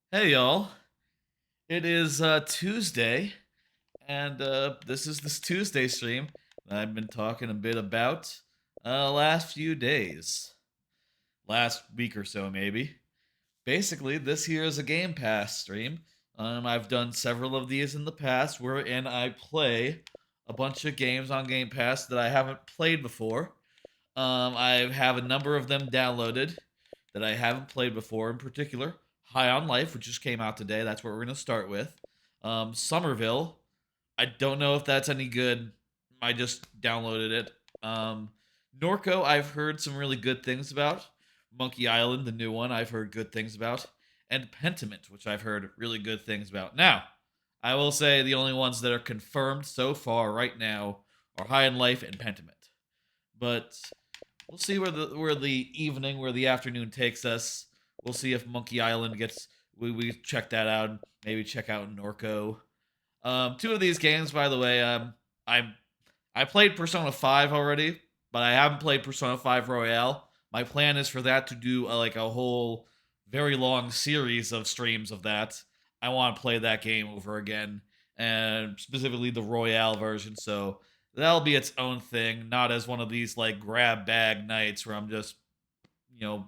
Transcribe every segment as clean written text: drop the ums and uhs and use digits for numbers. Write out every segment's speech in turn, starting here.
Hey y'all, it is Tuesday, and this is this Tuesday stream that I've been talking a bit about last few days, last week or so maybe. Basically, this here is a Game Pass stream. I've done several of these in the past, wherein I play a bunch of games on Game Pass that I haven't played before. I have a number of them downloaded that I haven't played before. In particular, High on Life, which just came out today. That's what we're gonna start with. Somerville. I don't know if that's any good. I just downloaded it. NORCO. I've heard some really good things about. Monkey Island, the new one, I've heard good things about, and Pentiment, which I've heard really good things about. Now, I will say the only ones that are confirmed so far right now are High on Life and Pentiment. But we'll see where the afternoon takes us. We'll see if Monkey Island gets we check that out. Maybe check out Norco. Two of these games, by the way, I played Persona 5 already, but I haven't played Persona 5 Royale. My plan is for that to do like a whole very long series of streams of that. I want to play that game over again, and specifically the Royale version. So that'll be its own thing, not as one of these like grab bag nights where I'm just you know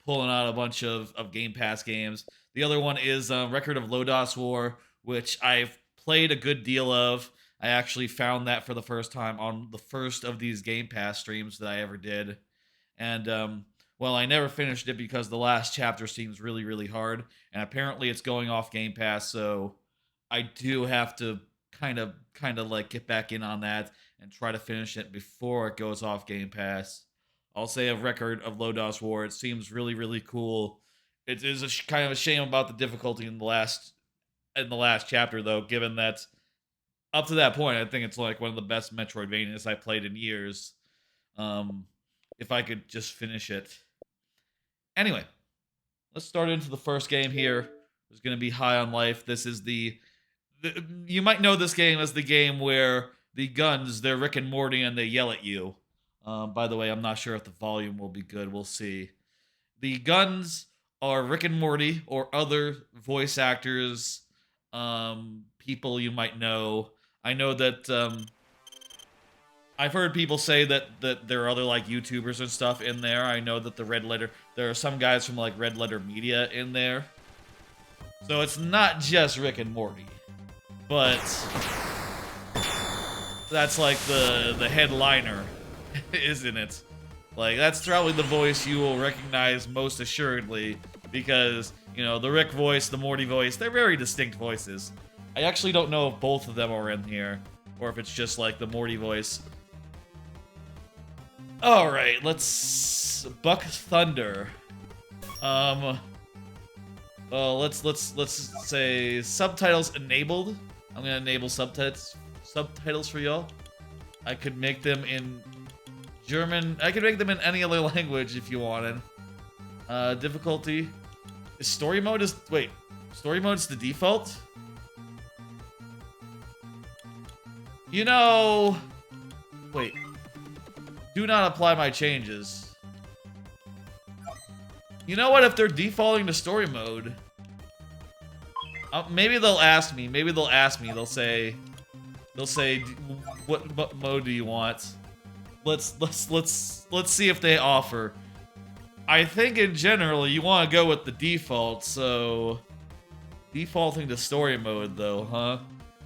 pulling out a bunch of Game Pass games. The other one is Record of Lodos War, which I've played a good deal of. I actually found that for the first time on the first of these Game Pass streams that I ever did, and well, I never finished it because the last chapter seems really hard, and apparently it's going off Game Pass, so I do have to kind of like get back in on that and try to finish it before it goes off Game Pass. I'll say a Record of Lodos War. It seems really cool. It is kind of a shame about the difficulty in the last chapter though, given that up to that point, I think it's like one of the best Metroidvanias I played in years. Um, if I could just finish it. Anyway, let's start into the first game here. It's going to be High on Life. This is you might know this game as the game where the guns, they're Rick and Morty and they yell at you. By the way, I'm not sure if the volume will be good. We'll see. The guns are Rick and Morty or other voice actors, people you might know. I know that I've heard people say that there are other like YouTubers and stuff in there. I know that there are some guys from like Red Letter Media in there. So it's not just Rick and Morty, but that's like the headliner, isn't it? Like that's probably the voice you will recognize most assuredly because, the Rick voice, the Morty voice, they're very distinct voices. I actually don't know if both of them are in here or if it's just like the Morty voice. All right, let's Buck Thunder. Um let's say subtitles enabled. I'm going to enable subtitles for y'all. I could make them in German. I could make them in any other language if you wanted. Difficulty. Story mode is... Wait. Story mode's the default? Wait. Do not apply my changes. You know what? If they're defaulting to story mode... maybe they'll ask me. They'll say... what mode do you want? Let's see if they offer. I think in general you want to go with the default, so defaulting to story mode though, huh?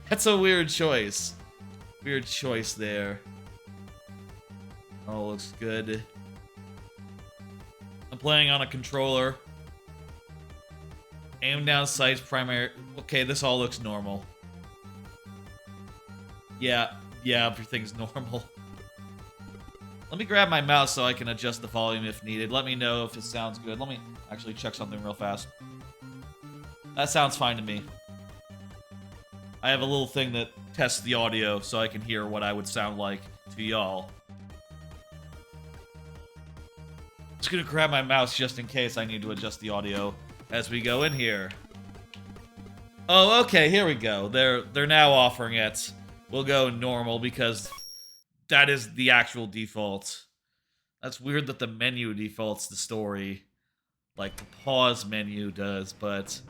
That's a weird choice. Weird choice there. Oh, looks good. I'm playing on a controller. Aim down sights, primary. Okay, this all looks normal. Yeah, everything's normal. Let me grab my mouse so I can adjust the volume if needed. Let me know if it sounds good. Let me actually check something real fast. That sounds fine to me. I have a little thing that tests the audio so I can hear what I would sound like to y'all. Just gonna grab my mouse just in case I need to adjust the audio as we go in here. Oh, okay, here we go. They're now offering it. We'll go normal because that is the actual default. That's weird that the menu defaults the story. Like the pause menu does, but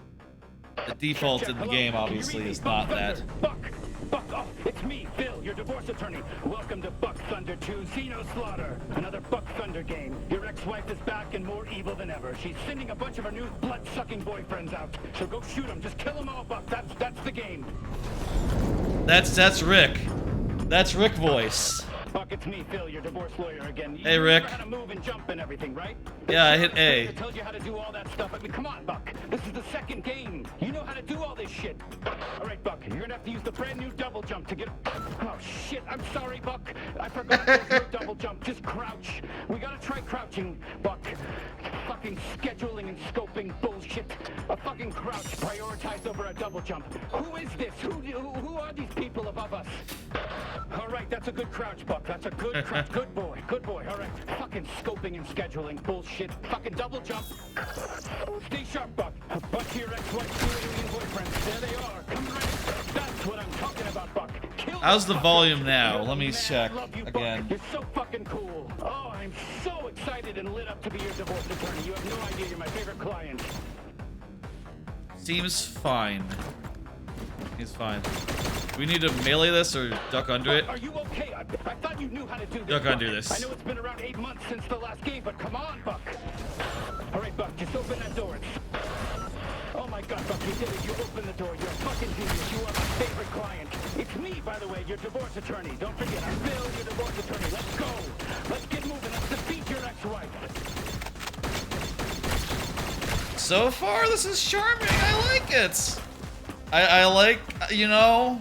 The default in the game, obviously, is not that. Buck, oh, it's me, Phil, your divorce attorney. Welcome to Buck Thunder 2 Xeno Slaughter. Another Buck Thunder game. Your ex-wife is back and more evil than ever. She's sending a bunch of her new blood-sucking boyfriends out. So go shoot them. Just kill them all, Buck. That's the game. That's Rick. That's Rick voice. Buck, it's me, Phil, your divorce lawyer again. Hey, Rick. You know how to move and jump and everything, right? Yeah, I hit A. I told you how to do all that stuff. I mean, come on, Buck. This is the second game. You know how to do all this shit. All right, Buck, you're gonna have to use the brand new double jump to get... Oh, shit, I'm sorry, Buck. I forgot there's no double jump. Just crouch. We gotta try crouching, Buck. Fucking scheduling and scoping bullshit. A fucking crouch prioritized over a double jump. Who is this? Who are these people above us? All right, that's a good crouch, Buck. That's a good crouch. Good boy. Good boy. All right. Fucking scoping and scheduling bullshit. Fucking double jump. Stay sharp, Buck. A bunch of your ex-wife's alien boyfriends. There they are. Come right. That's what I'm talking about, Buck. Kill How's the them, volume Buck. now? Let me Man, check I love you, again. Buck. You're so fucking cool. Oh, I'm so excited and lit up to be your divorce attorney. You have no idea. You're my favorite client. Seems fine. He's fine. We need to melee this or duck under it? Are you okay? I thought you knew how to do this. Duck Buck. under this. I know it's been around 8 months since the last game, but come on, Buck. All right, Buck, just open that door. Oh my God, Buck, you did it. You opened the door. You're a fucking genius. You are my favorite client. It's me, by the way, your divorce attorney. Don't forget, I'm Bill, your divorce attorney. Let's go. Let's get moving. Let's defeat your ex-wife. So far, this is charming. I like it. I like, you know,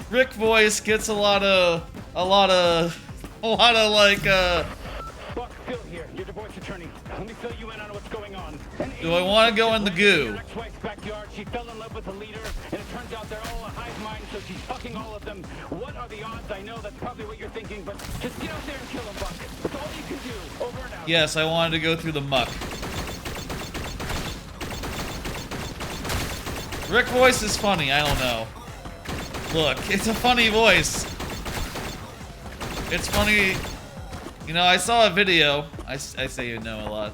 Rick voice gets a lot of like, Buck, Phil here, your divorce attorney. Let me fill you in on what's going on. do I want to go in the goo? Your ex-wife's backyard. She fell in love with the leader, and it turns out they're all a hive mind, so she's fucking all of them. What are the odds? I know that's probably what you're thinking, but just get out there and kill them, Buck. That's all you can do. Over and out. Yes, I wanted to go through the muck. Rick voice is funny, I don't know. Look, it's a funny voice. It's funny. You know, I saw a video. I say you know a lot.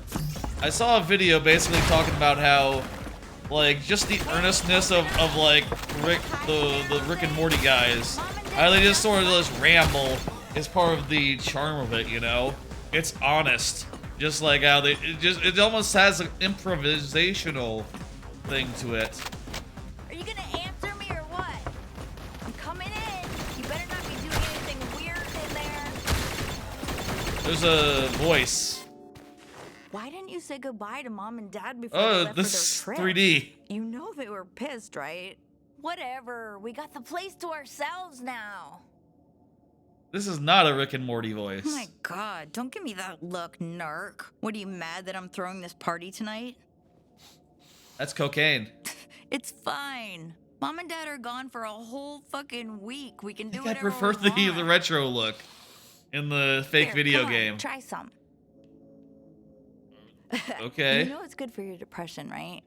I saw a video basically talking about how, like, just the earnestness of like, Rick, the Rick and Morty guys. How they just sort of just ramble is part of the charm of it, you know? It's honest. Just like how they, it almost has an improvisational thing to it. Are you gonna answer me or what? I'm coming in. You better not be doing anything weird in there. There's a voice. Why didn't you say goodbye to Mom and Dad before they Oh, left this for their trip? 3D. You know they were pissed, right? Whatever. We got the place to ourselves now. This is not a Rick and Morty voice. Oh my God, don't give me that look, narc. What, are you mad that I'm throwing this party tonight? That's cocaine. It's fine. Mom and Dad are gone for a whole fucking week. We can do I whatever prefer we want. the retro look in the fake Here, video come on, game. Try some. Okay. You know it's good for your depression, right?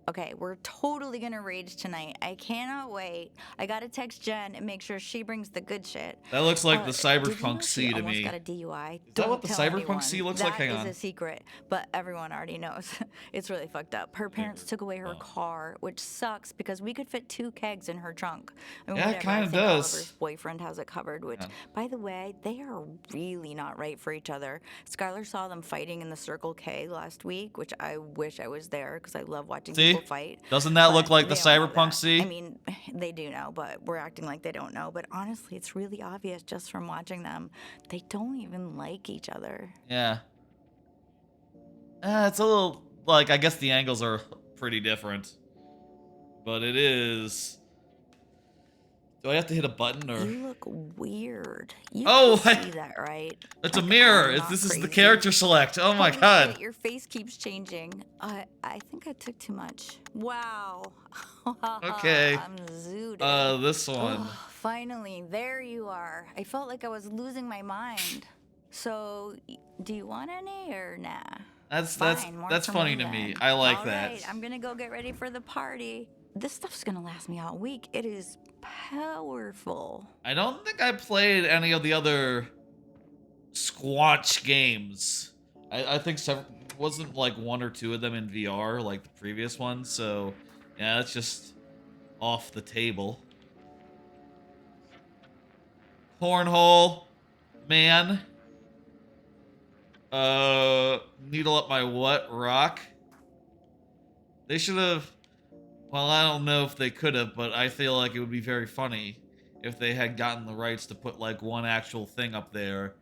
Okay, we're totally gonna rage tonight. I cannot wait. I gotta text Jen and make sure she brings the good shit. That looks like the Did you know Cyberpunk she C to almost me. got a DUI? Is that what Don't the tell Cyberpunk anyone. C looks like? Hang on. That is a secret, but everyone already knows. It's really fucked up. Her parents took away her car, which sucks because we could fit 2 kegs in her trunk. I mean, Yeah, it whatever, I kinda think does. Oliver's boyfriend has it covered, which, Yeah. by the way, they are really not right for each other. Skylar saw them fighting in the Circle K last week, which I wish I was there because I love watching See? people fight. Doesn't that look But like the they all know Cyberpunk that. C? I mean, they do know, but we're acting like they don't know. But honestly, it's really obvious just from watching them. They don't even like each other. Yeah. It's a little, like, I guess the angles are pretty different. But it is... Do I have to hit a button or... You look weird. You Oh, can see that, right? It's a Like, mirror. I'm not This is the crazy. character select. Oh my Holy god. shit, your face keeps changing. I think I took too much. Wow. Okay. I'm zooted. This one. Oh, finally, there you are. I felt like I was losing my mind. So, do you want any or nah? That's Fine, more that's for funny me to me. then. I like All that. right, I'm gonna go get ready for the party. This stuff's gonna last me all week. It is powerful. I don't think I played any of the other Squatch games. I think wasn't like 1 or 2 of them in VR like the previous ones. So Yeah, that's just off the table. Cornhole, man. Needle up my what? Rock? They should have... Well, I don't know if they could have, but I feel like it would be very funny if they had gotten the rights to put, like, one actual thing up there,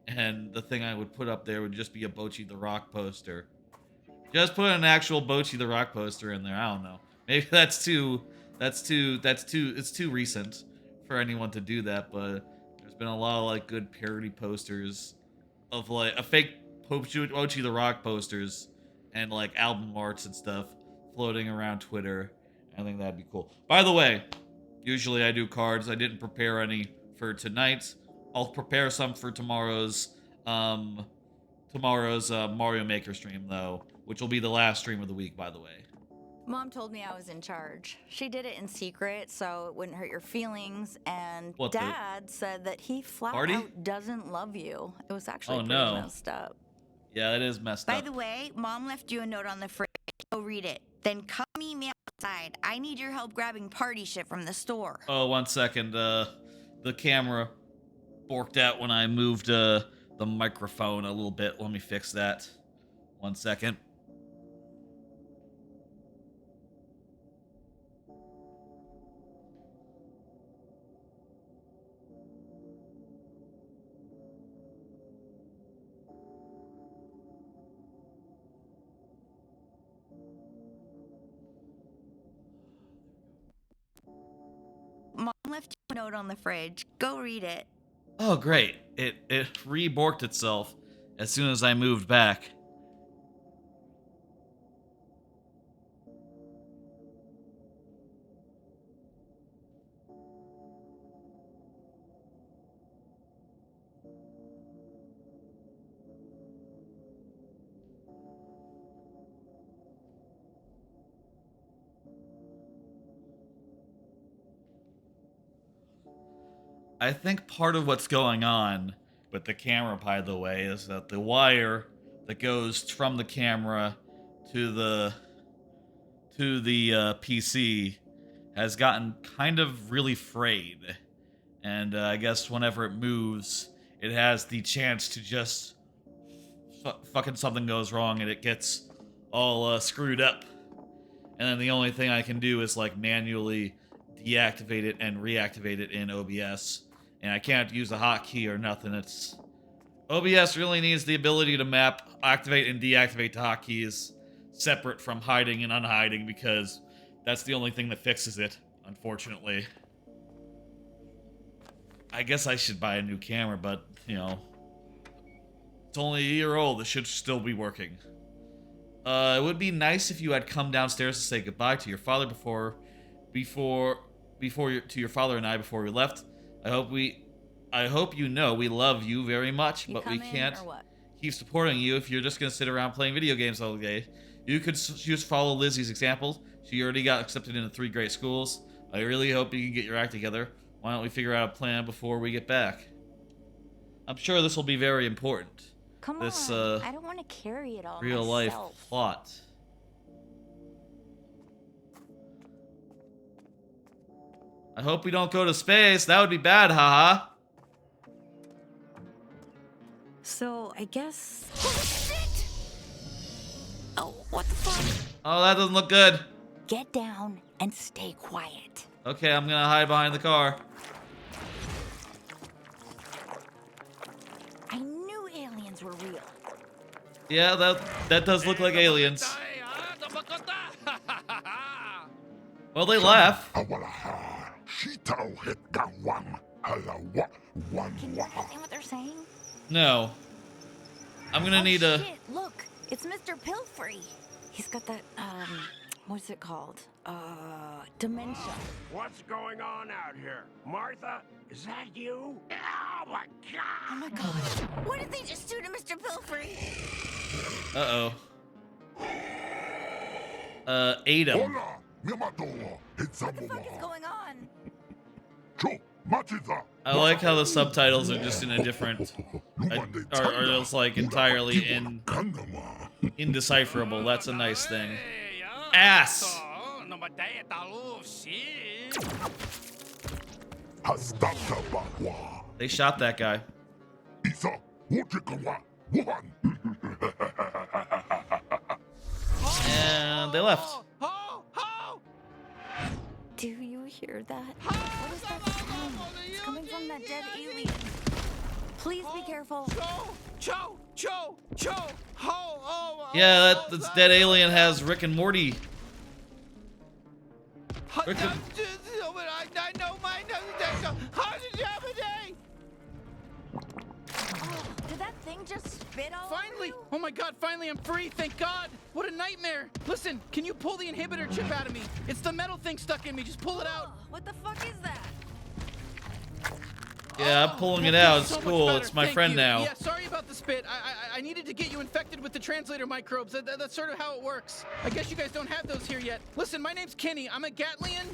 and the thing I would put up there would just be a Bochi the Rock poster. Just put an actual Bochi the Rock poster in there. I don't know. Maybe it's too recent for anyone to do that, but there's been a lot of, like, good parody posters of, like, a fake Bochi the Rock posters and, like, album arts and stuff floating around Twitter. I think that'd be cool. By the way, usually I do cards. I didn't prepare any for tonight. I'll prepare some for tomorrow's Mario Maker stream, though, which will be the last stream of the week, by the way. Mom told me I was in charge. She did it in secret so it wouldn't hurt your feelings, and What, Dad said that he flat party? out doesn't love you. It was actually pretty no. messed up. Yeah, it is messed By up. the way, Mom left you a note on the fridge. Go read it. Then come meet me outside. I need your help grabbing party shit from the store. Oh, 1 second. The camera borked out when I moved the microphone a little bit. Let me fix that. 1 second. Mom left you a note on the fridge. Go read it. Oh, great. It re-borked itself as soon as I moved back. I think part of what's going on with the camera, by the way, is that the wire that goes from the camera to the PC has gotten kind of really frayed, and I guess whenever it moves, it has the chance to just fucking something goes wrong and it gets all screwed up, and then the only thing I can do is like manually deactivate it and reactivate it in OBS. And I can't use a hotkey or nothing. OBS really needs the ability to activate and deactivate the hotkeys separate from hiding and unhiding, because that's the only thing that fixes it, unfortunately. I guess I should buy a new camera, but, you know, it's only a year old. It should still be working. It would be nice if you had come downstairs to say goodbye to your father before your father and I before we left. I hope you know we love you very much, but we can't keep supporting you if you're just gonna sit around playing video games all day. You could just follow Lizzie's example. She already got accepted into 3 great schools. I really hope you can get your act together. Why don't we figure out a plan before we get back? I'm sure this will be very important. Come this, on, I don't want to carry it all real life myself. plot. I hope we don't go to space. That would be bad, haha. So, I guess... Holy shit! Oh, what the fuck? Oh, that doesn't look good. Get down and stay quiet. Okay, I'm gonna hide behind the car. I knew aliens were real. Yeah, that does look like aliens. Well, they laugh. Can you understand what they're saying? No. I'm gonna need a... Shit, look, it's Mr. Pilfrey. He's got that, what's it called? Dementia. What's going on out here? Martha, is that you? Oh my god! Oh my god. What did they just do to Mr. Pilfrey? Uh-oh. Ate him. What the fuck is going on? I like how the subtitles are just in a different... are just like entirely indecipherable. That's a nice thing. Ass! They shot that guy. And they left. Do you hear that? What is that sound? It's coming from that dead alien. Please be careful. Yeah, that dead alien has Rick and Morty. Rick and... Did that thing just spit all Finally! over you? Oh my god, finally I'm free, thank god! What a nightmare! Listen, can you pull the inhibitor chip out of me? It's the metal thing stuck in me, just pull it out! What the fuck is that? Yeah, I'm pulling it out. It's cool. It's my friend now. Yeah, sorry about the spit. I needed to get you infected with the translator microbes. That's sort of how it works. I guess you guys don't have those here yet. Listen, my name's Kenny. I'm a Gatlian.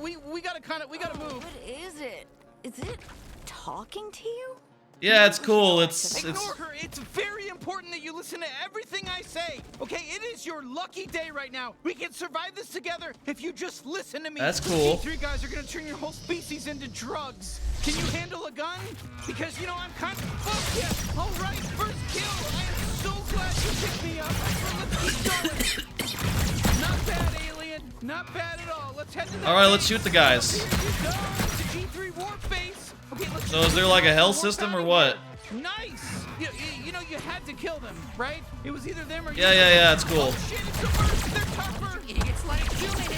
We gotta move. What is it? Is it talking to you? Yeah, it's cool. It's Ignore her. It's very important that you listen to everything I say. Okay, it is your lucky day right now. We can survive this together if you just listen to me. That's cool. You three guys are gonna turn your whole species into drugs. Can you handle a gun? Because you know I'm kind of. Fuck yeah! All right, first kill. I am so glad you picked me up. Let's keep going. Not bad, alien. Not bad at all. Let's head to the. all right. Let's shoot the guys. Here you go. The G3 warp base. Okay, let's. So is there like a hell system or what? Nice! You know, you had to kill them, right? It was either them or you. Yeah, it's cool. Oh shit, it's the worst! They're tougher! It's like human.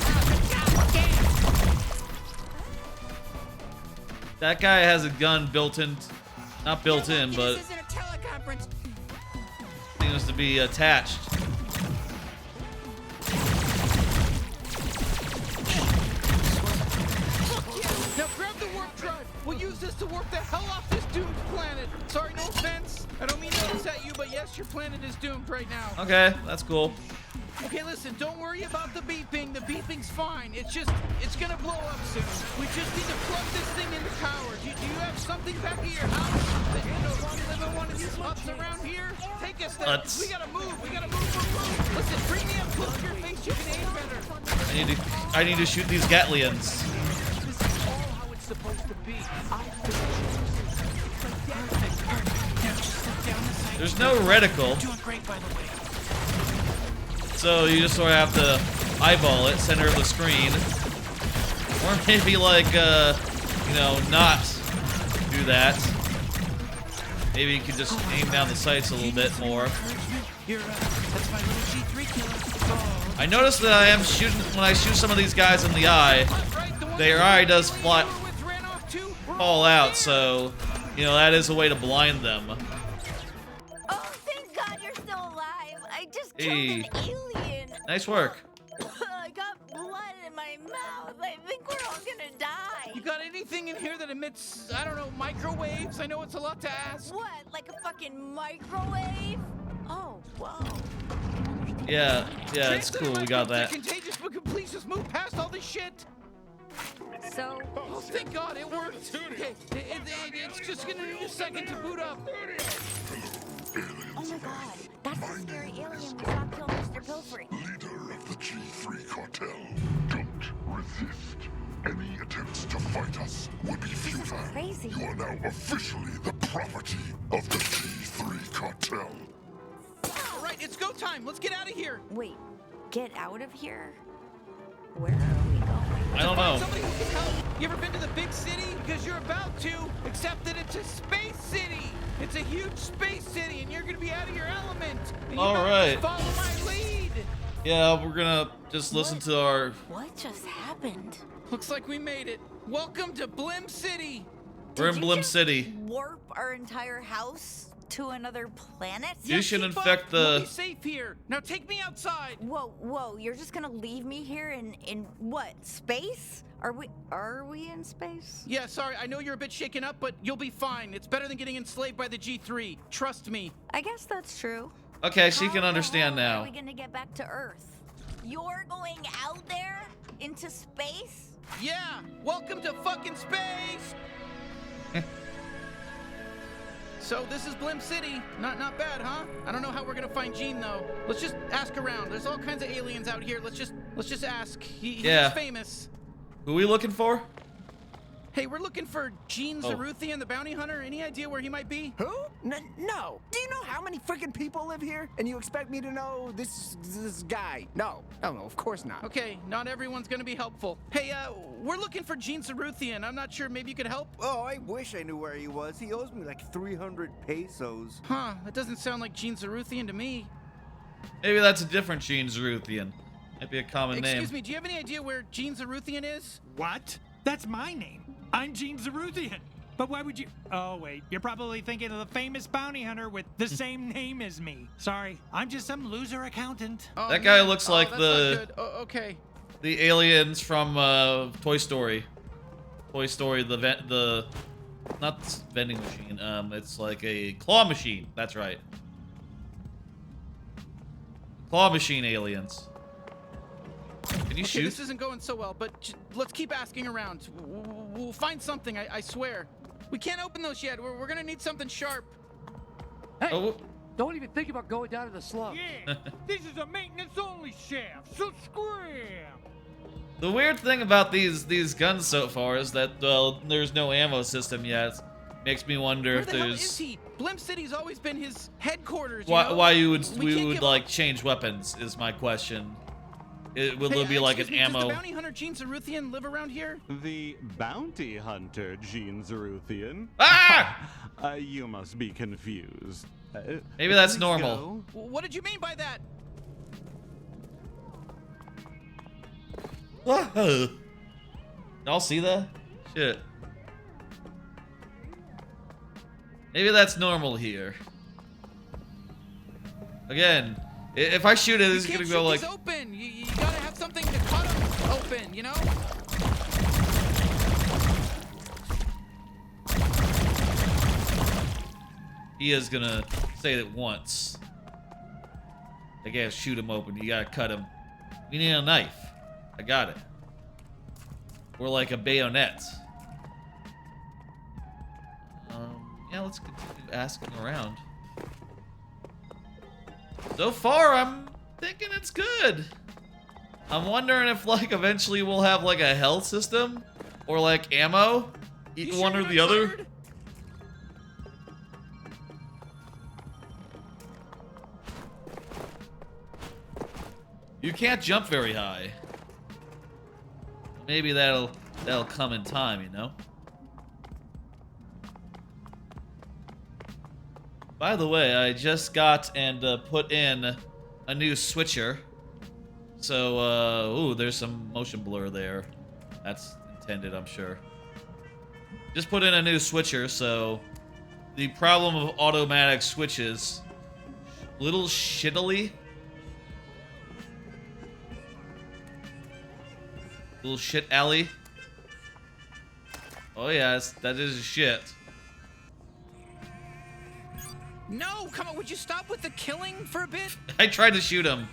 That guy has a gun built in, not built in, but This isn't a teleconference. seems to be attached. Now grab the warp drive. We'll use this to warp the hell off this doomed planet. Sorry, no offense. I don't mean to upset you, but yes, your planet is doomed right now. Okay, that's cool. Okay, listen, don't worry about the beeping. The beeping's fine. It's gonna blow up soon. We just need to plug this thing into power. Do you have something back at your house that you know want to live in one of these huts around here? Take us there. Let's- We gotta move. Move. Listen, bring me up close to your face. You can aim better. I need to shoot these Gatlians. This is all how it's supposed to be. There's no reticle, Doing great, by the way. so you just sort of have to eyeball it, center of the screen, or maybe like you know, not do that. Maybe you could just aim down the sights a little bit more. That's my little G3 killer. I noticed that I am shooting when I shoot some of these guys in the eye. Their eye does fall out, so you know that is a way to blind them. Oh, thank God you're still alive. I just killed Hey. an alien. Nice work. I got blood in my mouth. I think we're all gonna die. You got anything in here that emits, I don't know, microwaves? I know it's a lot to ask. What? Like a fucking microwave? Oh, whoa. Yeah, it's cool. We got that. Contagious, but please just move past all this shit. So, Oh, thank God it worked. Okay, it's just gonna need a second to boot up. oh my God, that's the scary alien we saw kill Mr. Pilfrey. Leader of the G3 cartel, don't resist. Any attempts to fight us would be futile. crazy. You are now officially the property of the G3 cartel. All right, it's go time. Let's get out of here. Wait, get out of here? Where are we going? I don't know. Somebody who can help. You ever been to the big city? Because you're about to, except that it's a space city. It's a huge space city, and you're gonna be out of your element. And you All better right. just follow my lead. Yeah, we're gonna just listen to our. What just happened? Looks like we made it. Welcome to Blim City. We're in Did you Blim just City. Warp our entire house to another planet? You should keep infect up. We'll the- be safe here. Now take me outside. Whoa, you're just gonna leave me here in what, space? Are we in space? Yeah, sorry. I know you're a bit shaken up, but you'll be fine. It's better than getting enslaved by the G3. Trust me. I guess that's true. Okay, she How can the understand hell now. Are we gonna get back to Earth? You're going out there into space? Yeah, welcome to fucking space. so this is Blim City. Not bad, huh? I don't know how we're gonna find Gene though. Let's just ask around. There's all kinds of aliens out here. Let's just ask. He's famous. Who are we looking for? Hey, we're looking for Gene Zaruthian, the bounty hunter. Any idea where he might be? Who? No. Do you know how many freaking people live here? And you expect me to know this guy? No, of course not. Okay, not everyone's gonna be helpful. Hey, we're looking for Gene Zaruthian. I'm not sure. Maybe you could help? Oh, I wish I knew where he was. He owes me like 300 pesos. Huh, that doesn't sound like Gene Zaruthian to me. Maybe that's a different Gene Zaruthian. Might be a common name. Excuse me, do you have any idea where Gene Zaruthian is? What? That's my name. I'm Gene Zaruthian. But why would you... Oh, wait. You're probably thinking of the famous bounty hunter with the same name as me. Sorry, I'm just some loser accountant. Oh, that guy looks like that's the... not good. Oh, okay. The aliens from Toy Story. Toy Story, the not vending machine. It's like a claw machine. That's right. Claw machine aliens. Can you shoot? This isn't going so well, but let's keep asking around. We'll find something, I swear. We can't open those yet. We're gonna need something sharp. Hey, Oh. don't even think about going down to the slum. Yeah, this is a maintenance-only shaft, so scram! The weird thing about these guns so far is that there's no ammo system yet. Makes me wonder Where if the hell there's is he? Blim City's always been his headquarters. why you we can't would give like up. change weapons is my question. Will Hey, there be like an excuse me, ammo? Does the bounty hunter Gene Zaruthian live around here? The bounty hunter, Gene Zaruthian? Ah! You must be confused. Maybe that's Please normal. go. What did you mean by that? Y'all see that? Shit. Maybe that's normal here. Again, if I shoot it, it's gonna go like. These open. You gotta have something to cut them open. You know. He is gonna say it once. I gotta shoot him open. You gotta cut him. We need a knife. I got it. Or like a bayonet. Yeah, let's continue asking around. So far, I'm thinking it's good. I'm wondering if like eventually we'll have like a health system or like ammo. You One sure or the you're not other. tired? You can't jump very high. Maybe that'll come in time, you know? By the way, I just got and put in a new switcher. So, ooh, there's some motion blur there. That's intended, I'm sure. Just put in a new switcher, so the problem of automatic switches, little shittily. Little shit alley. Oh yes, that is shit. No, come on. Would you stop with the killing for a bit? I tried to shoot him,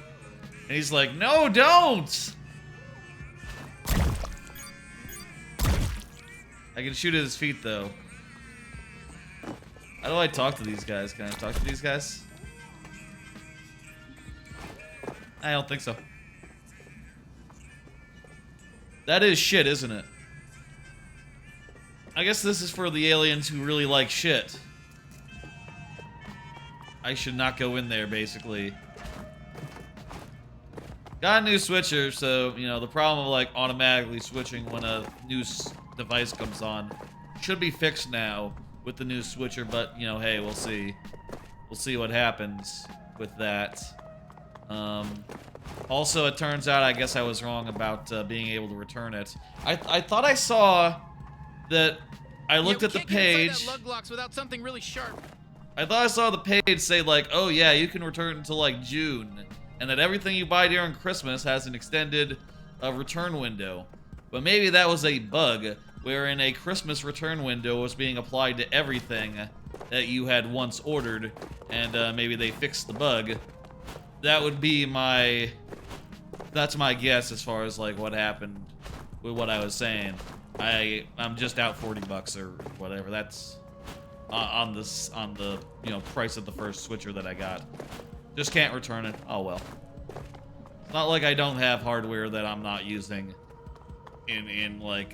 and he's like, "No, don't!" I can shoot at his feet though. How do I talk to these guys? Can I talk to these guys? I don't think so. That is shit, isn't it? I guess this is for the aliens who really like shit. I should not go in there, basically. Got a new switcher, so, you know, the problem of, like, automatically switching when a new device comes on should be fixed now with the new switcher, but, you know, hey, we'll see. We'll see what happens with that. Also, it turns out, I guess I was wrong about being able to return it. I thought I saw that I looked at the page. That lug locks without something really sharp. I thought I saw the page say like, oh yeah, you can return until like June, and that everything you buy during Christmas has an extended return window. But maybe that was a bug, wherein a Christmas return window was being applied to everything that you had once ordered, and maybe they fixed the bug. That would be that's my guess as far as like what happened with what I was saying. I'm just out $40 or whatever. That's on the price of the first Switcher that I got. Just can't return it. Oh well. It's not like I don't have hardware that I'm not using in like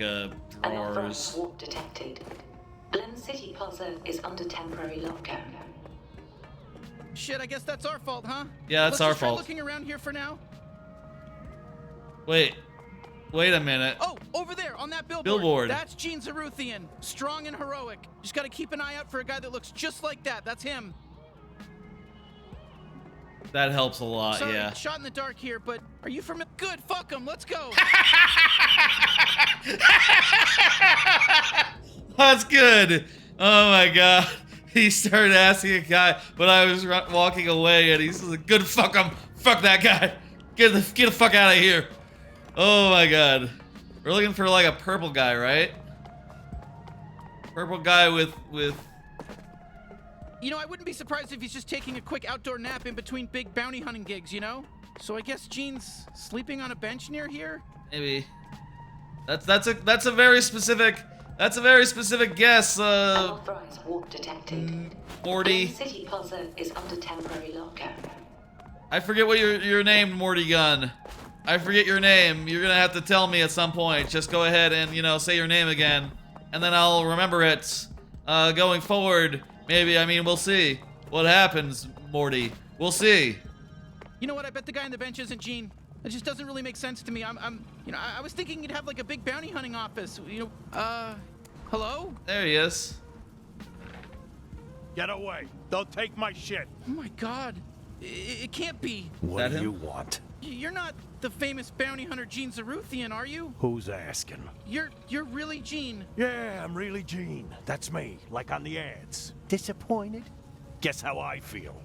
drawers. Warp detected. Glen City Plaza is under temporary lockdown. Shit, I guess that's our fault, huh? Yeah, that's our Let's just try fault. looking around here for now. Wait a minute. Oh, over there on that billboard. Billboard. That's Gene Zaruthian, strong and heroic. Just gotta keep an eye out for a guy that looks just like that. That's him. That helps a lot. Sorry, Yeah. shot in the dark here, but are you from? Good, fuck him. Let's go. That's good. Oh my god. He started asking a guy, but I was walking away, and he's like, "Good, fuck him, fuck that guy, get the fuck out of here." Oh my god. We're looking for like a purple guy, right? Purple guy with. You know, I wouldn't be surprised if he's just taking a quick outdoor nap in between big bounty hunting gigs. You know. So I guess Gene's sleeping on a bench near here. Maybe. That's a very specific. That's a very specific guess. Unauthorized warp detected. Morty. Glen City Plaza is under temporary lockdown. I forget what your name, Morty Gun. I forget your name. You're gonna have to tell me at some point. Just go ahead and say your name again, and then I'll remember it. Going forward, maybe. I mean, we'll see what happens, Morty. We'll see. You know what? I bet the guy on the bench isn't Gene. It just doesn't really make sense to me. I was thinking you'd have like a big bounty hunting office. Hello? There he is. Get away. Don't take my shit. Oh my god. It can't be. What do you want? You're not the famous bounty hunter Gene Zaruthian, are you? Who's asking? You're really Gene. Yeah, I'm really Gene. That's me, like on the ads. Disappointed? Guess how I feel.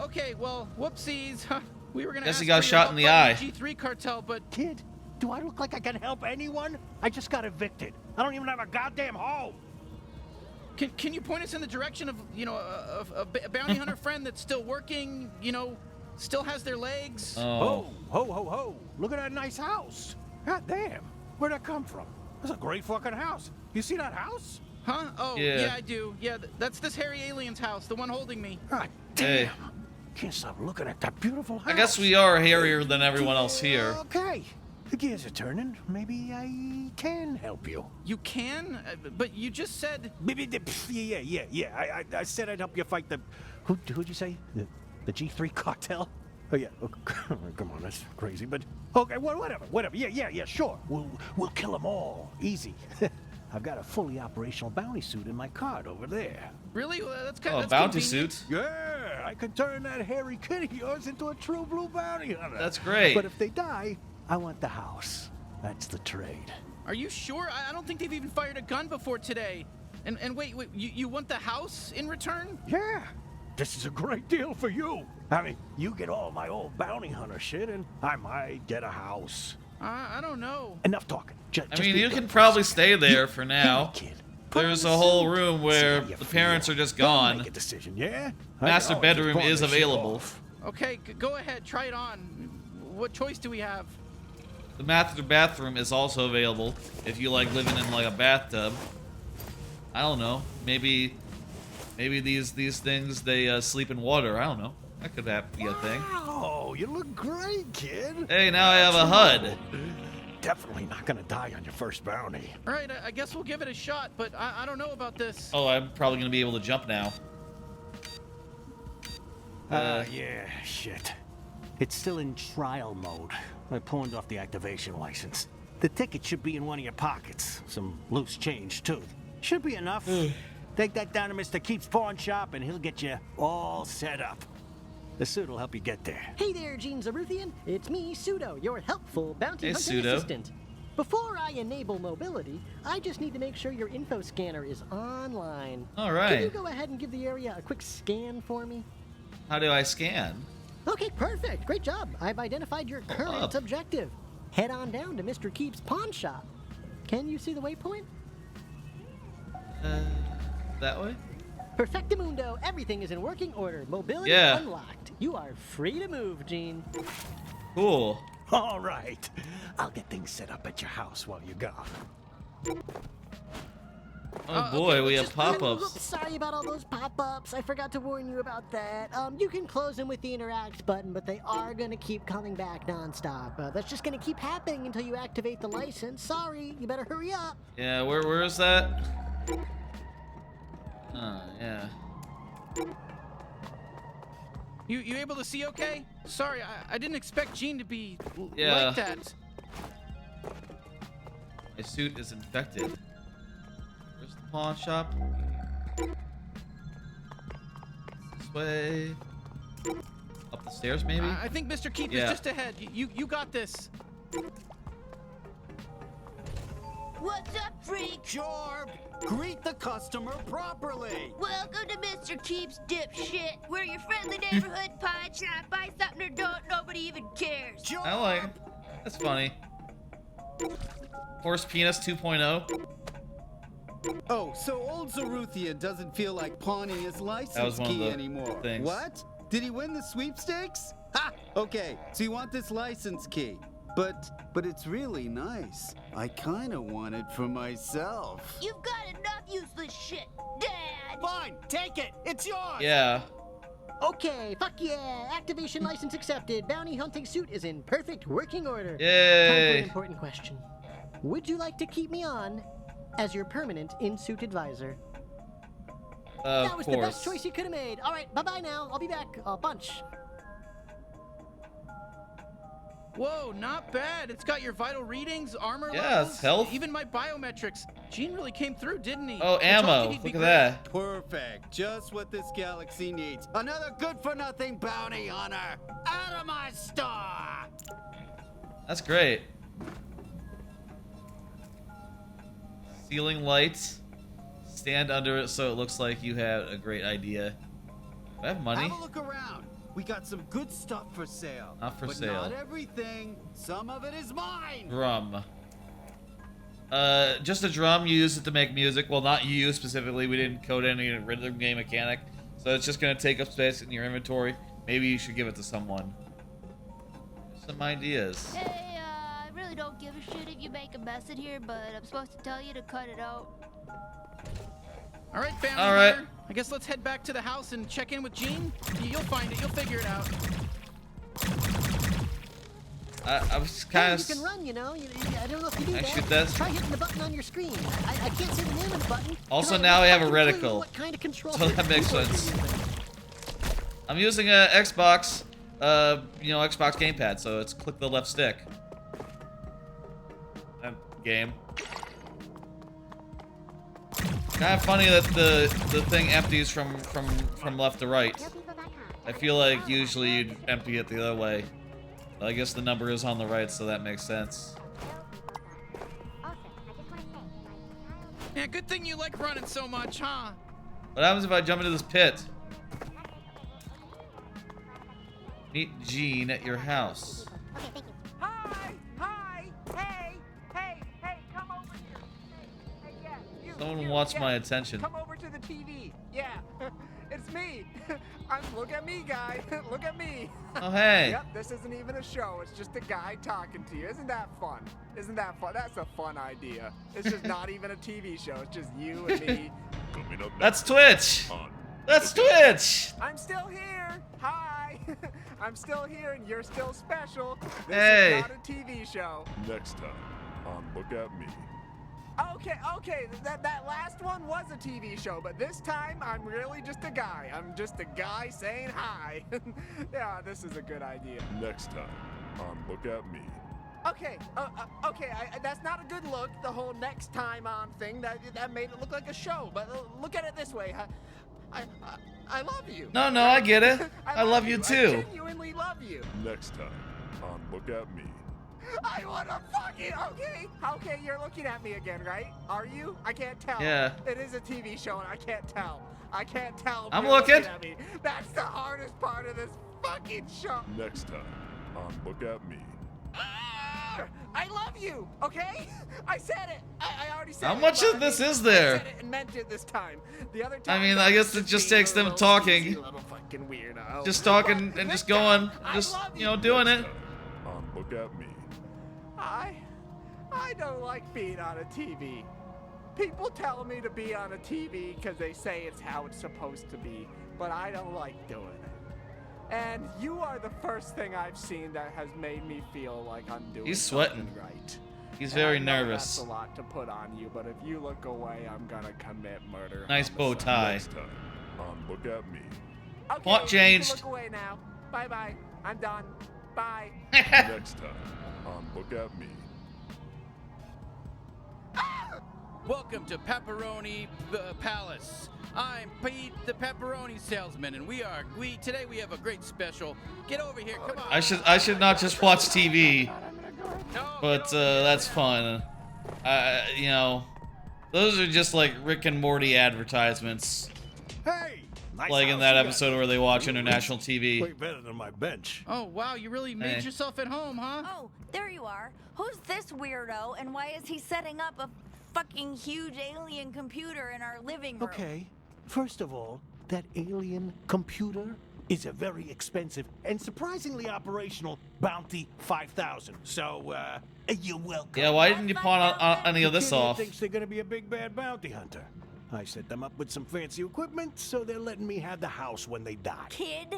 Okay, well, whoopsies. We were gonna Guess ask he got for your shot help in the fighting eye. the G3 cartel, but Kid, do I look like I can help anyone? I just got evicted. I don't even have a goddamn home. can you point us in the direction of a bounty hunter friend that's still working? Still has their legs. Oh, ho. Look at that nice house. God damn. Where'd that come from? That's a great fucking house. You see that house? Huh? Oh, Yeah. yeah, I do. Yeah, that's this hairy alien's house, the one holding me. God Hey. damn. Can't stop looking at that beautiful house. I guess we are hairier than everyone else here. Okay. The gears are turning. Maybe I can help you. You can? But you just said... Yeah. I said I'd help you fight the... Who'd you say? The G3 cartel? Oh, yeah. Oh, come on, that's crazy, but... Okay, whatever. Yeah, sure. We'll kill them all. Easy. I've got a fully operational bounty suit in my cart over there. Really? Well, that's kind Oh, of... a bounty suit. Yeah, I can turn that hairy kid of yours into a true blue bounty hunter. That's great. But if they die, I want the house. That's the trade. Are you sure? I don't think they've even fired a gun before today. And wait, you want the house in return? Yeah, this is a great deal for you. I mean, you get all my old bounty hunter shit, and I might get a house. I don't know. Enough talking. I mean, you can probably stay there for now. Hey, kid, There's a whole room where the parents are just gone. Make a decision, yeah? Master I can always just bedroom pawn is this shit available. off. Okay, go ahead. Try it on. What choice do we have? The master bathroom is also available if you like living in like a bathtub. I don't know. Maybe these things they sleep in water. I don't know. That could be a thing. Oh, you look great, kid. Hey, now I have a HUD. Definitely not gonna die on your first bounty. All right, I guess we'll give it a shot, but I don't know about this. Oh, I'm probably gonna be able to jump now. Yeah, shit. It's still in trial mode. I pawned off the activation license. The ticket should be in one of your pockets. Some loose change, too. Should be enough. Take that down to Mr. Keep's pawn shop, and he'll get you all set up. The suit will help you get there. Hey there, Gene Zaruthian. It's me, Pseudo, your helpful bounty Hey, hunting Pseudo. assistant. Before I enable mobility, I just need to make sure your info scanner is online. All right. Can you go ahead and give the area a quick scan for me? How do I scan? Okay, perfect. Great job. I've identified your current up. objective. Head on down to Mr. Keep's pawn shop. Can you see the waypoint? That way? Perfectamundo, everything is in working order. Mobility Yeah. unlocked. You are free to move, Gene. Cool. All right. I'll get things set up at your house while you're gone. Oh boy, we have pop-ups. Oops, sorry about all those pop-ups. I forgot to warn you about that. You can close them with the interact button, but they are gonna keep coming back nonstop. That's just gonna keep happening until you activate the license. Sorry, you better hurry up. Yeah, where is that? Yeah. You able to see okay? Sorry, I didn't expect Gene to be Yeah. like that. My suit is infected. Where's the pawn shop? This way. Up the stairs, maybe? I think Mr. Keep Yeah. is just ahead. You got this. What's up, freak? Jorb, greet the customer properly. Welcome to Mr. Keep's dipshit. We're your friendly neighborhood pie shop. Buy something or don't, nobody even cares. I like it. That's funny. Horse Penis 2.0. Oh, so old Zaruthian doesn't feel like pawning his That was license one of key the anymore. things. What? Did he win the sweepstakes? Ha! Okay, so you want this license key. But it's really nice. I kind of want it for myself. You've got enough useless shit, Dad. Fine, take it. It's yours. Yeah. Okay, fuck yeah. Activation license accepted. Bounty hunting suit is in perfect working order. Yay. Time for an important question. Would you like to keep me on as your permanent in-suit advisor? Of That was course. the best choice you could have made. All right, bye-bye now. I'll be back a bunch. Whoa, not bad. It's got your vital readings, armor Yeah, levels, it's health. even my biometrics. Gene really came through, didn't he? Oh, I told ammo. you he'd be Look at great. that. Perfect. Just what this galaxy needs. Another good-for-nothing bounty hunter. Out of my store. That's great. Ceiling lights. Stand under it so it looks like you had a great idea. Do I have money? Have a look around. We got some good stuff for sale. Not for but sale. Not everything. Some of it is mine. Drum. Just a drum. You use it to make music. Well, not you specifically. We didn't code any rhythm game mechanic. So it's just going to take up space in your inventory. Maybe you should give it to someone. Some ideas. Hey, I really don't give a shit if you make a mess in here, but I'm supposed to tell you to cut it out. All right, family. All right. Here. I guess let's head back to the house and check in with Gene. You'll find it. You'll figure it out. I was kind Hey, of... you can run, you know. I don't know if you do I that. shoot this? Try hitting the button on your screen. I can't see the name of the button. Also, Can now I have a fucking clue reticle. What kind of control So that makes keyboard you're sense. using? I'm using a Xbox, Xbox gamepad, so it's click the left stick. Game. Kind of funny that the thing empties from left to right. I feel like usually you'd empty it the other way. I guess the number is on the right, so that makes sense. Yeah, good thing you like running so much, huh? What happens if I jump into this pit? Meet Gene at your house. Hi! Hi! Hey! Hey! Hey! Come over here! Hey, yeah, you! Someone you, wants yeah. my attention. Come over to the TV. Yeah, it's me. Look at me, guy. Look at me. Oh, hey. Yep, this isn't even a show. It's just a guy talking to you. Isn't that fun? Isn't that fun? That's a fun idea. It's just not even a TV show. It's just you and me. Coming up That's next Twitch. on That's Twitch. I'm still here. Hi. I'm still here, and you're still special. This Hey. is not a TV show. Next time on Look at Me. Okay, that last one was a TV show, but this time I'm really just a guy. I'm just a guy saying hi. Yeah, this is a good idea. Next time on Look at Me. Okay, that's not a good look, the whole next time on thing. That made it look like a show, but look at it this way. I love you. No, I get it. I love you I too. genuinely love you. Next time on Look at Me. I wanna fucking okay, you're looking at me again, right? Are you? I can't tell. Yeah. It is a TV show and I can't tell. I can't tell. if I'm you're looking. at me. That's the hardest part of this fucking show. Next time on Look at Me. I love you, okay? I said it. I already said it. How much but of this I is there? said it and meant it this time. The other time. I mean, I guess it just takes them talking. Little fucking weirdo. Just talking and just going, just, doing it. On Look at Me. I don't like being on a TV. People tell me to be on a TV because they say it's how it's supposed to be, but I don't like doing it. And you are the first thing I've seen that has made me feel like I'm doing He's sweating. something right. He's And very I know nervous. That's a lot to put on you, but if you look away, I'm gonna commit murder. Nice bow tie. Next time, look at me. Okay, Font you can changed. look away now. Bye bye. I'm done. Bye. Next time, look at me. Welcome to Pepperoni Palace. I'm Pete, the pepperoni salesman, and today we have a great special. Get over here, come on. I should not just watch TV, but that's fun. You know, those are just like Rick and Morty advertisements. Hey! Nice Like in house that you got. episode where they watch international TV. Way better than my bench. Oh, wow, you really made Hey. yourself at home, huh? Oh, there you are. Who's this weirdo, and why is he setting up a fucking huge alien computer in our living room? Okay, first of all, that alien computer is a very expensive and surprisingly operational Bounty 5000. So, you're welcome. Yeah, why didn't you pawn any of this The kid here off? thinks they're gonna be a big bad bounty hunter. I set them up with some fancy equipment, so they're letting me have the house when they die. Kid?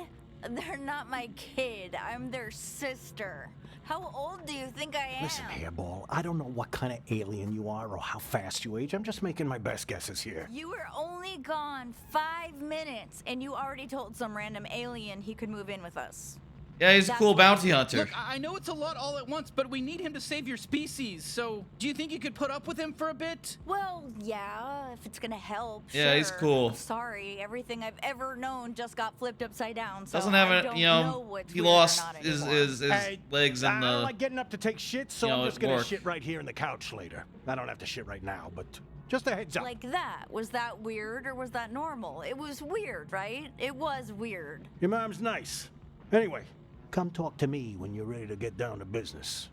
They're not my kid. I'm their sister. How old do you think I am? Listen, Hairball, I don't know what kind of alien you are or how fast you age. I'm just making my best guesses here. You were only gone 5 minutes, and you already told some random alien he could move in with us. Yeah, he's a cool bounty hunter. Look, I know it's a lot all at once, but we need him to save your species. So, do you think you could put up with him for a bit? Well, yeah, if it's gonna help. Yeah, he's sure. cool. Sorry, everything I've ever known just got flipped upside down. So Doesn't I have don't a, you know, what's he weird or lost not his anymore. legs in I don't the. like getting up to take shit, so you know, I'm just at gonna work. shit right here in the couch later. I don't have to shit right now, but just a heads up. Like that. Was that weird or was that normal? It was weird, right? It was weird. Your mom's nice. Anyway, come talk to me when you're ready to get down to business.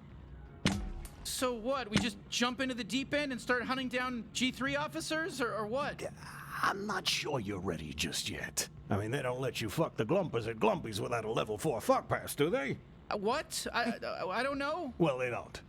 So what? We just jump into the deep end and start hunting down G3 officers, or what? I'm not sure you're ready just yet. I mean, they don't let you fuck the Glumpers at Glumpies without a level 4 fuck pass, do they? What? I don't know. Well, they don't.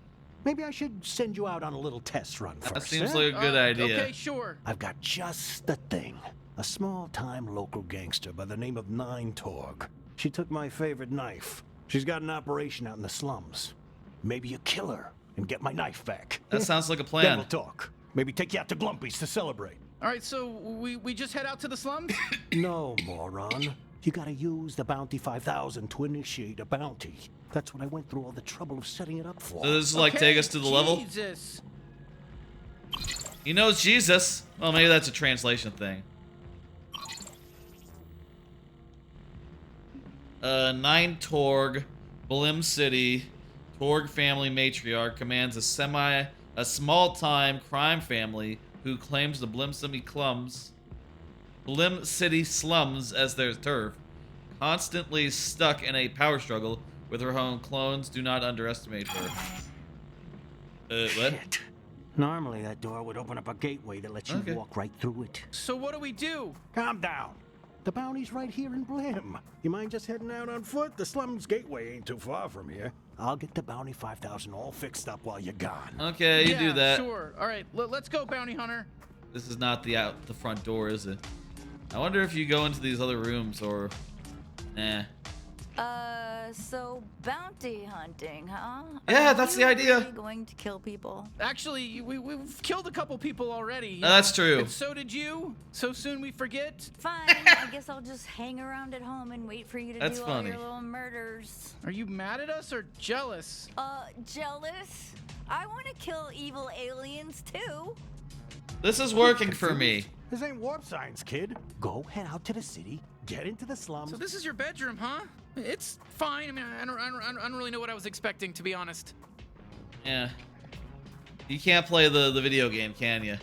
Maybe I should send you out on a little test run first. That seems eh? like a good idea. Okay, sure. I've got just the thing. A small-time local gangster by the name of Nine Torg. She took my favorite knife. She's got an operation out in the slums. Maybe you kill her and get my knife back. That sounds like a Then plan. we'll talk. Maybe take you out to Glumpies to celebrate. All right, so we just head out to the slums? No, moron. You gotta use the Bounty 5000 to initiate a bounty. That's what I went through all the trouble of setting it up for. So this is like take us to the level. Jesus. He knows Jesus. Well, maybe that's a translation thing. Nine Torg, Blim City, Torg family matriarch commands a small-time crime family who claims the Blim City slums as their turf. Constantly stuck in a power struggle with her own clones, do not underestimate her. What? Shit. Normally that door would open up a gateway that lets you Okay. walk right through it. So what do we do? Calm down. The bounty's right here in Blim. You mind just heading out on foot? The slums gateway ain't too far from here. I'll get the Bounty 5000 all fixed up while you're gone. Okay, you yeah, do that. Sure. All right, let's go, bounty hunter. This is not the front door, is it? I wonder if you go into these other rooms or... Nah. So bounty hunting, huh? Yeah, Are that's you the idea. really going to kill people? Actually, we've killed a couple people already. That's true. And so did you. So soon we forget. Fine, I guess I'll just hang around at home and wait for you to That's do funny. all your little murders. Are you mad at us or jealous? Jealous? I want to kill evil aliens too. This is working for me. This ain't warp science, kid. Go head out to the city, get into the slums. So this is your bedroom, huh? It's fine. I mean, I don't really know what I was expecting, to be honest. Yeah. You can't play the video game, can you?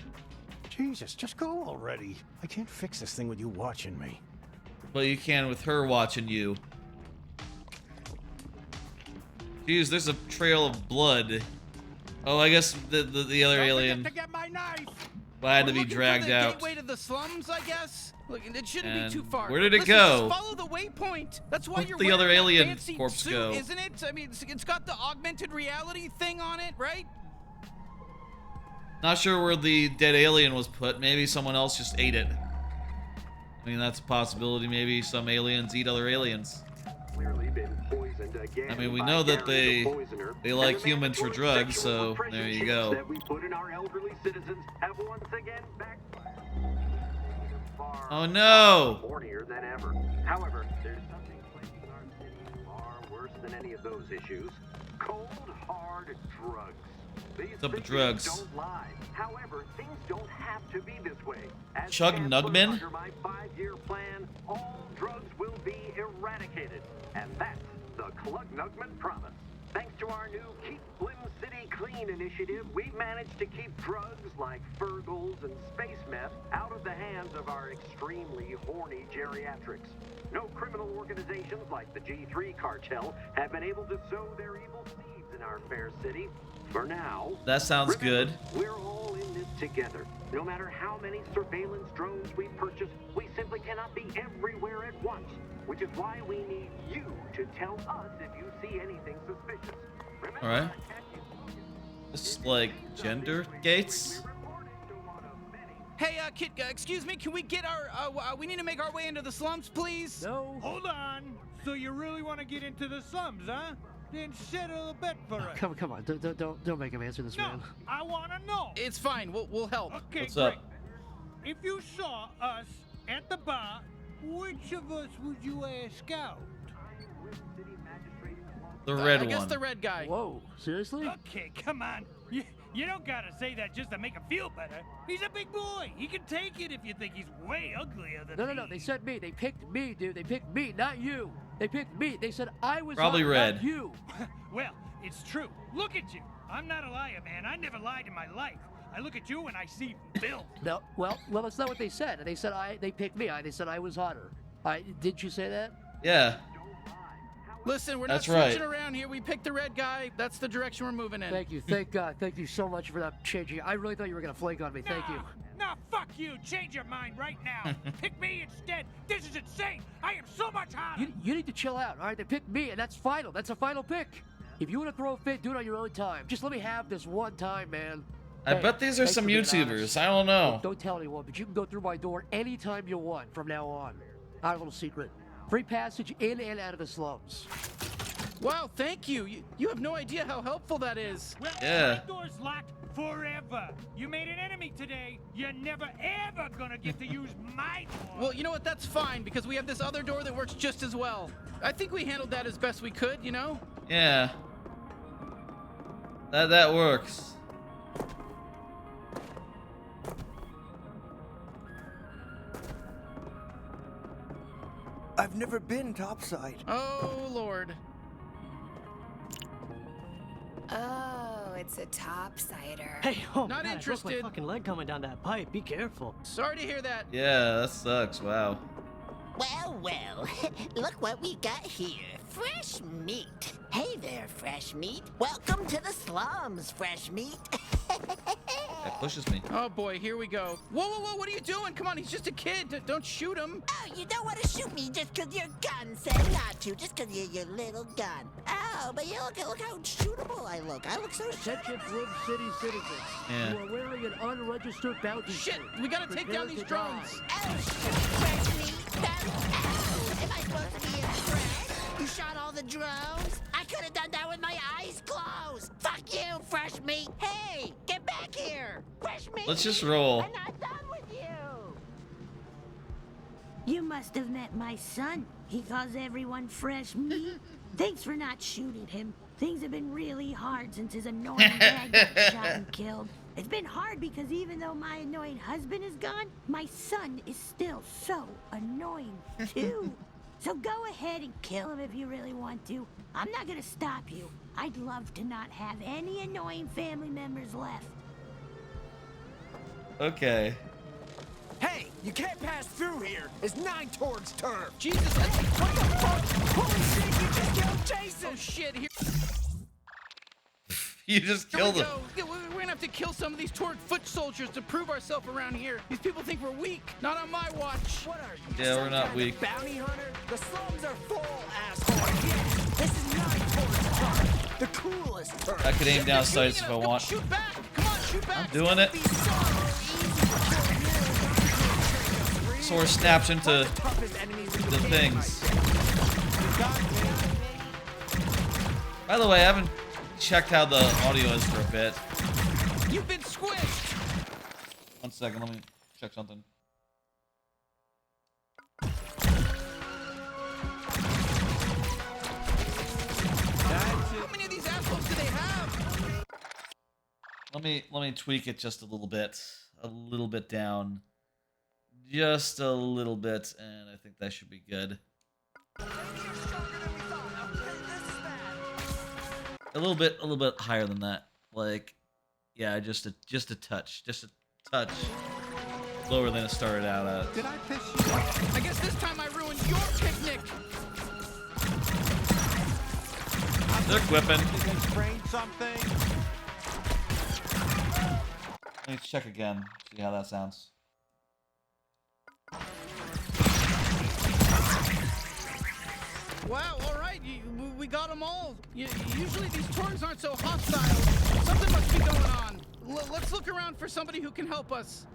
Jesus, just go already. I can't fix this thing with you watching me. But you can with her watching you. Jeez, there's a trail of blood. Oh, I guess the other alien To get my knife. had to We're be looking dragged for the out. gateway to the slums, I guess. Look, it shouldn't And be too far. where did it Listen, go? Just follow the waypoint. That's why Where'd you're the wearing other that alien fancy corpse suit, go? isn't it? I mean, it's got the augmented reality thing on it, right? Not sure where the dead alien was put. Maybe someone else just ate it. I mean, that's a possibility. Maybe some aliens eat other aliens. Clearly been poisoned again. I mean, we know that they like humans for drugs, so there you go. That we put in our elderly citizens have once again backfired. Oh no! Hornier than ever. However, there's something plaguing our city far worse than any of those issues. Cold, hard drugs. What's up with drugs? Don't lie. However, things don't have to be this way. As Chug Chancellor, Nugman? under my 5-year plan, all drugs will be eradicated. And that's the Clug Nugman promise. Thanks to our new Keep Slim City Clean initiative, we've managed to keep drugs like Fergles and space meth out of the hands of our extremely horny geriatrics. No criminal organizations like the G3 cartel have been able to sow their evil seeds in our fair city. For now, That sounds good. we're all in this together. No matter how many surveillance drones we purchase, we simply cannot be everywhere at once. Which is why we need you to tell us if you see anything suspicious. All right. This is like gender gates. Hey, kid, excuse me, can we get our, we need to make our way into the slums, please? No. Hold on. So you really want to get into the slums, huh? Then settle a bet for us. Come on, don't make him answer this, man. I want to know. It's fine, we'll help. Okay, What's great. up? If you saw us at the bar, which of us would you ask out? The red I guess one. the red guy. Whoa, seriously? Okay, come on. You don't gotta say that just to make him feel better. He's a big boy. He can take it if you think he's way uglier than me. No, they said me. They picked me, dude. They picked me, not you. They picked me. They said I was Probably hot, red. not you. Well, it's true. Look at you. I'm not a liar, man. I never lied in my life. I look at you and I see filth. No, well, that's not what they said. They said they picked me. They said I was hotter. Did you say that? Yeah. Listen, we're That's not right. switching around here. We picked the red guy. That's the direction we're moving in. Thank you. Thank God. Thank you so much for that changing. I really thought you were gonna flake on me. Thank you. Nah, fuck you. Change your mind right now. Pick me instead. This is insane. I am so much hotter. You need to chill out, all right? They picked me, and that's final. That's a final pick. If you want to throw a fit, do it on your own time. Just let me have this one time, man. I Hey, bet these are thanks some for being YouTubers. honest. I don't know. Look, don't tell anyone, but you can go through my door anytime you want from now on. Our little secret. Free passage in and out of the slums. Wow, thank you. You have no idea how helpful that is. Well, Yeah. my door's locked forever. You made an enemy today. You're never, ever gonna get to use my door. Well, you know what? That's fine, because we have this other door that works just as well. I think we handled that as best we could, you know? Yeah. That works. I've never been topside. Oh, Lord. Oh, it's a topsider. Hey, oh, Not God, I broke interested. my fucking leg coming down that pipe. Be careful. Sorry to hear that. Yeah, that sucks. Wow. Well, look what we got here. Fresh meat. Hey there, fresh meat. Welcome to the slums, fresh meat. That pushes me. Oh, boy, here we go. Whoa, what are you doing? Come on, he's just a kid. Don't shoot him. Oh, you don't want to shoot me just because your gun said not to, just because you're your little gun. Oh, but you look how shootable I look. I look so Attention, Room City citizens. Yeah. You are wearing an unregistered bounty Shit, suit. we gotta take down Prepare these to drones. die. Oh, shoot, fresh meat. Oh, am I supposed to be impressed? You shot all the drones? I could have done that with my eyes closed. Fuck you, fresh meat. Hey, get back here. Fresh meat. Let's just roll. I'm not done with you. You must have met my son. He calls everyone fresh meat. Thanks for not shooting him. Things have been really hard since his annoying dad got shot and killed. It's been hard because even though my annoying husband is gone, my son is still so annoying too. So go ahead and kill him if you really want to. I'm not gonna stop you. I'd love to not have any annoying family members left. Okay. Hey, you can't pass through here. It's 9 towards turf. Jesus, that's... What the fuck? Holy shit, you just killed Jason. Oh, shit, here... You just Here we killed him. go. Yeah, we're gonna have to kill some of these Torque foot soldiers to prove ourselves around here. These people think we're weak. Not on my watch. What are you? Yeah, we're some not kind weak. of bounty hunter? The slums are full, asshole. Yeah, this is 9 towards turf. The coolest turf. I could aim down sights if I want. Shoot back. Come on. I'm doing it. Sword snaps into the things. By the way, I haven't checked how the audio is for a bit. You've been squished. 1 second, let me check something. How many of these assholes do they have? Let me tweak it just a little bit down, just a little bit, and I think that should be good. A little bit higher than that. Like, yeah, just a touch lower than it started out at. Did I piss you off? I guess this time I ruined your picnic. They're whipping. Did they sprain something? Let me check again. See how that sounds. Wow, all right, we got them all. Usually these tours aren't so hostile. Something must be going on. Let's look around for somebody who can help us.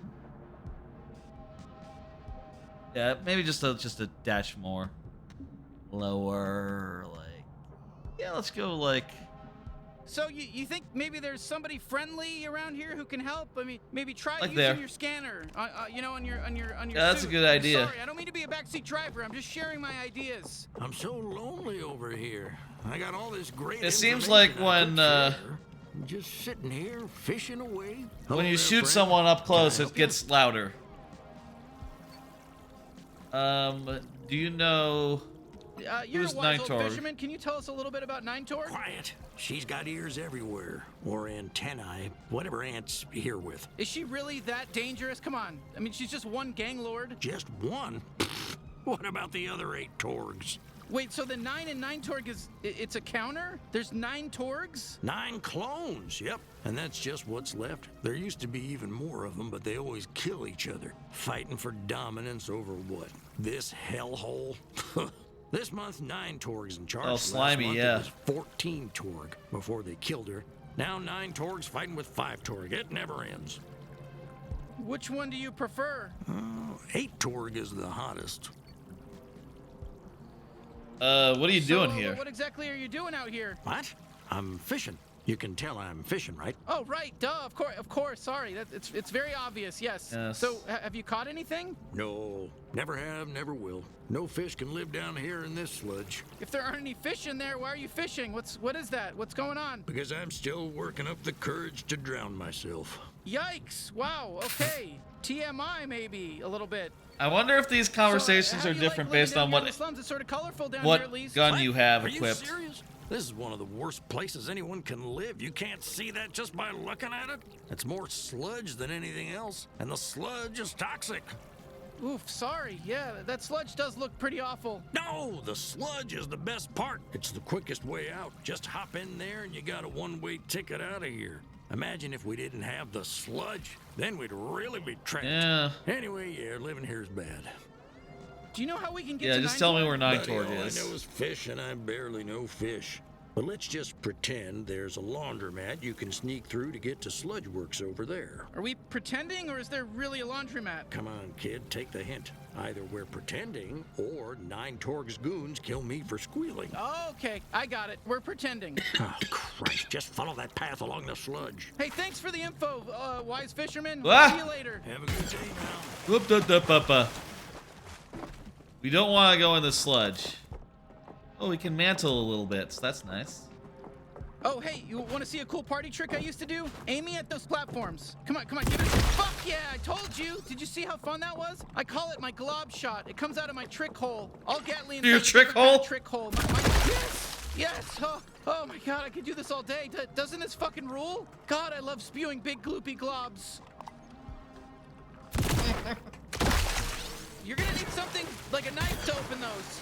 Yeah, maybe just a dash more. Lower, like... Yeah, let's go, like... So you think maybe there's somebody friendly around here who can help? I mean, maybe try Like using there. your scanner, you know, on your Yeah, that's a suit. good idea. Sorry, I don't mean to be a backseat driver. I'm just sharing my ideas. I'm so lonely over here. I got all this great It seems like information when I could share. Just sitting here fishing away. when you shoot someone up close, it gets louder. Do you know You're who's a wise old Nightorg? fisherman. Can you tell us a little bit about Nightorg? Quiet. She's got ears everywhere, or antennae, whatever ants here with. Is she really that dangerous? Come on. I mean, she's just one gang lord. Just one? What about the other 8 Torgs? Wait, so the 9 and 9 Torg it's a counter? There's 9 Torgs? 9 clones, yep. And that's just what's left. There used to be even more of them, but they always kill each other, fighting for dominance over what? This hellhole? This month, 9 Torgs in charge. Oh, slimy, Last month, yeah. It was 14 Torg before they killed her. Now 9 Torgs fighting with 5 Torg. It never ends. Which one do you prefer? 8 Torg is the hottest. What are you doing here? What exactly are you doing out here? What? I'm fishing. You can tell I'm fishing, right? Oh, right, duh, of course, sorry. It's very obvious, yes. Yes. So, have you caught anything? No, never have, never will. No fish can live down here in this sludge. If there aren't any fish in there, why are you fishing? What is that? What's going on? Because I'm still working up the courage to drown myself. Yikes, wow, okay. TMI maybe, a little bit. I wonder if these conversations So, are how do you different like living based down on here in what the slums? It's sort of colorful down what here, at least. gun you have Are equipped. you serious? This is one of the worst places anyone can live. You can't see that just by looking at it. It's more sludge than anything else, and the sludge is toxic. Oof, sorry. Yeah, that sludge does look pretty awful. No, the sludge is the best part. It's the quickest way out. Just hop in there and you got a one-way ticket out of here. Imagine if we didn't have the sludge. Then we'd really be trapped. Yeah. Anyway, yeah, living here is bad. Do you know how we can get Yeah, to just tell me where Buddy, Nightorg all is. I know is fish, and I barely know fish. But let's just pretend there's a laundromat you can sneak through to get to Sludge Works over there. Are we pretending, or is there really a laundromat? Come on, kid, take the hint. Either we're pretending, or 9 Torg's goons kill me for squealing. Okay, I got it. We're pretending. Oh, Christ, just follow that path along the sludge. Hey, thanks for the info, wise fisherman. Ah! See you later. Have a good day now. Whoop, dup, dup, up, We don't want to go in the sludge. Oh, we can mantle a little bit. So that's nice. Oh, hey, you want to see a cool party trick I used to do? Aim me at those platforms. Come on, give it. Fuck yeah, I told you. Did you see how fun that was? I call it my glob shot. It comes out of my trick hole. All Gatling. Your trick hole? Trick hole. Yes. Oh my God, I could do this all day. Doesn't this fucking rule? God, I love spewing big gloopy globs. You're gonna need something like a knife to open those.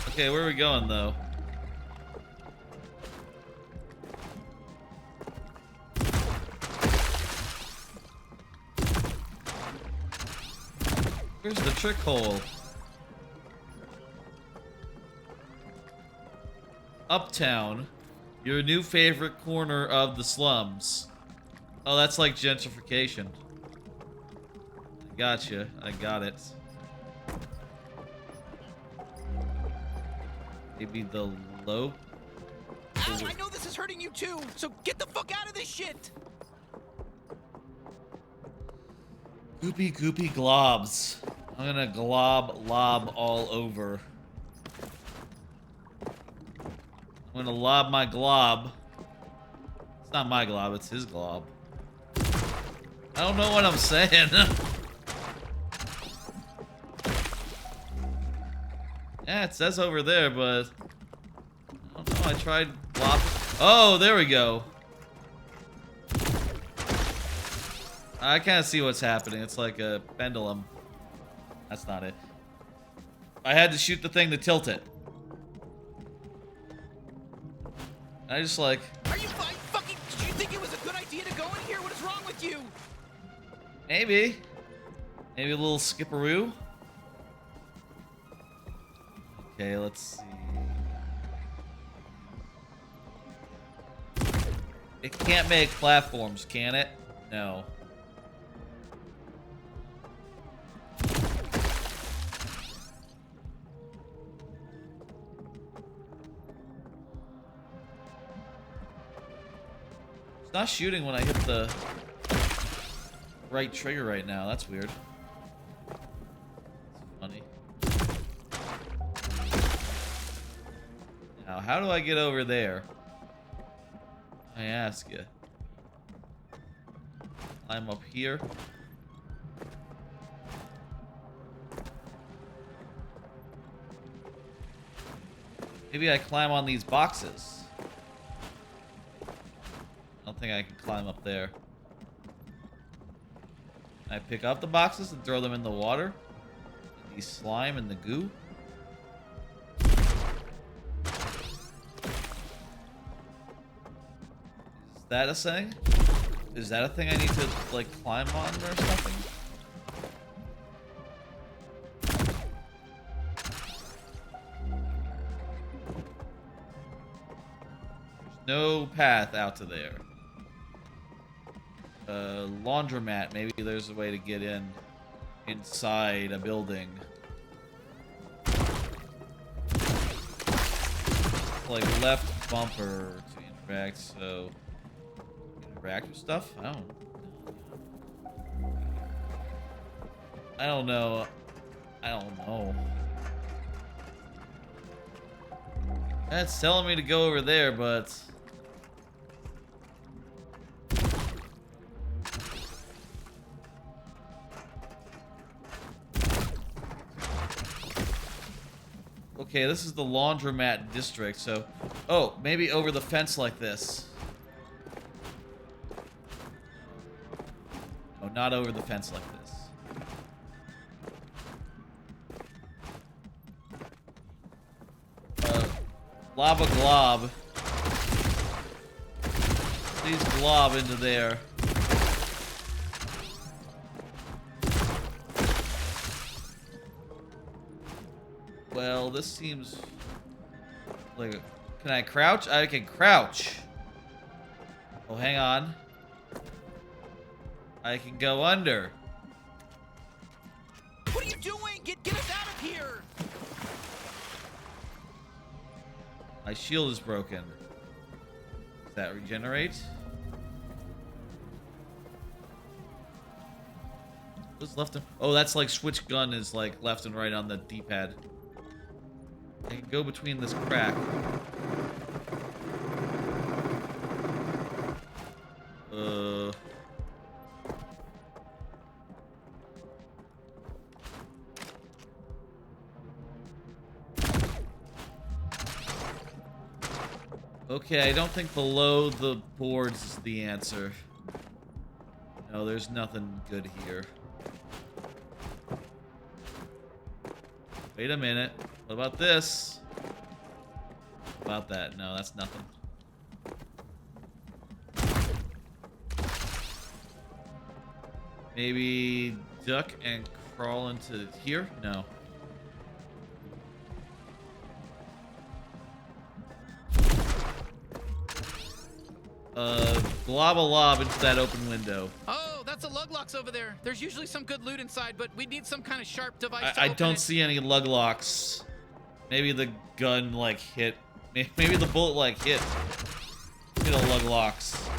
Okay, where are we going though? Where's the trick hole? Uptown. Your new favorite corner of the slums. Oh, that's like gentrification. I gotcha. I got it. Maybe the low. Ow, I know this is hurting you too, so get the fuck out of this shit! Goopy goopy globs. I'm gonna lob all over. I'm gonna lob my glob. It's not my glob, it's his glob. I don't know what I'm saying. Yeah, it says over there, but I don't know. I tried lob. Oh, there we go. I kind of see what's happening. It's like a pendulum. That's not it. I had to shoot the thing to tilt it. I just like... Are you fine? Fucking... Did you think it was a good idea to go in here? What is wrong with you? Maybe. Maybe a little skipperoo. Okay, let's see. It can't make platforms, can it? No. It's not shooting when I hit the right trigger right now. That's weird. That's funny. Now, how do I get over there? I ask you. I'm up here. Maybe I climb on these boxes. I don't think I can climb up there. I pick up the boxes and throw them in the water. The slime and the goo. Is that a thing? Is that a thing I need to, like, climb on or something? There's no path out to there. Laundromat. Maybe there's a way to get in inside a building. Like left bumper to interact, so interact with stuff? I don't know. I don't know. That's telling me to go over there, but okay, this is the laundromat district, so... Oh, maybe over the fence like this. Oh, not over the fence like this. Lava glob. Please glob into there. Well, this seems like... Can I crouch? I can crouch. Oh, hang on. I can go under. What are you doing? Get us out of here! My shield is broken. Does that regenerate? What's left and... Oh, that's like switch gun is like left and right on the D-pad. I can go between this crack. Okay, I don't think below the boards is the answer. No, there's nothing good here. Wait a minute. What about this? What about that? No, that's nothing. Maybe duck and crawl into here? No. glob a lob into that open window. Oh, that's a lug locks over there. There's usually some good loot inside, but we need some kind of sharp device to I open don't it. see any lug locks. Maybe the gun like hit. Maybe the bullet like hit. You know, lug locks.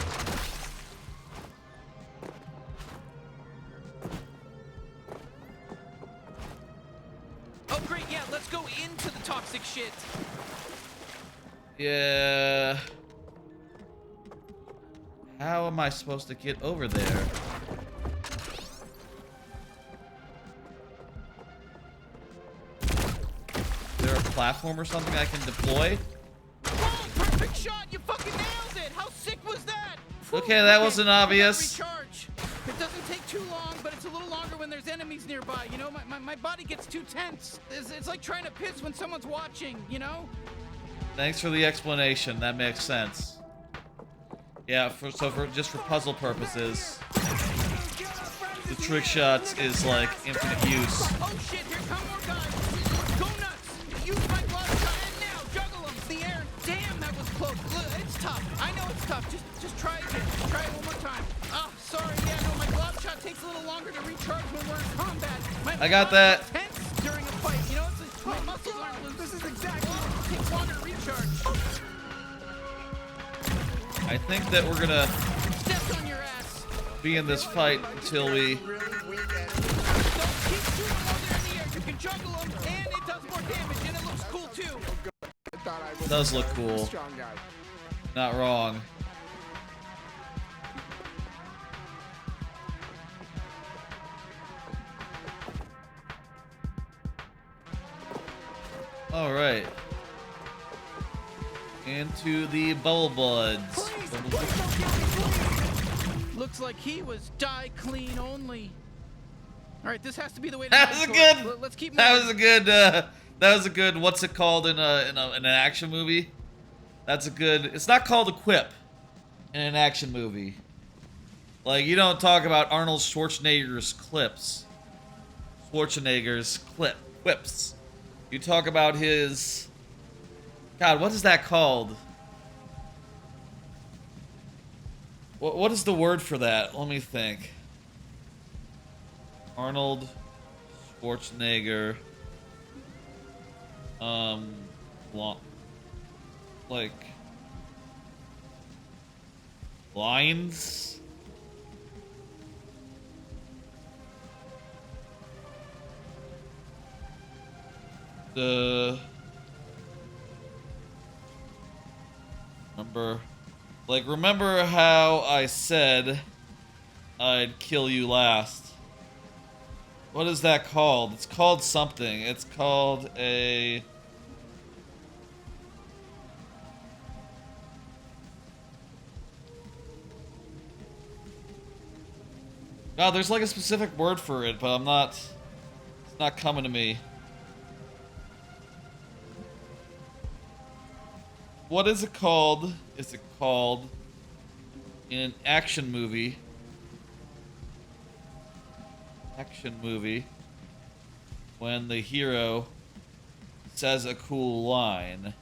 Oh great, yeah, let's go into the toxic shit. Yeah. How am I supposed to get over there? Is there a platform or something I can deploy? Whoa, perfect shot! You fucking nailed it! How sick was that? Okay, that wasn't obvious. Recharge. It doesn't take too long, but it's a little longer when there's enemies nearby. You know, my body gets too tense. It's like trying to piss when someone's watching, you know? Thanks for the explanation. That makes sense. Yeah, just for puzzle purposes, the trick shot is like infinite use. Oh shit, here come more guys. Go nuts. Use my glove shot and now juggle them. The air. Damn, that was close. Look, it's tough. I know it's tough. Just try again. Try it one more time. Oh, sorry. Yeah, no, my glove shot takes a little longer to recharge when we're in combat. I got that. Tense during a fight. You know, it's my muscles aren't loose. This is exactly. It takes longer to recharge. I think that we're gonna Stepped on your ass. be in this fight until we. Don't keep shooting while they're in the air. You can juggle them, and it does more damage, and it looks cool too. It does look cool. Not wrong. All right. Into the bubble buds. Looks like he was die clean only. All right, this has to be the way to That go. was a good. Let's keep That moving. was a good. That was a good. What's it called in an action movie? That's a good. It's not called a quip in an action movie. Like, you don't talk about Arnold Schwarzenegger's clips. Schwarzenegger's quips. You talk about his. God, what is that called? What is the word for that? Let me think. Arnold Schwarzenegger. Like lines. Remember how I said I'd kill you last? What is that called? It's called something. It's called a... God, there's like a specific word for it, but it's not coming to me. What is it called? Is it called in an action movie? Action movie. When the hero says a cool line.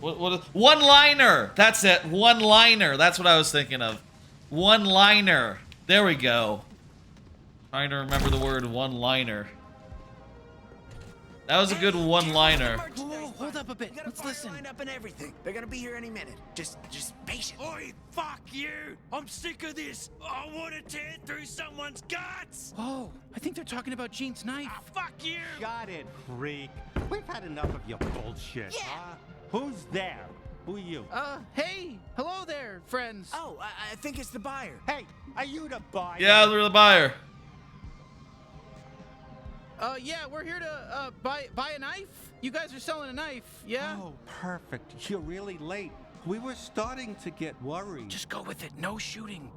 What one-liner! That's it. One-liner. That's what I was thinking of. One-liner. There we go. Trying to remember the word one-liner. That was a good one-liner. Whoa, hold up a bit. Let's listen. Lined up and everything. They're gonna be here any minute. Just patient. Oi, fuck you! I'm sick of this. I want to tear through someone's guts. Oh, I think they're talking about Gene's knife. Fuck you! Got it, freak. We've had enough of your bullshit. Yeah. Who's there? Who are you? Hey, hello there, friends. Oh, I think it's the buyer. Hey, are you the buyer? Yeah, they're the buyer. Yeah, we're here to buy a knife. You guys are selling a knife, yeah? Oh, perfect. You're really late. We were starting to get worried. Just go with it. No shooting.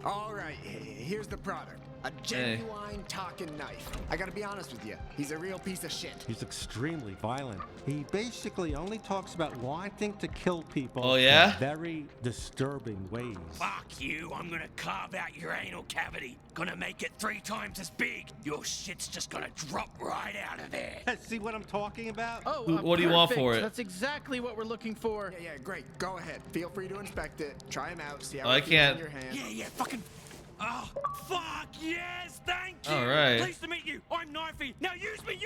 All right, here's the product. A genuine talking knife. I gotta be honest with you. He's a real piece of shit. He's extremely violent. He basically only talks about wanting to kill people. Oh, yeah? in very disturbing ways. Fuck you! I'm gonna carve out your anal cavity. Gonna make it 3 times as big. Your shit's just gonna drop right out of there. As see what I'm talking about? Oh, What do you want perfect. for it? That's exactly what we're looking for. Yeah, great. Go ahead. Feel free to inspect it. Try them out. See how Oh, I it feels can't. in your hand. Yeah, fucking. Oh, fuck yes, thank you. All right. Pleased to meet you. I'm Knifey. Now use me.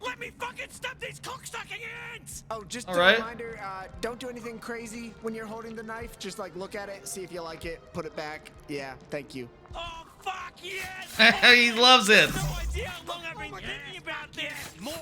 Let me fucking stab these cocksucking ants. Oh, just All a right. reminder, don't do anything crazy when you're holding the knife. Just like look at it, see if you like it, put it back. Yeah, thank you. Oh, fuck yes. He loves it. No idea how long I've been thinking about this. More.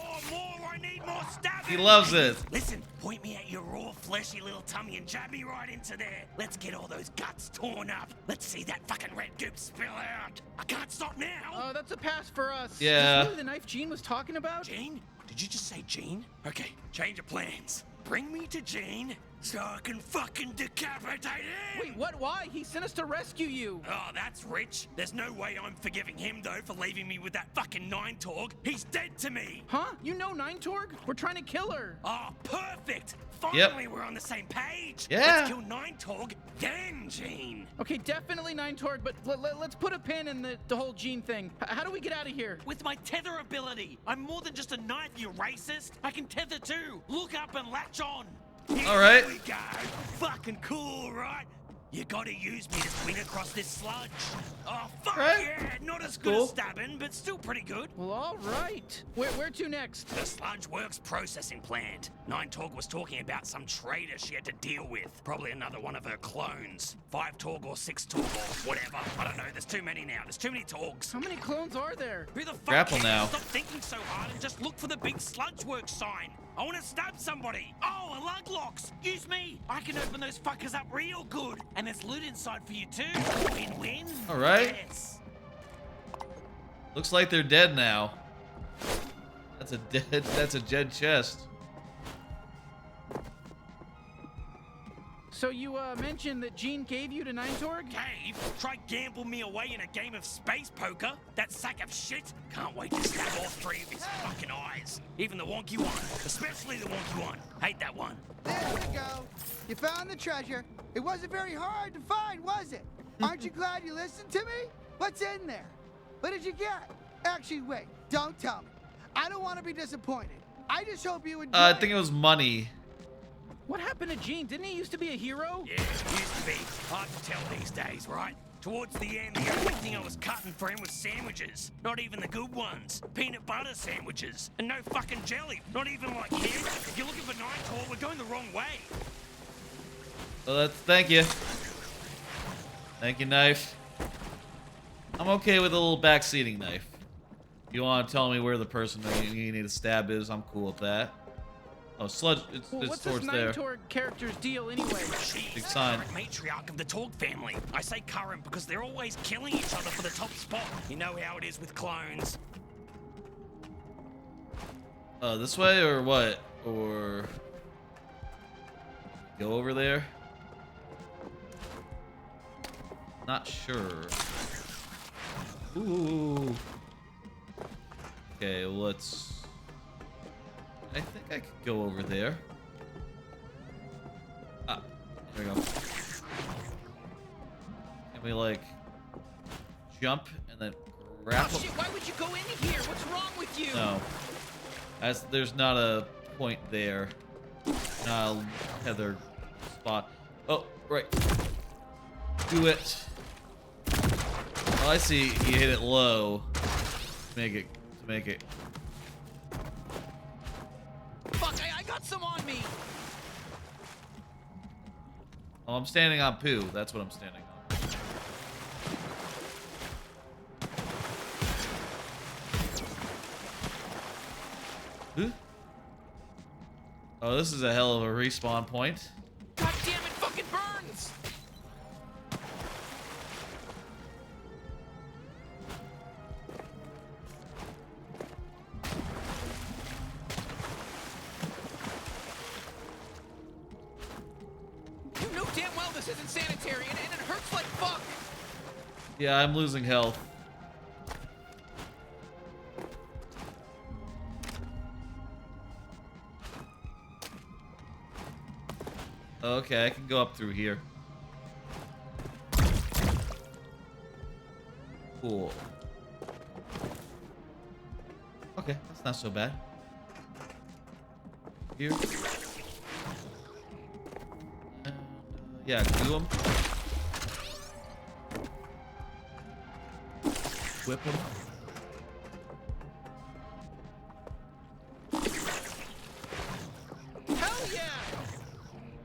I need more stabbing. He loves it. Listen, point me at your raw, fleshy little tummy and jab me right into there. Let's get all those guts torn up. Let's see that fucking red goop spill out. I can't stop now. Oh, that's a pass for us. Yeah. Is this really the knife Gene was talking about? Gene? Did you just say Gene? Okay, change of plans. Bring me to Gene so I can fucking decapitate him! Wait, what? Why? He sent us to rescue you. Oh, that's rich. There's no way I'm forgiving him, though, for leaving me with that fucking Nine-Torg. He's dead to me! Huh? You know Nine-Torg? We're trying to kill her. Oh, perfect! Finally, we're on the same page! Yeah. Let's kill Nine-Torg, then Gene! Okay, definitely Nine-Torg, but let's put a pin in the whole Gene thing. How do we get out of here? With my tether ability! I'm more than just a knife, you racist! I can tether too! Look up and latch on! All right. Here we go! Fucking cool, right? You gotta use me to swing across this sludge. Oh, fuck yeah! Not as good as stabbing, but still pretty good. Well, all right. Where to next? The Sludge Works processing plant. Nine-Torg was talking about some traitor she had to deal with. Probably another one of her clones. 5-Torg or 6-Torg or whatever. I don't know. There's too many now. There's too many Torgs. How many clones are there? Who the fuck Grapple cares? now. Stop thinking so hard and just look for the big Sludge Works sign. I want to stab somebody. Oh, a lug locks. Use me. I can open those fuckers up real good. And there's loot inside for you too. Win-win. All right. Yes. Looks like they're dead now. That's a dead chest. So you mentioned that Gene gave you to Nine-Torg? Cave? Try gamble me away in a game of space poker? That sack of shit? Can't wait to stab all three of his fucking eyes. Even the wonky one. Especially the wonky one. Hate that one. There we go. You found the treasure. It wasn't very hard to find, was it? Aren't you glad you listened to me? What's in there? What did you get? Actually, wait. Don't tell me. I don't want to be disappointed. I just hope you enjoy I think it was money. What happened to Gene? Didn't he used to be a hero? Yeah, used to be. Hard to tell these days, right? Towards the end, the only thing I was cutting for him was sandwiches. Not even the good ones. Peanut butter sandwiches. And no fucking jelly. Not even like him. If you're looking for Nine-Torg, we're going the wrong way. Well, thank you. Thank you, knife. I'm okay with a little backseating knife. You want to tell me where the person that you need to stab is? I'm cool with that. Oh, sludge! It's what's towards this there. Nine-Torg character's deal anyway? She's Big sign. the current matriarch of the Torg family. I say current because they're always killing each other for the top spot. You know how it is with clones. This way or what? Or go over there? Not sure. Ooh. Okay, let's. I think I could go over there. Ah, there we go. Can we like jump and then grapple? Oh shit! Why would you go in here? What's wrong with you? No, there's not a point there. Not a tether spot. Oh, right. Do it. Oh, I see. You hit it low. To make it. Fuck! I got some on me. Oh, I'm standing on poo. That's what I'm standing on. Huh? Oh, this is a hell of a respawn point. God damn it! Fucking burns. You know damn well this isn't sanitary, and it hurts like fuck. Yeah, I'm losing health. Okay, I can go up through here. Cool. Okay, that's not so bad. here. And, yeah, glue him. Whip him. Hell yeah!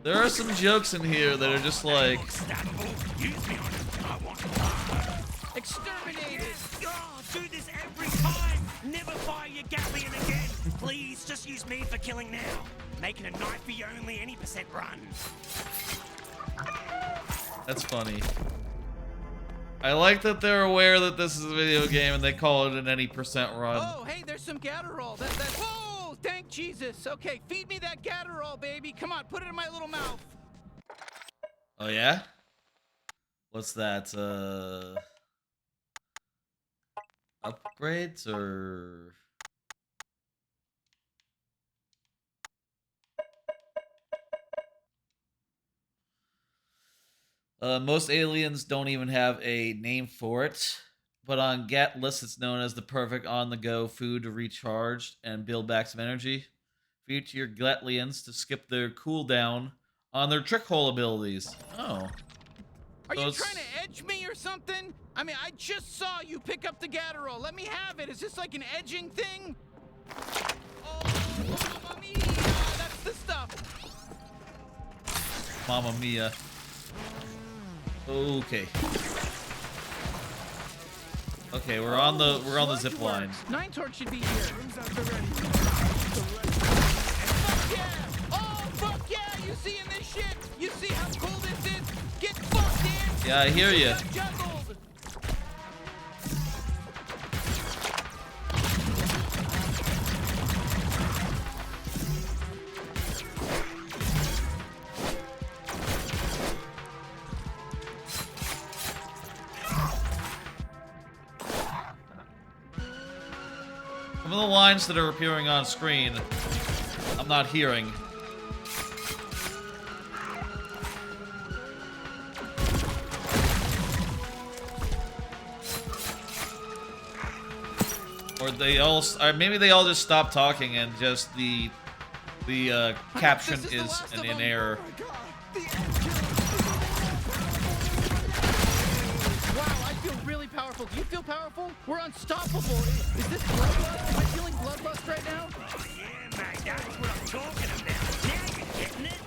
There are some jokes in here that are just like... Exterminated! Oh, do this every time! Never fire your Gatlian again! Please, just use me for killing now. Making a knife be only any % run. That's funny. I like that they're aware that this is a video game and they call it an any % run. Oh, hey, there's some Gatterall. Whoa! Thank Jesus. Okay, feed me that Gatterall, baby. Come on, put it in my little mouth. Oh yeah? What's that? Upgrades or... most aliens don't even have a name for it, but on Gat lists it's known as the perfect on-the-go food to recharge and build back some energy. Feed to your Gatlians to skip their cooldown on their trick hole abilities. Oh. Are you trying to edge me or something? I mean, I just saw you pick up the Gatterall. Let me have it. Is this like an edging thing? Oh, Mamma Mia! That's the stuff. Mamma Mia. Okay. Okay, we're on the zip line. 9 Torch should be here. Fuck yeah! Oh, fuck yeah! You seeing this shit? You see how cool this is? Get fucked in! Yeah, I hear you. Juggled! Some of the lines that are appearing on screen, I'm not hearing. Or they all, or maybe they all just stop talking and just the caption is in error. Wow, I feel really powerful. Do you feel powerful? We're unstoppable. Is this bloodlust? Am I feeling bloodlust right now? Yeah, mate, that's what I'm talking about. Now you're getting it.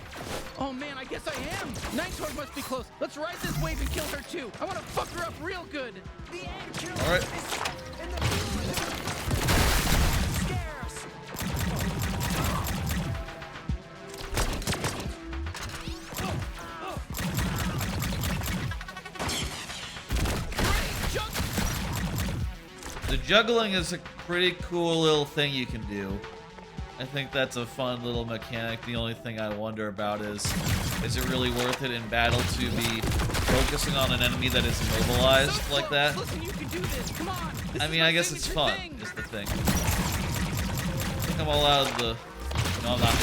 Oh man, I guess I am. 9 Torch must be close. Let's ride this wave and kill her too. I want to fuck her up real good. The end kill. All right. The juggling is a pretty cool little thing you can do. I think that's a fun little mechanic. The only thing I wonder about is it really worth it in battle to be focusing on an enemy that is immobilized like that? Listen, you can do this. Come on. I mean, I guess it's fun, is the thing. I think I'm all out of the... No, I'm not.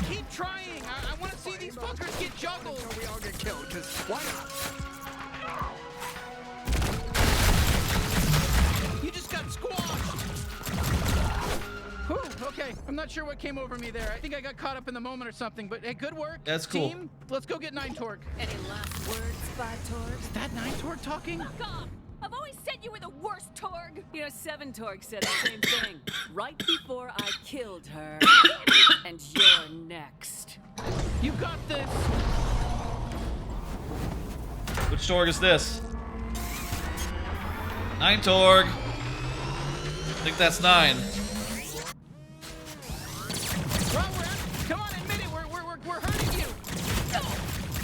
Keep trying. I want to see these fuckers get juggled. We all get killed, because why not? You just got squashed. Whew, okay. I'm not sure what came over me there. I think I got caught up in the moment or something, but hey, good work. That's cool. Team, let's go get 9 Torque. Any last words, Spy Torg? Is that 9 Torque talking? Fuck off! I've always said you were the worst Torg. You know, 7 Torg said the same thing right before I killed her. And you're next. You got this. Which Torg is this? 9 Torg. I think that's 9. Well, come on, admit it. We're hurting you.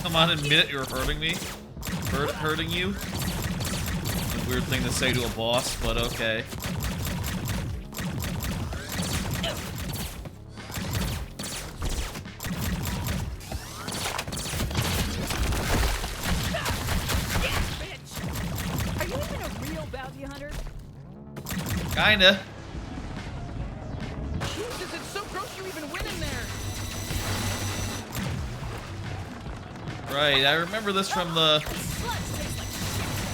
Come on, admit it, you're hurting me. Hurting you? A weird thing to say to a boss, but okay. Are you even a real bounty hunter? Kinda. Jesus, it's so gross you even went in there. Right, I remember this from the...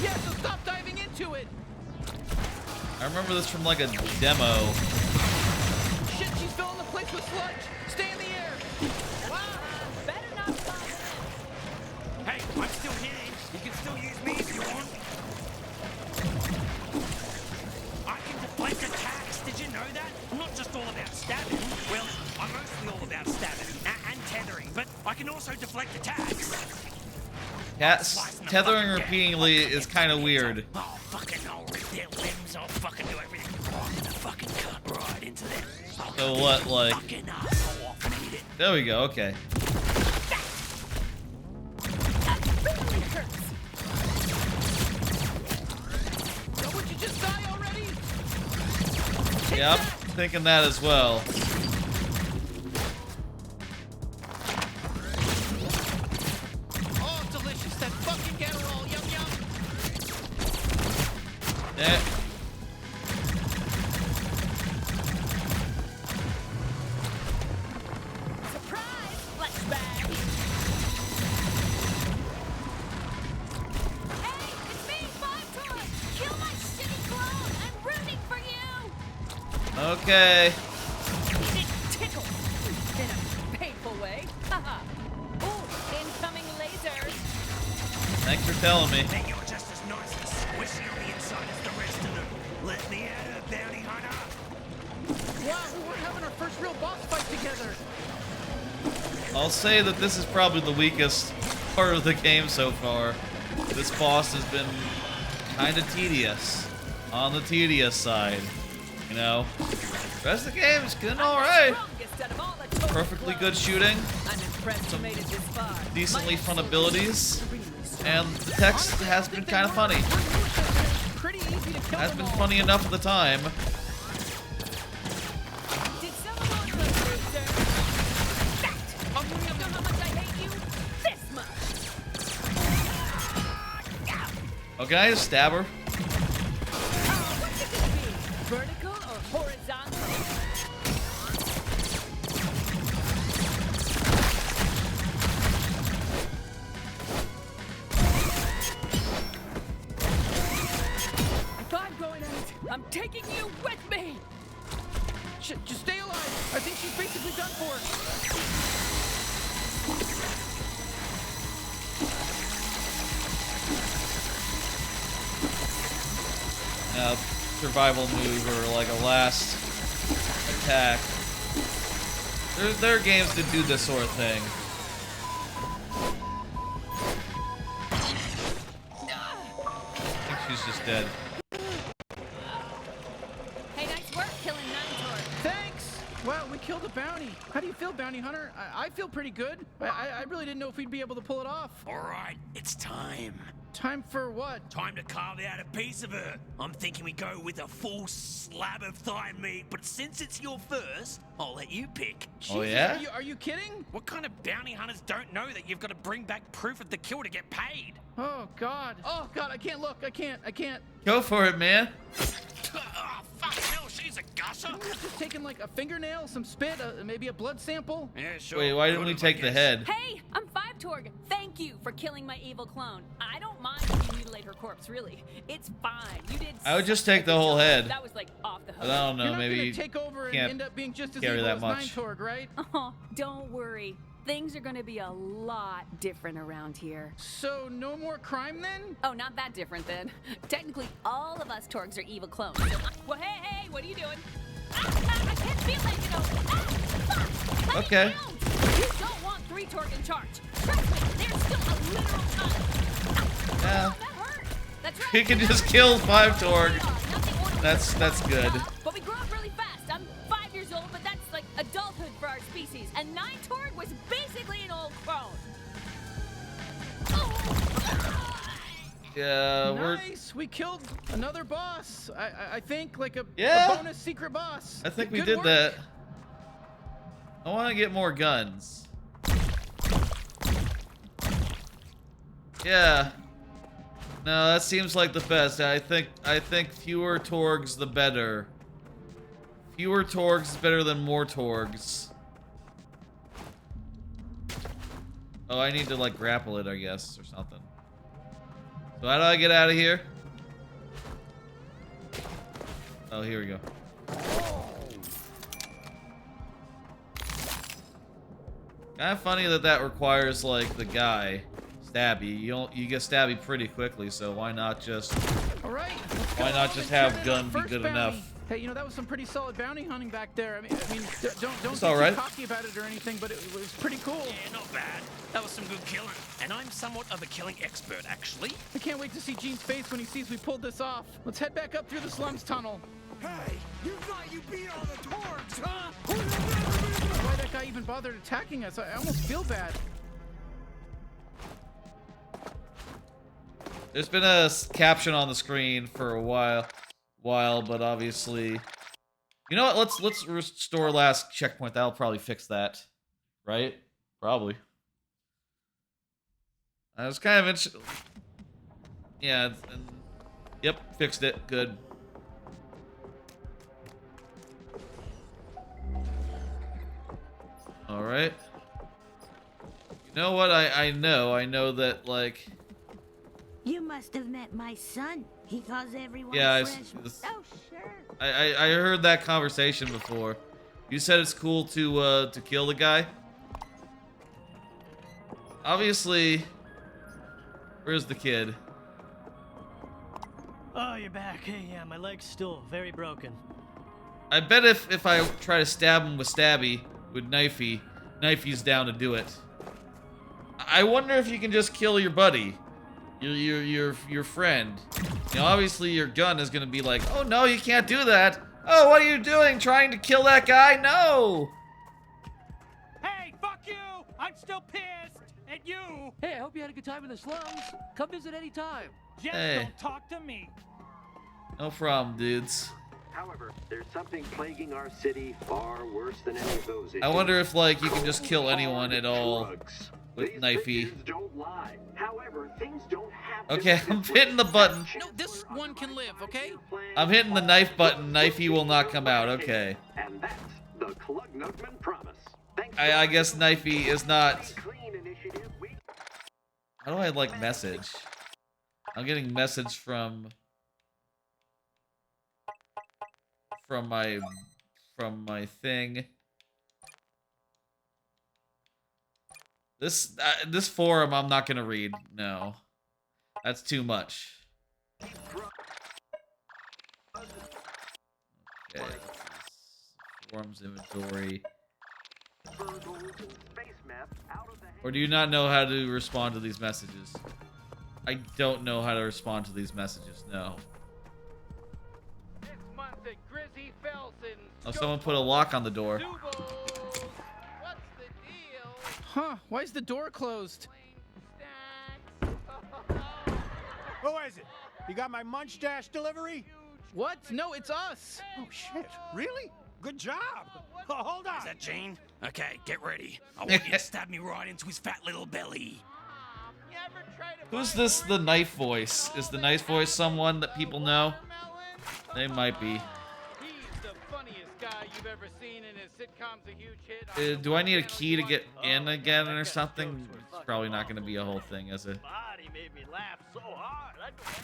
Yeah, so stop diving into it. I remember this from like a demo. Shit, she's filling the place also deflect attacks. Tethering repeatedly is kind of weird. Oh, fucking, I'll rip their limbs, I'll fucking do everything. I'm gonna fucking cut right into them. So what, like... Fucking asshole off and eat it. There we go, okay. Would you just die already? Yep, thinking that as well. Oh, delicious. That fucking Getterall. Yum, yum. Yeah. Surprise! Flashback! Hey, it's me, Five Toy! Kill my shitty clone! I'm rooting for you! Okay. It tickles! In a painful way. Haha. Ooh, incoming lasers! Thanks for telling me. Then you're just as nice and squishy on the inside as the rest of them. Let me out, bounty hunter. Wow, we're having our first real boss fight together. I'll say that this is probably the weakest part of the game so far. This boss has been kind of tedious. On the tedious side. You know? The rest of the game is good, alright. Perfectly good shooting. I'm impressed you made it this far. Decently fun abilities. And the text has been kind of funny. Pretty easy to kill Has them been all. funny enough at the time. Did someone want to laser? That! You know how much I hate you? This much! Oh, can I just stab her? What's it gonna be? Vertical or horizontal? If I'm going out, I'm taking you with me! Just stay alive. I think she's basically done for. Survival move or like a last attack. There are games that do this sort of thing. I think she's just dead. Hey, nice work killing Ninetor. Thanks. Well, we killed a bounty. How do you feel, bounty hunter? I feel pretty good. I really didn't know if we'd be able to pull it off. All right, it's time. Time for what? Time to carve out a piece of her. I'm thinking we go with a full slab of thigh meat, but since it's your first, I'll let you pick. Oh, yeah? Are you kidding? What kind of bounty hunters don't know that you've got to bring back proof of the kill to get paid? Oh, God. Oh, God, I can't look. I can't. Go for it, man. Oh, fuck hell, she's a gusher. Couldn't we have just taken like a fingernail, some spit, maybe a blood sample? Yeah, sure. Wait, why didn't we take the head? Hey, I'm Five Torg. Thank you for killing my evil clone. I don't mind if you mutilate her corpse, really. It's fine. You did. I would just take the whole head. That was like off the hook. But I don't know, You're not maybe gonna take over and can't end up being just as carry evil that as much. Ninetorg, right? Oh, don't worry. Things are gonna be a lot different around here. So no more crime then? Oh, not that different then. Technically, all of us Torgs are evil clones. Well, hey, what are you doing? I can't feel that, you know. Fuck! Okay. You don't want 3 Torg in charge. Trust me, there's still a literal time. Yeah. That hurt. That's right. He can just kill 5 Torg. That's good. But we grew up really fast. I'm 5 years old, but that's like adulthood for our species. And 9 Torg was basically an old crone. Yeah, Nice. We killed another boss. I think like a bonus secret boss. I think we Good did work. that. I want to get more guns. Yeah. No, that seems like the best. I think fewer Torgs the better. Fewer Torgs is better than more Torgs. Oh, I need to like grapple it, I guess, or something. So how do I get out of here? Oh, here we go. Kind of funny that requires like the guy stabby. You get stabby pretty quickly, so why not just All right. why not just have gun be good enough? Hey, you know, that was some pretty solid bounty hunting back there. I mean, don't It's get all right. too cocky about it or anything, but it was pretty cool. Yeah, not bad. That was some good killing. And I'm somewhat of a killing expert, actually. I can't wait to see Gene's face when he sees we pulled this off. Let's head back up through the slums tunnel. Hey, you thought you beat all the Torgs, huh? Why that guy even bothered attacking us? I almost feel bad. There's been a caption on the screen for a while, but obviously, you know what? Let's restore last checkpoint. That'll probably fix that, right? Probably. I was kind of interested. Yeah. Yep, fixed it. Good. All right. You know what? I know that like. You must have met my son. He calls everyone Yeah, fresh. Oh, sure. I heard that conversation before. You said it's cool to kill the guy. Obviously, where's the kid? Oh, you're back. Hey, yeah, my leg's still very broken. I bet if I try to stab him with Knifey's down to do it. I wonder if you can just kill your buddy. Your friend. You know, obviously your gun is gonna be like, oh no, you can't do that. Oh, what are you doing? Trying to kill that guy? No! Hey, fuck you! I'm still pissed at you! Hey, I hope you had a good time in the slums. Come visit anytime. Just Hey. don't talk to me. No problem, dudes. However, there's something plaguing our city far worse than any of those issues. I wonder if like you can just kill anyone at all with These Knifey. figures don't lie. However, things don't have to Okay, be I'm this hitting the button. No, this one can live, okay? I'm hitting the knife button. Knifey will not come out. Okay. And that's the Klugnugman promise. I guess Knifey is not. Clean initiative. How do I like message? I'm getting message from my thing. This forum I'm not gonna read. No, that's too much. Okay, forums inventory. Or do you not know how to respond to these messages? I don't know how to respond to these messages. No. This month at Grizzy Felson. Oh, someone put a lock on the door. What's the deal? Huh? Why is the door closed? Who is it? You got my Munch Dash delivery? What? No, it's us. Oh, shit. Really? Good job. Oh, hold on. Is that Gene? Okay, get ready. I want you to stab me right into his fat little belly. Who's this? The knife voice? Is the knife voice someone that people know? They might be. He's the funniest guy you've ever seen, and his sitcom's a huge hit. Do I need a key to get in again or something? It's probably not going to be a whole thing, is it? Body made me laugh so hard.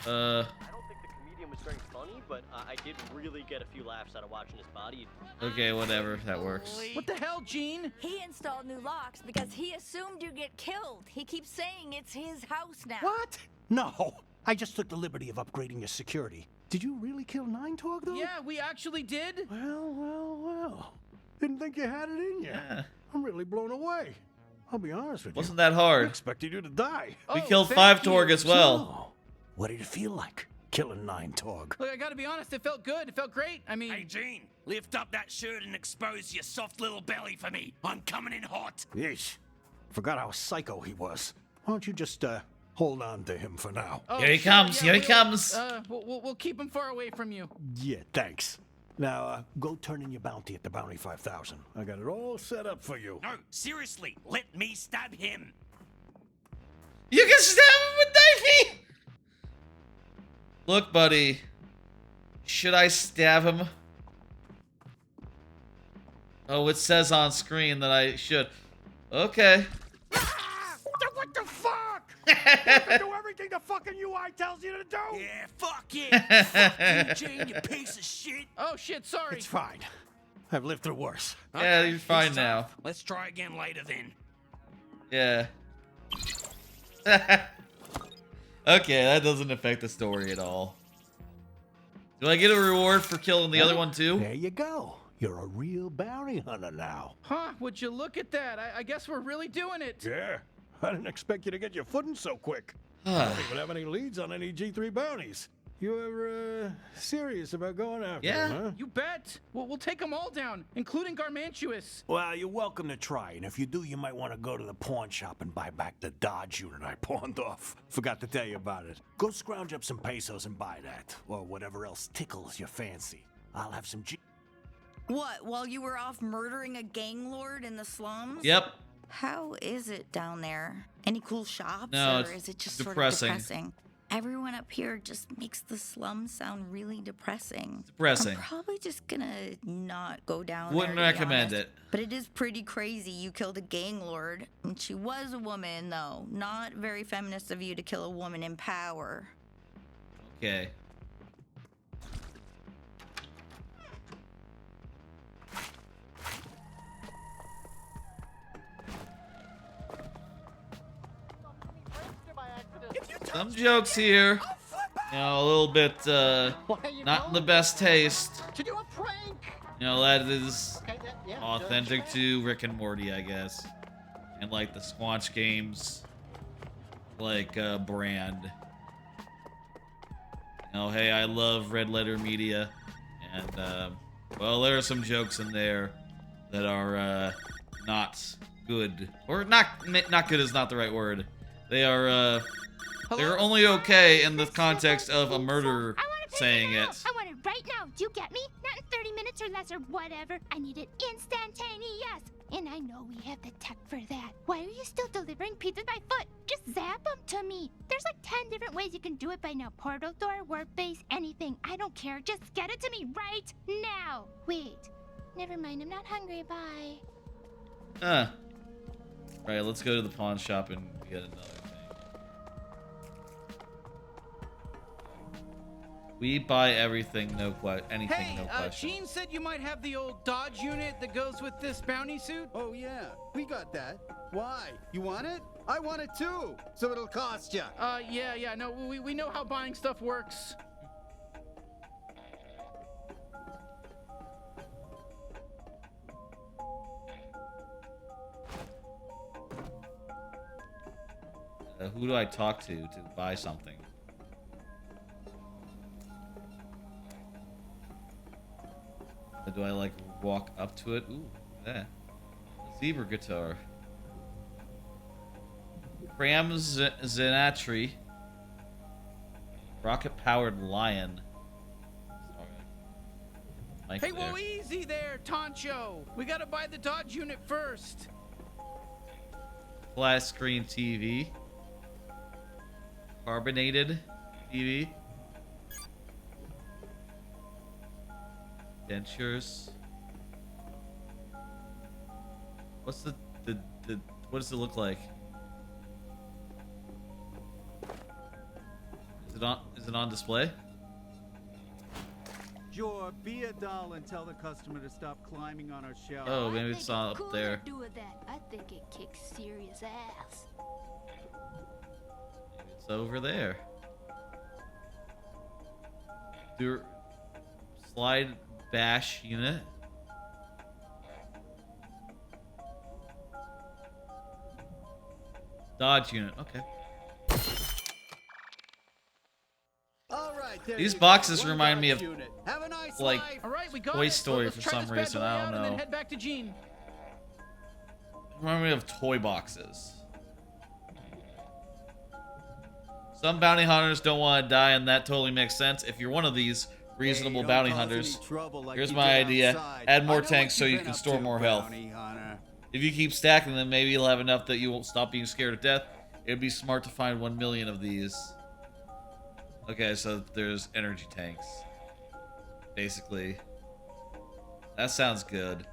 Uh. I don't think the comedian was very funny, but I did really get a few laughs out of watching his body. Okay, whatever. That works. What the hell, Gene? He installed new locks because he assumed you'd get killed. He keeps saying it's his house now. What? No. I just took the liberty of upgrading your security. Did you really kill 9Torg, though? Yeah, we actually did. Well. Didn't think you had it in you. Yeah. I'm really blown away. I'll be honest with you. Wasn't that hard? I expected you to die. We killed 5 Torg as well. So, what did it feel like, killing 9Torg? Look, I gotta be honest, it felt good. It felt great. I mean... Hey, Gene, lift up that shirt and expose your soft little belly for me. I'm coming in hot. Yeesh. Forgot how psycho he was. Why don't you just, hold on to him for now? Oh, Here he sure, comes. yeah, Here he comes. We'll keep him far away from you. Yeah, thanks. Now, go turn in your bounty at the Bounty 5000. I got it all set up for you. No, seriously, let me stab him. You can stab him with knifey! Look, buddy. Should I stab him? Oh, it says on screen that I should. Okay. What the fuck? You have to do everything the fucking UI tells you to do? Yeah, fuck yeah. Fuck you, Gene, you piece of shit. Oh, shit, sorry. It's fine. I've lived through worse. Yeah, you're fine it's now. tough. Let's try again later then. Yeah. Okay, that doesn't affect the story at all. Do I get a reward for killing the other one too? There you go. You're a real bounty hunter now. Huh, would you look at that? I guess we're really doing it. Yeah. I didn't expect you to get your footing so quick. I don't even have any leads on any G3 bounties. You're, serious about going after them, huh? You bet. We'll take them all down, including Garmantuous. Well, you're welcome to try, and if you do, you might want to go to the pawn shop and buy back the Dodge unit I pawned off. Forgot to tell you about it. Go scrounge up some pesos and buy that, or whatever else tickles your fancy. I'll have some What, while you were off murdering a gang lord in the slums? Yep. How is it down there? Any cool shops? No, or it's is it just depressing. sort of depressing? Everyone up here just makes the slums sound really depressing. Depressing. I'm probably just gonna not go down Wouldn't there, to be recommend honest. it. But it is pretty crazy you killed a gang lord. And she was a woman, though. Not very feminist of you to kill a woman in power. Okay. Some jokes here. You know, a little bit, not in the best taste. To do a prank. You know, that is Okay, yeah, authentic to Rick and Morty, I guess. And like the Squanch Games, like, brand. You know, hey, I love Red Letter Media. And, well, there are some jokes in there that are, not good. Or not good is not the right word. They are, they're only okay in the context of a murderer saying it. I want it right now. Do you get me? Not in 30 minutes or less or whatever. I need it instantaneous. And I know we have the tech for that. Why are you still delivering pizzas by foot? Just zap them to me. There's like 10 different ways you can do it by now. Portal door, warp base, anything. I don't care. Just get it to me right now. Wait. Never mind. I'm not hungry. Bye. Alright, let's go to the pawn shop and get another thing. We buy everything, anything, no question. Gene said you might have the old Dodge unit that goes with this bounty suit. Oh, yeah. We got that. Why? You want it? I want it too. So it'll cost you. Yeah. No, we know how buying stuff works. Who do I talk to buy something? Do I like walk up to it? Ooh, yeah. Zebra guitar. Cram Zenatri. Rocket powered lion. Sorry. Hey, whoa, easy there, Toncho. We gotta buy the Dodge unit first. Flat screen TV. Carbonated TV. Dentures. What's the what does it look like? Is it on display? Jor, be a doll and tell the customer to stop climbing on our shelf. Oh, maybe it's not up there. Do with that. I think it kicks serious ass. It's over there. Do slide bash unit. Dodge unit. Okay. All right, there These you boxes go. One remind me Dodge of unit. Have a nice like life. All right, we got Toy it. Story Let's for try some this bad reason. boy I out don't and then know. head back to Gene. Remind me of toy boxes. Some bounty hunters don't want to die, and that totally makes sense. If you're one of these reasonable Hey, don't bounty cause hunters, any trouble like here's you my did idea. outside. Add I more know tanks what so you've you been can up store to, more health. bounty hunter. If you keep stacking them, maybe you'll have enough that you won't stop being scared to death. It'd be smart to find 1 million of these. Okay, so there's energy tanks. Basically. That sounds good.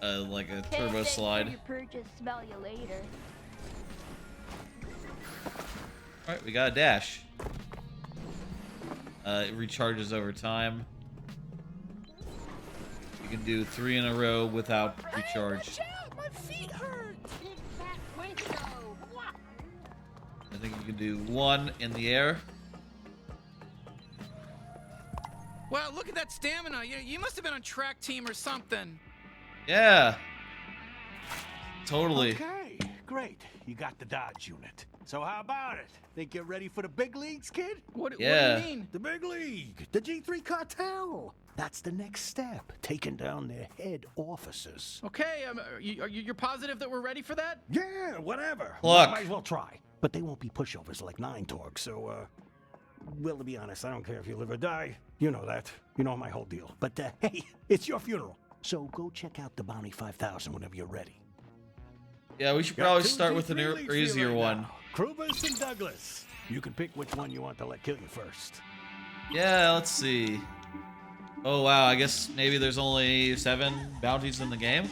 Like a turbo slide. Your purchase, smell you later. Alright, we got a dash. It recharges over time. You can do 3 in a row without recharge. My feet hurt. Big fat window. I think you can do 1 in the air. Wow, look at that stamina. You must have been on track team or something. Yeah. Totally. Okay, great. You got the Dodge unit. So how about it? Think you're ready for the big leagues, kid? What do Yeah. you mean? The big league, the G3 cartel. That's the next step, taking down their head officers. Okay, you're positive that we're ready for that? Yeah, whatever. Look. Might as well try. But they won't be pushovers like 9Torg, so, well, to be honest, I don't care if you live or die. You know that. You know my whole deal. But, hey, it's your funeral. So go check out the Bounty 5000 whenever you're ready. Yeah, we should Got probably two start with an G3 leads for you easier right one. now. Krubus and Douglas. You can pick which one you want to let kill you first. Yeah, let's see. Oh wow, I guess maybe there's only 7 bounties in the game?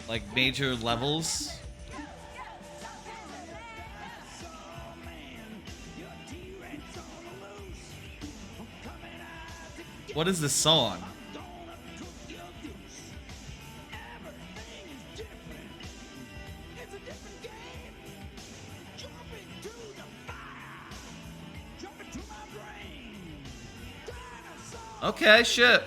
Like major levels? What is this song? Okay, shit.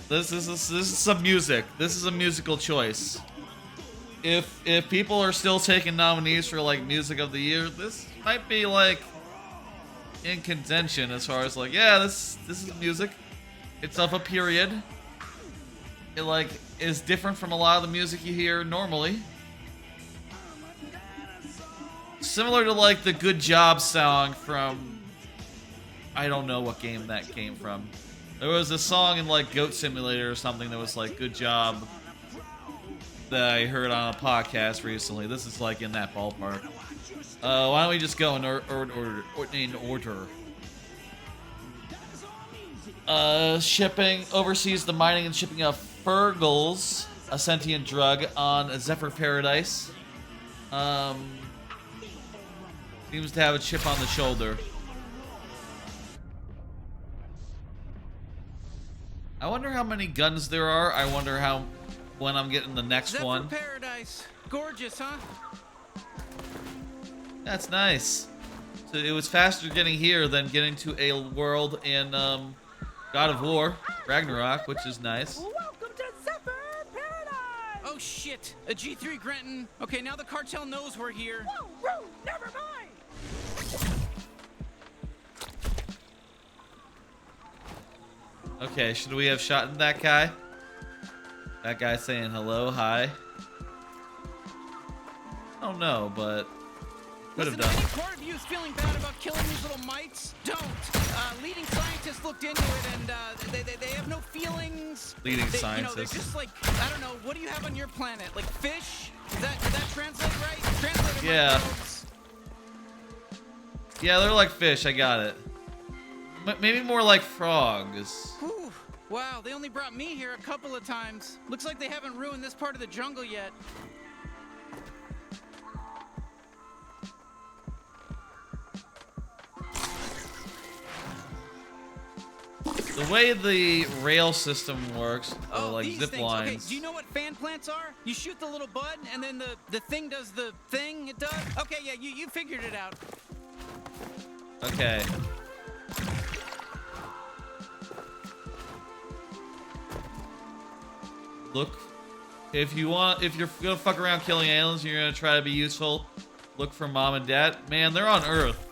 This is some music. This is a musical choice. If people are still taking nominees for like music of the year, this might be like in contention as far as like, yeah, this is music. It's of a period. It like is different from a lot of the music you hear normally. Similar to like the Good Job song from I don't know what game that came from. There was a song in like Goat Simulator or something that was like Good Job that I heard on a podcast recently. This is like in that ballpark. Why don't we just go in order? Shipping oversees the mining and shipping of Fergles, a sentient drug, on Zephyr Paradise. Seems to have a chip on the shoulder. I wonder how many guns there are. I wonder when I'm getting the next Zephyr one. Paradise. Gorgeous, huh? That's nice. So it was faster getting here than getting to a world in God of War, Ragnarok, which is nice. Welcome to Zephyr Paradise! Oh shit, a G3 Grenton. Okay, now the cartel knows we're here. Whoa, rude, never mind! Okay, should we have shot at that guy? That guy saying hello, hi. I don't know, but could have done. Listen, if any part of you is feeling bad about killing these little mites, don't. Leading scientists looked into it, and they have no feelings. Leading they're scientists. just like, I don't know. What do you have on your planet? Like fish? Did that translate right? Translate in Yeah. my words. Yeah, they're like fish. I got it. Maybe more like frogs. Whew. Wow, they only brought me here a couple of times. Looks like they haven't ruined this part of the jungle yet. The way the rail system works, like these zip things. lines. Okay, do you know what fan plants are? You shoot the little bud, and then the thing does the thing it does? Okay, yeah, you figured it out. Okay. Look, if you're gonna fuck around killing aliens, you're gonna try to be useful. Look for mom and dad. Man, they're on Earth.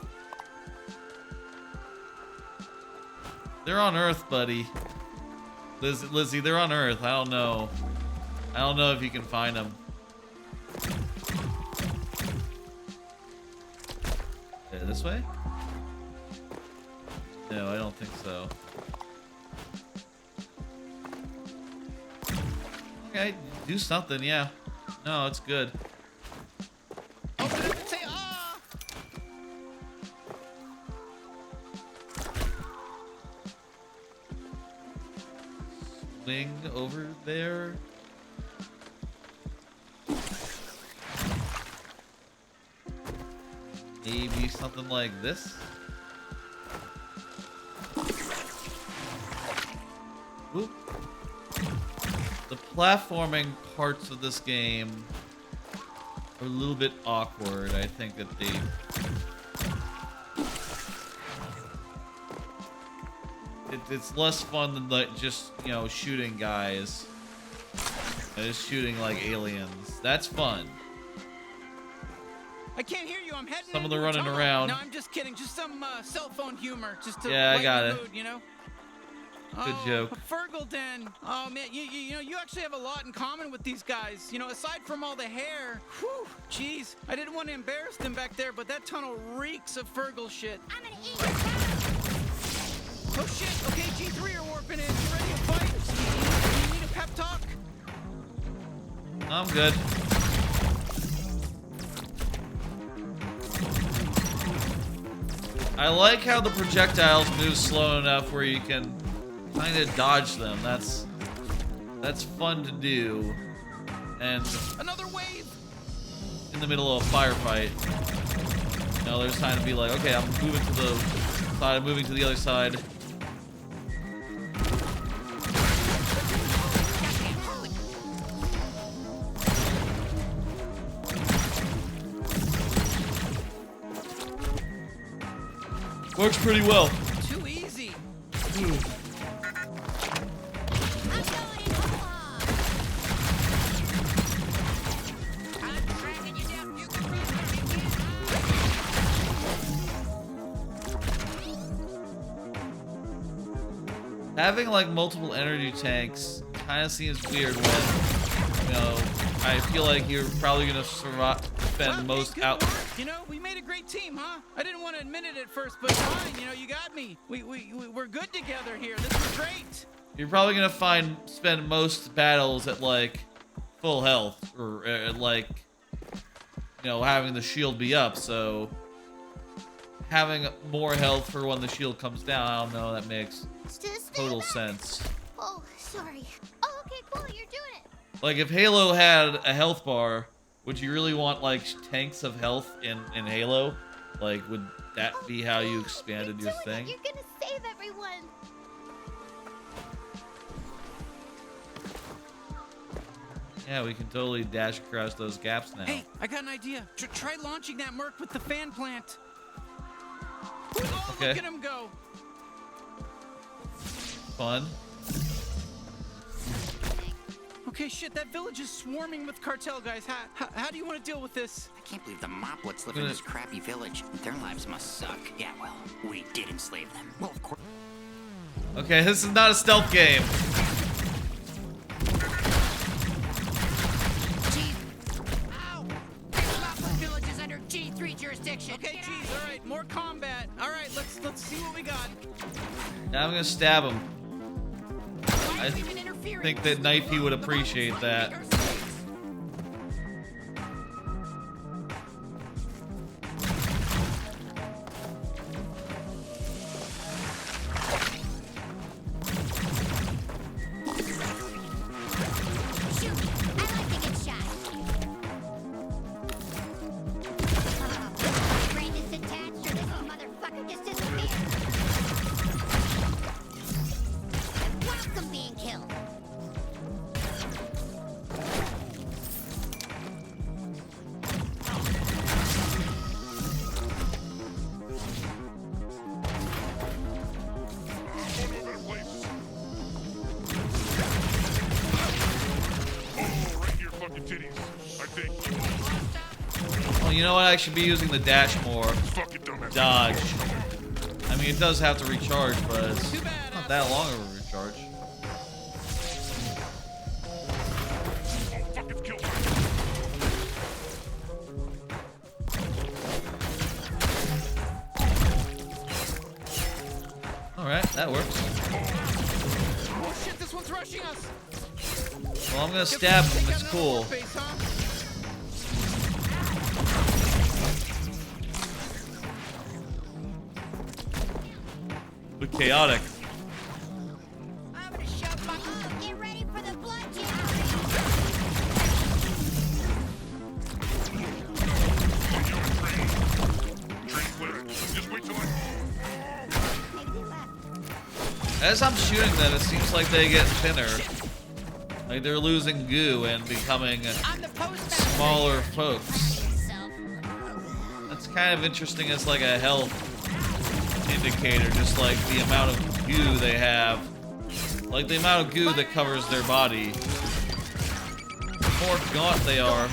They're on Earth, buddy. Lizzie, they're on Earth. I don't know. I don't know if you can find them. Okay, this way? No, I don't think so. Okay, do something, yeah. No, it's good. Open it up and say, ah! Swing over there. Maybe something like this. Oop. The platforming parts of this game are a little bit awkward. I think that they it's less fun than like just, you know, shooting guys. Just shooting like aliens. That's fun. I can't hear you. I'm heading. Some of the into a running tunnel. around. No, I'm just kidding. Just some cell phone humor, just to Yeah, I lighten got the it. mood, you know. Good joke. Fergal Den. Oh man, you know you actually have a lot in common with these guys. You know, aside from all the hair. Whew, jeez, I didn't want to embarrass them back there, but that tunnel reeks of Fergal shit. I'm gonna eat your cow. Oh shit. Okay, G3 are warping in. You ready to fight? You need a pep talk? I'm good. I like how the projectiles move slow enough where you can kind of dodge them. That's fun to do. And another wave. In the middle of a firefight, you know, there's time to be like, okay, I'm moving to the side, I'm moving to the other side. Works pretty well. Too easy. Having like multiple energy tanks kind of seems weird when, you know, I feel like you're probably gonna spend most out. You know, we made a great team, huh? I didn't want to admit it at first, but fine. You know, you got me. We're good together here. This is great. You're probably gonna spend most battles at like full health or at like, you know, having the shield be up. So having more health for when the shield comes down, I don't know. That makes total sense. Oh, sorry. Oh, okay, cool. You're doing it. Like if Halo had a health bar, would you really want like tanks of health in Halo? Like would that be how you expanded your thing? You're gonna save everyone. Yeah, we can totally dash across those gaps now. Hey, I got an idea. Try launching that Merc with the fan plant. Oh, Okay. Look at him go. Fun. Okay, shit, that village is swarming with cartel guys. How do you want to deal with this? I can't believe the moplets live in this crappy village. Their lives must suck. Yeah, well, we did enslave them. Well, of course. Okay, this is not a stealth game. Village is under G3 jurisdiction. Okay, geez, all right, more combat. All right, let's see what we got. Now I'm gonna stab him. I think that Knifey would appreciate that. Well, you know what? I should be using the dash more. Dodge. I mean, it does have to recharge, but it's not that long of a recharge. Alright, that works. Oh shit, this one's rushing us. Well, I'm gonna stab him. It's cool. But chaotic. I'm gonna shove my. Get ready for the bludgeon. As I'm shooting them, it seems like they get thinner. Like they're losing goo and becoming smaller folks. That's kind of interesting as like a health indicator, just like the amount of goo they have. Like the amount of goo that covers their body. The more gaunt they are.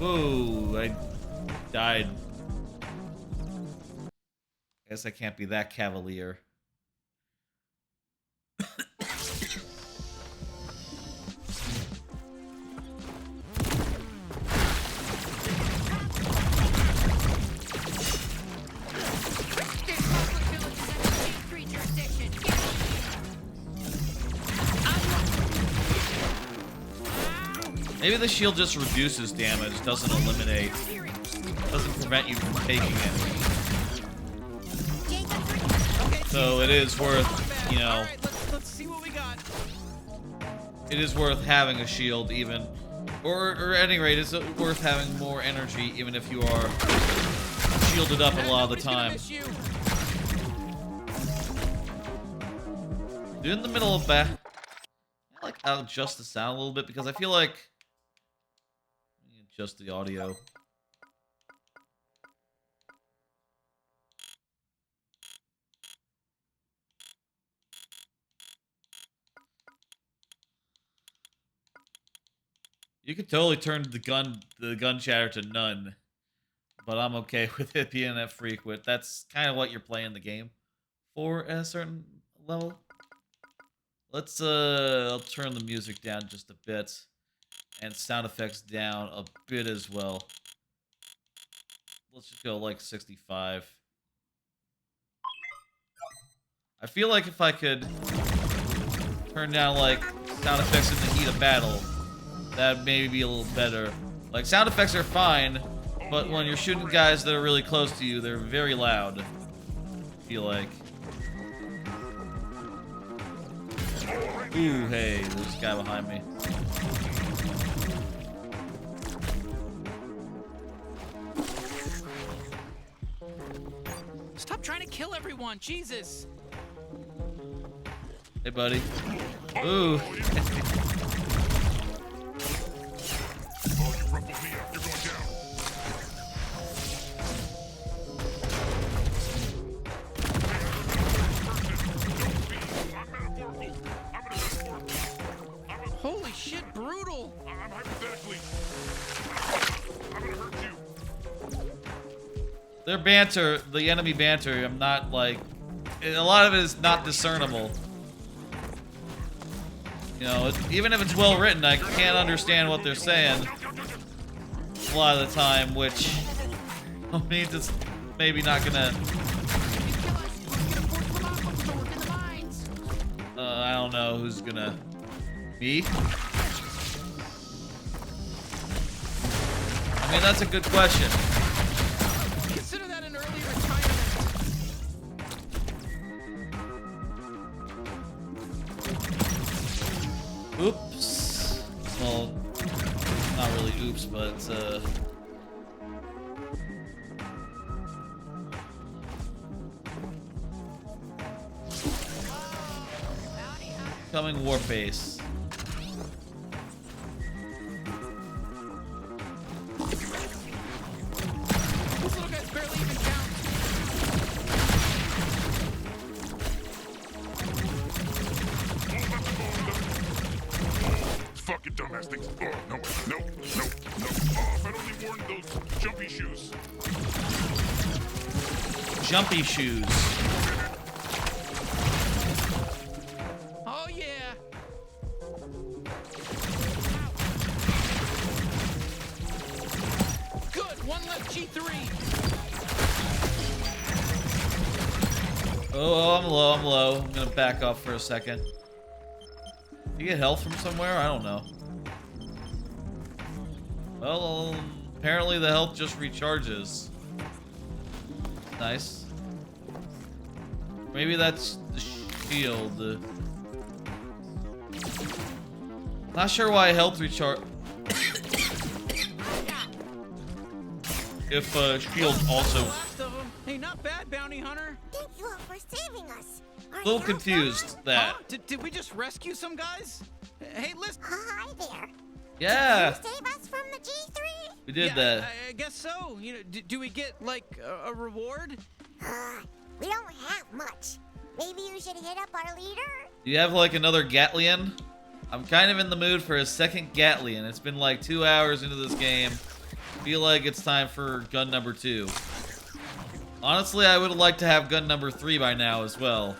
Ooh, I died. I guess I can't be that cavalier. Maybe the shield just reduces damage, doesn't eliminate. Doesn't prevent you from taking it. So it is worth, you know. Let's see what we got. It is worth having a shield even. Or at any rate, it's worth having more energy even if you are shielded up a lot of the time. Dude, in the middle of I like I'll adjust the sound a little bit because I feel like adjust the audio. You could totally turn the gun chatter to none, but I'm okay with it being that frequent. That's kind of what you're playing the game for at a certain level. Let's I'll turn the music down just a bit and sound effects down a bit as well. Let's just go like 65. I feel like if I could turn down like sound effects in the heat of battle, that'd maybe be a little better. Like sound effects are fine, but when you're shooting guys that are really close to you, they're very loud. I feel like. Ooh, hey, there's a guy behind me. Stop trying to kill everyone, Jesus. Hey, buddy. Ooh. Holy shit, brutal. I'm hypothetically. I'm gonna hurt you. Their banter, the enemy banter, I'm not like... A lot of it is not discernible. You know, even if it's well written, I can't understand what they're saying a lot of the time, which means it's maybe not gonna... I don't know who's gonna... Me? I mean, that's a good question. Consider that an early retirement. Oops. Well, not really oops, but coming warp base. Those little guys barely even count. Fucking dumbass things. Oh, no, no, no, no. Oh, if I'd only worn those jumpy shoes. Jumpy shoes. Oh, yeah. Good, one left G3. Oh, I'm low, I'm low. I'm gonna back off for a second. You get health from somewhere? I don't know. Well, apparently the health just recharges. Nice. Maybe that's the shield. Not sure why health recharge. If shield also. Hey, not bad, bounty hunter. Thank you all for saving us. A little confused that. Did we just rescue some guys? Hey, listen. Hi there. Yeah. Did you save us from the G3? We did that. I guess so. You know, do we get like a reward? We don't have much. Maybe you should hit up our leader? Do you have like another Gatlian? I'm kind of in the mood for a second Gatlian. It's been like 2 hours into this game. Feel like it's time for gun number 2. Honestly, I would have liked to have gun number 3 by now as well.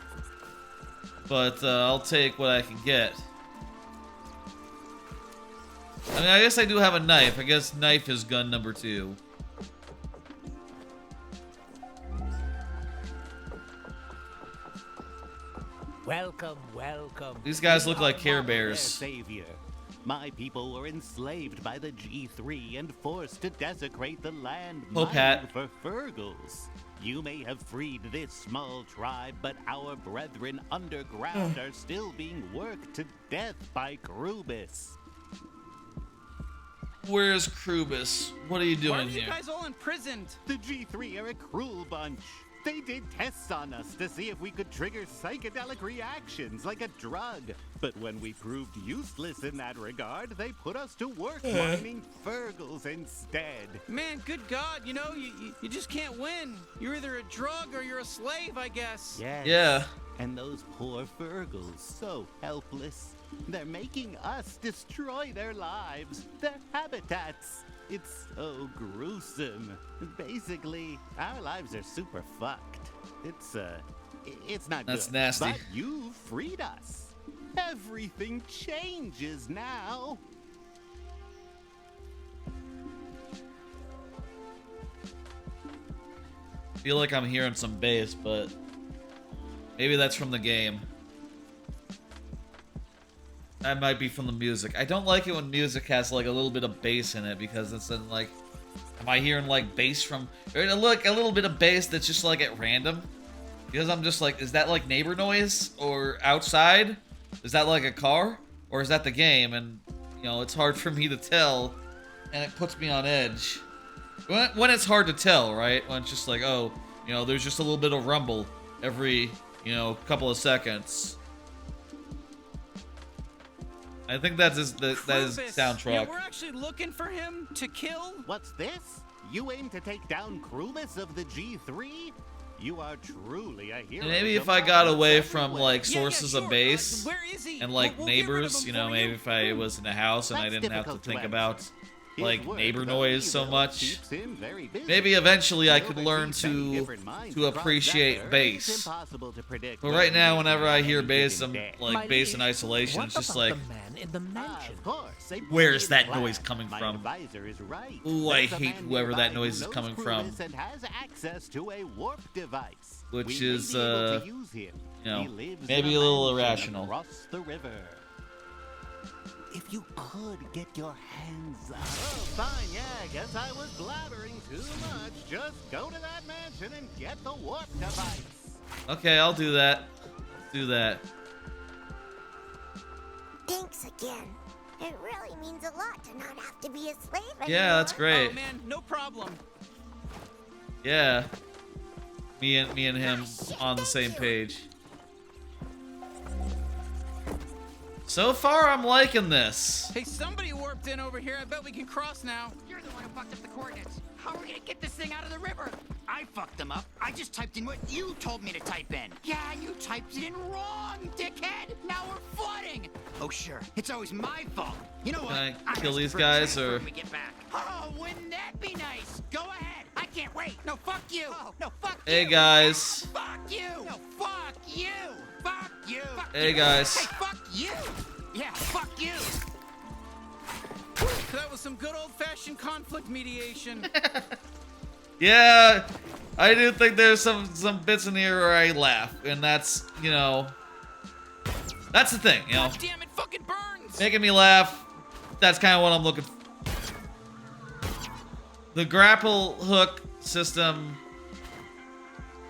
But I'll take what I can get. I mean, I guess I do have a knife. I guess knife is gun number 2. Welcome, welcome. These guys look like Care Our Bears. savior. My people were enslaved by the G3 and forced to desecrate the land Hope hat. mined for Fergals. You may have freed this small tribe, but our brethren underground are still being worked to death by Krubis. Where's Krubis? What are you Why doing are you here? guys all imprisoned? The G3 are a cruel bunch. They did tests on us to see if we could trigger psychedelic reactions like a drug. But when we proved useless in that regard, they put us to work mining Fergals instead. Man, good God, you know, you just can't win. You're either a drug or you're a slave, I guess. Yes. Yeah. And those poor Fergals, so helpless. They're making us destroy their lives, their habitats. It's so gruesome. Basically, our lives are super fucked. It's not That's good. nasty. But you freed us. Everything changes now. Feel like I'm hearing some bass, but maybe that's from the game. That might be from the music. I don't like it when music has like a little bit of bass in it because it's then like, am I hearing like bass from, or look, a little bit of bass that's just like at random? Because I'm just like, is that like neighbor noise or outside? Is that like a car or is that the game? And you know, it's hard for me to tell, and it puts me on edge. When it's hard to tell, right? When it's just like, oh, you know, there's just a little bit of rumble every, you know, couple of seconds. I think that is soundtrack. Yeah, we're actually looking for him to kill. What's this? You aim to take down Krubis of the G3? You are truly a hero. And maybe if I got away from like sources of base Where is he? and like We'll get rid of neighbors, him you know, for maybe if I was in a house and I That's didn't have to difficult to think answer. about His like work, neighbor though noise so evil, much. keeps him very busy. Maybe eventually I He could learn oversees many to different mines across that appreciate area. bass. It's impossible to predict But when right now, he whenever may I be hear any bass, given I'm day. like bass in isolation. It's just like, man in the mansion? Of course. a where's that brilliant noise plan. coming My from? advisor is right. Ooh, I There's a hate man whoever that nearby noise who is coming knows from. Krubis and has access to a warp device. Which We may is, be able to use him. you know, He lives maybe in a little mansion irrational. across the river. If you could get your hands on... Oh, fine, yeah, I guess I was blabbering too much. Just go to that mansion and get the warp device. Okay, I'll do that. Do that. Thanks again. It really means a lot to not have to be a slave anymore. Yeah, that's great. Oh man, no problem. Yeah. Me and him on the same page. So far, I'm liking this. Hey, somebody warped in over here. I bet we can cross now. You're the one who fucked up the coordinates. How are we gonna get this thing out of the river? I fucked them up. I just typed in what you told me to type in. Yeah, you typed it in wrong, dickhead. Now we're flooding. Oh, sure. It's always my fault. You know what? Can I I'm kill asking these for a guys, transfer or- when we get back. Oh, wouldn't that be nice? Go ahead. I can't wait. No, fuck you. Oh, no, fuck Hey, you. guys. Fuck you. No, fuck you. Fuck you. Fuck Hey, you. guys. Hey, fuck you. Yeah, fuck you. That was some good old-fashioned conflict mediation. Yeah, I do think there's some bits in here where I laugh, and that's, you know, that's the thing, you know. God damn it, fucking burns. Making me laugh, that's kind of what I'm looking for. The grapple hook system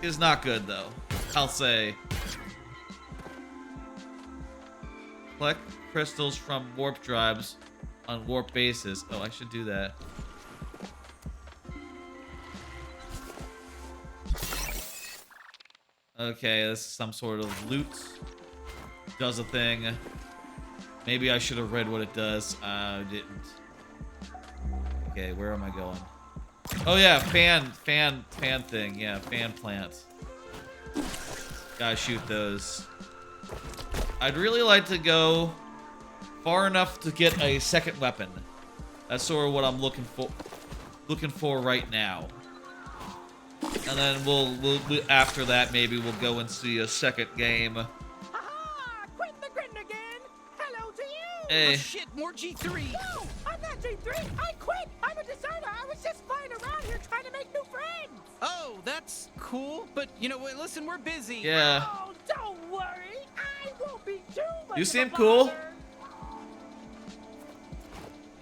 is not good, though, I'll say. Collect crystals from warp drives on warp bases. Oh, I should do that. Okay, this is some sort of loot. Does a thing. Maybe I should have read what it does. I didn't. Okay, where am I going? Oh yeah, fan thing. Yeah, fan plant. Gotta shoot those. I'd really like to go far enough to get a second weapon. That's sort of what I'm looking for right now. And then we'll after that maybe we'll go and see a second game. Quentin the Grin again. Hello to you. Hey. Oh, shit, more G3. No, I'm not G3. I quit. I'm a deserter. I was just flying around here trying to make new friends. Oh, that's cool. But you know what? Listen, we're busy. Yeah. Oh, don't worry. I won't be too much. You of a seem cool. bother.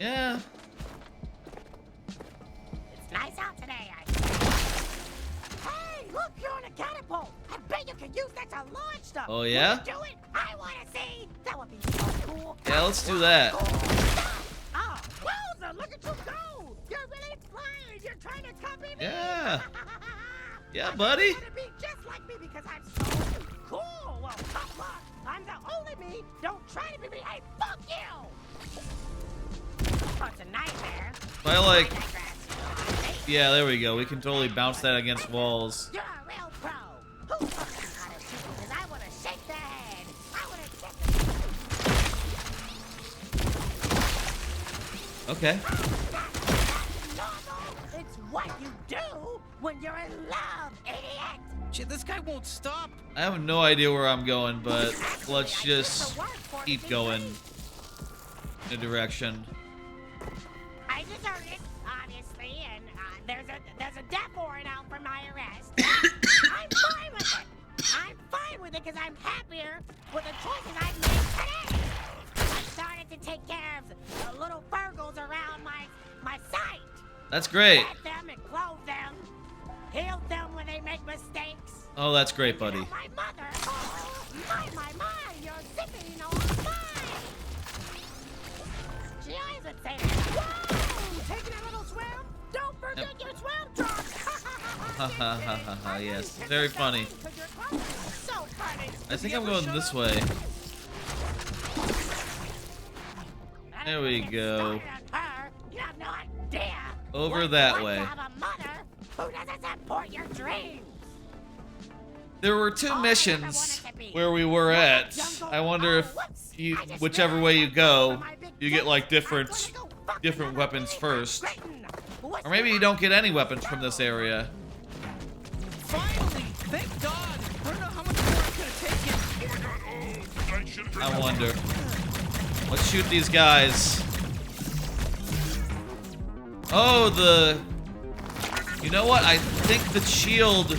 Yeah. It's nice out today. Hey, look, you're on a catapult. I bet you could use that to launch stuff. Oh, yeah? Will you do it? I want to see. That would be so cool. Yeah, let's do that. Oh, wowza, look at you go. You're really flying. You're trying to copy me. Yeah. Yeah, buddy. You want to be just like me because I'm so cool. Well, tough luck. I'm the only me. Don't try to be me. Hey, fuck you. Oh, it's a nightmare. I like. Yeah, there we go. We can totally bounce that against walls. You're a real pro. Who fucking got a shoot? Because I want to shake their head. I want to Okay. It's what you do when you're in love, idiot. Shit, this guy won't stop. I have no idea where I'm going, but let's just keep going in a direction. I deserved it, obviously, and there's a death warrant out for my arrest. I'm fine with it. I'm fine with it because I'm happier with the choices I've made today. I started to take care of the little Virgos around my site. That's great. Fed them and clothed them. Healed them when they make mistakes. Oh, that's great, buddy. My mother. Oh, my, you're zipping on mine. She always would say that. Whoa, taking a little swim? Don't forget your swim trunks. Ha ha ha ha ha, yes. Very funny. So funny. I think I'm going this way. There we go. You have no idea. Over that way. Have a mother who doesn't support your dreams. There were two missions where we were at. I wonder if you, whichever way you go, you get like different weapons first. Or maybe you don't get any weapons from this area. Finally, thank God. I don't know how much more I could have taken. I wonder. Let's shoot these guys. Oh, you know what? I think the shield,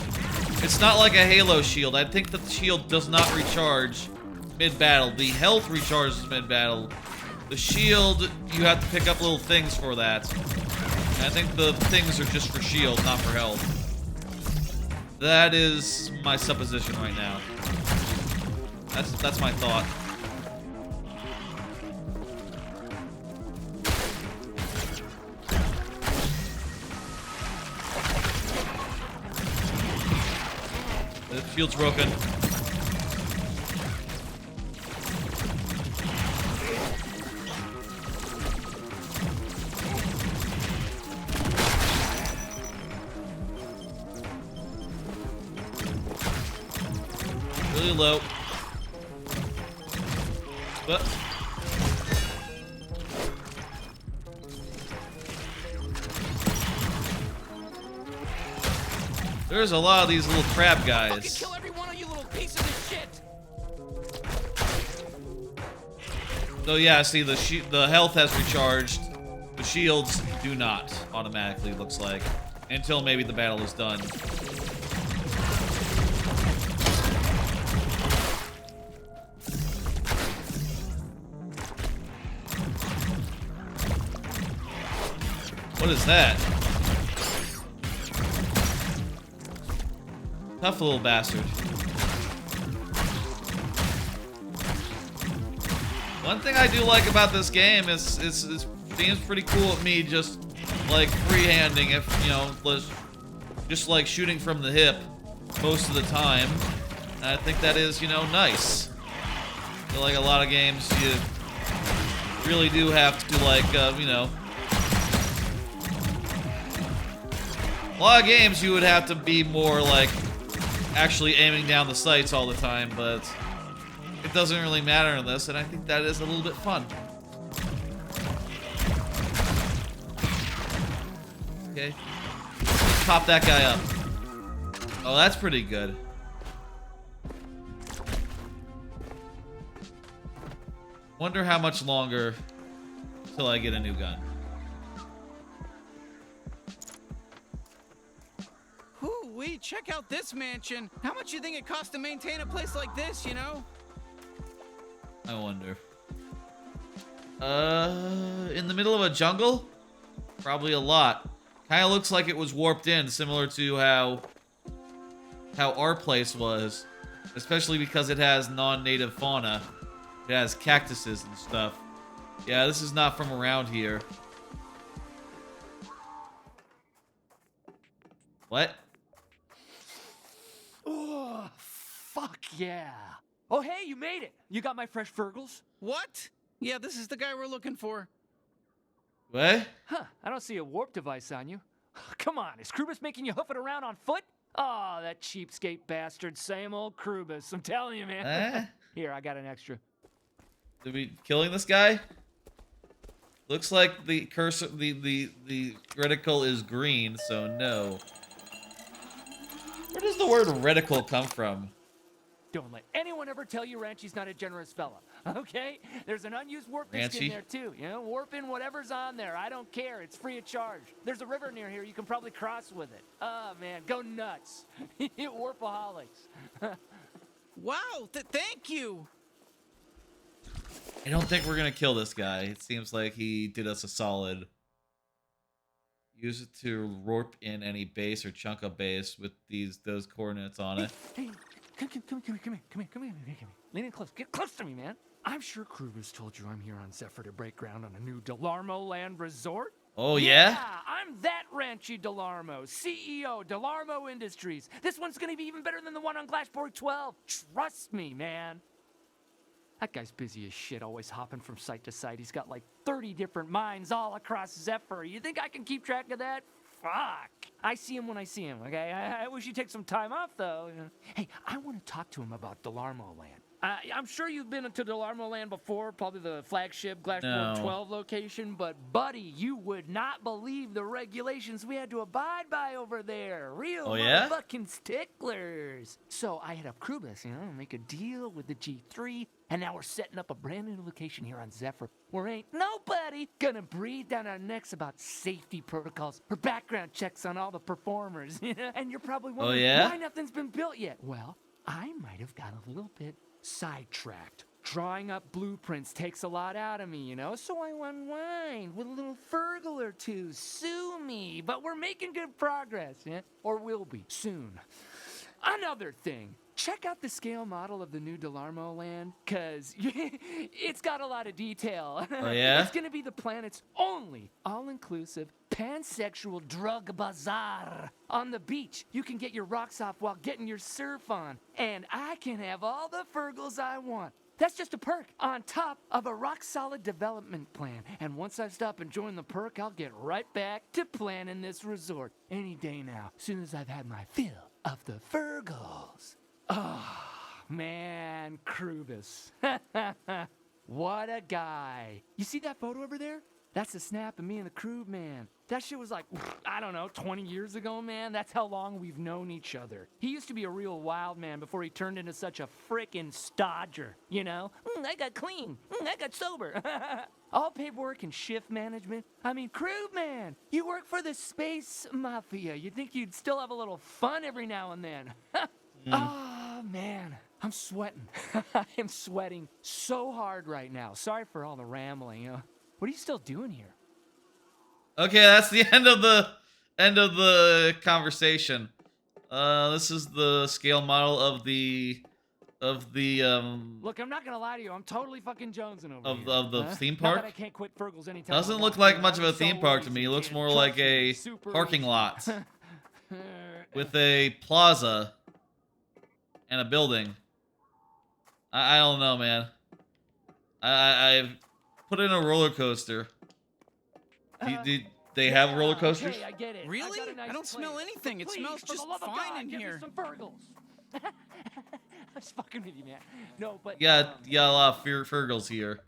it's not like a Halo shield. I think that the shield does not recharge mid-battle. The health recharges mid-battle. The shield, you have to pick up little things for that. And I think the things are just for shield, not for health. That is my supposition right now. That's my thought. The shield's broken. Really low. But there's a lot of these little crab guys. Kill every one of you little pieces of shit. So yeah, see the health has recharged. The shields do not automatically, looks like, until maybe the battle is done. What is that? Tough little bastard. One thing I do like about this game is it seems pretty cool at me just like freehanding, if you know, just like shooting from the hip most of the time. And I think that is, you know, nice. I feel like a lot of games really do have to, like, you know... A lot of games you would have to be more, like, actually aiming down the sights all the time, but it doesn't really matter in this, and I think that is a little bit fun. Okay. Pop that guy up. Oh, that's pretty good. Wonder how much longer till I get a new gun. Whoo-wee, check out this mansion. How much you think it costs to maintain a place like this, you know? I wonder. In the middle of a jungle? Probably a lot. Kinda looks like it was warped in, similar to how our place was. Especially because it has non-native fauna. It has cactuses and stuff. Yeah, this is not from around here. What? Oh, fuck yeah. Oh, hey, you made it. You got my fresh Fergles? What? Yeah, this is the guy we're looking for. What? Huh, I don't see a warp device on you. Come on, is Krubus making you hoof it around on foot? Oh, that cheapskate bastard. Same old Krubus. I'm telling you, man. Here, I got an extra. Are we killing this guy? Looks like the cursor, the reticle is green, so no. Where does the word reticle come from? Don't let anyone ever tell you Ranchi's not a generous fella, okay? There's an unused warp disk in Ranchi? there, too. You know, warp in whatever's on there. I don't care. It's free of charge. There's a river near here. You can probably cross with it. Oh, man, go nuts. Warpaholics. Wow, thank you. I don't think we're gonna kill this guy. It seems like he did us a solid. Use it to warp in any base or chunk of base with those coordinates on it. Hey, come here. Lean in close. Get close to me, man. I'm sure Krubus told you I'm here on Zephyr to break ground on a new Delarmo Land resort. Oh, yeah? Yeah, I'm that Ranchi Delarmo, CEO, Delarmo Industries. This one's gonna be even better than the one on Glashborg 12. Trust me, man. That guy's busy as shit, always hopping from site to site. He's got like 30 different mines all across Zephyr. You think I can keep track of that? Fuck. I see him when I see him, okay? I wish he'd take some time off, though. Hey, I want to talk to him about Delarmo Land. I'm sure you've been to Delarmo Land before, probably the flagship Glashborg 12 location, but buddy, you would not believe the regulations we had to abide by over there. Real motherfucking sticklers. So I hit up Krubus, make a deal with the G3, and now we're setting up a brand new location here on Zephyr where ain't nobody gonna breathe down our necks about safety protocols or background checks on all the performers. And you're probably wondering why nothing's been built yet. Well, I might have got a little bit sidetracked. Drawing up blueprints takes a lot out of me, so I unwind with a little Fergal or two. Sue me, but we're making good progress, or will be soon. Another thing, check out the scale model of the new Delarmo Land, cause it's got a lot of detail. Oh, yeah? It's gonna be the planet's only all-inclusive pansexual drug bazaar. On the beach, you can get your rocks off while getting your surf on, and I can have all the Fergles I want. That's just a perk on top of a rock-solid development plan. And once I stop enjoying the perk, I'll get right back to planning this resort any day now, soon as I've had my fill of the Fergles. Oh, man, Krubus. What a guy. You see that photo over there? That's a snap of me and the crew, man. That shit was like, I don't know, 20 years ago, man. That's how long we've known each other. He used to be a real wild man before he turned into such a frickin' stodger, I got clean. I got sober. All paperwork and shift management. I mean, crew, man, you work for the space mafia. You'd think you'd still have a little fun every now and then. Oh, man, I'm sweating. I am sweating so hard right now. Sorry for all the rambling, What are you still doing here? Okay, that's the end of the conversation. This is the scale model of the Look, I'm not gonna lie to you. I'm totally fucking jonesing over here. of the theme Not park. that I can't quit Fergles anytime. Doesn't I look want. like much of I'm a theme so park to lazy, me. It looks kid. more Trust like me, a super parking lazy. lot with a plaza and a building. I don't know, man. put in a roller coaster. They have roller coasters? Okay, I get it. Really? I, got a nice I don't smell place. anything. It Please, smells for the just love of fine God, in give me here. some Fergles. I was fucking with you, man. No, but Yeah, a lot of Fergles here.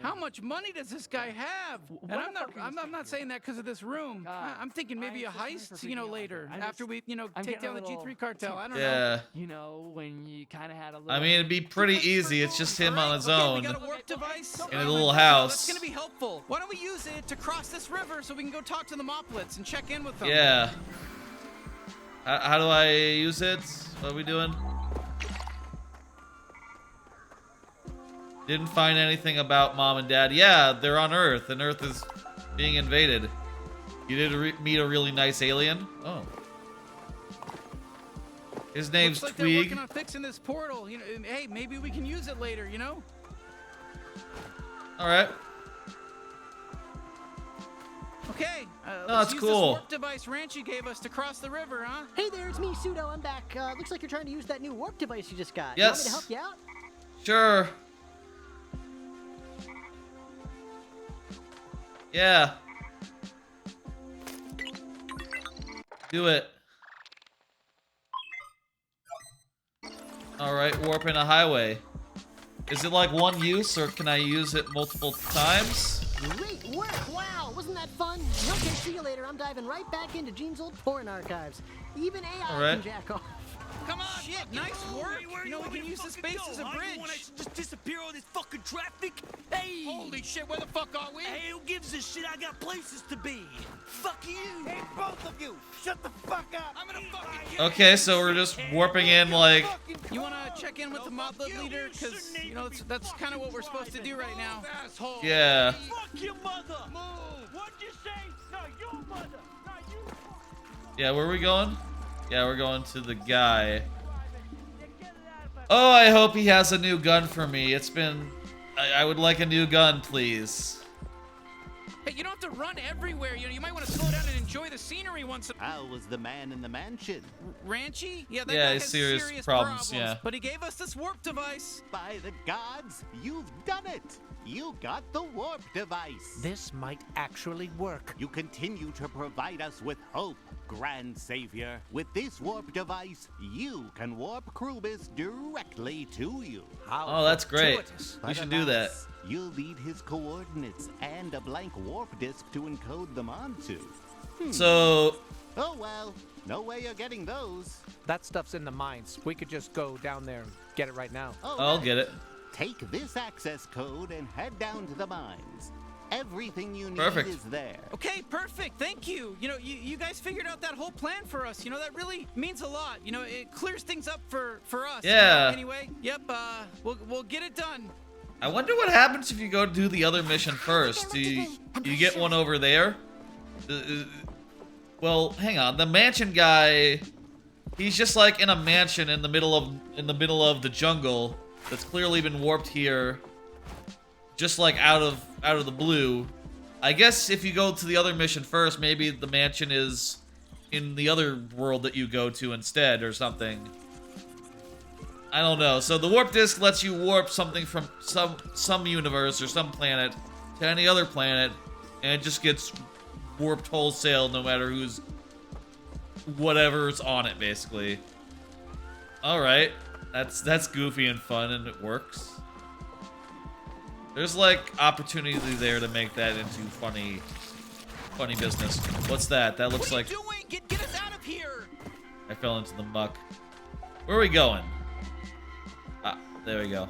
How much money does this guy have? And I'm not saying that because of this room. I'm thinking maybe a heist, later after we, take down the G3 cartel. I don't know. Yeah. When you kind of had a little. I mean, it'd be pretty easy. It's just him on his Okay, own we got a warp device in a little house. That's gonna be helpful. Why don't we use it to cross this river so we can go talk to the moplets and check in with them? Yeah. How do I use it? What are we doing? Didn't find anything about Mom and Dad. Yeah, they're on Earth, and Earth is being invaded. You did meet a really nice alien? Oh. His name's Looks like Tweeg. they're working on fixing this portal. Hey, maybe we can use it later, All right. Okay, No, let's that's use cool. this warp device Ranchi gave us to cross the river, huh? Hey there, it's me, Pseudo. I'm back. Looks like you're trying to use that new warp device you just got. Yes. You want me to help you out? Sure. Yeah. Do it. Alright, warping a highway. Is it like one use, or can I use it multiple times? Great work! Wow, wasn't that fun? Okay, see you later. I'm diving right back into Gene's old porn archives. Even AI All right. can jack off. Come on, nice work. We can use the space as a bridge. Want to just disappear all this fucking traffic? Hey! Holy shit, where the fuck are we? Hey, who gives a shit? I got places to be. Fuck you! Hey, both of you, shut the fuck up! I'm gonna fucking kill Okay, so we're just warping in like... you wanna check in with the moblet leader? Because, that's kind of what we're supposed to do right now. Asshole. Yeah. Fuck your mother! Move! What'd you say? No, your mother! Not you! Yeah, where are we going? Yeah, we're going to the guy. Oh, I hope he has a new gun for me. It's been... I would like a new gun, please. Hey, you don't have to run everywhere. You might want to slow down and enjoy the scenery once. How was the man in the mansion? Ranchi? Yeah, that Yeah, guy he's has serious problems, yeah. But he gave us this warp device. By the gods, you've done it! You got the warp device! This might actually work. You continue to provide us with hope, Grand Savior. With this warp device, you can warp Krubis directly to you. Oh, that's great. We should do that. You'll need his coordinates and a blank warp disk to encode them onto. So... Oh well, no way you're getting those. That stuff's in the mines. We could just go down there and get it right now. I'll get it. Take this access code and head down to the mines. Everything you need Perfect. is there. Okay, perfect. Thank you. You guys figured out that whole plan for us. That really means a lot. It clears things up for us. Yeah. Anyway, yep. We'll get it done. I wonder what happens if you go do the other mission first. Do you get one over there? Well, hang on. The mansion guy, he's just like in a mansion in the middle of the jungle that's clearly been warped here, just like out of the blue. I guess if you go to the other mission first, maybe the mansion is in the other world that you go to instead or something. I don't know. So the warp disk lets you warp something from some universe or some planet to any other planet, and it just gets warped wholesale no matter whatever's on it, basically. All right, that's goofy and fun, and it works. There's like opportunity there to make that into funny business. What's that? That looks like... What are you doing? Get us out of here! I fell into the muck. Where are we going? Ah, there we go.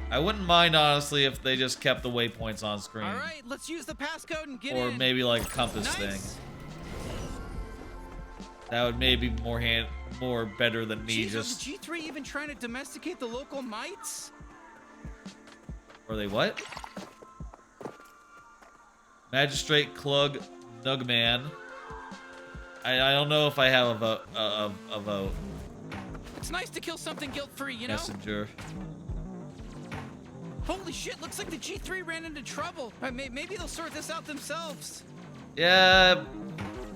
I wouldn't mind, honestly, if they just kept the waypoints on screen. All right, let's use the passcode and get Or in. maybe like a compass thing. That would maybe be more better than me Jeez, just... Is G3 even trying to domesticate the local mites? Are they what? Magistrate Klug Nugman. I don't know if I have a vote. It's nice to kill something guilt-free, you know? Messenger. Holy shit, looks like the G3 ran into trouble. Maybe they'll sort this out themselves. Yeah,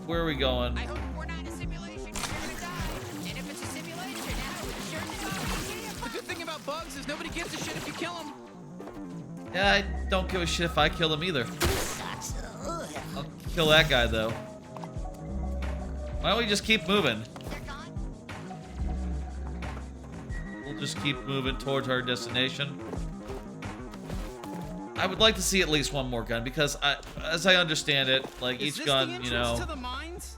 where are we going? I hope we're not a simulation. You're gonna die. And if it's a simulation, now we're sure to die. The good thing about bugs is nobody gives a shit if you kill them. Yeah, I don't give a shit if I kill him either. I'll kill that guy, though. Why don't we just keep moving? We'll just keep moving towards our destination. I would like to see at least one more gun, because as I understand it, like, each gun, you know... To the mines?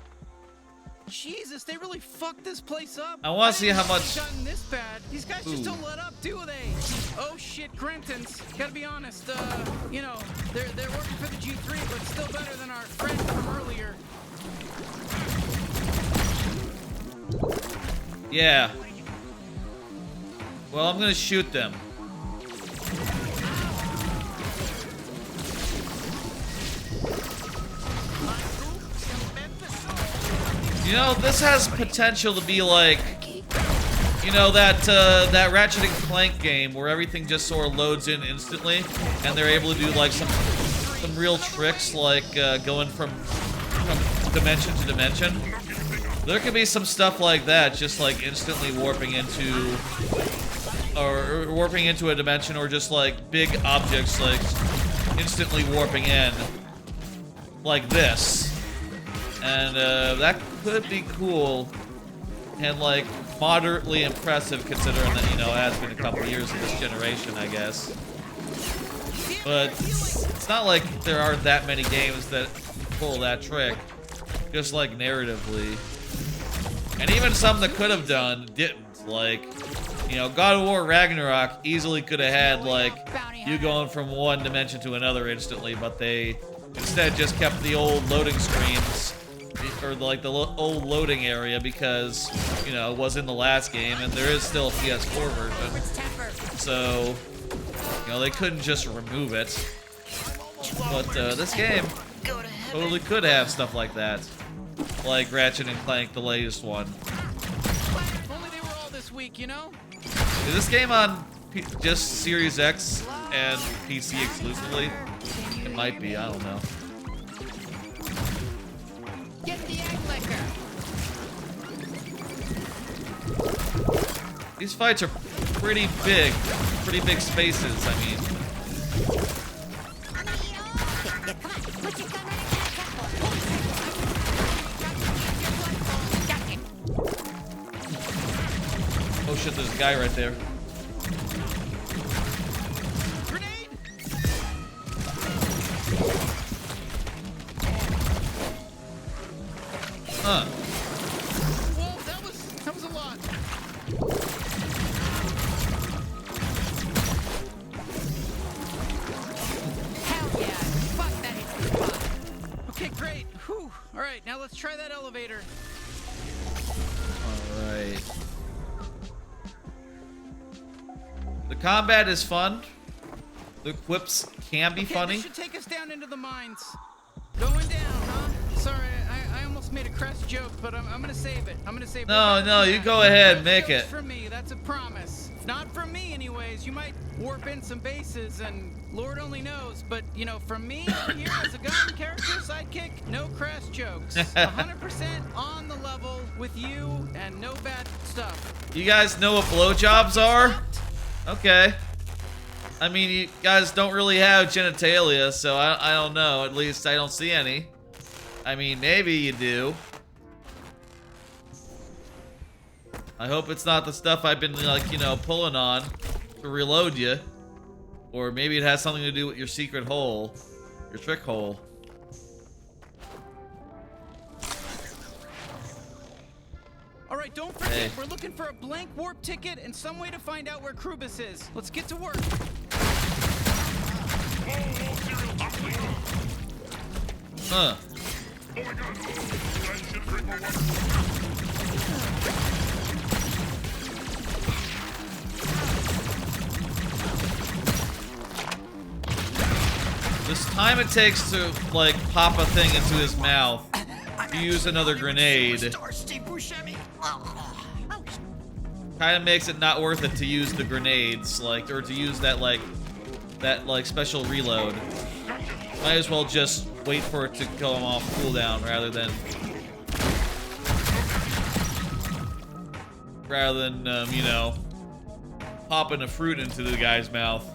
Jesus, they really fucked this place up. I want to see how much... Gotten this bad. These guys just Ooh. don't let up, do they? Oh shit, Grentons. Gotta be honest, you know, they're working for the G3, but still better than our friend from earlier. Yeah. Well, I'm gonna shoot them. You know, this has potential to be like, you know, that Ratchet and Clank game where everything just sort of loads in instantly, and they're able to do like some real tricks, like going from dimension to dimension. There could be some stuff like that, just like instantly warping into, or warping into a dimension, or just like big objects like instantly warping in, like this. And that could be cool and like moderately impressive, considering that, you know, it has been a couple years of this generation, I guess. But it's not like there aren't that many games that pull that trick, just like narratively. And even some that could have done didn't. Like, you know, God of War Ragnarok easily could have had like you going from one dimension to another instantly, but they instead just kept the old loading screens, or like the old loading area, because, you know, it was in the last game, and there is still a PS4 version. So, you know, they couldn't just remove it. But this game totally could have stuff like that. Like Ratchet and Clank, the latest one. If only they were all this week, you know? Is this game on just Series X and PC exclusively? It might be, I don't know. Get the egg liquor. These fights are pretty big spaces, I mean. Oh shit, there's a guy right there. Huh. Whoa, that was a lot. Hell yeah. Fuck, that hits the spot. Okay, great. Whew. All right, now let's try that elevator. All right. The combat is fun. The quips can be funny. This should take us down into the mines. Going down, huh? Sorry, I almost made a crass joke, but I'm gonna save it. I'm gonna save it. No, you go ahead, make it. For me, that's a promise. Not from me, anyways. You might warp in some bases, and Lord only knows. But, you know, from me here as a gun character sidekick, no crass jokes. 100% on the level with you, and no bad stuff. You guys know what blowjobs are? Okay. I mean, you guys don't really have genitalia, so I don't know. At least I don't see any. I mean, maybe you do. I hope it's not the stuff I've been, like, you know, pulling on to reload you. Or maybe it has something to do with your secret hole. Your trick hole. All right, don't forget, we're looking for a blank warp ticket and some way to find out where Krubus is. Let's get to work. Huh. This time it takes to, like, pop a thing into his mouth, to use another grenade, kind of makes it not worth it to use the grenades, like, or to use that special reload. Might as well just wait for it to go off cooldown rather than you know, popping a fruit into the guy's mouth.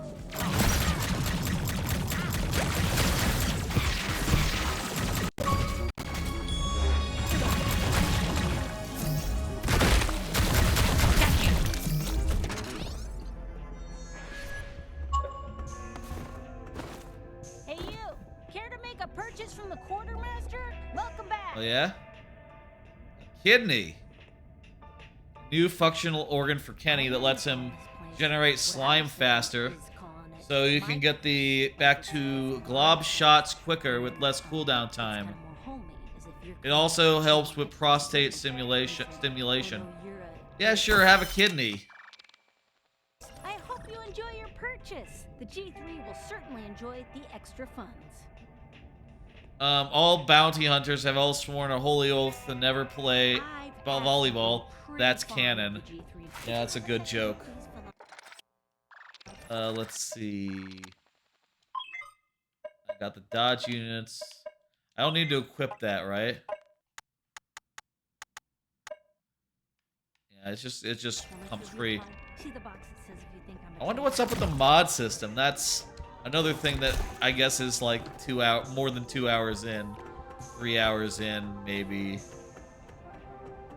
Quartermaster, welcome back. Oh yeah? Kidney. New functional organ for Kenny that lets him generate slime faster. So you can get the back to glob shots quicker with less cooldown time. It also helps with prostate stimulation. Yeah, sure, have a kidney. I hope you enjoy your purchase. The G3 will certainly enjoy the extra funds. All bounty hunters have all sworn a holy oath to never play volleyball. That's canon. Yeah, that's a good joke. Let's see. I got the dodge units. I don't need to equip that, right? Yeah, it just comes free. I wonder what's up with the mod system. That's another thing that I guess is like more than 2 hours in, 3 hours in, maybe.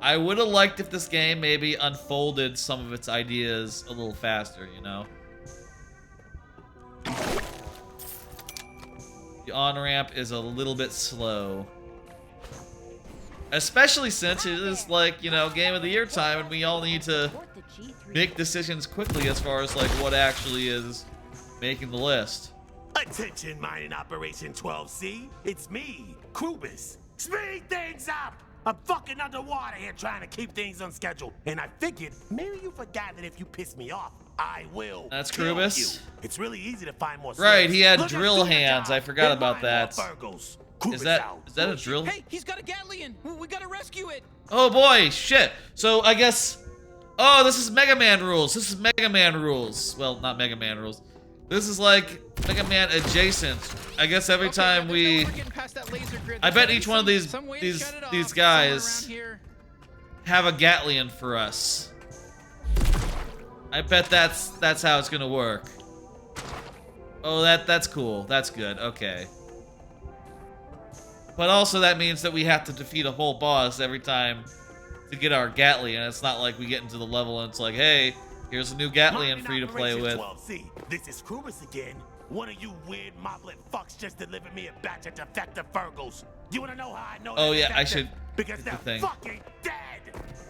I would have liked if this game maybe unfolded some of its ideas a little faster, you know? The on-ramp is a little bit slow. Especially since it is like, you know, Game of the Year time and we all need to make decisions quickly as far as like what actually is making the list. Attention mining operation 12C, it's me, Krubis. Speed things up! I'm fucking underwater here trying to keep things on schedule, and I figured maybe you forgot that if you piss me off, I will. That's kill Krubis. you. It's really easy to find more. Right, slaves. he had Look, drill I'm doing a hands. job I forgot and about mine that. more Virgos. Is Krubis that out. a drill? Hey, he's got a Gatlian. We gotta rescue it. Oh boy, shit. So I guess. Oh, this is Mega Man rules. This is Mega Man rules. Well, not Mega Man rules. This is like Mega Man adjacent. I guess every time we. I bet each one of these guys have a Gatlian for us. I bet that's how it's gonna work. Oh, that's cool. That's good. Okay. But also that means that we have to defeat a whole boss every time to get our Gatlian. It's not like we get into the level and it's like, hey, here's a new Gatlian for you to play with. 12C. This is Krubis again. One of you weird moblet fucks just delivered me a batch of defective Virgos. You wanna know how I know? Oh they're yeah, I defective? should. Because the they're thing. fucking dead.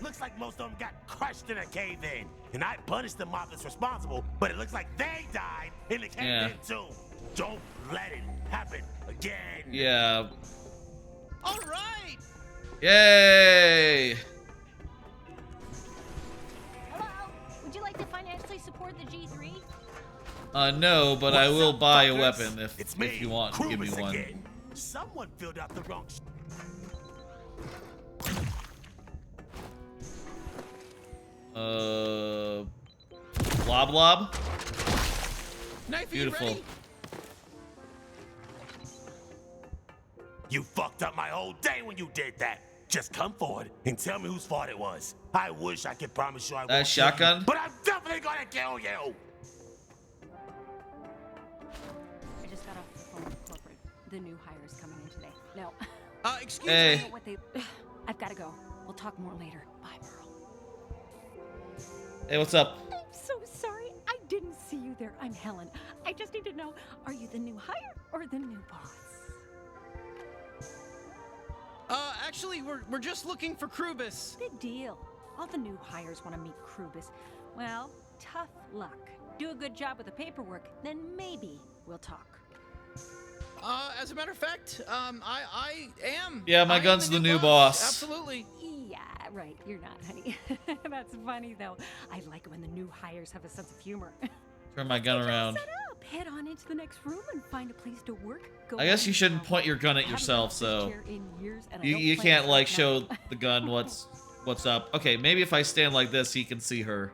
Looks like most of them got crushed in a cave-in, and I punished the moblets responsible. But it looks like they died in the cave-in too. Don't let it happen again. Yeah. All right. Yay! Hello? Would you like to financially support the G3? No, but I will buy a fuckers? weapon if you want to give me Krubis one. again. Someone filled out the wrong. Blob Blob? Beautiful. You fucked up my whole day when you did that. Just come forward and tell me whose fault it was. I wish I could promise you I won't kill shotgun? you, but I'm definitely gonna kill you. I just got off the phone with corporate. The new hires coming in today. No. Excuse Hey. me. What they... I've got to go. We'll talk more later. Bye, Pearl. Hey, what's up? I'm so sorry. I didn't see you there. I'm Helen. I just need to know, are you the new hire or the new boss? Actually, we're just looking for Krubis. Big deal. All the new hires want to meet Krubis. Well, tough luck. Do a good job with the paperwork, then maybe we'll talk. As a matter of fact, I am. Yeah, my gun's the new boss. Absolutely. Yeah, right. You're not, honey. That's funny, though. I like it when the new hires have a sense of humor. Turn my gun around. Set up. Head on into the next room and find a place to work. Go I guess on you shouldn't point your gun at yourself, so you can't like show the gun what's up. Okay, maybe if I stand like this, he can see her.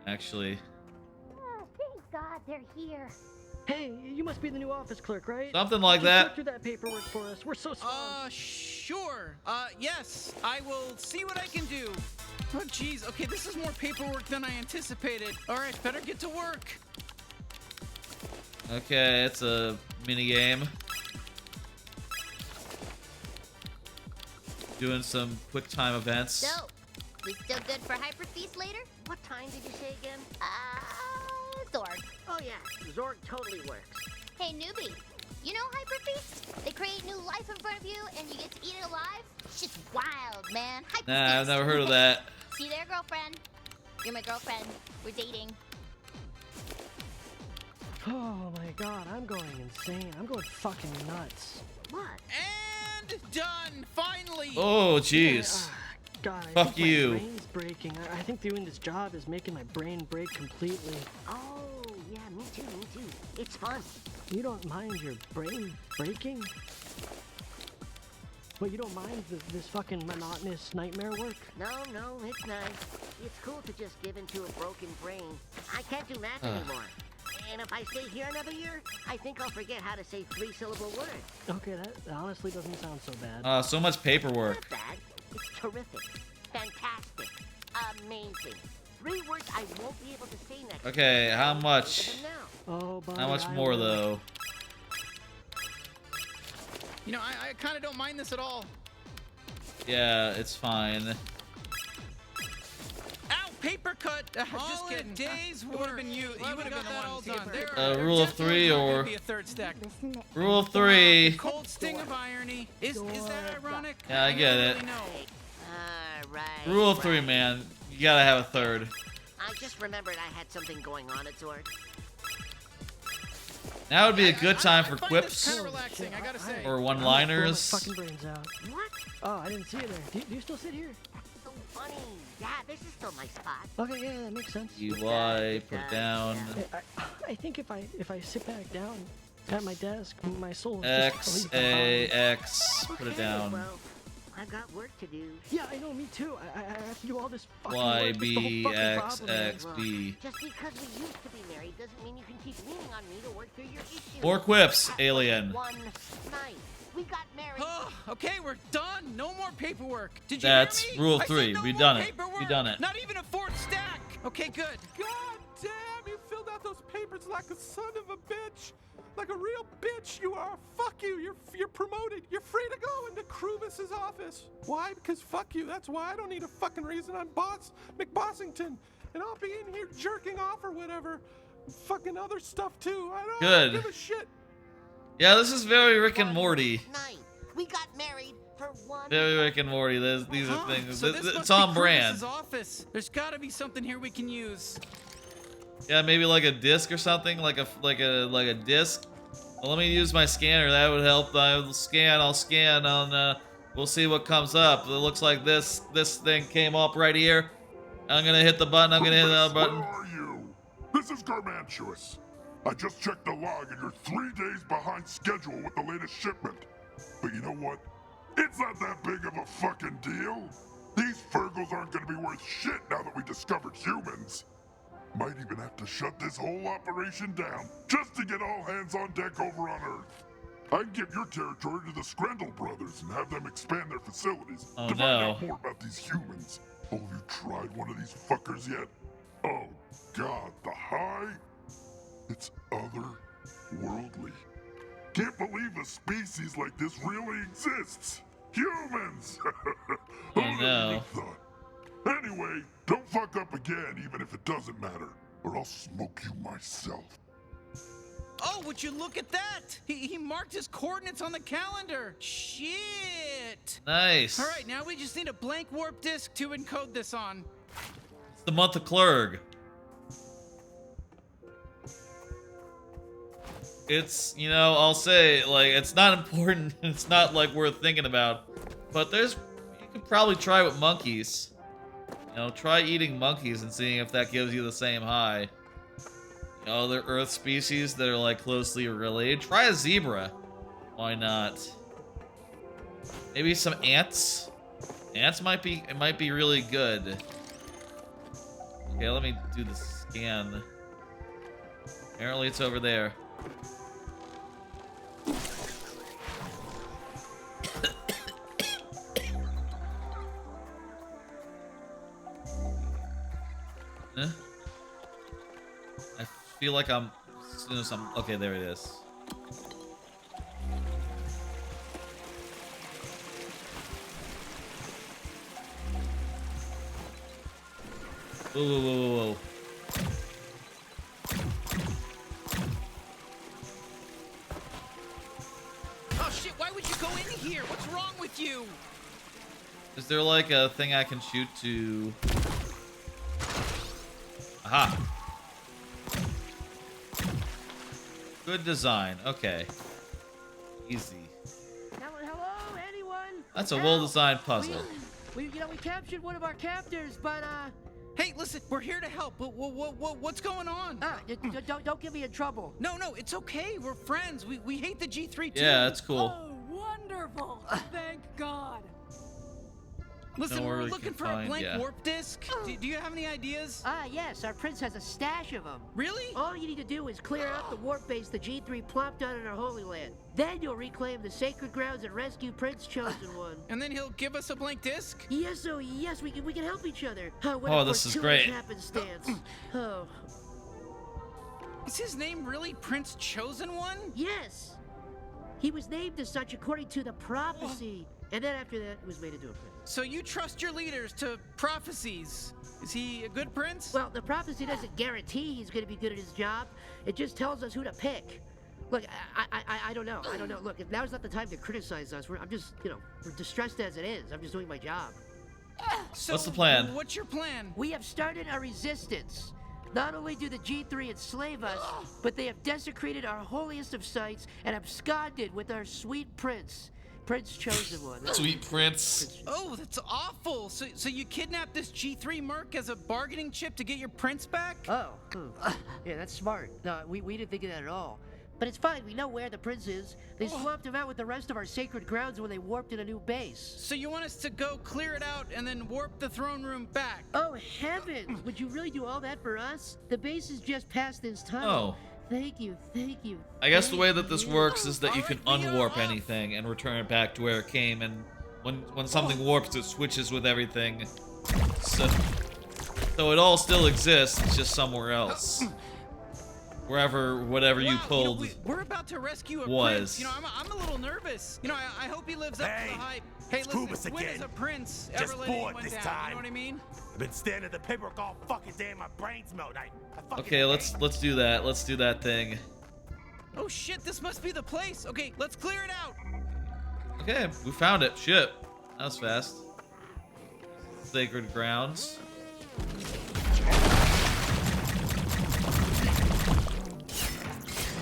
Actually, Oh, thank God they're here. Hey, you must be the new office clerk, right? Something like Just that. Go through that paperwork for us. We're so sorry. Sure. Yes, I will see what I can do. Oh, jeez. Okay, this is more paperwork than I anticipated. All right, better get to work. Okay, it's a mini game. Doing some quick time events. So, we still good for Hyper Feast later? What time did you say again? Zorg. Oh yeah, Zorg totally works. Hey, newbie. You know Hyperfeast? They create new life in front of you and you get to eat it alive? Shit's wild, man. Hyperfeast. Nah, I've never heard of that. See there, girlfriend? You're my girlfriend. We're dating. Oh my god, I'm going insane. I'm going fucking nuts. What? And done, finally. Oh, jeez. God, I Fuck think you. my brain's breaking. I think doing this job is making my brain break completely. Oh, yeah, me too, me too. It's fun. You don't mind your brain breaking? But you don't mind this fucking monotonous nightmare work? No, it's nice. It's cool to just give into a broken brain. I can't do math anymore. And if I stay here another year, I think I'll forget how to say 3-syllable words. Okay, that honestly doesn't sound so bad. So much paperwork. Not bad. It's terrific. Fantastic. Amazing. 3 words I won't be able to say next Okay, time. how much? Oh, buddy, How much I more will. though? You know, I kind of don't mind this at all. Yeah, it's fine. Ow, paper cut. Just kidding. A day's work. It would have been you. You would have got that all done. There, Rule of 3 or be a third stack. Rule of 3. Cold sting of irony. Is that ironic? Yeah, I get it. Really know. Right. Rule of 3, man. You gotta have a third. I just remembered I had something going on at Zork. Now would be a good time for Kind quips of relaxing, I gotta say. or I'm one-liners. my fucking brains out. What? Oh, I didn't see you there. Do you still sit here? So funny. Yeah, this is still my spot. Okay, yeah, that makes sense. UI, put it down. I think if I sit back down at my desk, my soul X, just A, X, put it Okay, down. well, I've got work to do. Yeah, I know, me too. I have to do all this fucking Y, work. That's the whole B, fucking X, problem, man. X, B. Just because we used to be married doesn't mean you can keep leaning on me to work through your issues. More quips, That alien. was one night. We got married. Okay, we're done. No more paperwork. Did you That's hear me? rule I 3. said no We more done it. paperwork. We done it. Not even a 4th stack. Okay, good. God damn, you filled out those papers like a son of a bitch. Like a real bitch you are. Fuck you. You're promoted. You're free to go into Krubis's office. Why? Because fuck you. That's why I don't need a fucking reason. I'm McBossington. And I'll be in here jerking off or whatever. Fucking other stuff too. I don't give a shit. Yeah, this is very Rick and Morty. Night. We got married for one. Very Rick and Morty. These are things. So this It's must on be brand. Krubis's office. There's got to be something here we can use. Yeah, maybe like a disc or something, like a disc. Well, let me use my scanner. That would help. I'll scan on. We'll see what comes up. It looks like this thing came up right here. I'm gonna hit the button. I'm gonna hit the button. Where are you? This is Garmantuous. I just checked the log and you're 3 days behind schedule with the latest shipment. But you know what? It's not that big of a fucking deal. These Fergles aren't gonna be worth shit now that we discovered humans. Might even have to shut this whole operation down just to get all hands on deck over on Earth. I can give your territory to the Scrandle brothers and have them expand their facilities Oh, to find no. out more about these humans. Oh, have you tried one of these fuckers yet? Oh, God, the high? It's otherworldly. Can't believe a species like this really exists. Humans! Oh, no. Anyway, don't fuck up again, even if it doesn't matter, or I'll smoke you myself. Oh, would you look at that? He marked his coordinates on the calendar. Shit. Nice. All right, now we just need a blank warp disk to encode this on. It's the month of Clerg. It's, you know, I'll say, like, it's not important. It's not, like, worth thinking about. But you could probably try with monkeys. You know, try eating monkeys and seeing if that gives you the same high. You know, other Earth species that are, like, closely related. Try a zebra. Why not? Maybe some ants? Ants might be really good. Okay, let me do the scan. Apparently it's over there. Huh? I feel like I'm... As soon as I'm... Okay, there it is. Whoa, whoa, whoa, whoa, whoa. here. What's wrong with you? Is there like a thing I can shoot to... Aha. Good design. Okay. Easy. Hello, anyone? That's a well-designed puzzle. We captured one of our captors, but Hey, listen, we're here to help. What's going on? Don't get me in trouble. No, it's okay. We're friends. We hate the G3 too. Yeah, that's cool. Oh, wonderful! Thank God. Listen, Nowhere we're we looking can for a find- blank yeah. warp disk. Do you have any ideas? Yes, our prince has a stash of them. Really? All you need to do is clear out the warp base the G3 plopped down in our Holy Land. Then you'll reclaim the sacred grounds and rescue Prince Chosen One. And then he'll give us a blank disc? Yes, we can help each other. Oh, this is great. Happenstance. Oh. Is his name really Prince Chosen One? Yes. He was named as such according to the prophecy. And then after that, it was made into a prince. So you trust your leaders to prophecies. Is he a good prince? Well, the prophecy doesn't guarantee he's going to be good at his job. It just tells us who to pick. Look, I don't know. Look, now's not the time to criticize us. I'm just, we're distressed as it is. I'm just doing my job. So What's the plan? What's your plan? We have started a resistance. Not only do the G3 enslave us, but they have desecrated our holiest of sites and absconded with our sweet prince. Prince Chosen One. Sweet Prince. Oh, that's awful. So you kidnapped this G3 merc as a bargaining chip to get your prince back? Oh, yeah, that's smart. No, we didn't think of that at all. But it's fine, we know where the prince is. They swapped him out with the rest of our sacred grounds when they warped in a new base. So you want us to go clear it out and then warp the throne room back? Oh, heavens! Would you really do all that for us? The base is just past this tunnel. Oh. Thank you. I guess the way that this works is that you can unwarp anything and return it back to where it came, and when something warps, it switches with everything. So it all still exists, it's just somewhere else. Whatever you pulled we're about to rescue a was. prince. I'm a little nervous. I hope he lives up to the hype. Hey, listen, when is a prince Just ever let bored anyone this down? time. You know what I mean? I've been staring at the paperwork all fucking day and my brain's melt. I fucking Okay, let's do that. Let's do that thing. Oh shit, this must be the place. Okay, let's clear it out. Okay, we found it. Shit. That was fast. Sacred grounds.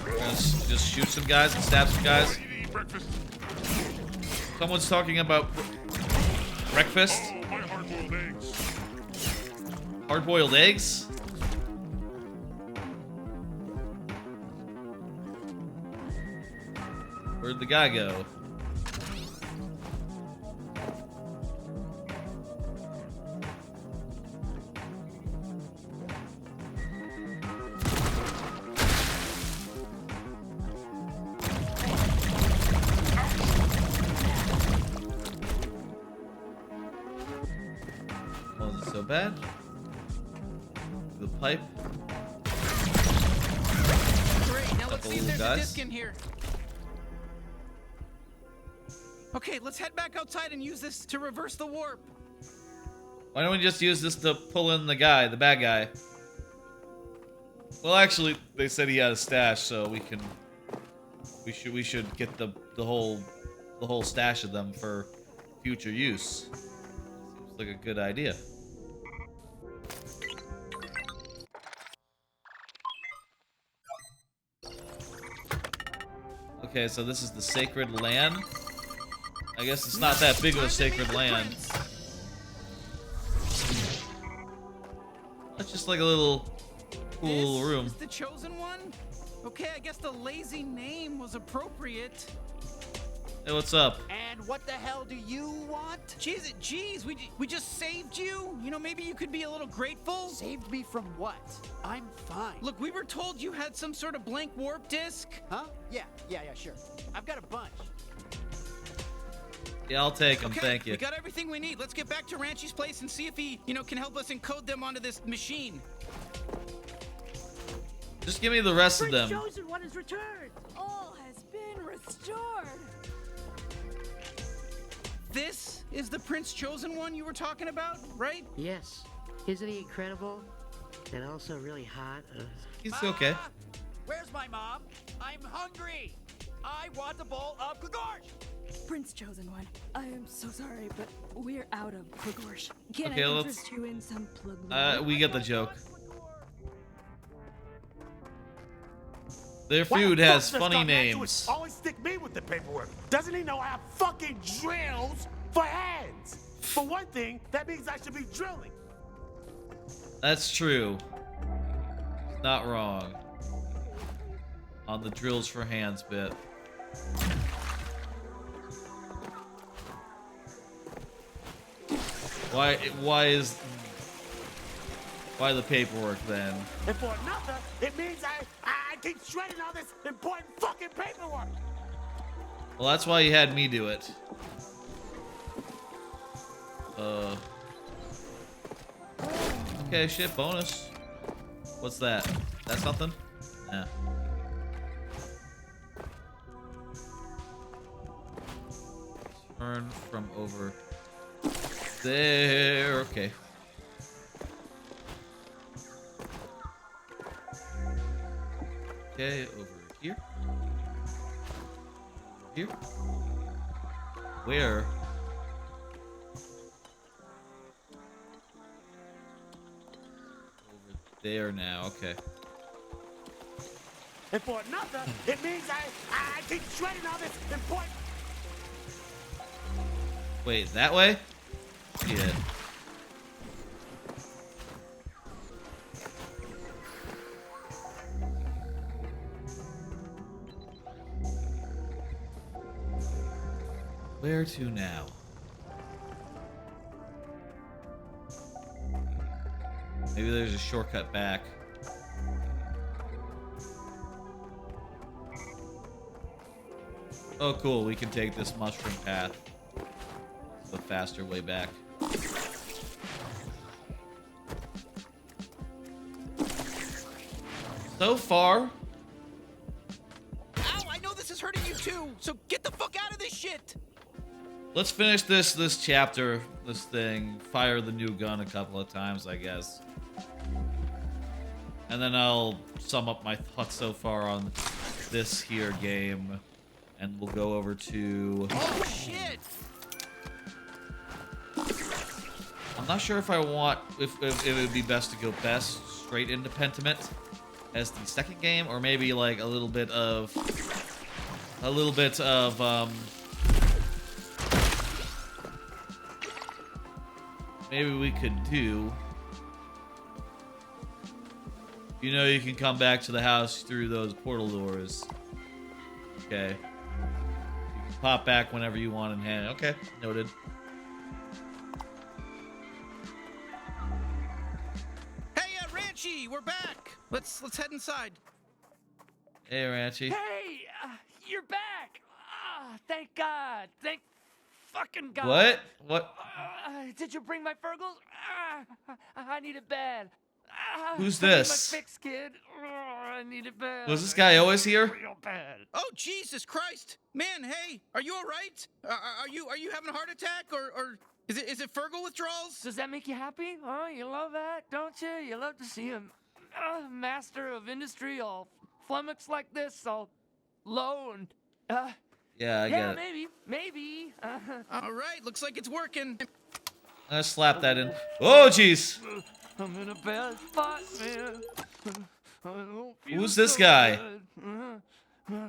We're gonna just shoot some guys and stab some guys. Someone's talking about breakfast. Oh, my hard-boiled eggs. Hard-boiled eggs? Where'd the guy go? Wasn't so bad. The pipe. Great, now let's see if there's a guys. disc in here. Okay, let's head back outside and use this to reverse the warp. Why don't we just use this to pull in the guy, the bad guy? Well, actually, they said he had a stash, so we should get the whole stash of them for future use. Seems like a good idea. Okay, so this is the sacred land. I guess it's not that big of a sacred land. It's just like a little cool room. Is the chosen one? Okay, I guess the lazy name was appropriate. Hey, what's up? And what the hell do you want? Jeez, we just saved you. Maybe you could be a little grateful. Saved me from what? I'm fine. Look, we were told you had some sort of blank warp disk. Huh? Yeah, sure. I've got a bunch. Yeah, I'll take them, Okay, thank you. we got everything we need. Let's get back to Ranchi's place and see if he, can help us encode them onto this machine. Just give me the rest of Prince them. Chosen One is returned. All has been restored. This is the Prince Chosen One you were talking about, right? Yes. Isn't he incredible? And also really hot. He's okay. Where's my mom? I'm hungry. I want a bowl of gorge. Prince Chosen One, I am so sorry, but we're out of Pugorsh. Can Okay, I let's- interest you in some plug? We get the joke. Their Why the food fuck has does funny Gargantuous names. always stick me with the paperwork. Doesn't he know I have fucking drills for hands? For one thing, that means I should be drilling. That's true. Not wrong. On the drills for hands bit. Why the paperwork then? And for another, it means I keep shredding all this important fucking paperwork. Well, that's why you had me do it. Okay, shit, bonus. What's that? That's something? Yeah. Turn from over there. Okay. Okay, over here. Here. Where? Over there now. Okay. And for another, it means I keep shredding all this important. Wait, that way? Yeah. Where to now? Maybe there's a shortcut back. Oh, cool. We can take this mushroom path. The faster way back. So far. Ow, I know this is hurting you too, so get the fuck out of this shit! Let's finish this chapter, this thing. Fire the new gun a couple of times, I guess. And then I'll sum up my thoughts so far on this here game. And we'll go over to... Oh, shit! I'm not sure if I want... If it would be best to go straight into Pentiment as the second game, or maybe like a little bit of... Maybe we could do... You know, you can come back to the house through those portal doors. Okay. You can pop back whenever you want in hand. Okay, noted. Hey, Ranchi, we're back. Let's head inside. Hey, Ranchi. Hey, you're back. Thank God. Thank fucking God. What? What? Did you bring my Fergles? I need it bad. Who's I need this? My fix, kid. I need it bad. Was this guy always here? Real bad. Oh, Jesus Christ. Man, hey, are you all right? Are you having a heart attack or is it Fergal withdrawals? Does that make you happy? Oh, you love that, don't you? You love to see him, master of industry, all flummoxed like this, all low and Yeah, I get it. maybe. All right, looks like it's working. I'm gonna slap that in. Oh, jeez. I'm in a bad spot, man. I don't feel Who's this so guy? good. I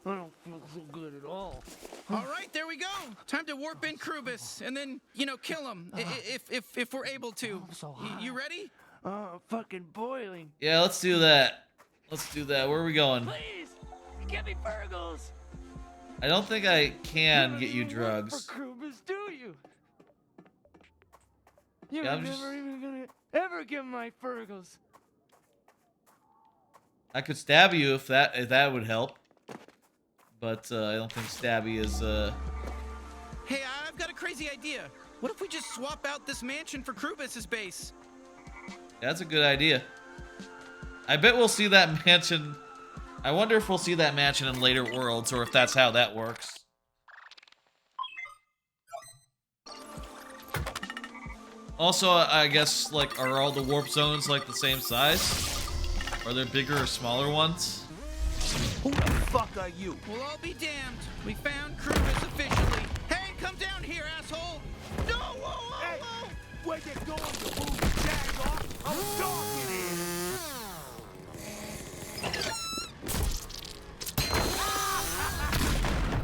don't feel so good at all. All right, there we go. Time to warp in Krubis and then, kill him if we're able to. You ready? Fucking boiling. Yeah, let's do that. Let's do that. Where are we going? Please, get me Fergles. I don't think I can get you drugs. For Krubis, do you? You're Yeah, I'm never just- even gonna ever get my Fergles. I could stab you if that would help. But I don't think stabby is Hey, I've got a crazy idea. What if we just swap out this mansion for Krubis's base? That's a good idea. I bet we'll see that mansion. I wonder if we'll see that mansion in later worlds, or if that's how that works. Also, I guess, like, are all the warp zones, like, the same size? Are there bigger or smaller ones? Who the fuck are you? We'll all be damned. We found Krubis officially. Hey, come down here, asshole! No! Whoa, whoa, Hey, whoa! where you going, you move jag off? I'm stalking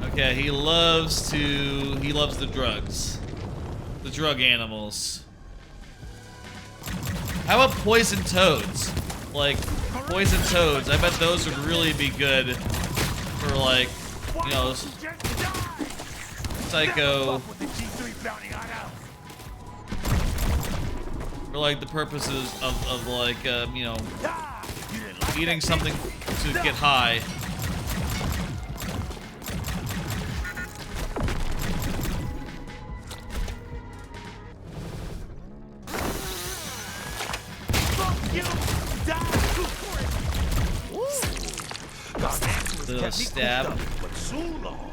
it. Okay, he loves the drugs. The drug animals. How about poison toads? Like, poison toads, I bet those would really be good for, like, you know, psycho, for like the purposes of like, you know, eating something to get high. The stab. For too long.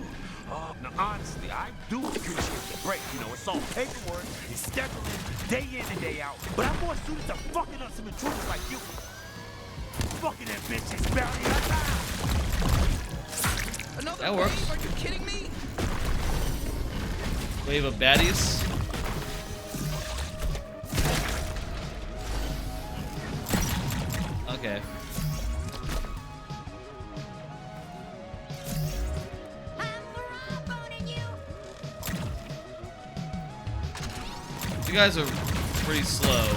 Now honestly, I do appreciate the break. You know, it's all paperwork, it's scheduling, day in and day out. But I'm more suited to fucking up some intruders like you. Fucking that bitch's bounty hunter. Another That wave? works. Are you kidding me? Wave of baddies. Okay. You guys are pretty slow.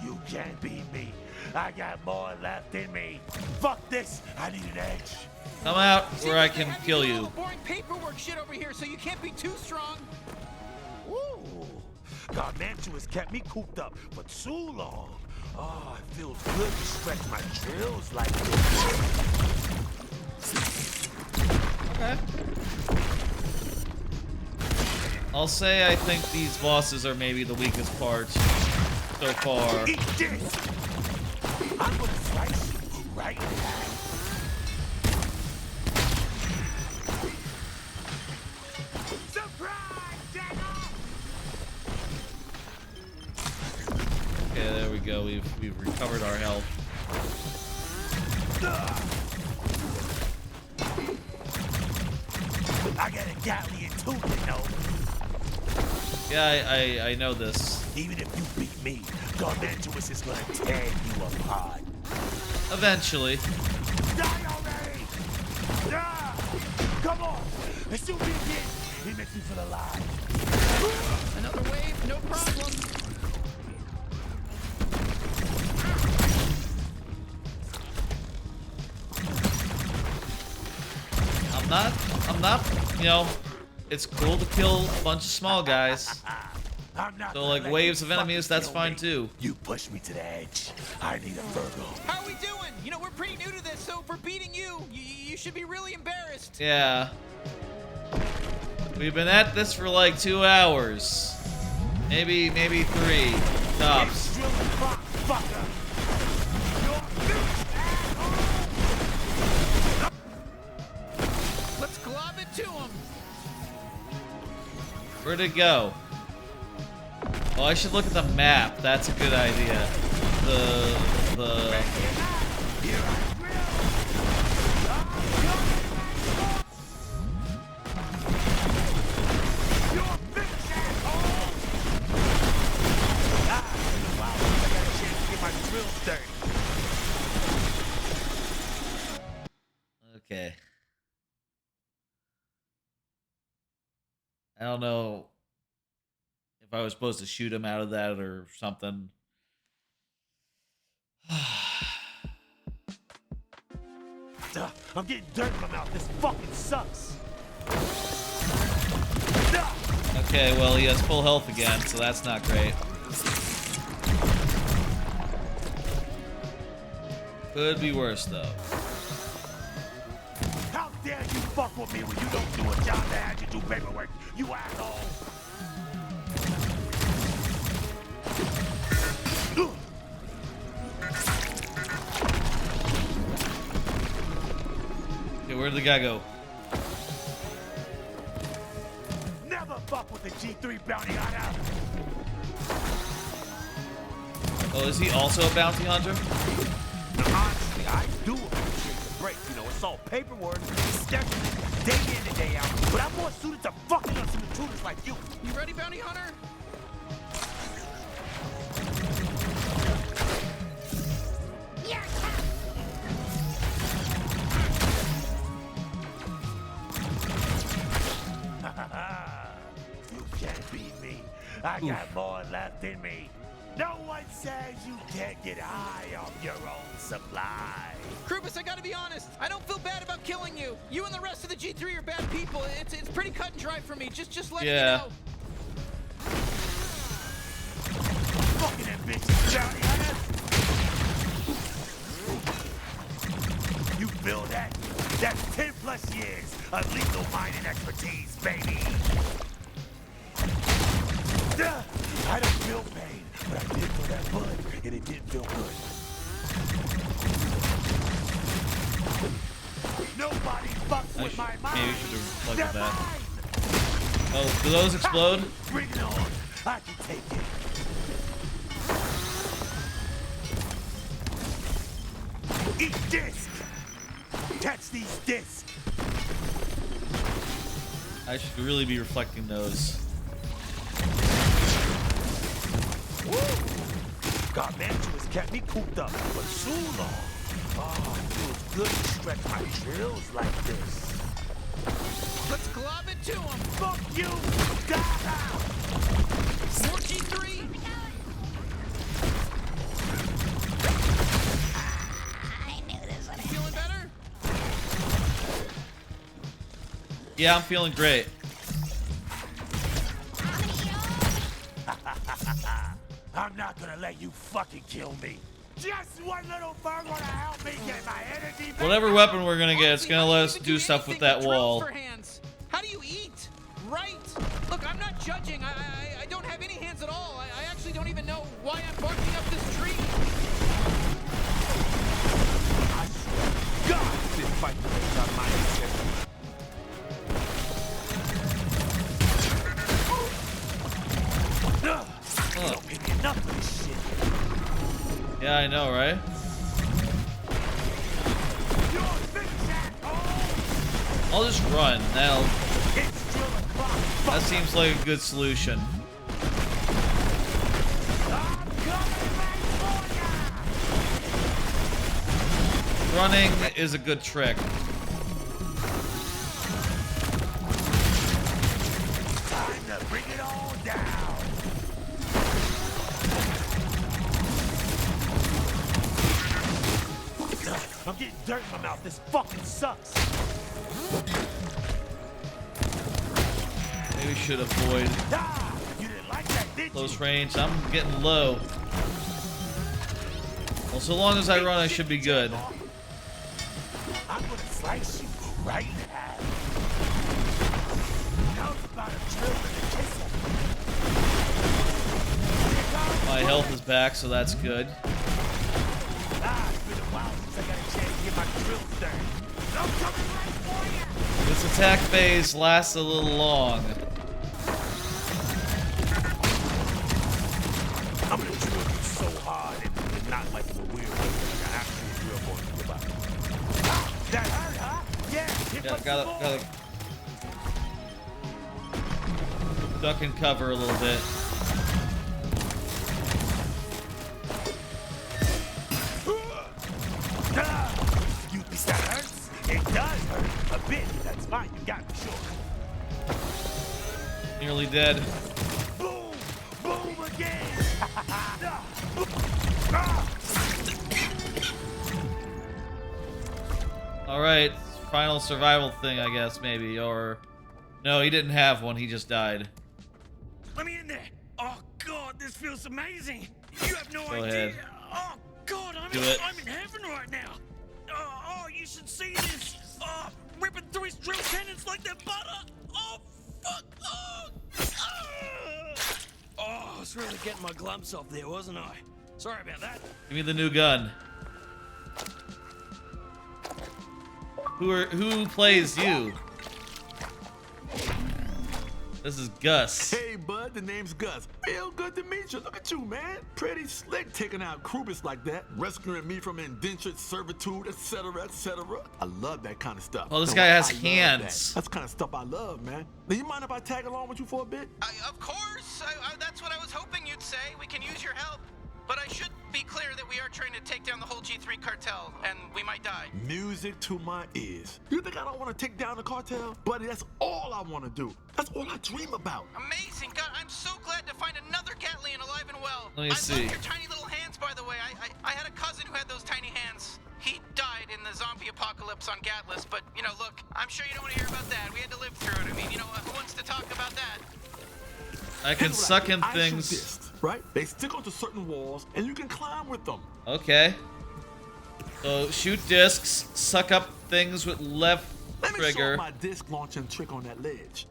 You can't beat me. I got more left in me. Fuck this. I need an edge. Come out where I can kill you. Boring paperwork shit over here, so you can't be too strong. Ooh. Gargantuous kept me cooped up for too long. Oh, it feels good to stretch my drills like this. Okay. I'll say I think these bosses are maybe the weakest part so far. Eat this! I'm gonna slice you right now. Okay, there we go. We've recovered our health. I got a galleon too, you know. Yeah, I know this. Even if you beat me, Gargantuous is gonna tear you apart. Eventually. Die already! Ah! Come on! Shoot me again! He makes me feel alive. Another wave, no problem. I'm not, you know, it's cool to kill a bunch of small guys. So like waves of enemies, that's fine too. You push me to the edge. I need a Virgo. How are we doing? You know, we're pretty new to this, so for beating you, you should be really embarrassed. Yeah. We've been at this for like 2 hours. Maybe 3 tops. Let's glob it to him. Where'd it go? Oh, I should look at the map. That's a good idea. The Okay. I don't know if I was supposed to shoot him out of that or something. I'm getting dirt in my mouth. This fucking sucks. Okay, well, he has full health again, so that's not great. Could be worse, though. How dare you fuck with me when you don't do a job that had you do paperwork, you asshole! Okay, where did the guy go? Never fuck with the G3 bounty hunter! Oh, is he also a bounty hunter? Honestly, I I do appreciate the break. You know, it's all paperwork, scheduling, day in and day out. But I'm more suited to fucking up some intruders like you. You ready, Bounty Hunter? You can't beat me. I got more left in me. No one says you can't get high off your own supply. Krubis, I gotta be honest. I don't feel bad about killing you. You and the rest of the G3 are bad people. It's pretty cut and dry for me. Just let me know. Fucking that bitch, Bounty Hunter. You feel that? That's 10 plus years of lethal mining expertise, baby. I don't feel pain, but I did feel that bullet, and it didn't feel good. Nobody fucks with my mind. Maybe we should have reflected that. Oh, do those explode? Bring it on. I can take it. Eat disc. Catch these discs. I should really be reflecting those. Gargantuous kept me cooped up for so long. Oh, it feels good to stretch my drills like this. Let's glob it to him. Fuck you! Die! More G3! I knew this would happen. Feeling better? Yeah, I'm feeling great. I'm not gonna let you fucking kill me. Just one little burn gonna help me get my energy back. Whatever weapon we're gonna get, it's gonna let us do stuff with that wall. For hands. How do you eat? Right. Look, I'm not judging. I don't have any hands at all. I actually don't even know why I'm barking up this tree. I swear to God, this fight is on my head. Don't give me enough of this shit. Yeah, I know, right? I'll just run. That seems like a good solution. Running is a good trick. Time to bring it all down. I'm getting dirt in my mouth. This fucking sucks. Maybe we should avoid You didn't like that, did close range. I'm getting low. Well, so long as I run, I should be good. I'm gonna slice you right in half. Now it's about a drill and a kiss. My health is back, so that's good. It's been a while since I got a chance to get my drills done. I'm coming right for you. This attack phase lasts a little long. I'm gonna drill you so hard and not like in a weird way, like an actual drill going through your body. That hurt, huh? Yeah, Gotta duck and cover a little bit. Excuse me, that hurts? It does hurt a bit. That's fine. You got me, sure. Nearly dead. Boom! Boom again! Alright, final survival thing, I guess, maybe. Or... No, he didn't have one. He just died. Let me in there. Oh, God, this feels amazing. You have no Go idea. ahead. Oh, God, I'm Do it. in heaven right now. Oh, you should see this. Oh, ripping through his drill cannons like they're butter. Oh, fuck. Oh, I was really getting my glumps off there, wasn't I? Sorry about that. Give me the new gun. Who plays you? This is Gus. Hey, bud, the name's Gus. Real good to meet you. Look at you, man. Pretty slick taking out Krubis like that, rescuing me from indentured servitude, etc., etc. I love that kind of stuff. Oh, this guy has I love hands. That's the kind of stuff I love, man. Do you mind if I tag along with you for a bit? Of course. That's what I was hoping you'd say. We can use your help. But I should be clear that we are trying to take down the whole G3 cartel, and we might die. Music to my ears. You think I don't want to take down the cartel? Buddy, that's all I want to do. That's all I dream about. Amazing. God, I'm so glad to find another Gatlian alive and well. Let me I see. love your tiny little hands, by the way. I had a cousin who had those tiny hands. He died in the zombie apocalypse on Gatlas, but, you know, look, I'm sure you don't want to hear about that. We had to live through it. I mean, you know, who wants to talk about that? I can suck in I shoot things. discs, right? They stick onto certain walls, and you can climb with them. Okay. So shoot discs, suck up things with left Let me trigger, show my disc launching trick on that ledge.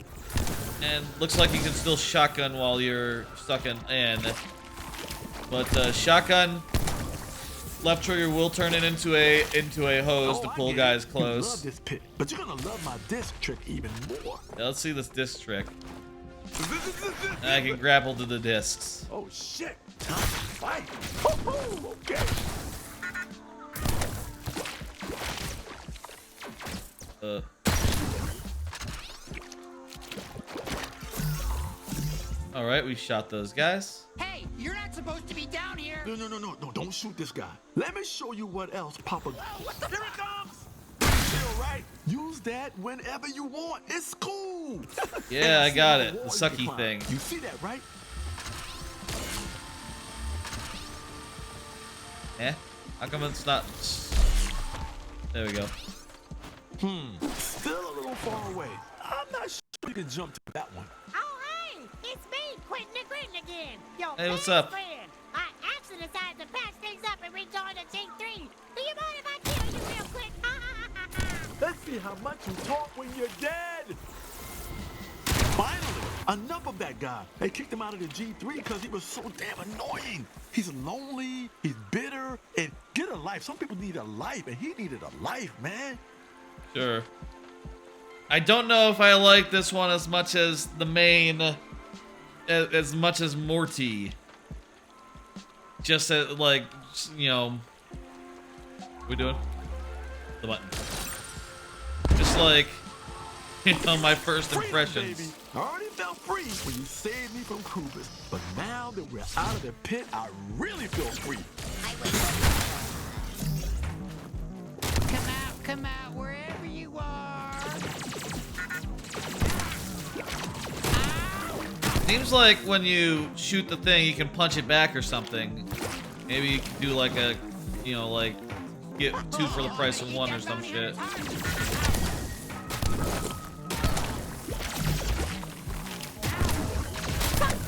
and looks like you can still shotgun while you're sucking in. But shotgun, left trigger will turn it into a hose to pull guys You love close. this pit, but you're gonna love my disc trick even more. Yeah, let's see this disc trick. I can grapple to the discs. Oh shit! Time to fight. Oh, okay. All right, we shot those guys. Hey, you're not supposed to be down here. No, don't shoot this guy. Let me show you what else Papa. What the? Here it comes. Chill, right? Use that whenever you want. It's cool. Yeah, I got it. The Wall you sucky can climb. thing. You see that, right? Eh? How come it's not? There we go. Still a little far away. I'm not sure you can jump to that one. Oh, hey! It's me, Quentin the Grin again. Yo, Hey, what's best up? friend. I actually decided to patch things up and rejoin the G3. Do you mind if I kill you real quick? Let's see how much you talk when you're dead. Finally, enough of that guy. They kicked him out of the G3 because he was so damn annoying. He's lonely, he's bitter, and get a life. Some people need a life, and he needed a life, man. Sure. I don't know if I like this one as much as the main, as much as Morty. Just like, you know, what we doing? The button. Just like, you know, my first impressions. Baby. I already felt free when you saved me from Krubis, but now that we're out of the pit, I really feel free. Come out, wherever you are. Seems like when you shoot the thing, you can punch it back or something. Maybe you can do like a, you know, like get 2 for the price of 1 or some shit.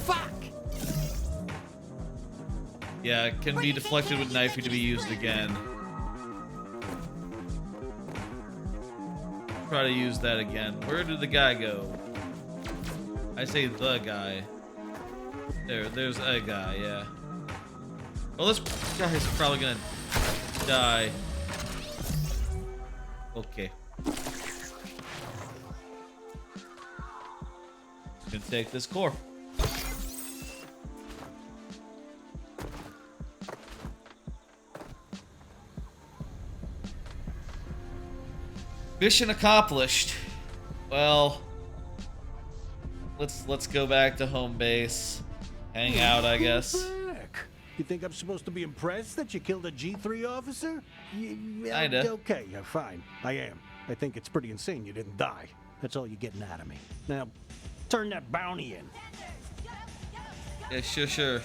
Fuck! Yeah, it can be deflected with knifey to be used again. Try to use that again. Where did the guy go? I say the guy. There's a guy, yeah. Well, this guy's probably gonna die. Okay. Just gonna take this core. Mission accomplished. Well, let's go back to home base. Hang out, I guess. Back. You think I'm supposed to be impressed that you killed a G3 officer? Kinda. Okay, yeah, fine. I am. I think it's pretty insane you didn't die. That's all you're getting out of me. Now, turn that bounty in. Yeah, sure.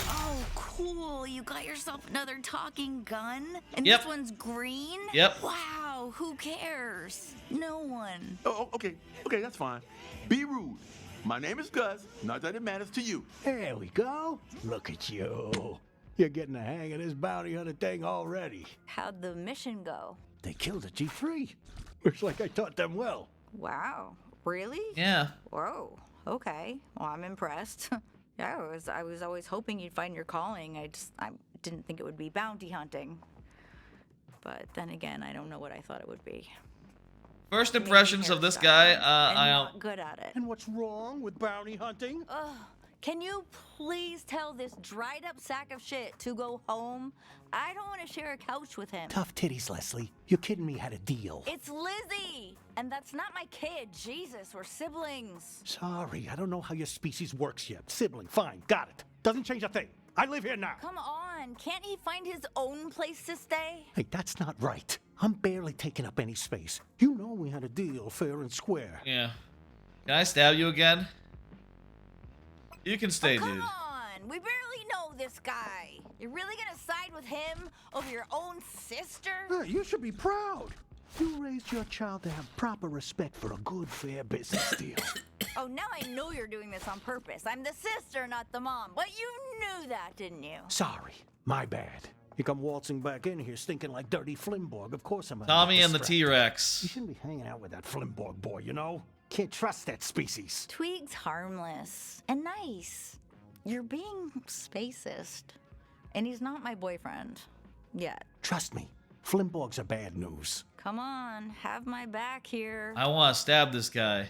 Oh, cool. You got yourself another talking gun? And Yep. this one's green? Yep. Wow, who cares? No one. Oh, okay, that's fine. Be rude. My name is Gus. Not that it matters to you. There we go. Look at you. You're getting the hang of this bounty hunter thing already. How'd the mission go? They killed a G3. Looks like I taught them well. Wow. Really? Yeah. Whoa. Okay. Well, I'm impressed. Yeah, I was always hoping you'd find your calling. I didn't think it would be bounty hunting. But then again, I don't know what I thought it would be. First impressions of this guy, I'm I not don't. good at it. And what's wrong with bounty hunting? Ugh. Can you please tell this dried up sack of shit to go home? I don't want to share a couch with him. Tough titties, Leslie. You're kidding me, had a deal. It's Lizzie! And that's not my kid. Jesus, we're siblings. Sorry, I don't know how your species works yet. Sibling, fine, got it. Doesn't change a thing. I live here now. Come on, can't he find his own place to stay? Hey, that's not right. I'm barely taking up any space. You know we had a deal, fair and square. Yeah. Can I stab you again? You can stay, dude. Come on, we barely know this guy. You're really gonna side with him over your own sister? Hey, you should be proud. You raised your child to have proper respect for a good, fair business deal. Oh, now I know you're doing this on purpose. I'm the sister, not the mom. But you knew that, didn't you? Sorry, my bad. You come waltzing back in here stinking like dirty Flimborg. Of course I'm Tommy and the distracted. T-Rex. You shouldn't be hanging out with that Flimborg boy, you know? Can't trust that species. Tweeg's harmless and nice. You're being spacist. And he's not my boyfriend. Yet. Trust me, Flimborgs are bad news. Come on, have my back here. I want to stab this guy.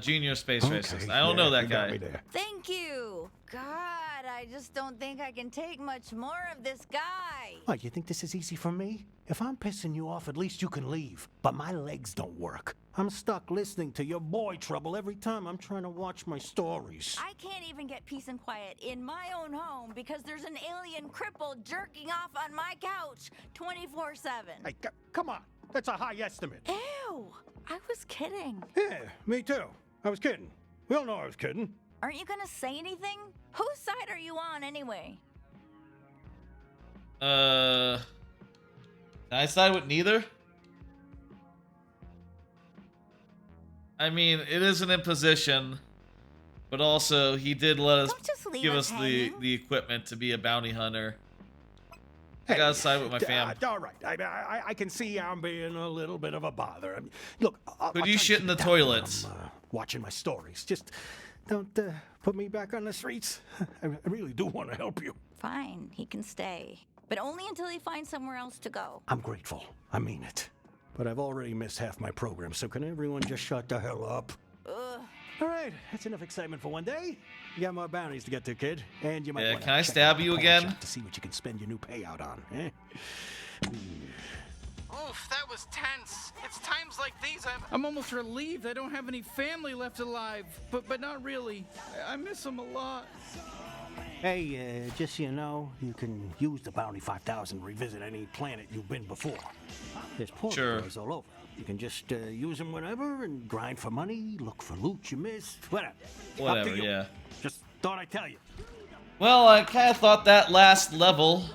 Junior Space Racist. I don't know that guy. Thank you. God, I just don't think I can take much more of this guy. What, you think this is easy for me? If I'm pissing you off, at least you can leave. But my legs don't work. I'm stuck listening to your boy trouble every time I'm trying to watch my stories. I can't even get peace and quiet in my own home because there's an alien cripple jerking off on my couch 24/7. Hey, come on. That's a high estimate. Ew, I was kidding. Yeah, me too. I was kidding. We all know I was kidding. Aren't you gonna say anything? Whose side are you on anyway? Can I side with neither? I mean, it is an imposition, but also he did let us give us the equipment to be a bounty hunter. I gotta side with my fam. All right, I can see I'm being a little bit of a bother. I mean, look, Could you shit in the toilets? Watching my stories. Just don't put me back on the streets. I really do want to help you. Fine, he can stay. But only until he finds somewhere else to go. I'm grateful. I mean it. But I've already missed half my program, so can everyone just shut the hell up? Ugh. All right, that's enough excitement for one day. You got more bounties to get to, kid. And you might Yeah, wanna can I check stab out the you pawn again? shop to see what you can spend your new payout on, eh? Oof, that was tense. It's times like these I'm almost relieved I don't have any family left alive. But not really. I miss them a lot. Hey, just so you know, you can use the Bounty 5000 to revisit any planet you've been before. There's portals all over. You can just use them whenever and grind for money, look for loot you missed, whatever. Up Whatever, to you. yeah. Just thought I'd tell you. Well, I kind of thought that last level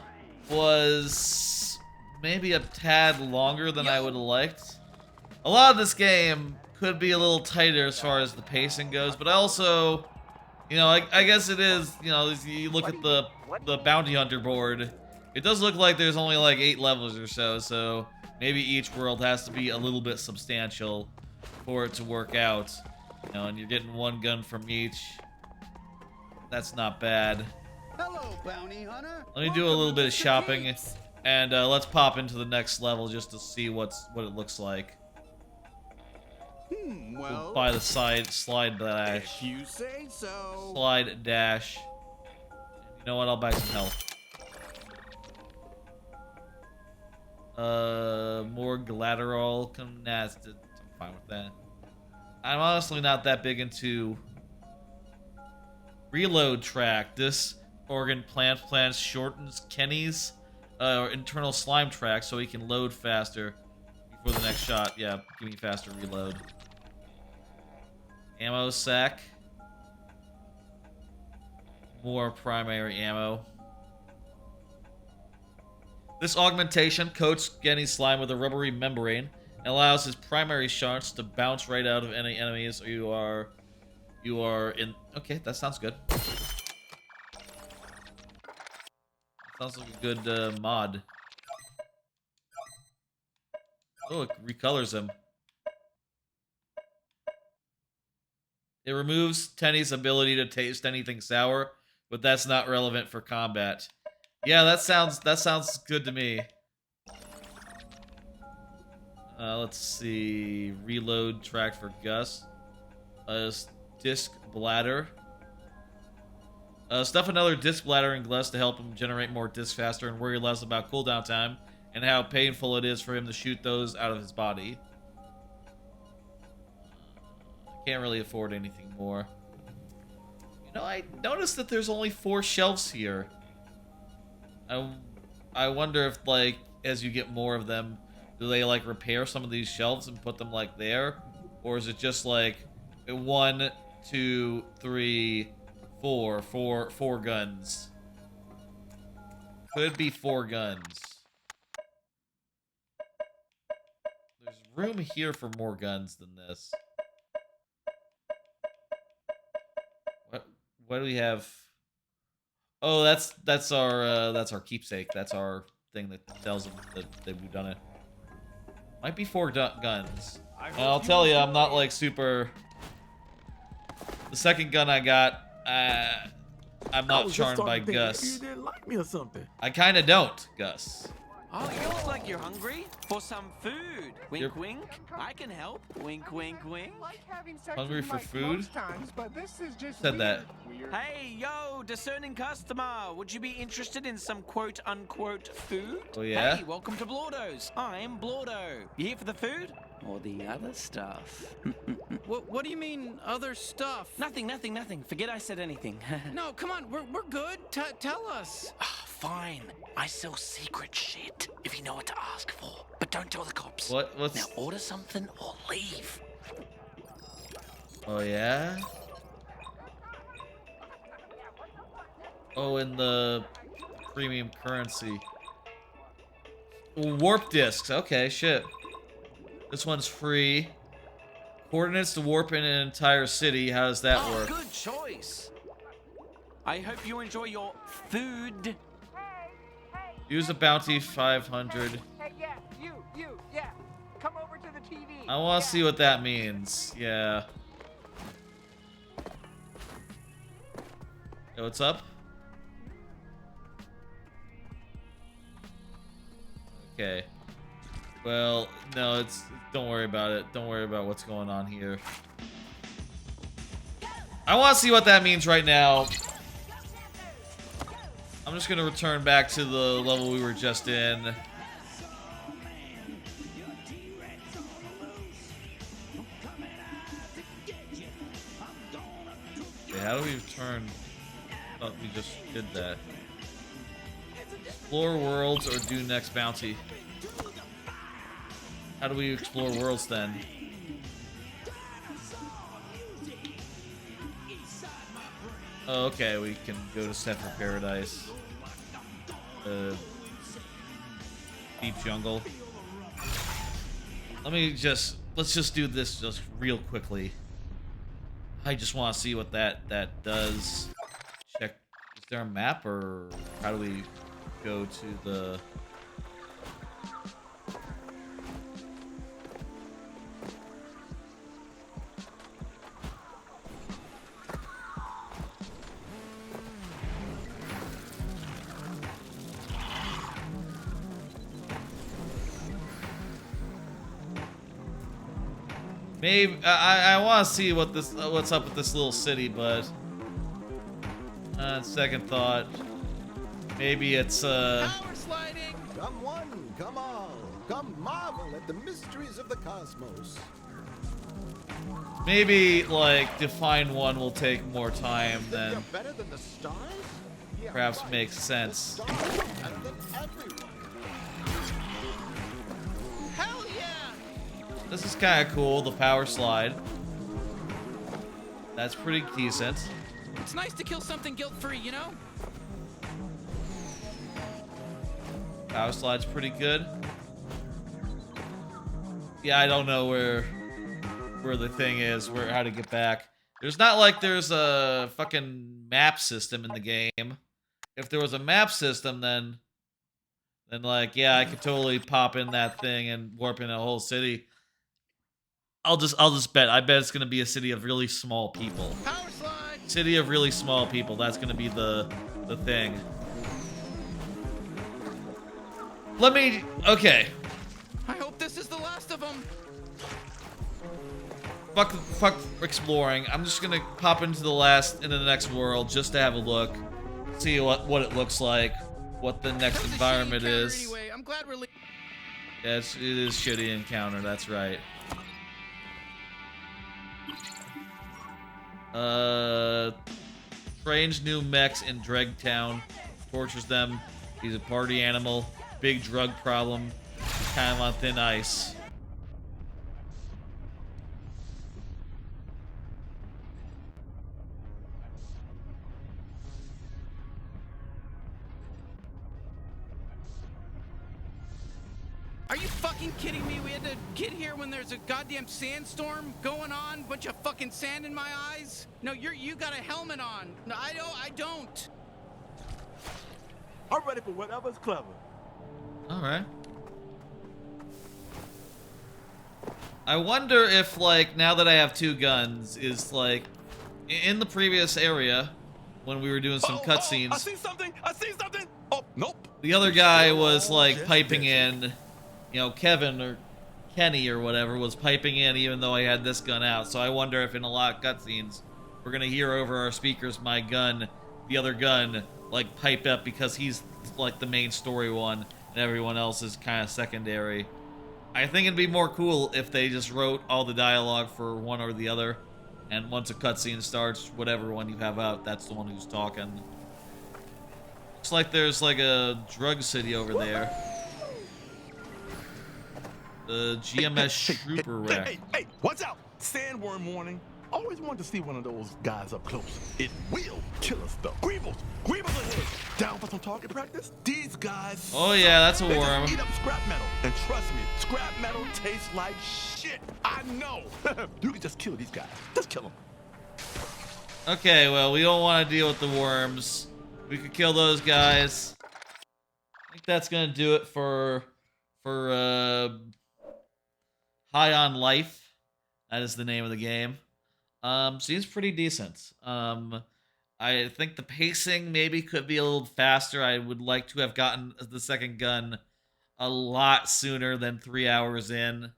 was maybe a tad longer than I would have liked. A lot of this game could be a little tighter as far as the pacing goes, but I also, you know, I guess it is, you know, you look at the bounty hunter board, it does look like there's only like 8 levels or so maybe each world has to be a little bit substantial for it to work out. You know, and you're getting one gun from each. That's not bad. Hello, bounty hunter. Let me do a little bit of shopping, and let's pop into the next level just to see what it looks like. Well, We'll buy the slide dash. if you say so. Slide dash. You know what? I'll buy some health. More Glatterol. I'm fine with that. I'm honestly not that big into reload track. This organ plant shortens Kenny's internal slime track so he can load faster before the next shot. Yeah, give me faster reload. Ammo sack. More primary ammo. This augmentation coats Genny's slime with a rubbery membrane and allows his primary shards to bounce right out of any enemies you are in. Okay, that sounds good. Sounds like a good mod. Oh, it recolors him. It removes Tenny's ability to taste anything sour, but that's not relevant for combat. Yeah, that sounds good to me. Let's see. Reload track for Gus. Disc bladder. Stuff another disc bladder in Gus to help him generate more discs faster and worry less about cooldown time and how painful it is for him to shoot those out of his body. Can't really afford anything more. You know, I noticed that there's only 4 shelves here. I wonder if, like, as you get more of them, do they, like, repair some of these shelves and put them, like, there? Or is it just, like, 1, 2, 3, 4 guns? Could be 4 guns. There's room here for more guns than this. What do we have? Oh, that's our keepsake. That's our thing that tells them that we've done it. Might be 4 guns. And I'll tell you, I'm not like super. The second gun I got, I'm not charmed by Gus. You didn't like me or something. I kind of don't, Gus. Oh, you look like you're hungry for some food. Wink, wink. I can help. Wink, wink, wink. Hungry for food? Times, but this is just Said that. Hey, yo, discerning customer. Would you be interested in some quote-unquote food? Oh, yeah? Hey, welcome to Blordo's. I'm Blordo. You here for the food? Or the other stuff? What do you mean, other stuff? Nothing. Forget I said anything. No, come on, we're good. Tell us. Fine. I sell secret shit, if you know what to ask for. But don't tell the cops. What's... Now order something or leave. Oh, yeah? Oh, and the premium currency. Warp discs. Okay, shit. This one's free. Coordinates to warp in an entire city. How does that work? Good choice. I hope you enjoy your food. Use a bounty 500. Hey, yeah, yeah. Come over to the TV. I want to see what that means. Yeah. Yo, what's up? Okay. Well, no, don't worry about it. Don't worry about what's going on here. I want to see what that means right now. I'm just gonna return back to the level we were just in. Okay, how do we return? I thought we just did that. Explore worlds or do next bounty. How do we explore worlds then? Oh, okay, we can go to Separate Paradise. Deep jungle. Let's just do this just real quickly. I just want to see what that does. Check. Is there a map or how do we go to the? Maybe I want to see what's up with this little city, but second thought, maybe it's Power sliding. Come one, come all, come marvel at the mysteries of the cosmos. Maybe like to find one will take more time than You're better than the stars? Yeah, perhaps right. makes sense. The stars are better than everyone. Hell yeah! This is kind of cool, the power slide. That's pretty decent. It's nice to kill something guilt-free, you know? Power slide's pretty good. Yeah, I don't know where the thing is, how to get back. There's not like there's a fucking map system in the game. If there was a map system, then like, yeah, I could totally pop in that thing and warp in a whole city. I'll just bet. I bet it's gonna be a city of really small people. Power slide. City of really small people. That's gonna be the thing. Let me... Okay. I hope this is the last of them. Fuck exploring. I'm just gonna pop into the next world just to have a look. See what it looks like. What the next environment is. Anyway, I'm glad we're Yes, it is shitty encounter, that's right. Strange new mechs in Dregtown. Tortures them. He's a party animal. Big drug problem. Kind of on thin ice. Are you fucking kidding me? We had to get here when there's a goddamn sandstorm going on, bunch of fucking sand in my eyes. No, you got a helmet on. No, I don't. I'm ready for whatever's clever. All right. I wonder if, like, now that I have 2 guns, is like in the previous area when we were doing some cutscenes. I see something. I see something. Oh, nope. The other guy was like piping in, you know, Kevin or Kenny or whatever was piping in even though I had this gun out. So I wonder if in a lot of cutscenes we're gonna hear over our speakers my gun, the other gun, like pipe up because he's like the main story one and everyone else is kind of secondary. I think it'd be more cool if they just wrote all the dialogue for one or the other, and once a cutscene starts, whatever one you have out, that's the one who's talking. Looks like there's like a drug city over there. The GMS Trooper wreck. Hey, watch out! Sandworm warning. Always wanted to see one of those guys up close. It will kill us though. Greebles ahead. Down for some target practice? These guys. Oh yeah, that's a they worm. just eat up scrap metal, and trust me, scrap metal tastes like shit. I know. You can just kill these guys. Just kill them. Okay, well, we don't want to deal with the worms. We could kill those guys. I think that's gonna do it for High on Life. That is the name of the game. Seems pretty decent. I think the pacing maybe could be a little faster. I would like to have gotten the second gun a lot sooner than 3 hours in.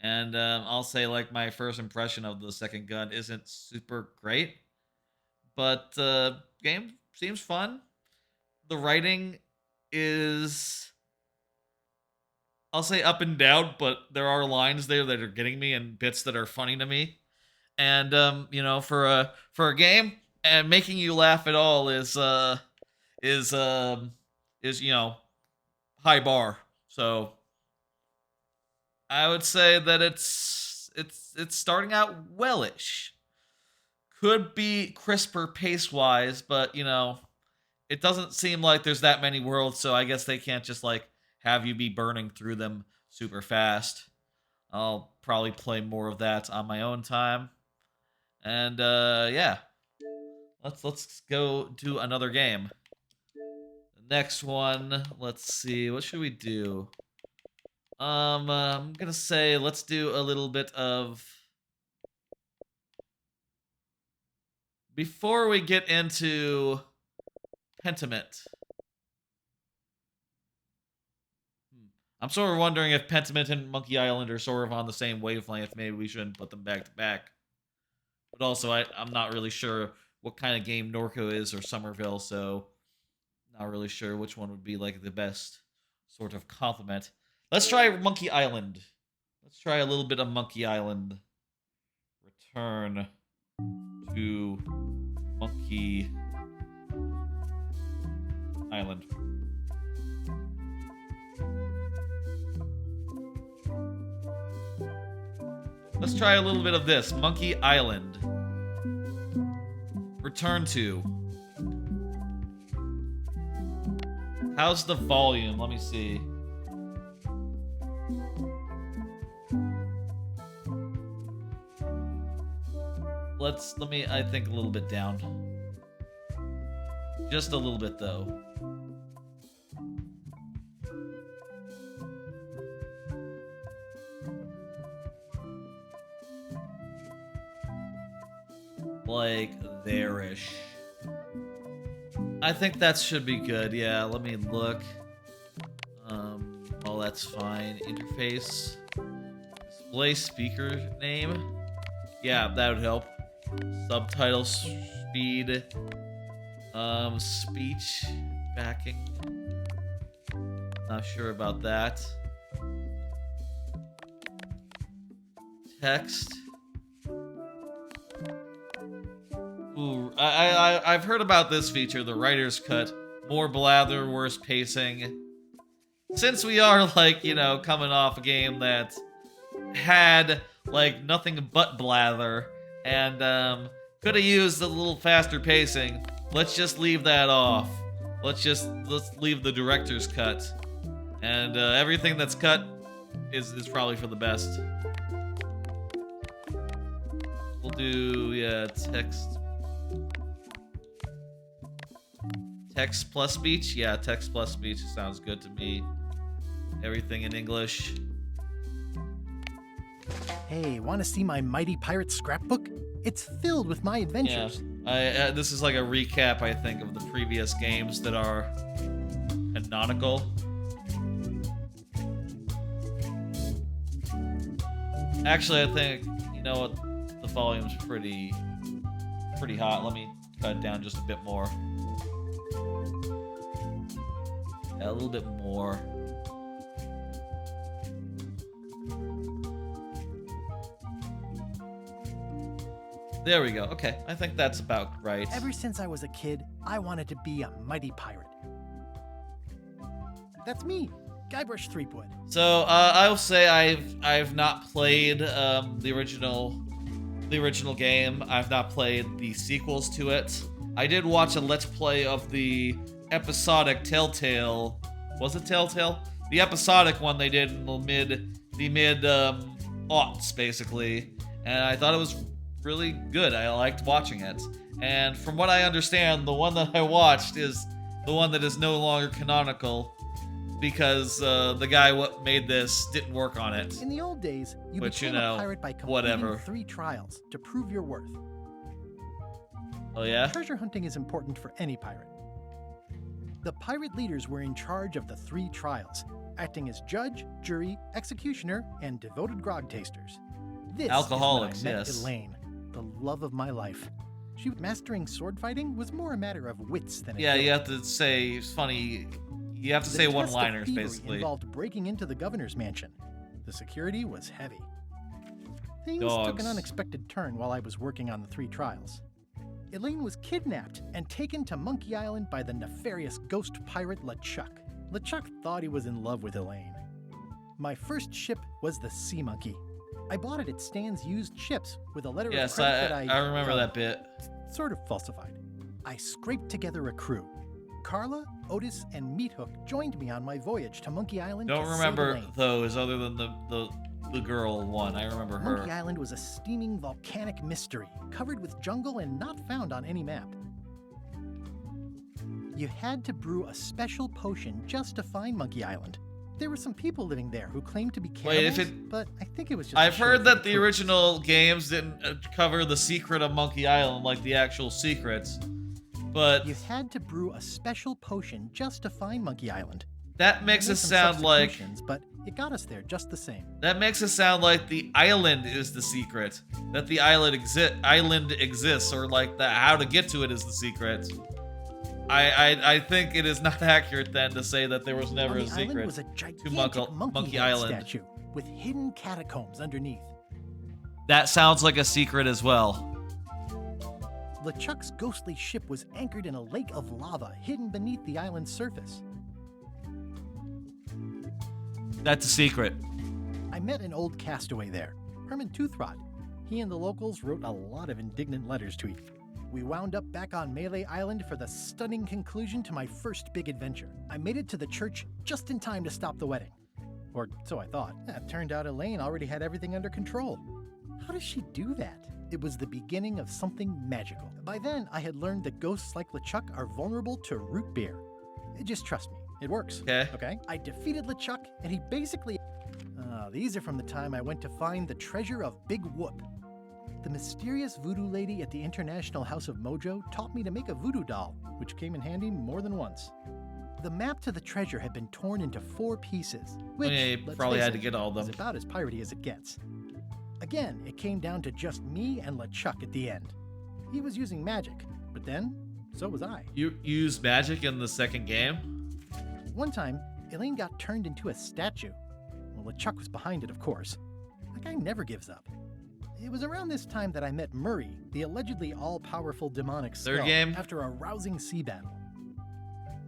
And I'll say, like, my first impression of the second gun isn't super great. But game seems fun. The writing is, I'll say, up and down, but there are lines there that are getting me and bits that are funny to me. And you know, for a game and making you laugh at all is you know, high bar. So I would say that it's starting out wellish. Could be crisper pace-wise, but, you know, it doesn't seem like there's that many worlds, so I guess they can't just, like, have you be burning through them super fast. I'll probably play more of that on my own time. And, yeah. Let's go do another game. The next one, let's see, what should we do? I'm gonna say let's do a little bit of... Before we get into Pentiment, I'm sort of wondering if Pentiment and Monkey Island are sort of on the same wavelength. Maybe we shouldn't put them back to back. But also, I'm not really sure what kind of game Norco is or Somerville, so not really sure which one would be like the best sort of compliment. Let's try Monkey Island. Let's try a little bit of Monkey Island. Return to Monkey Island. Let's try a little bit of this. Monkey Island. Return to. How's the volume? Let me see. Let me, I think, a little bit down. Just a little bit, though. Like, there-ish. I think that should be good. Yeah, let me look. that's fine. Interface. Display speaker name. Yeah, that would help. Subtitle speed. Speech backing. Not sure about that. Text. Ooh, I've heard about this feature, the writer's cut. More blather, worse pacing. Since we are, like, you know, coming off a game that had, like, nothing but blather, and, could have used a little faster pacing, let's just leave that off. Let's leave the director's cut. And, everything that's cut is probably for the best. We'll do, yeah, text. Text plus speech? Yeah, text plus speech sounds good to me. Everything in English. Hey, want to see my Mighty Pirate scrapbook? It's filled with my adventures. Yeah, this is like a recap, I think, of the previous games that are canonical. Actually, I think, you know what, the volume's pretty hot. Let me cut it down just a bit more. Yeah, a little bit more. There we go. Okay, I think that's about right. Ever since I was a kid, I wanted to be a mighty pirate. That's me, Guybrush Threepwood. So I'll say I've not played the original game. I've not played the sequels to it. I did watch a Let's Play of the episodic Telltale. Was it Telltale? The episodic one they did in the mid aughts, basically, and I thought it was really good. I liked watching it. And from what I understand, the one that I watched is the one that is no longer canonical because the guy what made this didn't work on it. In the old days, you became a pirate by completing 3 trials to prove your worth. Oh yeah? Treasure hunting is important for any pirate. The pirate leaders were in charge of the 3 trials, acting as judge, jury, executioner, and devoted grog tasters. This Alcoholics, is when I met yes. Elaine, the love of my life. Mastering sword fighting was more a matter of wits than Yeah, you have to say, it's funny, you have to say one-liners, basically. Involved breaking into the governor's mansion. The security was heavy. Things took Dogs. an unexpected turn while I was working on the 3 trials. Elaine was kidnapped and taken to Monkey Island by the nefarious ghost pirate LeChuck. LeChuck thought he was in love with Elaine. My first ship was the Sea Monkey. I bought it at Stan's used ships with a letter of Yes, credit that I remember that bit. Sort of falsified. I scraped together a crew. Carla, Otis, and Meathook joined me on my voyage to Monkey Island. Don't to save remember Elaine. those other than the girl one. I remember her. Monkey Island was a steaming volcanic mystery, covered with jungle and not found on any map. You had to brew a special potion just to find Monkey Island. There were some people living there who claimed to be cannibals, but I think it was just I've heard that the original games didn't cover the secret of Monkey Island, like the actual secrets. But you had to brew a special potion just to find Monkey Island. That makes it sound like, but it got us there just the same. that makes it sound like the island is the secret. That the island exists, or like the how to get to it is the secret. I think it is not accurate then to say that there was never a The secret island was a to gigantic Monkey head Island. statue with hidden catacombs underneath. That sounds like a secret as well. LeChuck's ghostly ship was anchored in a lake of lava hidden beneath the island's surface. That's a secret. I met an old castaway there, Herman Toothrod. He and the locals wrote a lot of indignant letters to each other. We wound up back on Melee Island for the stunning conclusion to my first big adventure. I made it to the church just in time to stop the wedding. Or so I thought. It turned out Elaine already had everything under control. How does she do that? It was the beginning of something magical. By then, I had learned that ghosts like LeChuck are vulnerable to root beer. Just trust me, it works. Okay? I defeated LeChuck, and he basically... these are from the time I went to find the treasure of Big Whoop. The mysterious voodoo lady at the International House of Mojo taught me to make a voodoo doll, which came in handy more than once. The map to the treasure had been torn into 4 pieces, which, Yeah, you let's probably face had to it, get all of is them. about as piratey as it gets. Again, it came down to just me and LeChuck at the end. He was using magic, but then, so was I. You used magic in the second game? One time, Elaine got turned into a statue. Well, LeChuck was behind it, of course. That guy never gives up. It was around this time that I met Murray, the allegedly all-powerful demonic skull, Third game? after a rousing sea battle.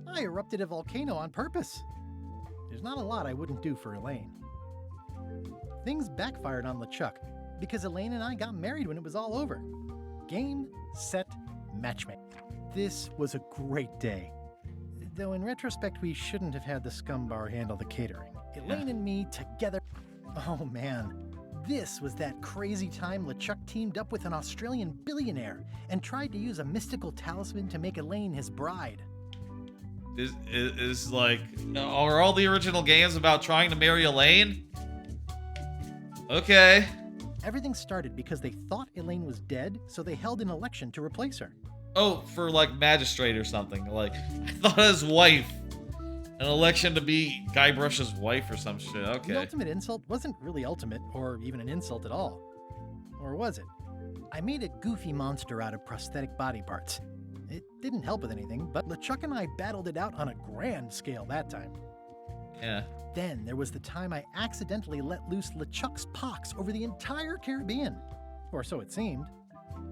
I erupted a volcano on purpose. There's not a lot I wouldn't do for Elaine. Things backfired on LeChuck because Elaine and I got married when it was all over. Game, set, matchmake. This was a great day. Though in retrospect, we shouldn't have had the scum bar handle the catering. Elaine and me together. Oh man. This was that crazy time LeChuck teamed up with an Australian billionaire and tried to use a mystical talisman to make Elaine his bride. Is like, are all the original games about trying to marry Elaine? Okay. Everything started because they thought Elaine was dead, so they held an election to replace her. Oh, for like magistrate or something. Like, I thought his wife. An election to be Guybrush's wife or some shit. Okay. The ultimate insult wasn't really ultimate, or even an insult at all. Or was it? I made a goofy monster out of prosthetic body parts. It didn't help with anything, but LeChuck and I battled it out on a grand scale that time. Yeah. Then there was the time I accidentally let loose LeChuck's pox over the entire Caribbean. Or so it seemed.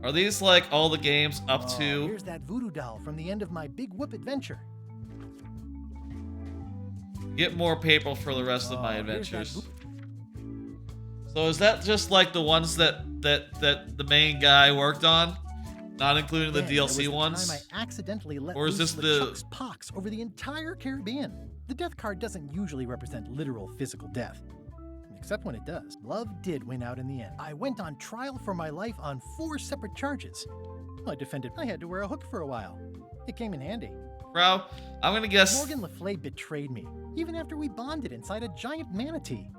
Are these like all the games up Oh, to... here's that voodoo doll from the end of my Big Whoop adventure. Get more paper for the rest of my here's that adventures. So is that just like the ones that the main guy worked on? Not including the Then there was DLC the ones? time I accidentally let Or is loose this the... LeChuck's pox over the entire Caribbean. The death card doesn't usually represent literal physical death. Except when it does. Love did win out in the end. I went on trial for my life on 4 separate charges. I defended I had to wear a hook for a while. It came in handy. Bro, I'm gonna guess... Morgan Le Fay betrayed me, even after we bonded inside a giant manatee.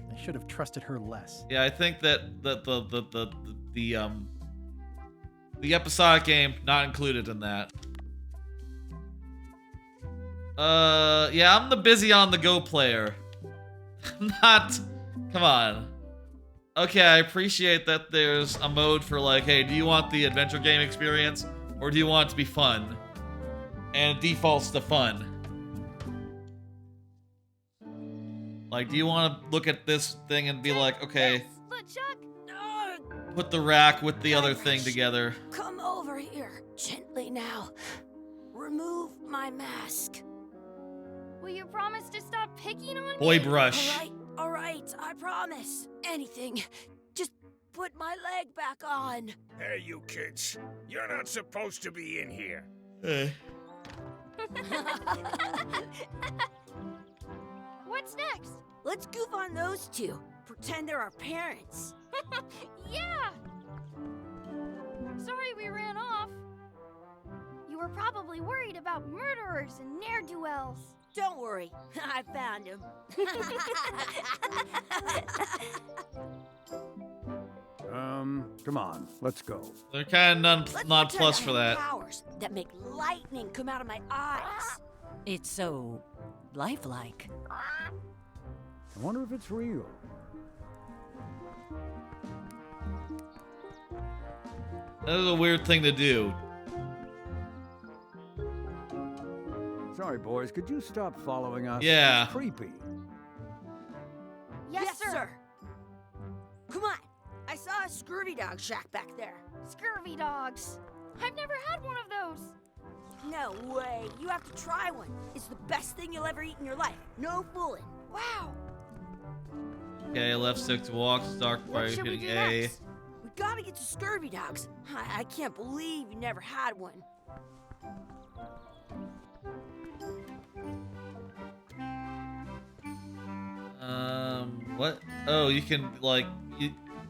I should have trusted her less. Yeah, I think that the episodic game not included in that. Yeah, I'm the busy on the go player. Not, come on. Okay, I appreciate that there's a mode for like, hey, do you want the adventure game experience or do you want it to be fun? And it defaults to fun. Like, do you want to look at this thing and be like, okay, put the rack with the other thing together? Come over here, gently now. Remove my mask. Will you promise to stop picking on me? Boy brush. All right, I promise. Anything. Just put my leg back on. Hey, you kids. You're not supposed to be in here. Hey. What's next? Let's goof on those two. Pretend they're our parents. Yeah! Sorry we ran off. You were probably worried about murderers and ne'er-do-wells. Don't worry, I found him. Come on, let's go. They're kind of not Pretend plus I for have that. powers that make lightning come out of my eyes. It's so lifelike. I wonder if it's real. That is a weird thing to do. Sorry, boys, could you stop following us? Yeah. It's creepy. Yes, sir. Come on. I saw a scurvy dog shack back there. Scurvy dogs. I've never had one of those. No way. You have to try one. It's the best thing you'll ever eat in your life. No fooling. Wow. Okay, left stick to walk, start by What should we hitting do A. next? We gotta get to scurvy dogs. I can't believe you never had one. What? Oh, you can, like,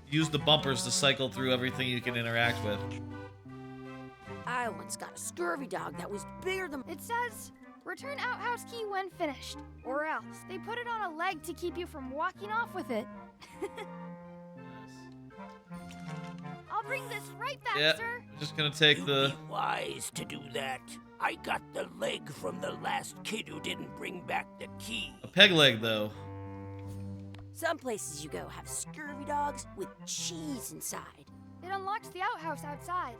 use the bumpers to cycle through everything you can interact with. I once got a scurvy dog that was bigger than... It says, return outhouse key when finished, or else they put it on a leg to keep you from walking off with it. I'll Bring this right back, Yeah, sir. I'm just gonna take the. Be wise to do that. I got the leg from the last kid who didn't bring back the key. A peg leg, though. Some places you go have scurvy dogs with cheese inside. It unlocks the outhouse outside.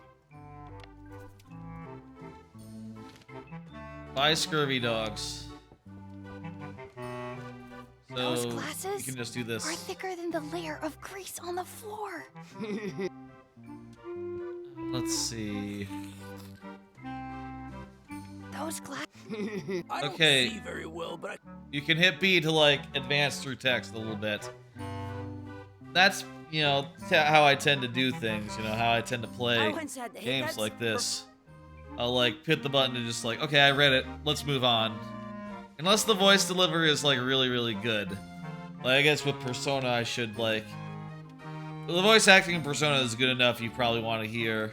Buy scurvy dogs. So Those glasses you can just do this. are thicker than the layer of grease on the floor. Let's see. Those glasses. I don't Okay. see very well, but You can hit B to like advance through text a little bit. That's, you know, how I tend to do things, you know, how I tend to play I once had the games hiccups. like this. I'll like hit the button and just like, okay, I read it, let's move on. Unless the voice delivery is like really, really good. Like, I guess with Persona I should like... The voice acting in Persona is good enough, you probably want to hear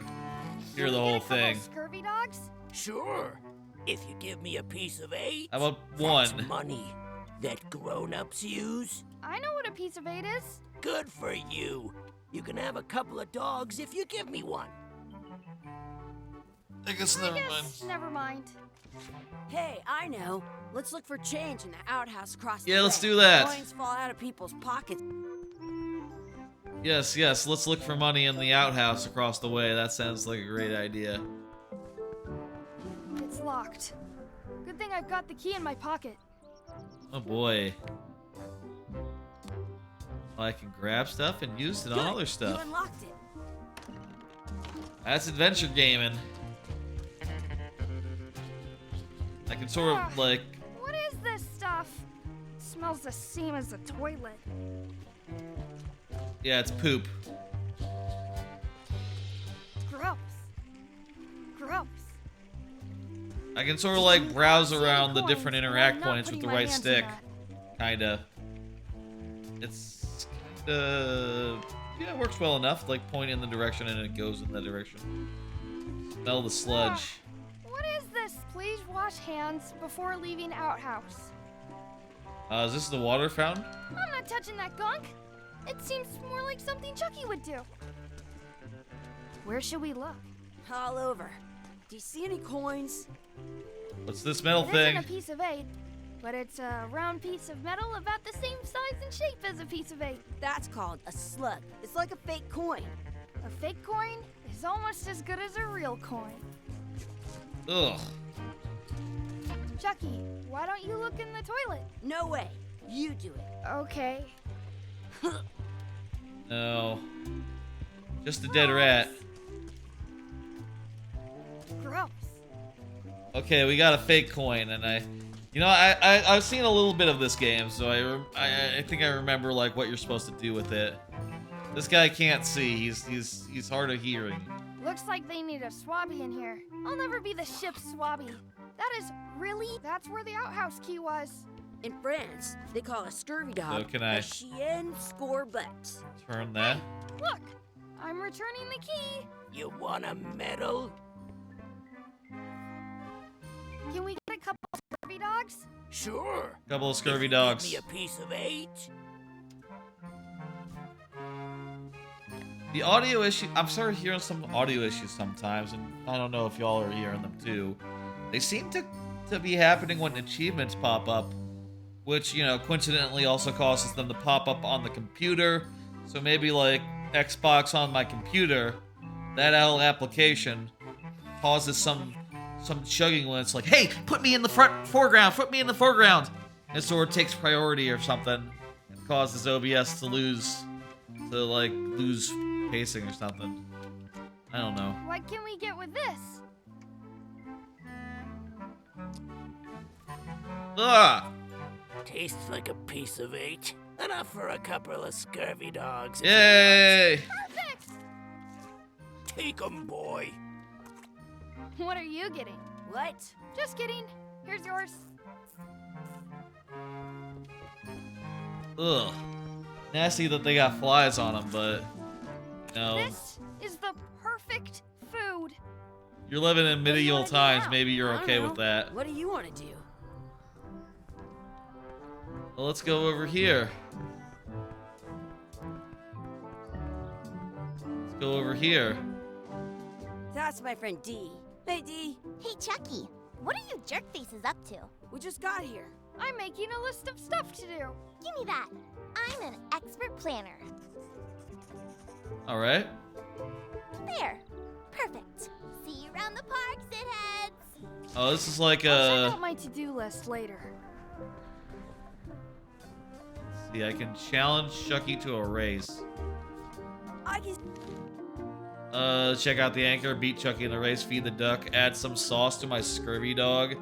the whole thing. Scurvy dogs? sure. If you give me a piece of 8, How about that's one? money that grown-ups use. I know what a piece of 8 is. Good for you. You can have a couple of dogs if you give me one. I guess never mind. Never mind. Hey, I know. Let's look for change in the outhouse across the Yeah, let's way. do that. Coins fall out of people's pockets. Yes, yes, let's look for money in the outhouse across the way. That sounds like a great idea. It's locked. Good thing I've got the key in my pocket. Oh boy. I can grab stuff and use it on other You stuff. unlocked it. That's adventure gaming. I can sort of like... What is this stuff? It smells the same as the toilet. Yeah, it's poop. Gross. Gross. I can sort of like browse around the coins, different but I'm interact not points with the putting my right hands in stick. that. Kinda. It's kinda... Yeah, it works well enough. Like, point in the direction and it goes in that direction. Smell the sludge. What is this? Please wash hands before leaving outhouse. Is this the water fountain? I'm not touching that gunk. It seems more like something Chucky would do. Where should we look? All over. Do you see any coins? What's this metal It thing? isn't a piece of 8, but it's a round piece of metal about the same size and shape as a piece of 8. That's called a slug. It's like a fake coin. A fake coin is almost as good as a real coin. Ugh. Chucky, why don't you look in the toilet? No way. You do it. Okay. No. Just a dead rat. Gross. Okay, we got a fake coin, and I've seen a little bit of this game, so I think I remember like what you're supposed to do with it. This guy can't see. He's hard of hearing. Looks like they need a swabby in here. I'll never be the ship's swabby. That's where the outhouse key was. In France, they call a scurvy dog So can I- a chien scorbut. Turn that. Look, I'm returning the key. You want a medal? Can we get a couple of scurvy dogs? Sure. Couple of If scurvy you dogs. Give me a piece of 8. The audio issue. I'm starting hearing some audio issues sometimes, and I don't know if y'all are hearing them too. They seem to be happening when achievements pop up, which, you know, coincidentally also causes them to pop up on the computer. So maybe like Xbox on my computer, that L application causes some chugging when it's like, hey, put me in the foreground, put me in the foreground. And sort of takes priority or something and causes OBS to lose pacing or something. I don't know. What can we get with this? Ah! Tastes like a piece of 8. Enough for a couple of scurvy dogs. Yay! Perfect! Take 'em, boy. What are you getting? What? Just kidding. Here's yours. Ugh. Nasty that they got flies on them, but no. This is the perfect food. You're living in medieval times. Maybe you're I don't okay know. with that. What do you want to do? Well, let's go over here. Go over here. That's my friend Dee. Hey, Dee. Hey, Chucky. What are you jerk faces up to? We just got here. I'm making a list of stuff to do. Give me that. I'm an expert planner. All right. There. Perfect. See you around the park, shitheads. Oh, this is like I'll check a. out my to-do list later. See, I can challenge Chucky to a race. I can. Check out the anchor, beat Chucky in the race, feed the duck, add some sauce to my scurvy dog,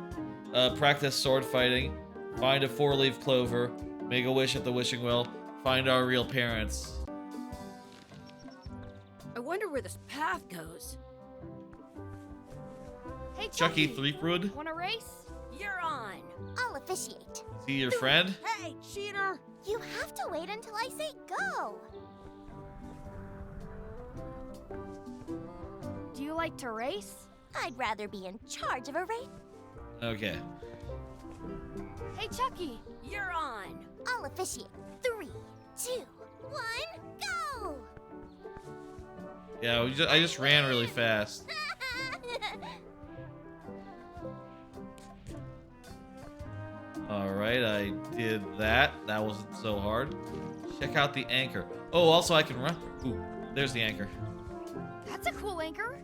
practice sword fighting, find a 4-leaf clover, make a wish at the wishing well, find our real parents. I wonder where this path goes. Hey, Chucky Threepwood? Want a race? You're on. I'll officiate. See your friend? Hey, cheater! You have to wait until I say go. Do you like to race? I'd rather be in charge of a race. Okay. Hey, Chucky. You're on. I'll officiate. 3, 2, 1, go! Yeah, I just ran really fast. Alright, I did that. That wasn't so hard. Check out the anchor. Oh, also I can run. Ooh, there's the anchor. That's a cool anchor.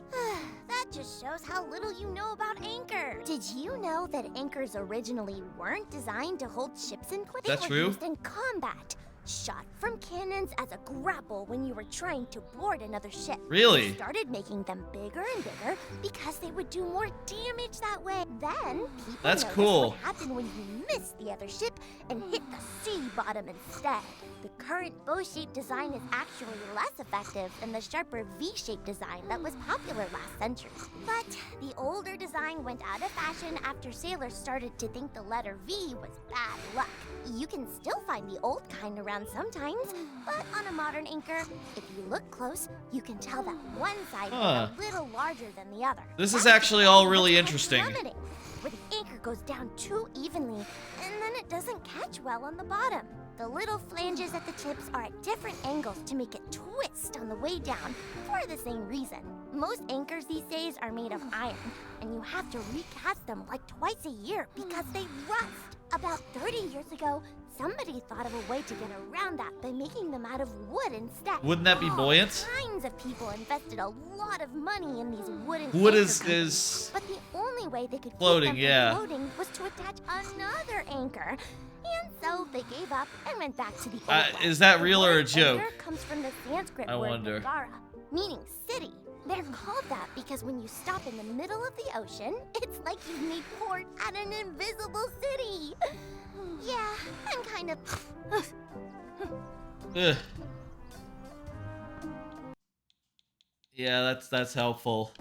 That just shows how little you know about anchor. Did you know that anchors originally weren't designed to hold ships in place? That's They true. were used in combat. Shot from cannons as a grapple when you were trying to board another ship. Really? They started making them bigger and bigger because they would do more damage that way. Then people That's noticed cool. what happened when you missed the other ship and hit the sea bottom instead. The current bow-shaped design is actually less effective than the sharper V-shaped design that was popular last century. But the older design went out of fashion after sailors started to think the letter V was bad luck. You can still find the old kind around sometimes, but on a modern anchor, if you look close, you can tell that one side is a little larger than the other. This is actually all really interesting. Plummeting, where the anchor goes down too evenly, and then it doesn't catch well on the bottom. The little flanges at the tips are at different angles to make it twist on the way down for the same reason. Most anchors these days are made of iron, and you have to recast them like twice a year because they rust. About 30 years ago, somebody thought of a way to get around that by making them out of wood instead. Wouldn't that be buoyant? All kinds of people invested a lot of money in these wooden Wood anchor is companies, but the only way they could floating, keep them yeah. from floating was to attach another anchor. And so they gave up and went back to the old way. Is that The real or a word joke? anchor comes from the Sanskrit I word wonder. Nagara, meaning city. They're called that because when you stop in the middle of the ocean, it's like you've made port at an invisible city. Yeah, I'm kind of... Ugh. Yeah, that's helpful.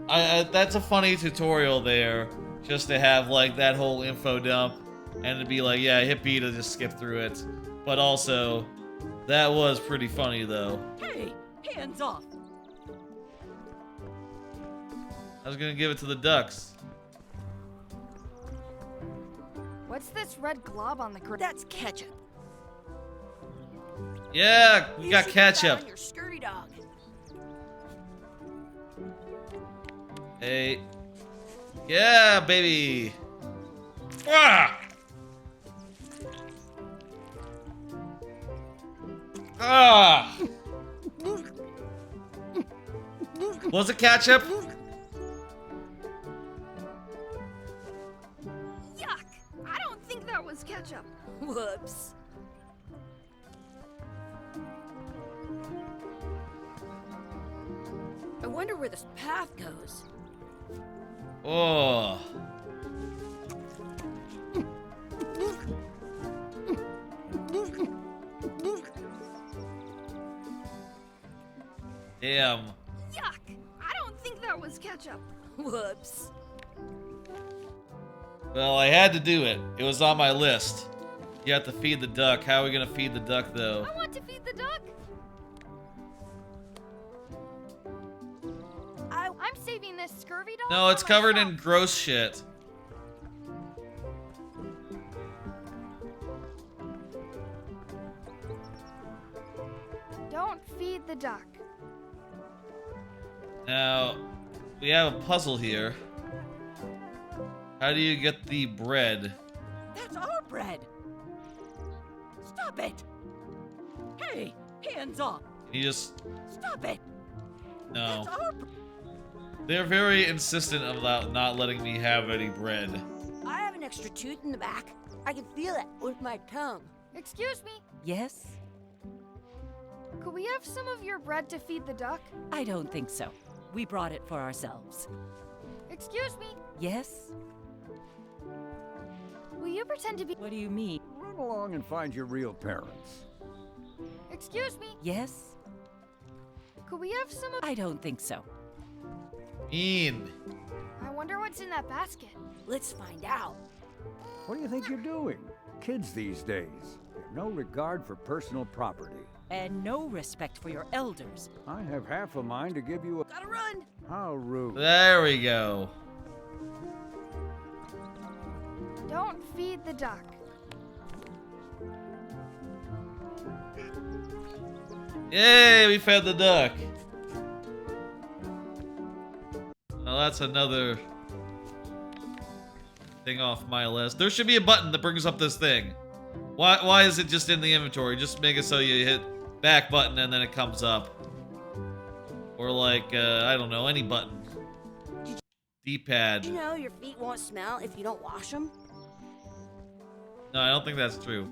That's a funny tutorial there, just to have like that whole info dump, and to be like, yeah, hit B to just skip through it. But also, that was pretty funny though. Hey, hands off. I was gonna give it to the ducks. What's this red glob on the ground? That's ketchup. Yeah, we You got should put that ketchup. on your scurvy dog. Hey. Yeah, baby. Ah! Ah! Was it ketchup? Yuck! I don't think that was ketchup. Whoops. I wonder where this path goes. Oh. Damn. Yuck! I don't think that was ketchup. Whoops. Well, I had to do it. It was on my list. You have to feed the duck. How are we gonna feed the duck, though? I want to feed the duck. I'm saving this scurvy dog. No, it's for covered myself. in gross shit. Don't feed the duck. Now, we have a puzzle here. How do you get the bread? That's our bread. Stop it. Hey, hands off. You just... Stop it. No. That's our They're very insistent about not letting me have any bread. I have an extra tooth in the back. I can feel it with my tongue. Excuse me. Yes? Could we have some of your bread to feed the duck? I don't think so. We brought it for ourselves. Excuse me. Yes? Will you pretend to be... What do you mean? Run along and find your real parents. Excuse me. Yes? Could we have some of... I don't think so. Mean. I wonder what's in that basket. Let's find out. What do you think you're doing? Kids these days have no regard for personal property. And no respect for your elders. I have half a mind to give you a... Gotta run. How rude. There we go. Don't feed the duck. Yay, we fed the duck. Well, that's another thing off my list. There should be a button that brings up this thing. Why is it just in the inventory? Just make it so you hit back button and then it comes up. Or like, I don't know, any button. D-pad. You know your feet won't smell if you don't wash them? No, I don't think that's true.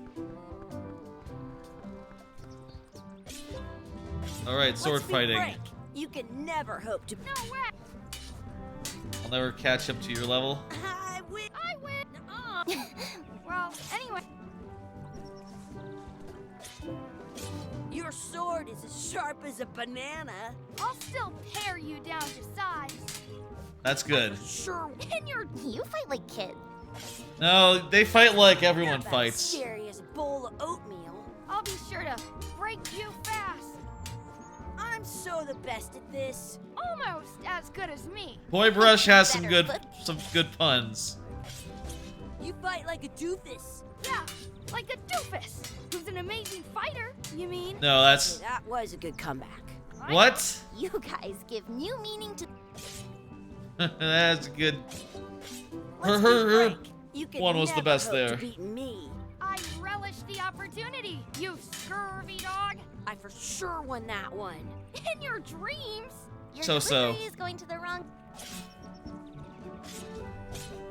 Alright, sword Let's be fighting. frank. You can never hope to... No way! I'll never catch up to your level. I win! I win! Well, anyway... Your sword is as sharp as a banana. I'll still pare you down to size. That's good. Sure. And you're... You fight like kids. No, they fight like everyone Not fights. As scary as a bowl of oatmeal. I'll be sure to break you fast. I'm so the best at this. Almost as good as me. Boy Brush has some Better good puns. You fight like a doofus. Yeah, like a doofus, who's an amazing fighter, you mean? No, that's... Okay, that was a good comeback. What? You guys give new meaning to... That's good. Let's be Her frank. You can one was the never best hope there. To beat me. I relish the opportunity, you scurvy dog. I for sure won that one. In your dreams. Your So-so. delivery is going to the wrong...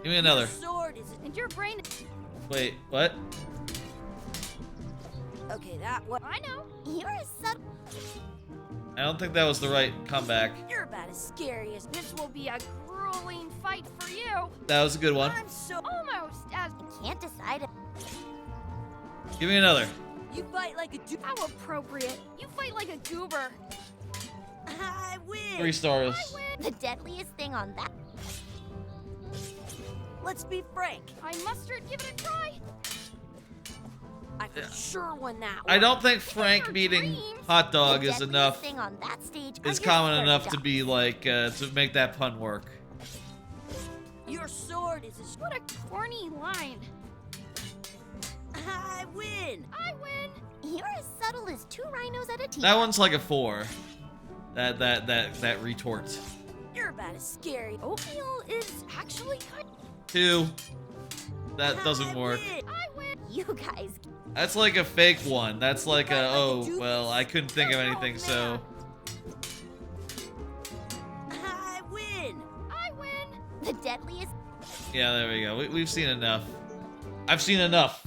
Give me another. Your sword is... And your brain... Wait, what? Okay, that was... I know. You're a sub... I don't think that was the right comeback. You're about as scary as... This will be a grueling fight for you. That was a good one. I'm so... Almost as... I can't decide... Give me another. You fight like a doof... How appropriate. You fight like a goober. I win. 3 stars. I win. The deadliest thing on that... Let's be frank. I mustard give it a try. I for sure won that one. I don't think Frank beating hot dog The is deadliest enough. thing on that stage Is are your common sword enough to dogs. be like to make that pun work. Your sword is as... What a corny line. I win. I win. You're as subtle as 2 rhinos at a tea. That one's like a 4. That retort. You're about as scary. Oatmeal is actually kind... 2. That doesn't I work. win. I win. You guys... That's like a fake one. That's like a, Like a oh, doofus. well, I couldn't think of anything, so. I win. I win. The deadliest... Yeah, there we go. We've seen enough. I've seen enough.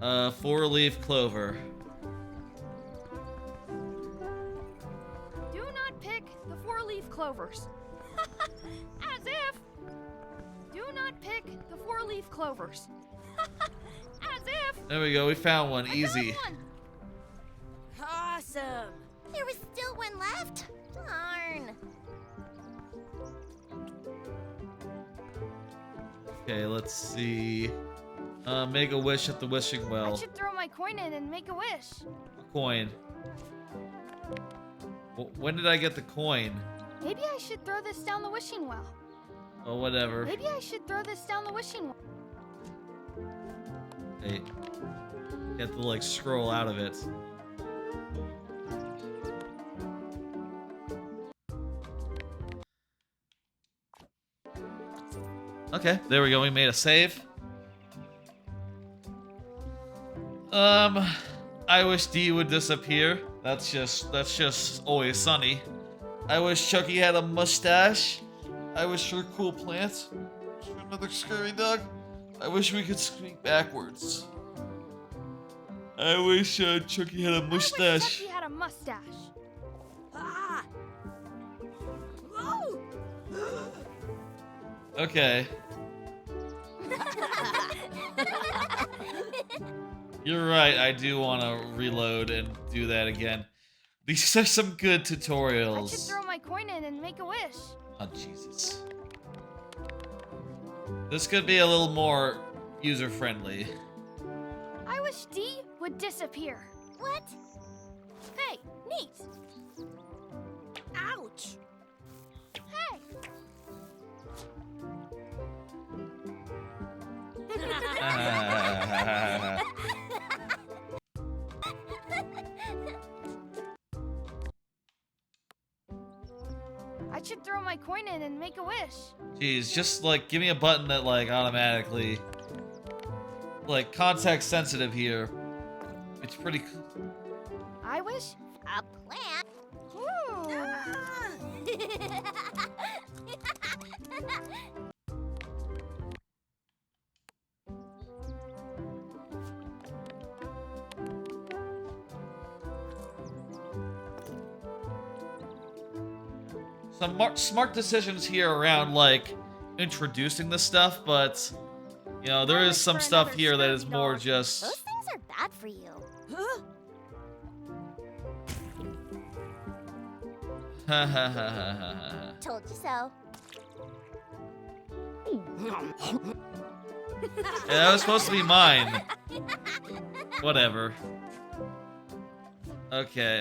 4-leaf clover. Do not pick the 4-leaf clovers. As if. Do not pick the 4-leaf clovers. As if. There we go. We found one. Easy. One. Awesome. There was still one left. Darn. Okay, let's see. Make a wish at the wishing I well. should throw my coin in and make a wish. Coin. When did I get the coin? Maybe I should throw this down the wishing well. Oh, whatever. Maybe I should throw this down the wishing well. Wait. You have to like scroll out of it. Okay, there we go. We made a save. I wish D would disappear. That's just always sunny. I wish Chucky had a mustache. I wish for cool plants. Another scurry dog. I wish we could speak backwards. I wish Chucky had a mustache. I wish Chucky had a mustache. Ah! Whoa! Okay. You're right, I do want to reload and do that again. These are some good I should tutorials. throw my coin in and make a wish. Oh, Jesus. This could be a little more user-friendly. I wish D would disappear. What? Hey, neat. Ouch. Hey. I should throw my coin in and make a wish. Jeez, just like give me a button that like automatically, like context sensitive here. It's pretty. I wish a plant. Some smart decisions here around like introducing the stuff, but you know there is some stuff here that is more just. Those things are bad for you. Huh? Told you so. Yeah, that was supposed to be mine. Whatever. Okay,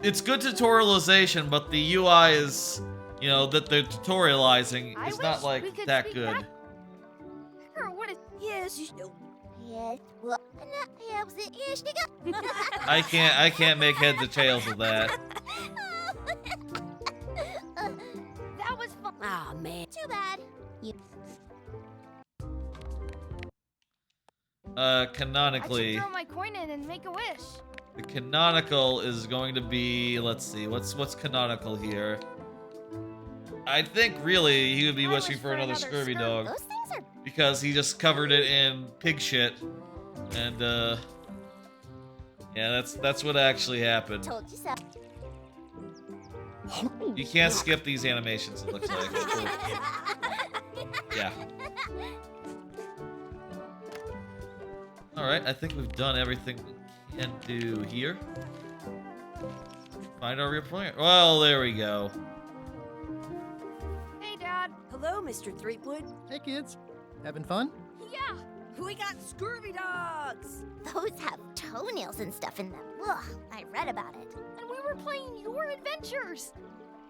it's good tutorialization, but the UI is, you know, that they're tutorializing is not like that good. Or what is? Yes, you know. Yes. Well, I can't make heads or tails of that. That was fun. Aw, man. Too bad. You. Canonically. I should throw my coin in and make a wish. The canonical is going to be, let's see, what's canonical here? I think really he would be wishing for another scurvy dog. Those things are... Because he just covered it in pig shit. And yeah, that's what actually happened. Told you so. You can't skip these animations, it looks like. Yeah. Alright, I think we've done everything we can do here. Find our real player. Well, there we go. Hey, Dad. Hello, Mr. Threepwood. Hey, kids. Having fun? Yeah, we got scurvy dogs. Those have toenails and stuff in them. Ugh, I read about it. And we were playing your adventures.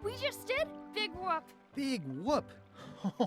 We just did Big Whoop. Big whoop.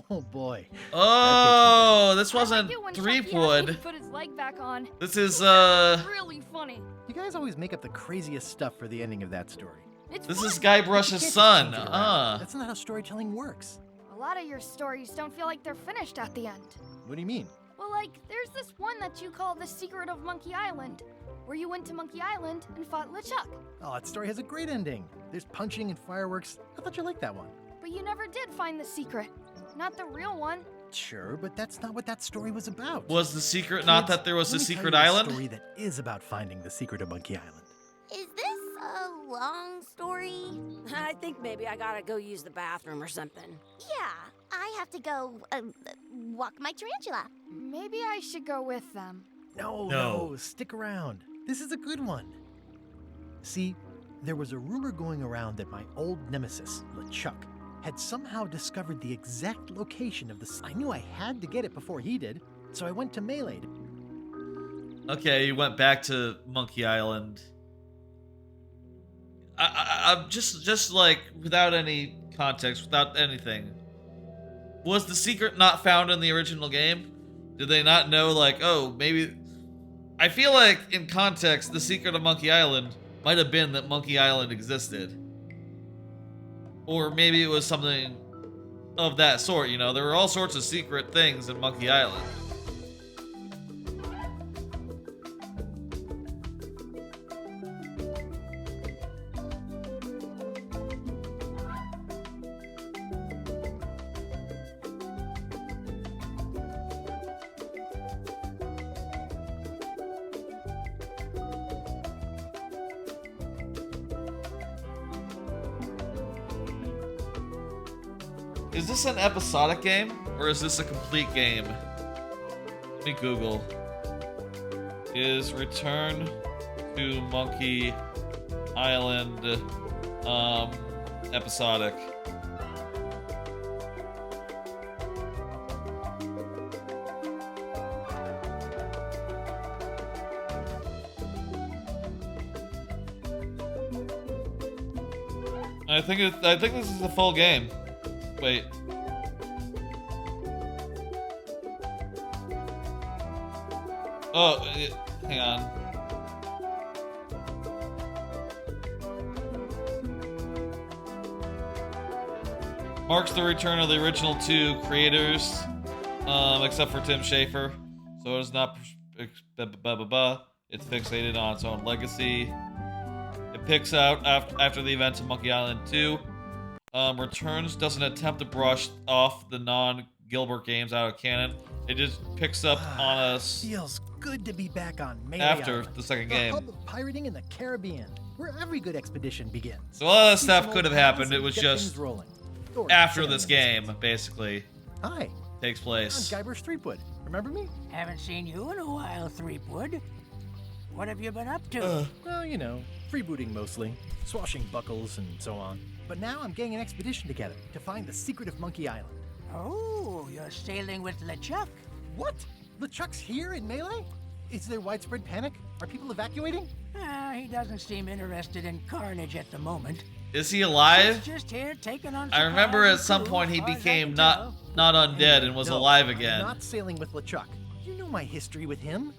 Oh, boy. Oh, this wasn't Threepwood. Threepwood. Put his leg back on. This is, really funny. You guys always make up the craziest stuff for the ending of that story. This is Guybrush's son. That's not how storytelling works. A lot of your stories don't feel like they're finished at the end. What do you mean? Well, like, there's this one that you call The Secret of Monkey Island, where you went to Monkey Island and fought LeChuck. Oh, that story has a great ending. There's punching and fireworks. I thought you liked that one. But you never did find the secret. Not the real one. Sure, but that's not what that story was about. Was the secret not that there was a Let me secret tell you island? A story that is about finding the secret of Monkey Island. Is this a long story? I think maybe I gotta go use the bathroom or something. Yeah, I have to go walk my tarantula. Maybe I should go with them. No, stick around. This is a good one. See, there was a rumor going around that my old nemesis, LeChuck, had somehow discovered the exact location of the... I knew I had to get it before he did, so I went to Melee. Okay, you went back to Monkey Island. I'm just like, without any context, without anything. Was the secret not found in the original game? Did they not know, like, oh, maybe... I feel like, in context, the secret of Monkey Island might have been that Monkey Island existed. Or maybe it was something of that sort, you know? There were all sorts of secret things in Monkey Island. Is this an episodic game, or is this a complete game? Let me Google. Is Return to Monkey Island episodic? I think this is the full game. Wait. Oh, hang on. Marks the return of the original two creators, except for Tim Schafer. So it is not it's fixated on its own legacy. It picks out after the events of Monkey Island 2. Returns doesn't attempt to brush off the non-Gilbert games out of canon. It just picks up on us. Feels good to be back on Melee after Island, the second the game. hub of pirating in the Caribbean, where every good expedition begins. So all that See stuff some could old have happened. pals It was and get just things rolling. Or after this shenanigans. game, basically. Hi. Takes I'm place. Guybrush Threepwood. Remember me? Haven't seen you in a while, Threepwood. What have you been up to? Well, you know, freebooting mostly, swashing buckles and so on. But now I'm getting an expedition together to find the secret of Monkey Island. Oh, you're sailing with LeChuck. What? LeChuck's here in Melee? Is there widespread panic? Are people evacuating? He doesn't seem interested in carnage at the moment. Is he alive? He's just here taking on I remember at some supplies point he as far as I became can not tell. undead and was No, alive I'm again. not sailing with LeChuck. You know my history with him.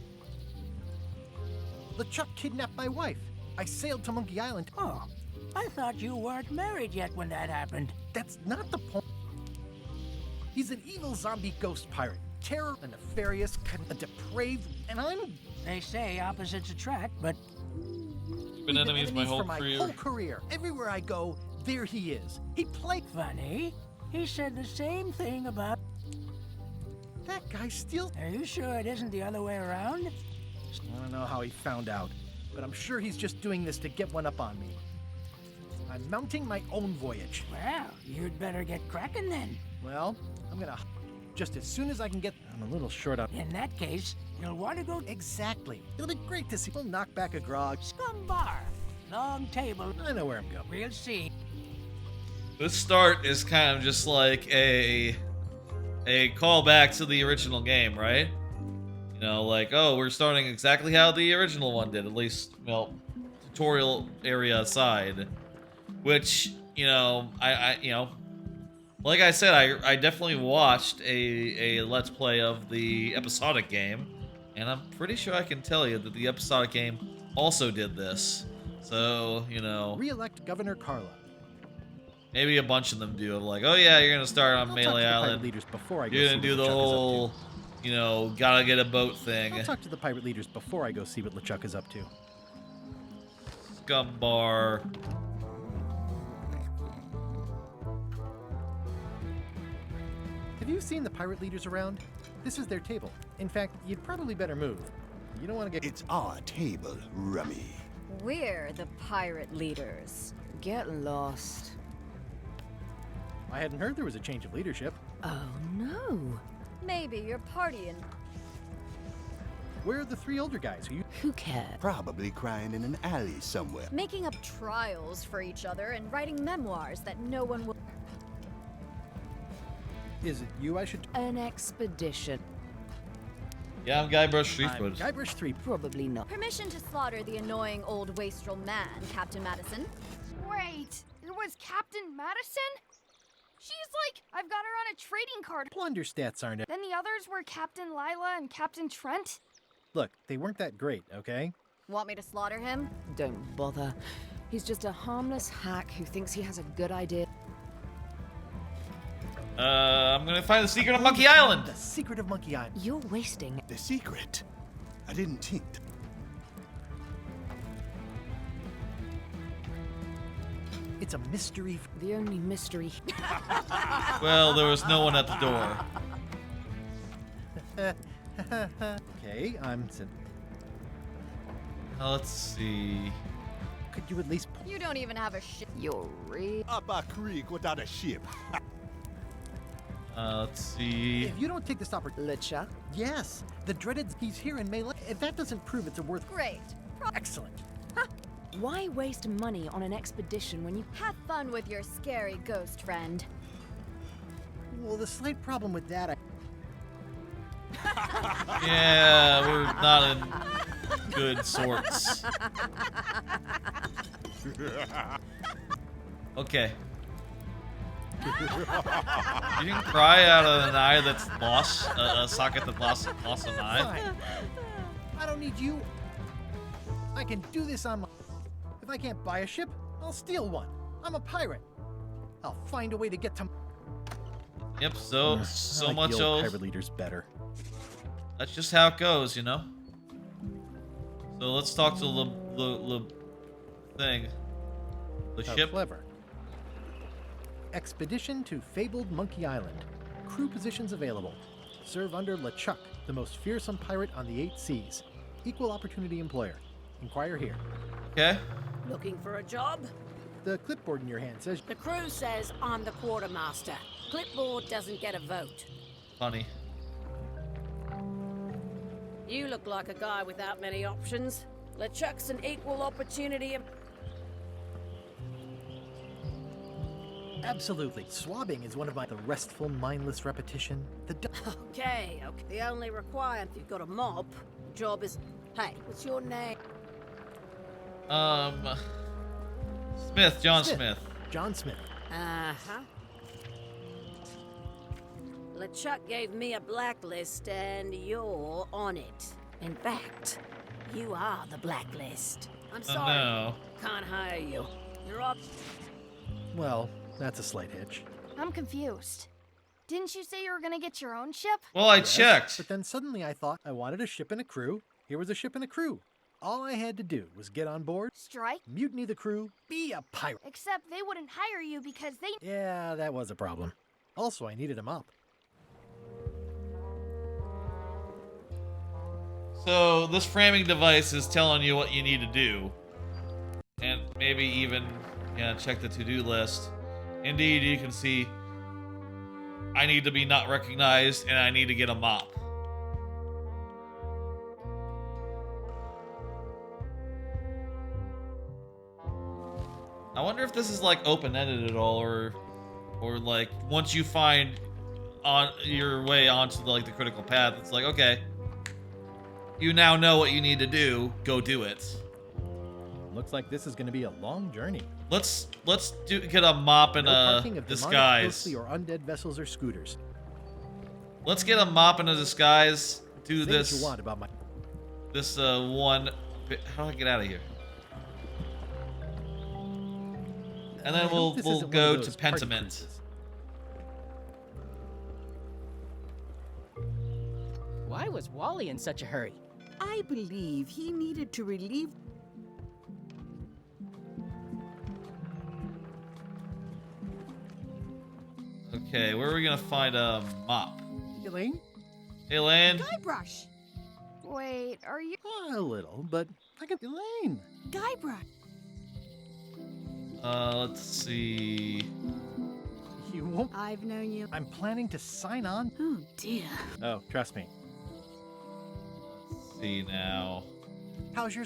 LeChuck kidnapped my wife. I sailed to Monkey Island. Oh, I thought you weren't married yet when that happened. That's not the point. He's an evil zombie ghost pirate. Terror, a nefarious, a depraved, and I'm... They say opposites attract, but... Been enemies my whole for my career. whole career. Everywhere I go, there he is. He played... Funny. He said the same thing about... That guy still... Are you sure it isn't the other way around? I don't know how he found out, but I'm sure he's just doing this to get one up on me. I'm mounting my own voyage. Well, you'd better get cracking then. Well, I'm gonna... Just as soon as I can get... I'm a little short on... In that case, you'll want to go... Exactly. It'll be great to see... We'll knock back a grog. Scum bar. Long table. I know where I'm going. We'll see. This start is kind of just like a callback to the original game, right? You know, like, oh, we're starting exactly how the original one did, at least, well, tutorial area aside. Which, you know, I you know, like I said, I definitely watched a Let's Play of the episodic game, and I'm pretty sure I can tell you that the episodic game also did this. So, you know... Re-elect Governor Carla. Maybe a bunch of them do. Like, oh yeah, you're gonna start on I'll Melee talk to the pirate Island. leaders before I go You're see gonna do what the LeChuck is up whole, you know, gotta get a boat thing. I'll talk to the pirate leaders before I go see what LeChuck is up to. Scum bar. Have you seen the pirate leaders around? This is their table. In fact, you'd probably better move. You don't want to get... It's our table, Rummy. We're the pirate leaders. Get lost. I hadn't heard there was a change of leadership. Oh no. Maybe you're partying. Where are the three older guys Who cares? Probably crying in an alley somewhere. Making up trials for each other and writing memoirs that no one will... Is it you I should... An expedition. Yeah, I'm Guybrush Threepwood. Guybrush Threepwood. Probably not. Permission to slaughter the annoying old wastrel man, Captain Madison. Wait, it was Captain Madison? She's like, I've got her on a trading card. Plunder stats aren't it? Then the others were Captain Lila and Captain Trent. Look, they weren't that great, okay? Want me to slaughter him? Don't bother. He's just a harmless hack who thinks he has a good idea. I'm gonna find the secret of Monkey Island. The secret of Monkey Island. You're wasting The secret. I didn't think. It's a mystery. the only mystery. Well, there was no one at the door. Okay, I'm. Let's see. Could you at least? You don't even have a ship. You're Up a creek without a ship. Let's see. If you don't take this opportunity, LeChuck? Yes, the dreaded. He's here in Melee. If that doesn't prove it's a worth. Great. Excellent. Why waste money on an expedition when you have fun with your scary ghost friend? Well, the slight problem with that. Yeah, we're not in good sorts. Okay. You can cry out of an eye that's lost, a socket that lost an eye. Fine. I don't need you. I can do this on my. If I can't buy a ship, I'll steal one. I'm a pirate. I'll find a way to get to. Yep. So I like much. the old pirate leaders better. That's just how it goes, you know. So let's talk to the thing. The How ship. Clever. Expedition to fabled Monkey Island. Crew positions available. Serve under LeChuck, the most fearsome pirate on the 8 seas. Equal opportunity employer. Inquire here. Okay. Looking for a job? The clipboard in your hand says. The crew says I'm the quartermaster. Clipboard doesn't get a vote. Funny. You look like a guy without many options. LeChuck's an equal opportunity. Absolutely. Swabbing is one of my. The restful, mindless repetition. The. Okay. The only requirement if you've got a mob, job is. Hey, what's your name? Smith, John Smith. John Smith. Uh-huh. LeChuck gave me a blacklist and you're on it. In fact, you are the blacklist. I'm sorry. No. Can't hire you. You're up. Well, that's a slight hitch. I'm confused. Didn't you say you were gonna get your own ship? Well, I Yes, checked. But then suddenly I thought I wanted a ship and a crew. Here was a ship and a crew. All I had to do was get on board, Strike? mutiny the crew, be a pirate. Except they wouldn't hire you because they. Yeah, that was a problem. Also, I needed a mop. So this framing device is telling you what you need to do, and maybe even check the to-do list. Indeed, you can see I need to be not recognized, and I need to get a mop. I wonder if this is like open-ended at all, or like once you find on your way onto the critical path, it's like, okay, you now know what you need to do. Go do it. Looks like this is going to be a long journey. Let's get a mop and No a parking of demonic, disguise. ghostly, or undead vessels or scooters. Let's get a mop and a disguise. Do Say this. what you want about my. This one. How do I get out of here? And then we'll go to Pentiment. Why was Wally in such a hurry? I believe he needed to relieve. Okay, where are we gonna find a mop? Elaine? Hey, Elaine. Guybrush. Wait, are you? A little, but I can. Elaine. Guybrush. Let's see. You won't. I've known you. I'm planning to sign on. Oh dear. Oh, trust me. Let's see now. How's your?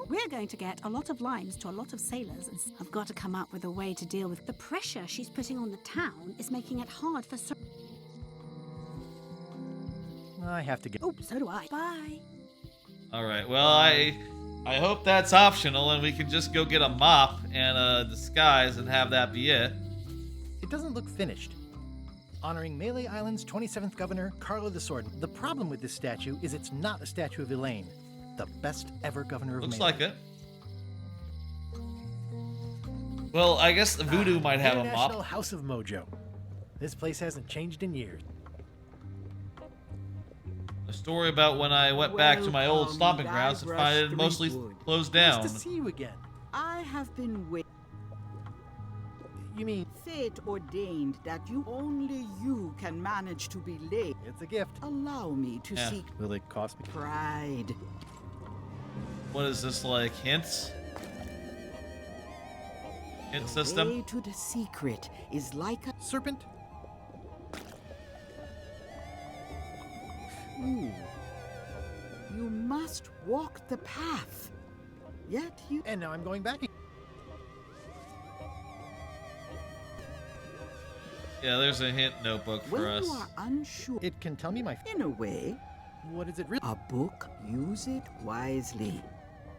We're going to get a lot of lines to a lot of sailors. And I've got to come up with a way to deal with the pressure she's putting on the town. Is making it hard for. I have to get. Oh, so do I. Bye. All right. Well, I hope that's optional, and we can just go get a mop and a disguise and have that be it. It doesn't look finished. Honoring Melee Island's 27th governor, Carlo the Sword. The problem with this statue is it's not a statue of Elaine, the best ever governor of Looks Melee. like it. Well, I guess the Voodoo might have a International mop. House of Mojo. This place hasn't changed in years. A story about when I went back to my old stomping grounds and find it mostly closed down. Nice to see you again. I have been waiting. You mean fate ordained that only you can manage to be late? It's a gift. Allow me to seek. Will it cost me? Pride. What is this, like, hints? Hint The system? way to the secret is like a serpent. Ooh. You must walk the path. Yet you. And now I'm going back. Yeah, there's a hint notebook for When us. you are unsure, it can tell me my. In a way. What is it really? A book. Use it wisely.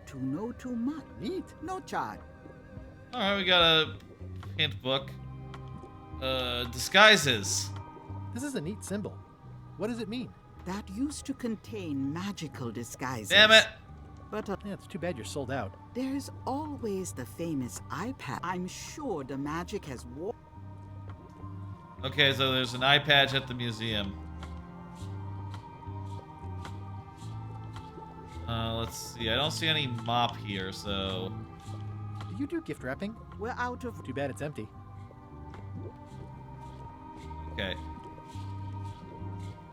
To know too much. Neat. No charge. Alright, we got a hint book. Disguises. This is a neat symbol. What does it mean? That used to contain magical disguises. Damn it! But yeah, it's too bad you're sold out. There's always the famous iPad. I'm sure the magic has worn. Okay, so there's an eye patch at the museum. Let's see. I don't see any mop here, so. Do you do gift wrapping? We're out of. Too bad it's empty. Okay.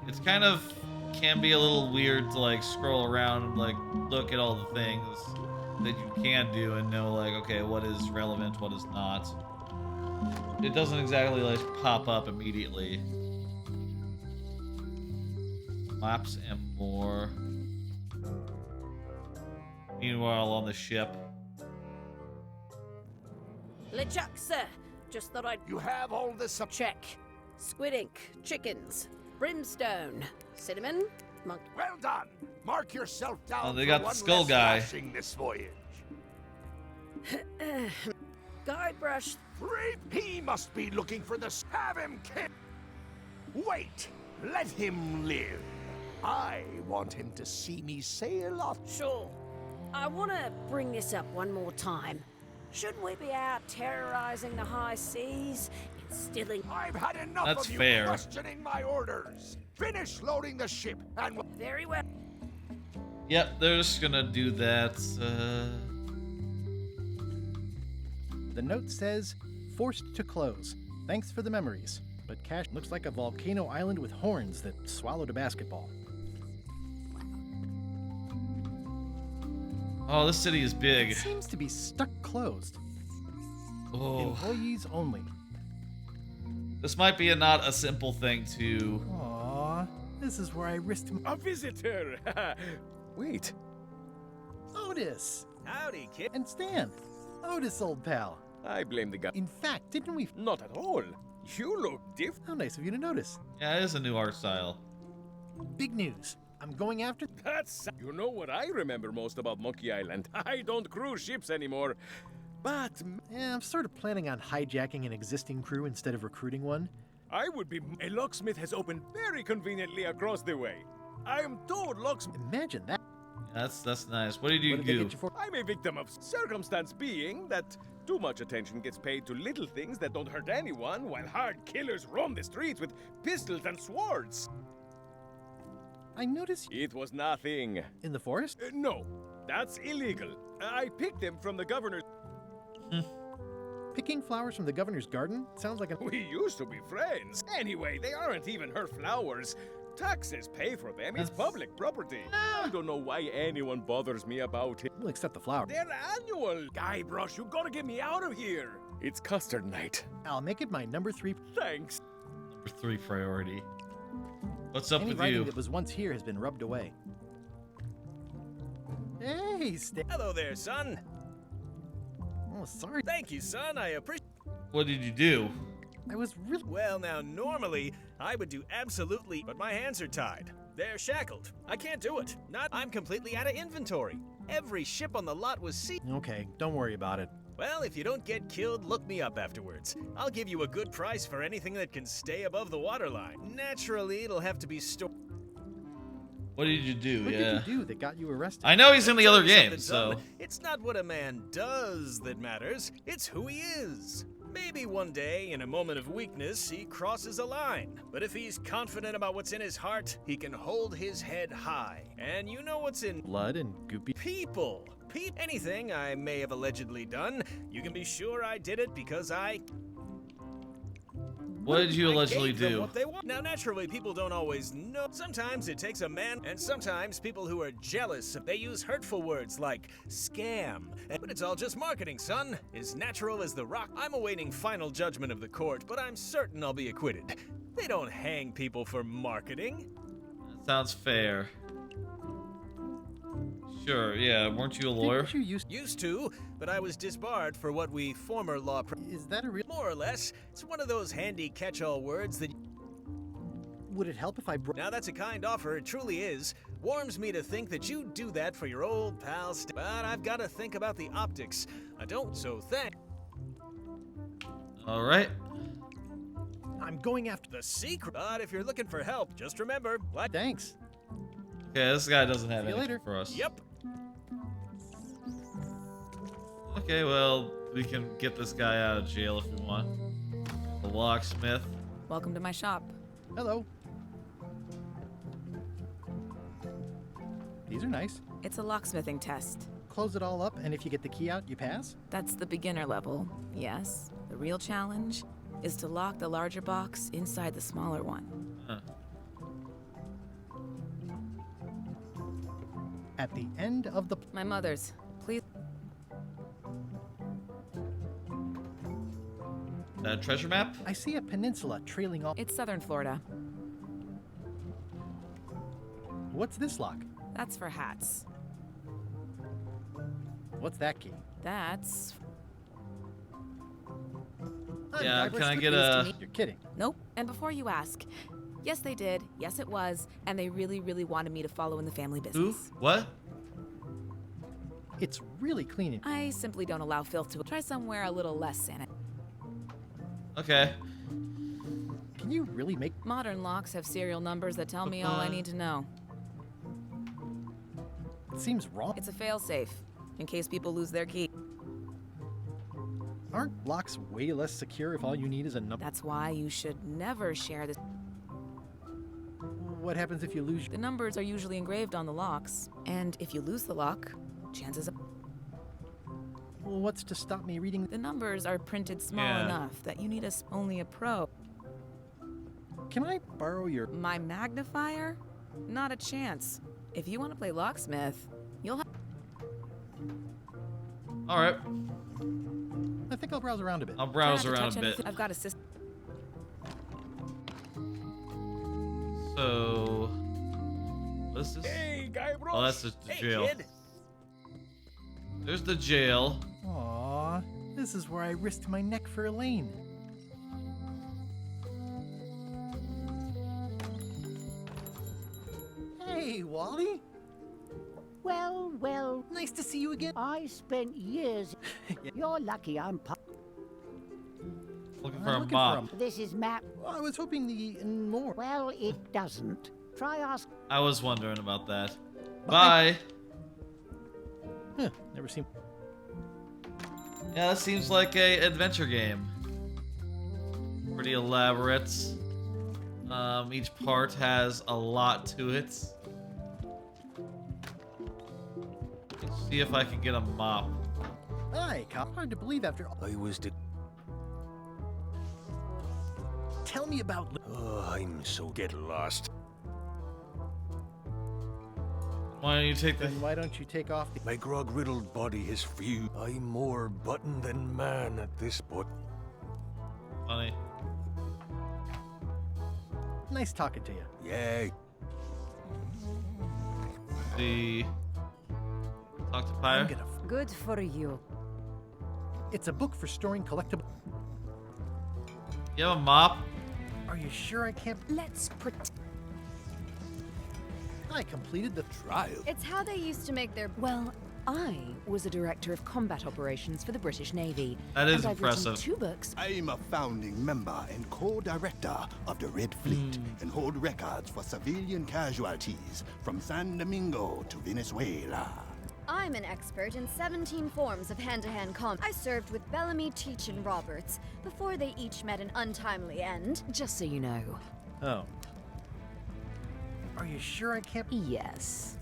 It's kind of can be a little weird to like scroll around and like look at all the things that you can do and know like, okay, what is relevant, what is not. It doesn't exactly like pop up immediately. Maps and more. Meanwhile, on the ship. LeChuck, sir. Just thought I'd. You have all this up. Check. Squid ink, chickens, brimstone, cinnamon, monk. Well done. Mark yourself down. Oh, they for got the one skull less guy. lashing this voyage. Guybrush. He must be looking for the. Have him killed. Wait. Let him live. I want him to see me sail off. Sure. I want to bring this up one more time. Shouldn't we be out terrorizing the high seas, instilling... I've had enough That's of you fair. questioning my orders. Finish loading the ship and... Very well. Yep, they're just gonna do that. The note says, forced to close. Thanks for the memories. But Cash looks like a volcano island with horns that swallowed a basketball. Oh, this city is big. It seems to be stuck closed. Oh. Employees only. This might be not a simple thing to... Aww, this is where I risked... A visitor! Wait. Otis! Howdy, kid. And Stan. Otis, old pal. I blame the guy. In fact, didn't we... Not at all. You look different. How nice of you to notice. Yeah, it is a new art style. Big news. I'm going after... That's... You know what I remember most about Monkey Island? I don't cruise ships anymore. But... Yeah, I'm sort of planning on hijacking an existing crew instead of recruiting one. I would be... A locksmith has opened very conveniently across the way. I am told locksmith... Imagine that. That's nice. What did you do? I'm a victim of circumstance being that too much attention gets paid to little things that don't hurt anyone while hard killers roam the streets with pistols and swords. I noticed... It was nothing. In the forest? No, that's illegal. I picked them from the governor's... Picking flowers from the governor's garden? Sounds like a... We used to be friends. Anyway, they aren't even her flowers. Taxes pay for them. It's public property. I don't know why anyone bothers me about it. We'll accept the flower. They're annual. Guybrush, you gotta get me out of here. It's custard night. I'll make it my number 3... Thanks. Number 3 priority. What's up Any with writing you? that was once here has been rubbed away. Hey, Stan. Hello there, son. Oh, sorry. Thank you, son. I appreciate... What did you do? I was really... Well, now, normally, I would do absolutely... But my hands are tied. They're shackled. I can't do it. I'm completely out of inventory. Every ship on the lot was seized. Okay, don't worry about it. Well, if you don't get killed, look me up afterwards. I'll give you a good price for anything that can stay above the waterline. Naturally, it'll have to be stored. What did you do? What yeah. did you do that got you arrested? I know he's in the other Something game, so... dumb. It's not what a man does that matters. It's who he is. Maybe one day, in a moment of weakness, he crosses a line. But if he's confident about what's in his heart, he can hold his head high. And you know what's in Blood and goopy people. Anything I may have allegedly done, you can be sure I did it because What did you allegedly gave them do? what they want. Now, naturally, people don't always know. Sometimes it takes a man, and sometimes people who are jealous, they use hurtful words like scam. But it's all just marketing, son. As natural as the rock. I'm awaiting final judgment of the court, but I'm certain I'll be acquitted. They don't hang people for marketing. That sounds fair. Sure, yeah, weren't you a lawyer? Didn't you Used to, but I was disbarred for what we former law... Is that a real... More or less. It's one of those handy catch-all words that... Would it help if I Now that's a kind offer, it truly is. Warms me to think that you do that for your old pal But I've got to think about the optics. I don't, so thank... Alright. I'm going after the secret. But if you're looking for help, just remember... Thanks. Okay, this guy doesn't have See you anything later. for us. Yep. Okay, well, we can get this guy out of jail if we want. The locksmith. Welcome to my shop. Hello. These are nice. It's a locksmithing test. Close it all up, and if you get the key out, you pass? That's the beginner level, yes. The real challenge is to lock the larger box inside the smaller one. Huh. At the end of the... My mother's. Please. That treasure map? I see a peninsula trailing off... It's southern Florida. What's this lock? That's for hats. What's that key? That's... Yeah, can I get a... You're kidding. Nope. And before you ask, yes, they did. Yes, it was. And they really, really wanted me to follow in the family business. Who? What? It's really clean. I simply don't allow filth to... Try somewhere a little less sanitary. Okay. Can you really make... Modern locks have serial numbers that tell me all I need to know. It seems wrong. It's a failsafe, in case people lose their key. Aren't locks way less secure if all you need is a number? That's why you should never share this. What happens if you lose... The numbers are usually engraved on the locks, and if you lose the lock, chances are... Well, what's to stop me reading? The numbers are printed small enough that you need only a pro. Can I borrow your... My magnifier? Not a chance. If you want to play locksmith, you'll have... Alright. I think I'll browse around a bit. I'll browse around a bit. I've got a system. So... What is this? Hey, guy, bro. Oh, that's just the jail. Kid. There's the jail. Aww, this is where I risked my neck for Elaine. Hey, Wally. Well, well. Nice to see you again. I spent years. You're lucky I'm Looking for a mop. This is map. I was hoping the more. Well, it doesn't. Try ask. I was wondering about that. Bye. Huh, never seen. Yeah, that seems like a adventure game. Pretty elaborate. Each part has a lot to it. Let's see if I can get a mop. Hi, cop. Hard to believe after all. I was the... Tell me about... Oh, I'm so get lost. Why don't you take the... Then why don't you take off the... My grog-riddled body is few. I'm more button than man at this point. Funny. Nice talking to you. Yay. The... Talk to Pyre. Good for you. It's a book for storing collectible... You have a mop? Are you sure I can't... Let's pretend. I completed the trial. It's how they used to make their... Well, I was a director of combat operations for the British Navy. That is and impressive. I've written 2 books. I'm a founding member and co-director of the Red Fleet and hold records for civilian casualties from San Domingo to Venezuela. I'm an expert in 17 forms of hand-to-hand combat. I served with Bellamy, Teach, and Roberts before they each met an untimely end. Just so you know. Oh. Are you sure I can't? Yes.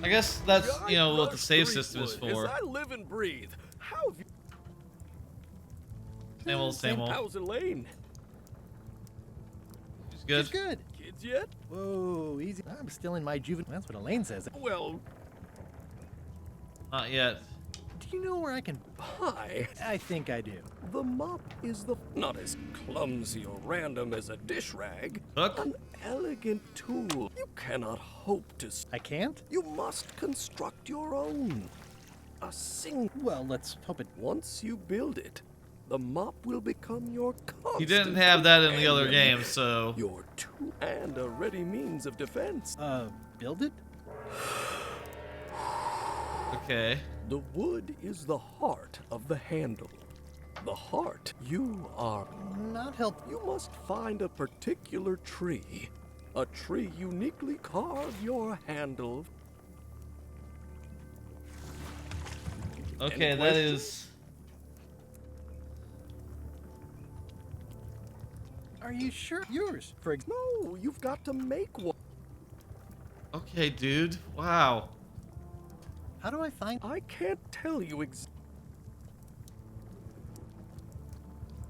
I guess that's, you know, what the save system is for. I live and breathe. How have you... Same old, same old. How's Elaine? She's good. She's good. Kids yet? Whoa, easy. I'm still in my juvenile. That's what Elaine says. Well... Not yet. Do you know where I can... Pie? I think I do. The mop is not as clumsy or random as a dish rag. Look. An elegant tool. You cannot hope to... I can't? You must construct your own. A single... Well, let's hope it... Once you build it, the mop will become your constant... You didn't have that in the other game, so... Your tool and a ready means of defense. Build it? Okay. The wood is the heart of the handle. The heart. You are not help. You must find a particular tree. A tree uniquely carve your handle. Okay, that is... Are you sure? Yours, for example. No, you've got to make one. Okay, dude. Wow. How do I find... I can't tell you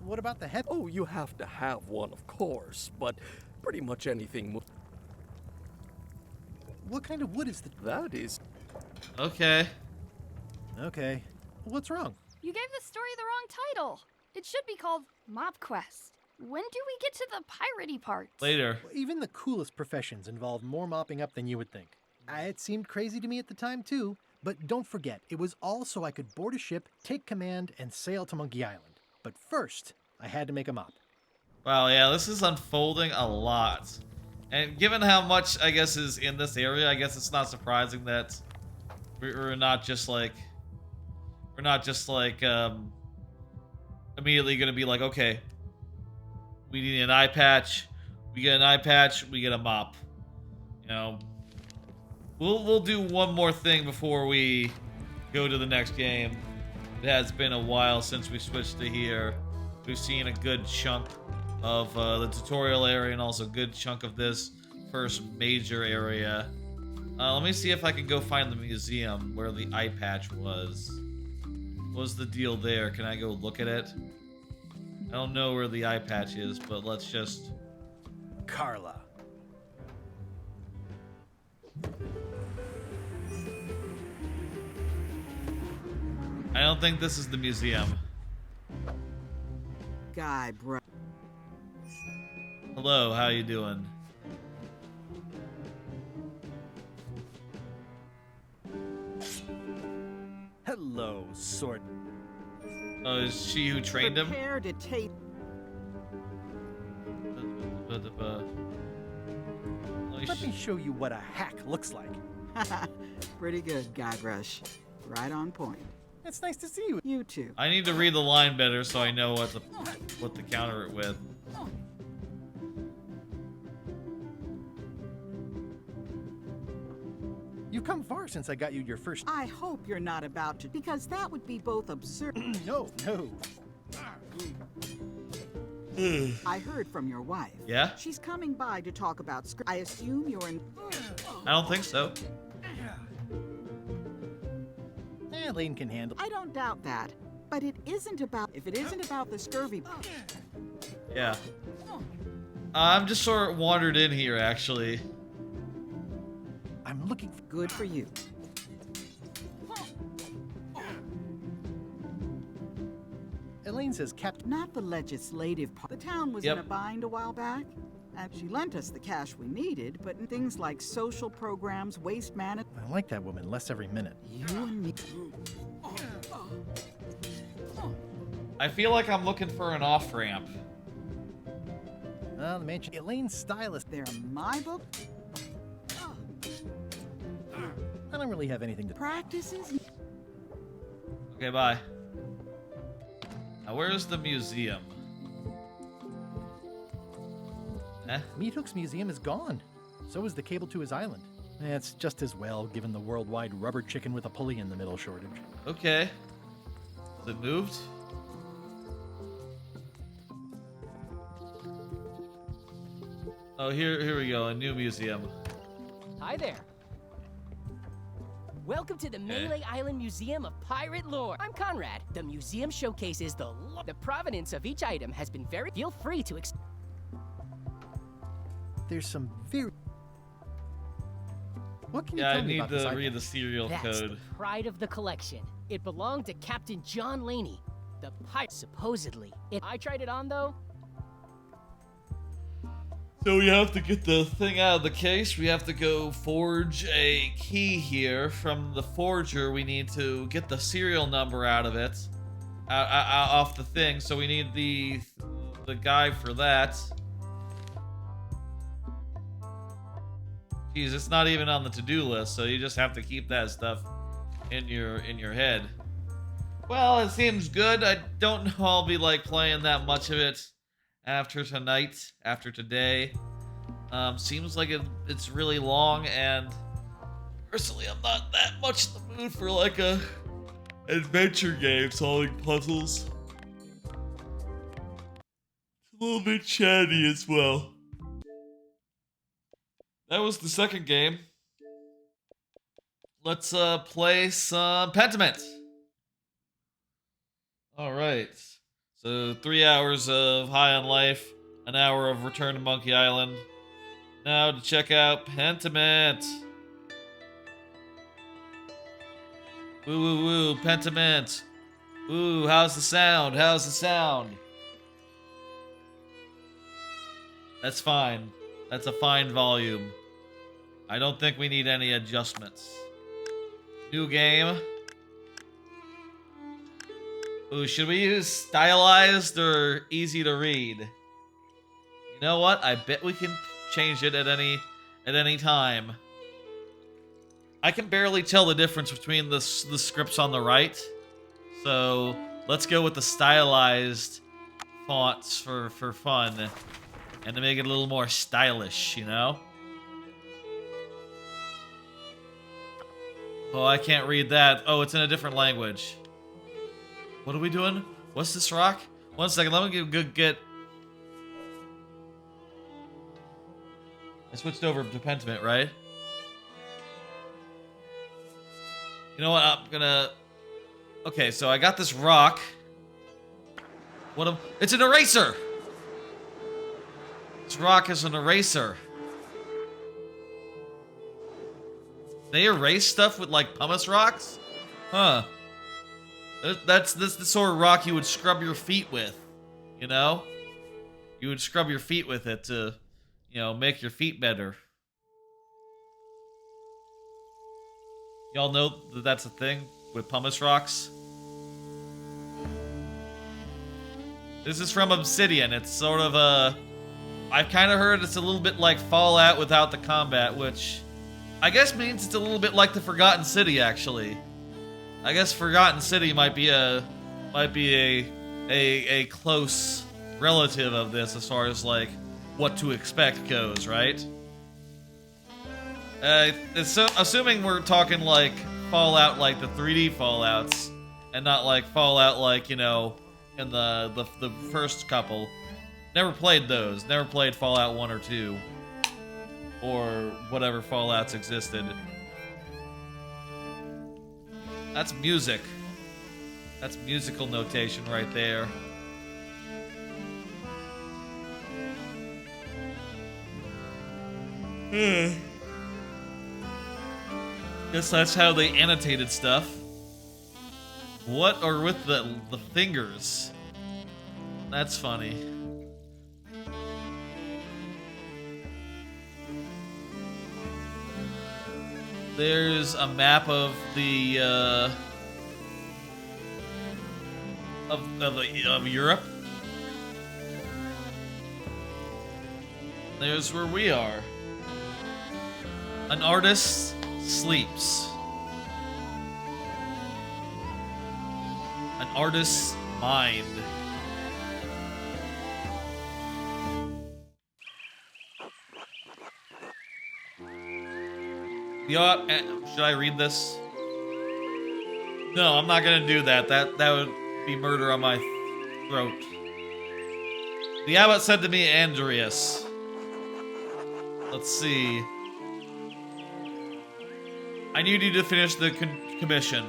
What about the head? Oh, you have to have one, of course, but pretty much anything... What kind of wood is the... That is... Okay. Okay. What's wrong? You gave the story the wrong title. It should be called Mop Quest. When do we get to the piratey part? Later. Even the coolest professions involve more mopping up than you would think. It seemed crazy to me at the time, too. But don't forget, it was all so I could board a ship, take command, and sail to Monkey Island. But first, I had to make a mop. Wow, yeah, this is unfolding a lot. And given how much, I guess, is in this area, I guess it's not surprising that we're not just like... immediately gonna be like, okay, we need an eye patch, we get an eye patch, we get a mop. You know, we'll do one more thing before we go to the next game. It has been a while since we switched to here. We've seen a good chunk of the tutorial area and also a good chunk of this first major area. Let me see if I can go find the museum where the eye patch was. What was the deal there? Can I go look at it? I don't know where the eye patch is, but let's just... Carla. I don't think this is the museum. Guy, bro. Hello, how you doing? Hello, sword. Oh, is she who trained him? Prepare to take. Let me show you what a hack looks like. Pretty good, Guybrush. Right on point. It's nice to see you. You too. I need to read the line better so I know what to counter it with. You've come far since I got you your first... I hope you're not about to, because that would be both absurd... No. I heard from your wife. Yeah? She's coming by to talk about... I assume you're in... I don't think so. Elaine can handle... I don't doubt that, but it isn't about... If it isn't about the scurvy... Yeah. I'm just sort of wandered in here, actually. I'm looking for... Good for you. Elaine says Captain... Not the legislative part. The town was in a bind a while back. And she lent us the cash we needed, but in things like social programs, waste management... I like that woman less every minute. You and me... I feel like I'm looking for an off-ramp. The mansion... Elaine's stylist... They're my book... I don't really have anything to... Practices... Okay, bye. Now, where's the museum? Meat Hook's museum is gone. So is the cable to his island. It's just as well, given the worldwide rubber chicken with a pulley in the middle shortage. Okay. Has it moved? Oh, here we go. A new museum. Hi there. Welcome to the Melee Island Museum of Pirate Lore. I'm Conrad. The museum showcases the provenance of each item has been very. Feel free to. There's some very. What can you Yeah, tell I me need about this to item? read the serial That's code. the pride of the collection. It belonged to Captain John Laney, the pirate. Supposedly, I tried it on though. So we have to get the thing out of the case. We have to go forge a key here. From the forger, we need to get the serial number out of it, off the thing. So we need the guy for that. Jeez, it's not even on the to-do list, so you just have to keep that stuff in your head. Well, it seems good. I don't know I'll be like playing that much of it after tonight, after today. Seems like it's really long, and personally I'm not that much in the mood for like a adventure game solving puzzles. It's a little bit chatty as well. That was the second game. Let's play some Pentiment. Alright. So 3 hours of High on Life, an hour of Return to Monkey Island. Now to check out Pentiment. Woo woo woo, Pentiment. Ooh, how's the sound? How's the sound? That's fine. That's a fine volume. I don't think we need any adjustments. New game. Ooh, should we use stylized or easy to read? You know what? I bet we can change it at any time. I can barely tell the difference between the scripts on the right. So let's go with the stylized fonts for fun. And to make it a little more stylish, you know? Oh, I can't read that. Oh, it's in a different language. What are we doing? What's this rock? 1 second, let me get a good get. I switched over to Pentiment, right? You know what? I'm gonna... Okay, so I got this rock. It's an eraser! This rock is an eraser. They erase stuff with like pumice rocks? Huh. That's the sort of rock you would scrub your feet with, you know? You would scrub your feet with it to, you know, make your feet better. Y'all know that that's a thing with pumice rocks? This is from Obsidian. It's sort of a... I've kind of heard it's a little bit like Fallout without the combat, which I guess means it's a little bit like the Forgotten City, actually. I guess Forgotten City might be a close relative of this as far as like what to expect goes, right? Assuming we're talking like Fallout, like the 3D Fallouts, and not like Fallout, like, you know, in the first couple. Never played those. Never played Fallout 1 or 2, or whatever Fallouts existed. That's music. That's musical notation right there. Guess that's how they annotated stuff. What are with the fingers? That's funny. There's a map of the of Europe. There's where we are. An artist sleeps. An artist's mind. Should I read this? No, I'm not gonna do that. That would be murder on my throat. The abbot said to me, Andreas. Let's see. I need you to finish the commission.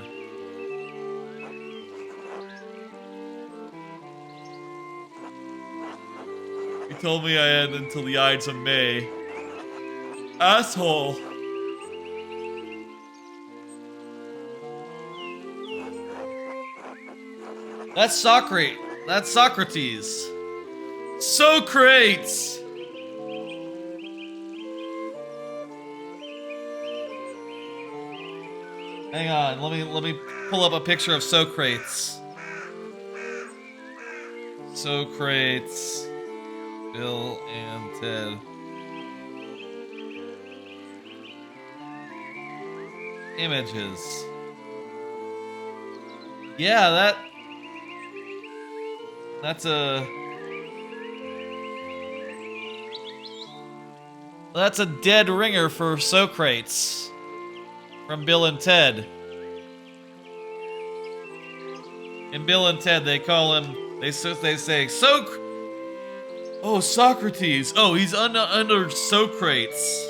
He told me I had until the Ides of May. Asshole. That's Socrates. That's Socrates. Socrates. Hang on, let me pull up a picture of Socrates. Socrates, Bill and Ted. Images. Yeah, that's a dead ringer for Socrates from Bill and Ted. In Bill and Ted, they call him. They say Oh, Socrates. Oh, he's under Socrates.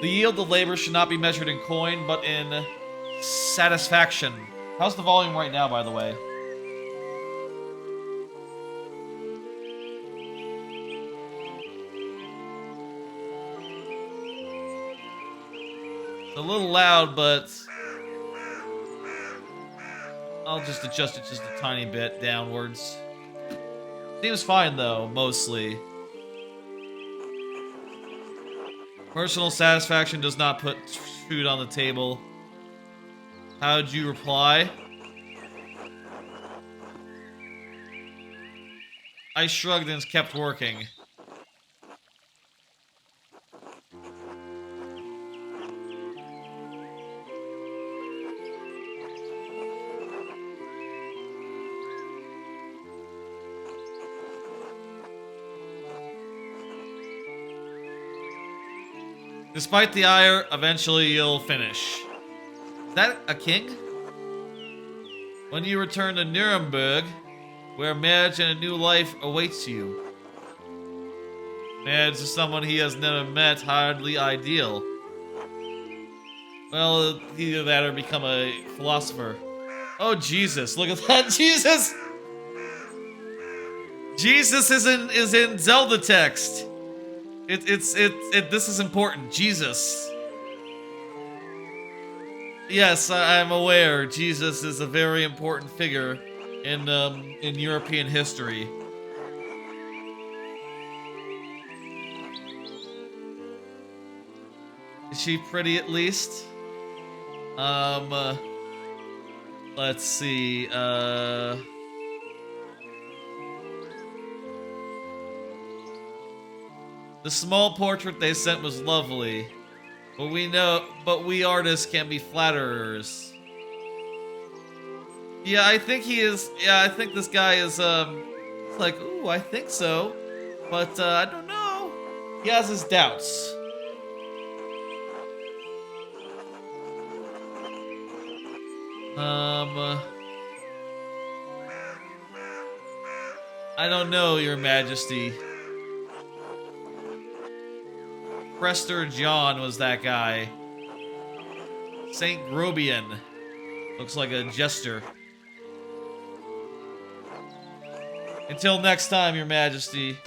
The yield of labor should not be measured in coin, but in satisfaction. How's the volume right now, by the way? It's a little loud, but I'll just adjust it just a tiny bit downwards. Seems fine, though, mostly. Personal satisfaction does not put food on the table. How'd you reply? I shrugged and kept working. Despite the ire, eventually you'll finish. Is that a king? When you return to Nuremberg, where marriage and a new life awaits you. Marriage to someone he has never met, hardly ideal. Well, either that or become a philosopher. Oh, Jesus, look at that, Jesus! Jesus is in Zelda text. This is important. Jesus. Yes, I'm aware. Jesus is a very important figure in European history. Is she pretty at least? Let's see. The small portrait they sent was lovely, but we artists can be flatterers. Yeah, I think he is. Yeah, I think this guy is. Like, ooh, I think so, but I don't know. He has his doubts. I don't know, Your Majesty. Prester John was that guy. Saint Grobian. Looks like a jester. Until next time, Your Majesty.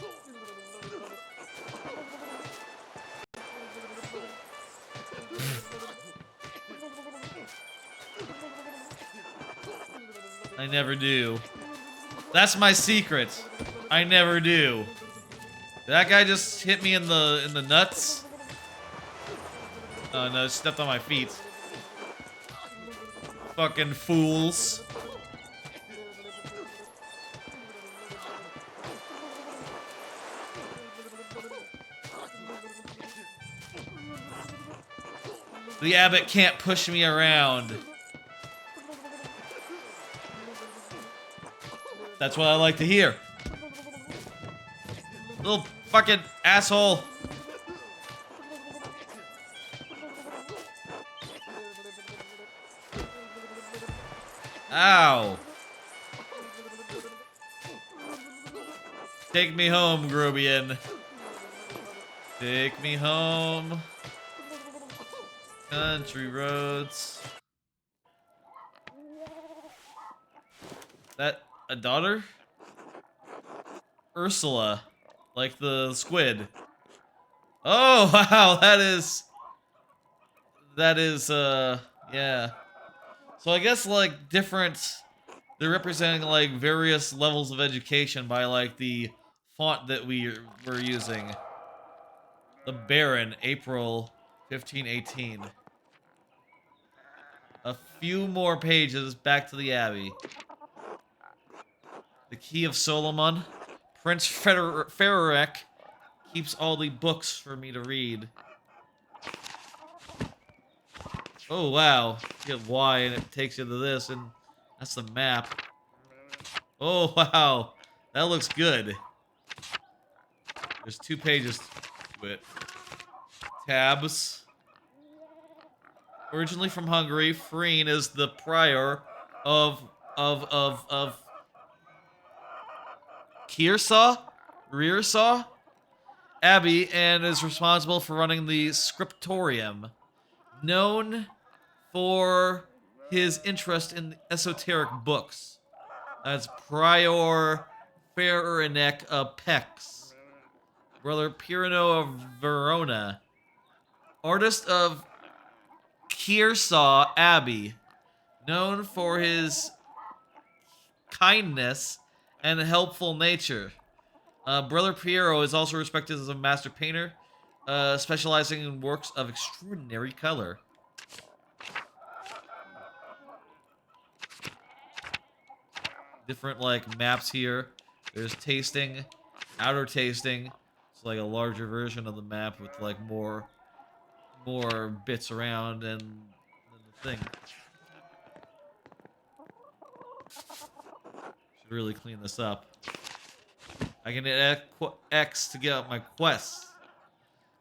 I never do. That's my secret. I never do. Did that guy just hit me in the nuts? Oh no, it stepped on my feet. Fucking fools. The abbot can't push me around. That's what I like to hear. Little fucking asshole. Ow! Take me home, Grobian. Take me home. Country roads. That a daughter? Ursula. Like the squid. Oh, wow, that is, yeah. So I guess, like, they're representing, like, various levels of education by, like, the font that we're using. The Baron, April 1518. A few more pages back to the Abbey. The Key of Solomon. Prince Ferrarek keeps all the books for me to read. Oh, wow. You hit Y and it takes you to this, and that's the map. Oh, wow. That looks good. There's 2 pages to it. Tabs. Originally from Hungary, Freen is the prior of Rearsaw Abbey, and is responsible for running the scriptorium. Known for his interest in esoteric books. That's Prior Ferenek of Pex. Brother Pirino of Verona. Artist of Kearsaw Abbey. Known for his kindness and helpful nature. Brother Piero is also respected as a master painter, specializing in works of extraordinary color. Different, like, maps here. There's tasting, outer tasting. It's like a larger version of the map with, like, more bits around and the thing. Should really clean this up. I can hit X to get up my quests.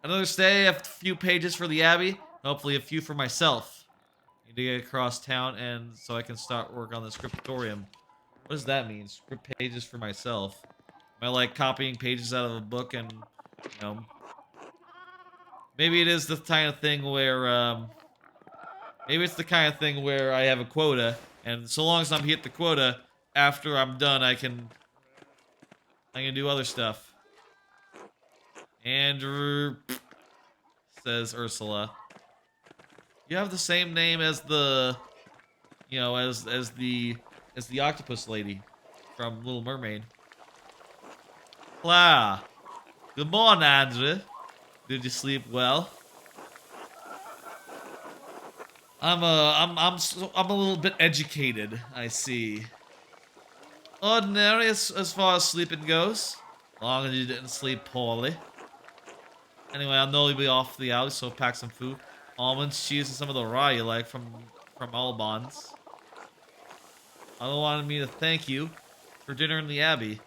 Another stay, a few pages for the Abbey, hopefully a few for myself. Need to get across town, and so I can start work on the scriptorium. What does that mean? Script pages for myself. Am I, like, copying pages out of a book and, you know... Maybe it is the kind of thing where, maybe it's the kind of thing where I have a quota, and so long as I'm hit the quota, after I'm done, I can do other stuff. Andrew... says Ursula. You have the same name as the... You know, as the octopus lady from Little Mermaid. Clara. Good morning, Andrew. Did you sleep well? I'm a little bit educated, I see. Ordinary as far as sleeping goes. As long as you didn't sleep poorly. Anyway, I know you'll be off the alley, so pack some food. Almonds, cheese, and some of the rye you like from Albon's. Other wanted me to thank you for dinner in the Abbey.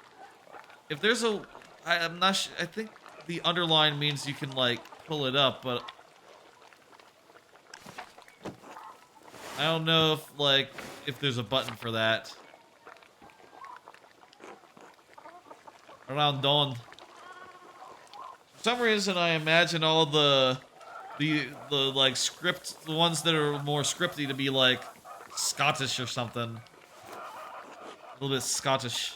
If there's a... I'm not sure... I think the underline means you can, like, pull it up, but... I don't know if, like, if there's a button for that. Around dawn. For some reason, I imagine all the like, script... The ones that are more scripty to be, like, Scottish or something. A little bit Scottish.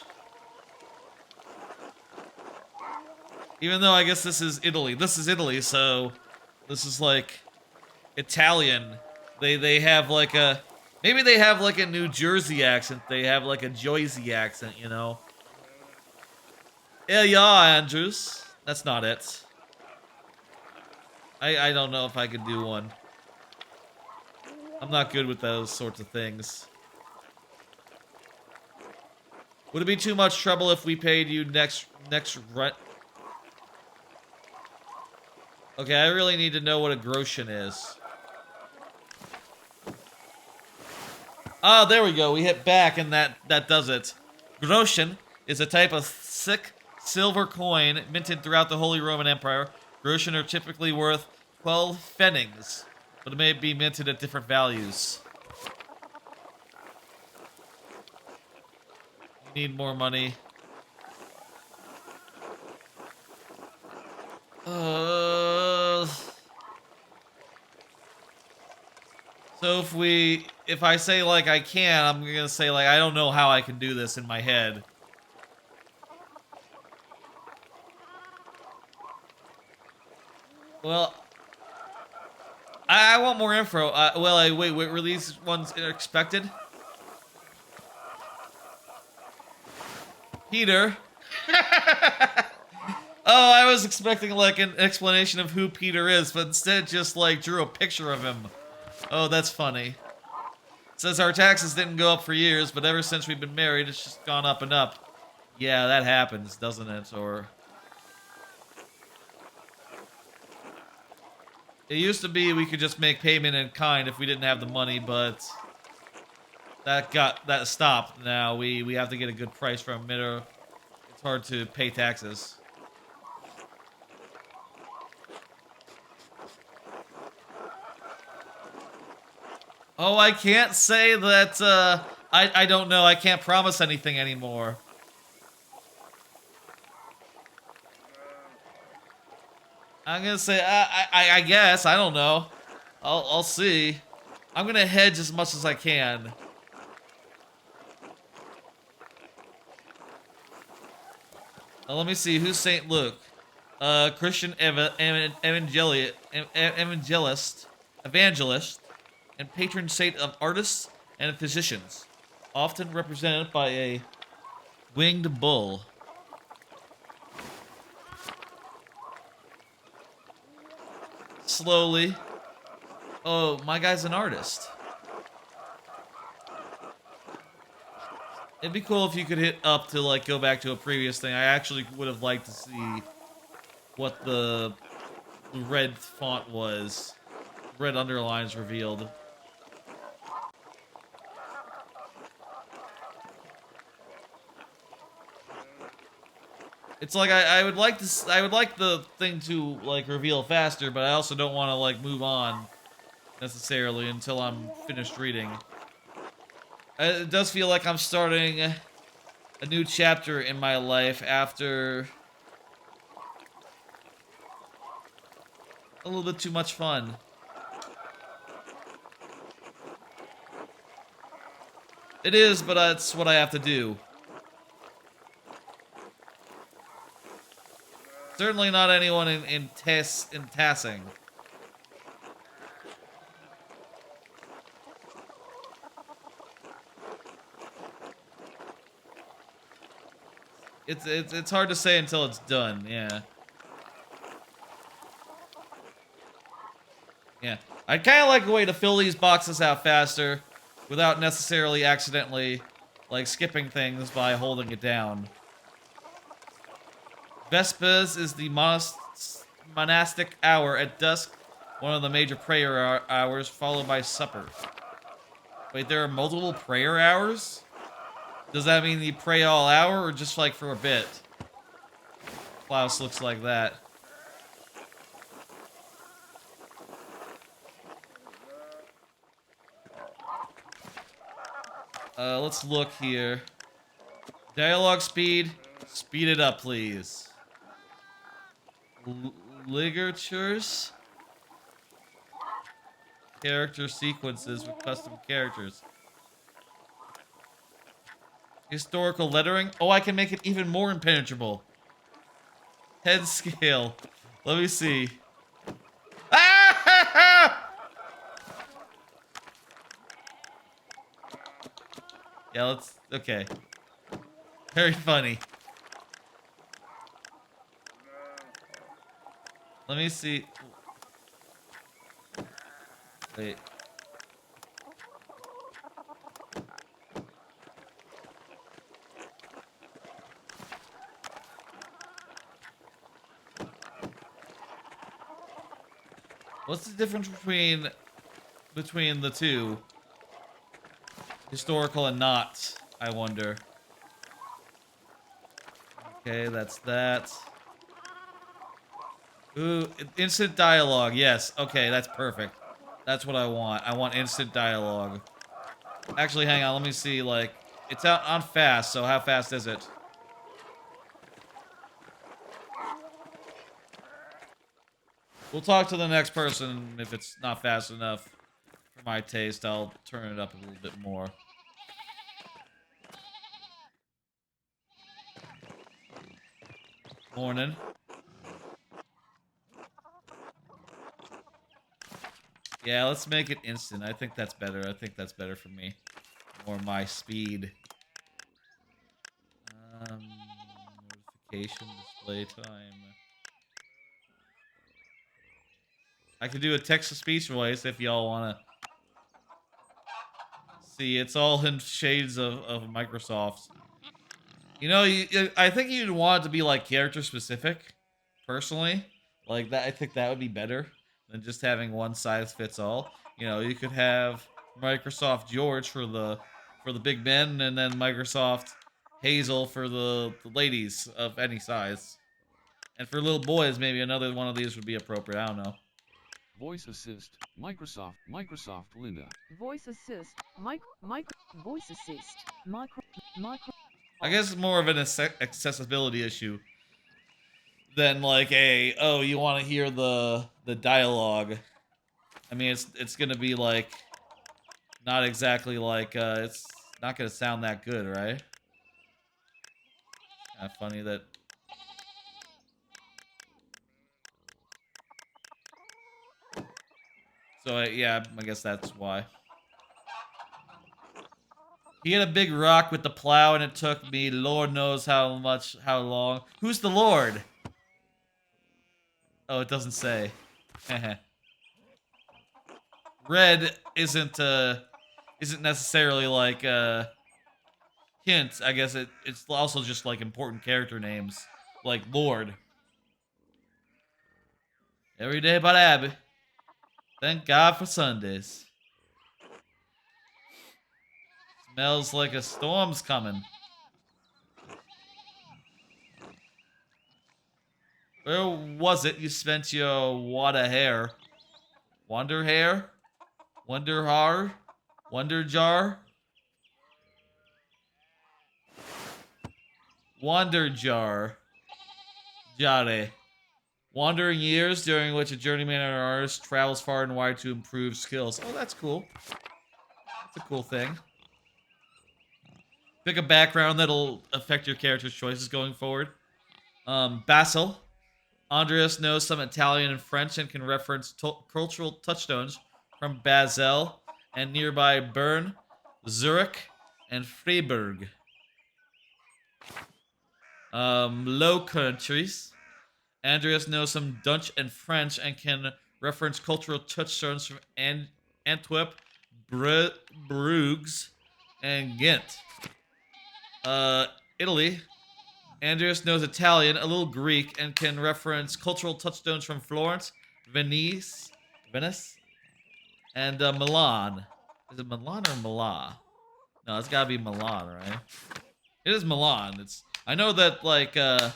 Even though I guess this is Italy. This is Italy, so this is like Italian. They have like a... Maybe they have like a New Jersey accent. They have like a Jersey accent, you know? Yeah, Andrews. That's not it. I don't know if I could do one. I'm not good with those sorts of things. Would it be too much trouble if we paid you next rent? Okay, I really need to know what a groschen is. Ah, there we go. We hit back and that does it. Groschen is a type of thick silver coin minted throughout the Holy Roman Empire. Groschen are typically worth 12 pfennigs, but it may be minted at different values. Need more money. So if I say like I can, I'm gonna say like I don't know how I can do this in my head. Well, I want more info. Wait, were these ones expected? Peter. Oh, I was expecting like an explanation of who Peter is, but instead just like drew a picture of him. Oh, that's funny. It says our taxes didn't go up for years, but ever since we've been married, it's just gone up and up. Yeah, that happens, doesn't it? Or it used to be we could just make payment in kind if we didn't have the money, but that stopped. Now we have to get a good price from it, or it's hard to pay taxes. Oh, I can't say that, I don't know. I can't promise anything anymore. I'm gonna say, I guess. I don't know. I'll see. I'm gonna hedge as much as I can. Let me see. Who's St. Luke? Christian evangelist, and patron saint of artists and physicians, often represented by a winged bull. Slowly. Oh, my guy's an artist. It'd be cool if you could hit up to like go back to a previous thing. I actually would have liked to see what the red font was. Red underlines revealed. It's like I would like the thing to like reveal faster, but I also don't want to like move on necessarily until I'm finished reading. It does feel like I'm starting a new chapter in my life after a little bit too much fun. It is, but that's what I have to do. Certainly not anyone in tassing. It's hard to say until it's done, yeah. Yeah. I'd kind of like a way to fill these boxes out faster without necessarily accidentally, like, skipping things by holding it down. Vespers is the monastic hour at dusk, one of the major prayer hours, followed by supper. Wait, there are multiple prayer hours? Does that mean you pray all hour, or just like for a bit? Klaus looks like that. Let's look here. Dialogue speed. Speed it up, please. Ligatures. Character sequences with custom characters. Historical lettering. Oh, I can make it even more impenetrable. Head scale. Let me see. Ah! Yeah, let's... Okay. Very funny. Let me see. Wait. What's the difference between the two? Historical and not, I wonder. Okay, that's that. Ooh, instant dialogue. Yes. Okay, that's perfect. That's what I want. I want instant dialogue. Actually, hang on. Let me see, like... It's out on fast, so how fast is it? We'll talk to the next person. If it's not fast enough for my taste, I'll turn it up a little bit more. Morning. Yeah, let's make it instant. I think that's better. I think that's better for me. More my speed. Notification display time. I could do a text-to-speech voice if y'all want to see. It's all in shades of Microsoft. You know, I think you'd want it to be like character-specific, personally. Like that, I think that would be better than just having one size fits all. You know, you could have Microsoft George for the big men, and then Microsoft Hazel for the ladies of any size. And for little boys, maybe another one of these would be appropriate. I don't know. Voice assist, Microsoft Linda. Voice assist, voice assist, micro. I guess it's more of an accessibility issue than like a, oh, you want to hear the dialogue. I mean, it's gonna be like not exactly like it's not gonna sound that good, right? Kind of funny that. So yeah, I guess that's why. He had a big rock with the plow, and it took me Lord knows how long. Who's the Lord? Oh, it doesn't say. Red isn't necessarily like a hint. I guess it's also just like important character names, like Lord. Every day but Abby. Thank God for Sundays. Smells like a storm's coming. Where was it you spent your water hair? Wonder hair? Wonder har? Wonder jar? Wonder jar. Jare. Wandering years during which a journeyman or artist travels far and wide to improve skills. Oh, that's cool. That's a cool thing. Pick a background that'll affect your character's choices going forward. Basil. Andreas knows some Italian and French and can reference cultural touchstones from Basel and nearby Bern, Zurich, and Freiburg. Low Countries. Andreas knows some Dutch and French and can reference cultural touchstones from Antwerp, Bruges, and Ghent. Italy. Andreas knows Italian, a little Greek, and can reference cultural touchstones from Florence, Venice, and Milan. Is it Milan or Milan? No, it's gotta be Milan, right? It is Milan. I know that like that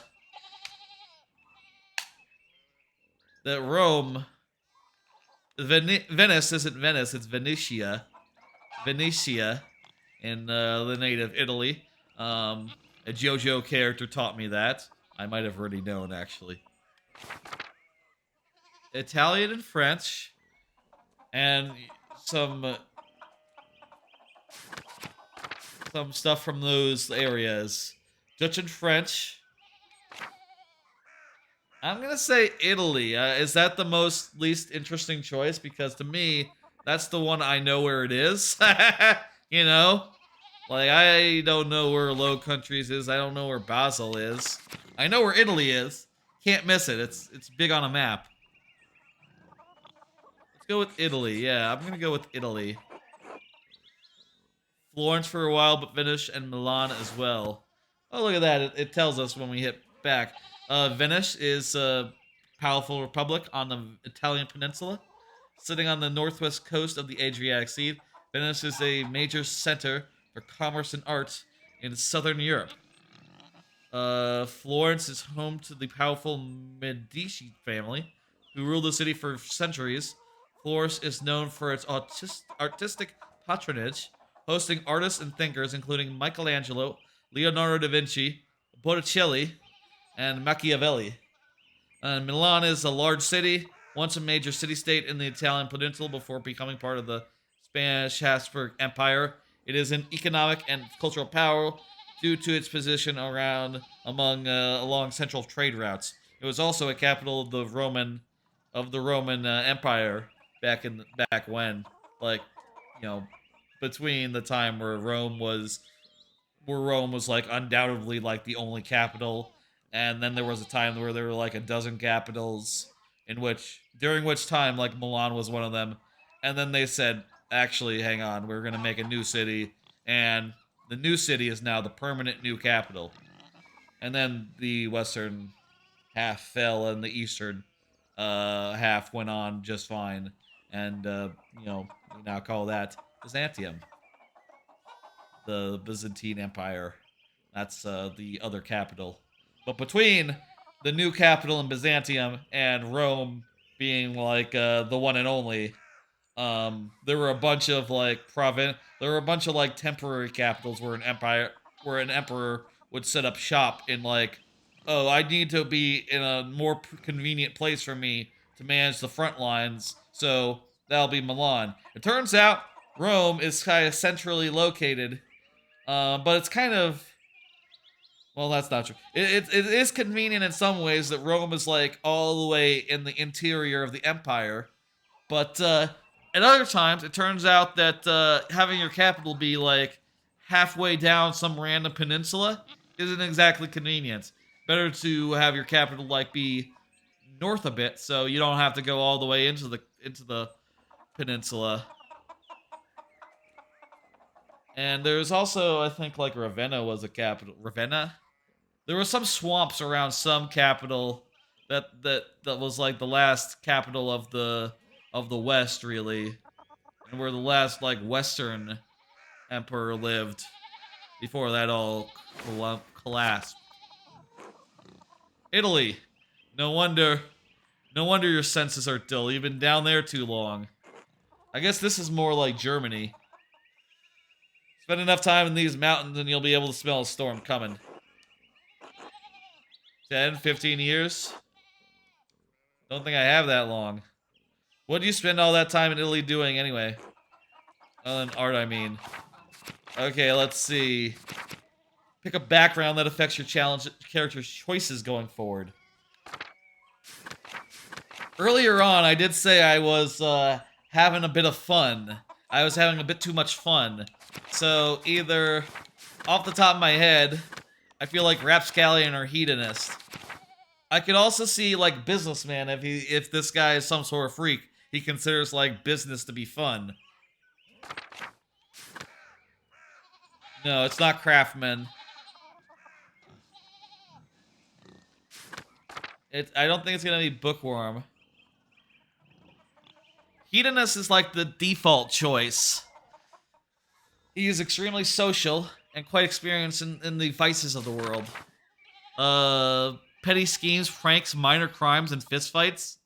Rome, Venice isn't Venice. It's Venetia, in the native Italy. A JoJo character taught me that. I might have already known, actually. Italian and French. And some stuff from those areas. Dutch and French. I'm going to say Italy. Is that the least interesting choice? Because to me, that's the one I know where it is. You know? Like, I don't know where Low Countries is. I don't know where Basel is. I know where Italy is. Can't miss it. It's big on a map. Let's go with Italy. Yeah, I'm going to go with Italy. Florence for a while, but Venice and Milan as well. Oh, look at that. It tells us when we hit back. Venice is a powerful republic on the Italian peninsula. Sitting on the northwest coast of the Adriatic Sea, Venice is a major center for commerce and art in southern Europe. Florence is home to the powerful Medici family, who ruled the city for centuries. Florence is known for its artistic patronage, hosting artists and thinkers including Michelangelo, Leonardo da Vinci, Botticelli, and Machiavelli. Milan is a large city, once a major city-state in the Italian peninsula before becoming part of the Spanish Habsburg Empire. It is an economic and cultural power due to its position along central trade routes. It was also a capital of the Roman Empire back when, like, you know, between the time where Rome was like undoubtedly like the only capital, and then there was a time where there were like a dozen capitals, during which time like Milan was one of them, and then they said, actually, hang on, we're gonna make a new city, and the new city is now the permanent new capital. And then the western half fell, and the eastern half went on just fine, and we now call that Byzantium, the Byzantine Empire. That's the other capital. But between the new capital in Byzantium and Rome being like the one and only, there were a bunch of like temporary capitals where an emperor would set up shop in like, oh, I need to be in a more convenient place for me to manage the front lines, so that'll be Milan. It turns out Rome is kind of centrally located, but it's kind of, well, that's not true. It is convenient in some ways that Rome is like all the way in the interior of the empire, but at other times it turns out that having your capital be like halfway down some random peninsula isn't exactly convenient. Better to have your capital like be north a bit, so you don't have to go all the way into the peninsula. And there's also, I think, like Ravenna was a capital. Ravenna? There were some swamps around some capital that was like the last capital of the West, really, and where the last like Western emperor lived before that all collapsed. Italy. No wonder your senses are dull. You've been down there too long. I guess this is more like Germany. Spend enough time in these mountains and you'll be able to smell a storm coming. 10, 15 years? Don't think I have that long. What do you spend all that time in Italy doing anyway? Other than art, I mean. Okay, let's see. Pick a background that affects your character's choices going forward. Earlier on, I did say I was having a bit of fun. I was having a bit too much fun. So either, off the top of my head, I feel like Rapscallion or Hedonist. I could also see like Businessman if this guy is some sort of freak. He considers like business to be fun. No, it's not Craftsman. I don't think it's gonna be Bookworm. Hedonist is like the default choice. He is extremely social and quite experienced in the vices of the world. Petty schemes, pranks, minor crimes, and fistfights.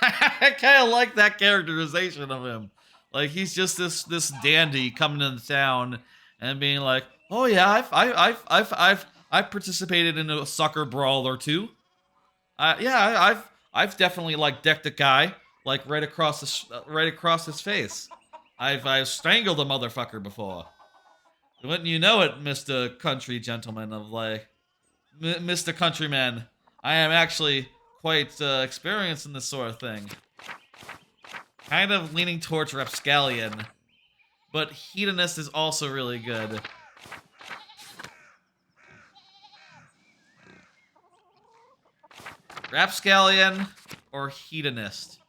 I kind of like that characterization of him. Like he's just this dandy coming into town and being like, "Oh yeah, I've participated in a sucker brawl or two. I've definitely like decked a guy like right across his face. I've strangled a motherfucker before. Wouldn't you know it, Mr. Country Gentleman of like, Mr. Countryman? I am actually quite experienced in this sort of thing. Kind of leaning towards Rapscallion, but Hedonist is also really good. Rapscallion or Hedonist?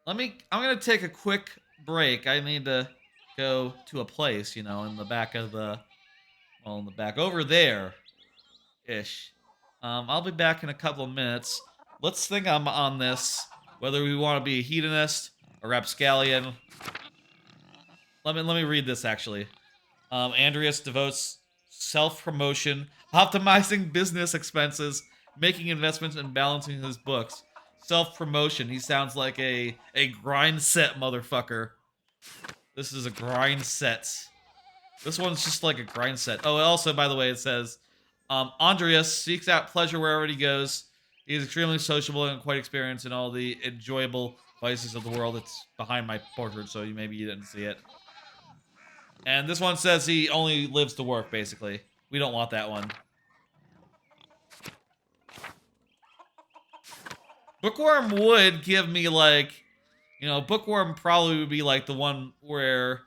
I'm gonna take a quick break. I need to go to a place, you know, in the back of the, well, in the back over there-ish. I'll be back in a couple of minutes. Let's think on this, whether we want to be a Hedonist or Rapscallion. Let me read this, actually. Andreas devotes self-promotion, optimizing business expenses, making investments, and balancing his books. self-promotion. He sounds like a grind set motherfucker. This is a grind set. This one's just like a grind set. Oh, also, by the way, it says, Andreas seeks out pleasure wherever he goes. He is extremely sociable and quite experienced in all the enjoyable vices of the world. It's behind my portrait, so maybe you didn't see it. And this one says he only lives to work, basically. We don't want that one. Bookworm would give me, like, you know, Bookworm probably would be, like, the one where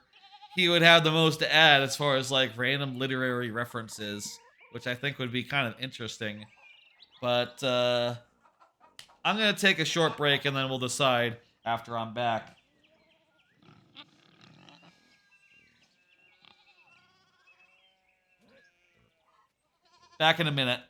he would have the most to add as far as, like, random literary references, which I think would be kind of interesting. But, I'm going to take a short break, and then we'll decide after I'm back. Back in a minute.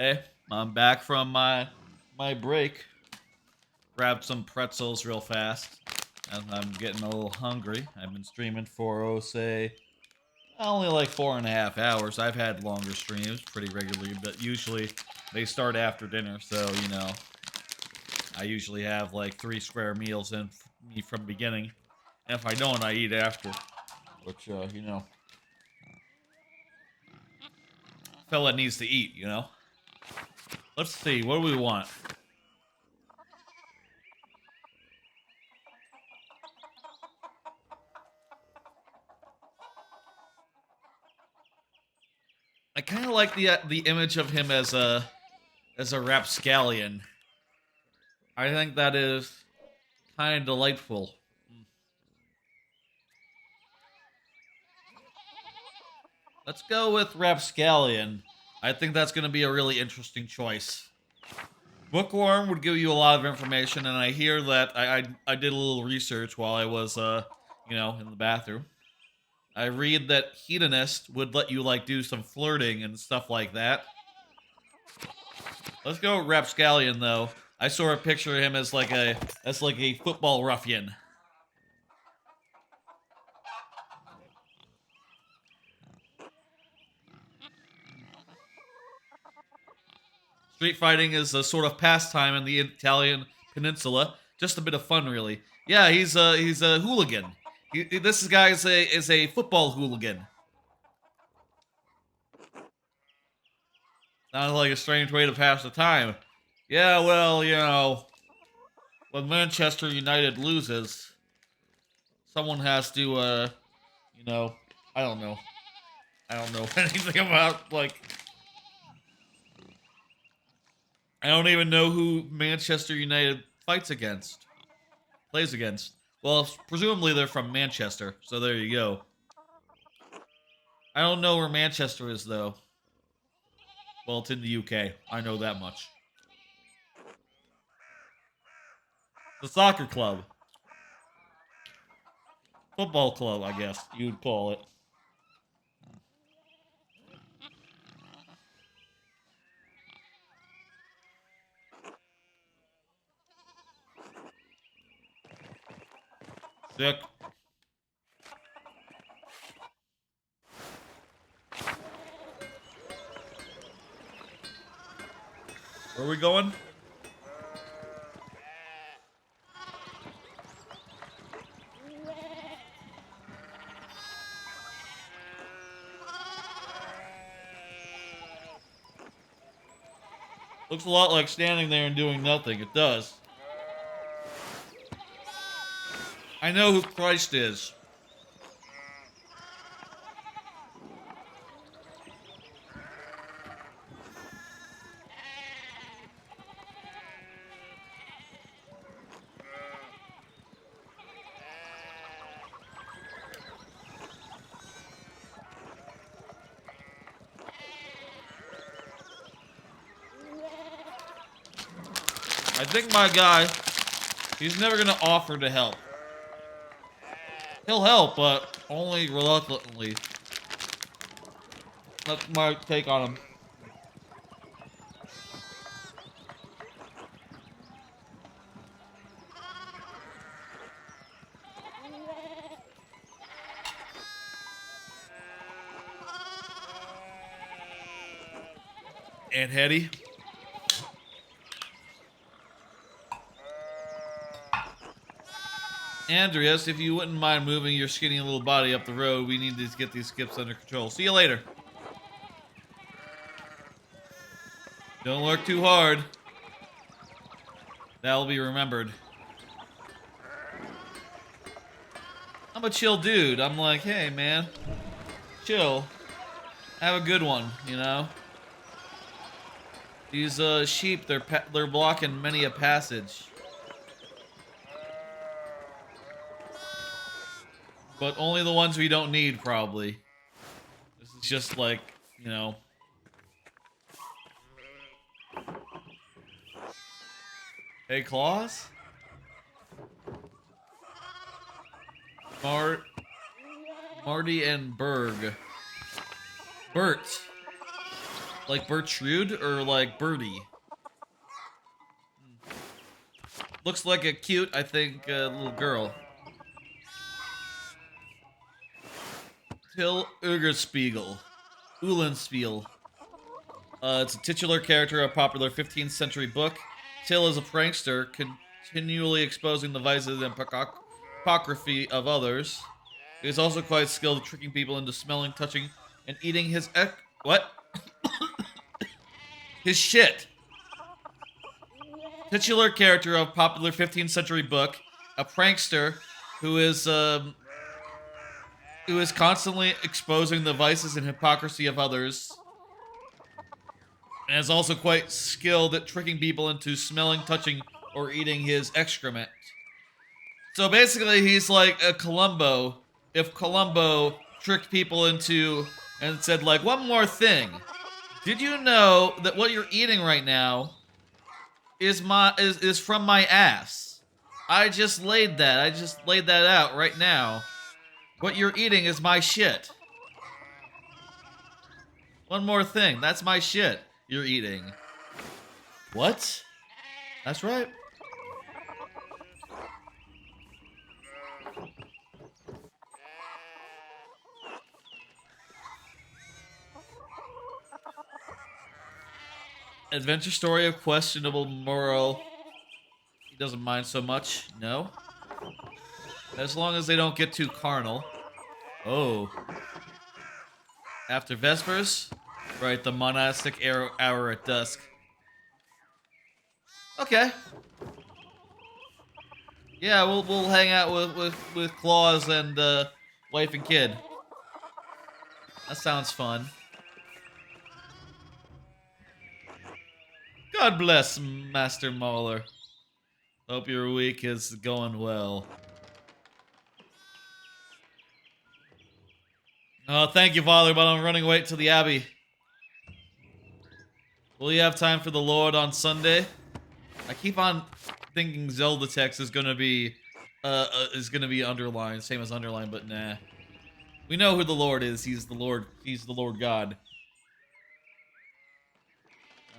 Hey, I'm back from my break. Grabbed some pretzels real fast. As I'm getting a little hungry. I've been streaming for, say, only like 4.5 hours. I've had longer streams pretty regularly, but usually they start after dinner, so, you know, I usually have like 3 square meals in me from beginning. And if I don't, I eat after. Which, you know, fella needs to eat, you know? Let's see, what do we want? I kind of like the image of him as a rapscallion. I think that is kind of delightful. Let's go with rapscallion. I think that's going to be a really interesting choice. Bookworm would give you a lot of information, and I hear that I did a little research while I was you know, in the bathroom. I read that hedonist would let you like do some flirting and stuff like that. Let's go with rapscallion though. I saw a picture of him as like a football ruffian. Street fighting is a sort of pastime in the Italian peninsula. Just a bit of fun, really. Yeah, he's a hooligan. This guy is a football hooligan. Sounds like a strange way to pass the time. Yeah, well, you know, when Manchester United loses, someone has to, you know, I don't know. I don't know anything about, like, I don't even know who Manchester United fights against. Plays against. Well, presumably they're from Manchester, so there you go. I don't know where Manchester is, though. Well, it's in the UK. I know that much. The soccer club. Football club, I guess you'd call it. Sick. Where are we going? Looks a lot like standing there and doing nothing. It does. I know who Christ is. I think my guy, he's never gonna offer to help. He'll help, but only reluctantly. That's my take on him. Aunt Hetty. Andreas, if you wouldn't mind moving your skinny little body up the road, we need to get these skips under control. See you later. Don't work too hard. That'll be remembered. I'm a chill dude. I'm like, hey, man. Chill. Have a good one, you know? These sheep, they're blocking many a passage. But only the ones we don't need, probably. This is just like, you know. Hey, Claus? Marty and Berg. Bert. Like Bertrude or like Birdie? Looks like a cute, I think, little girl. Till Ugerspiegel. Uhlenspiel. It's a titular character of a popular 15th century book. Till is a prankster, continually exposing the vices and hypocrisy of others. He is also quite skilled at tricking people into smelling, touching, and eating his what? His shit. Titular character of popular 15th century book, a prankster who is constantly exposing the vices and hypocrisy of others, and is also quite skilled at tricking people into smelling, touching, or eating his excrement. So basically, he's like a Columbo. If Columbo tricked people into and said, like, one more thing. Did you know that what you're eating right now is from my ass? I just laid that out right now. What you're eating is my shit. One more thing. That's my shit you're eating. What? That's right. Adventure story of questionable moral. He doesn't mind so much. No. As long as they don't get too carnal. Oh. After Vespers? Right, the monastic hour at dusk. Okay. Yeah, we'll hang out with Claus and wife and kid. That sounds fun. God bless, Master Mauler. Hope your week is going well. Oh, thank you, Father, but I'm running late to the Abbey. Will you have time for the Lord on Sunday? I keep on thinking Zelda text is gonna be underlined, same as underlined, but nah. We know who the Lord is. He's the Lord God.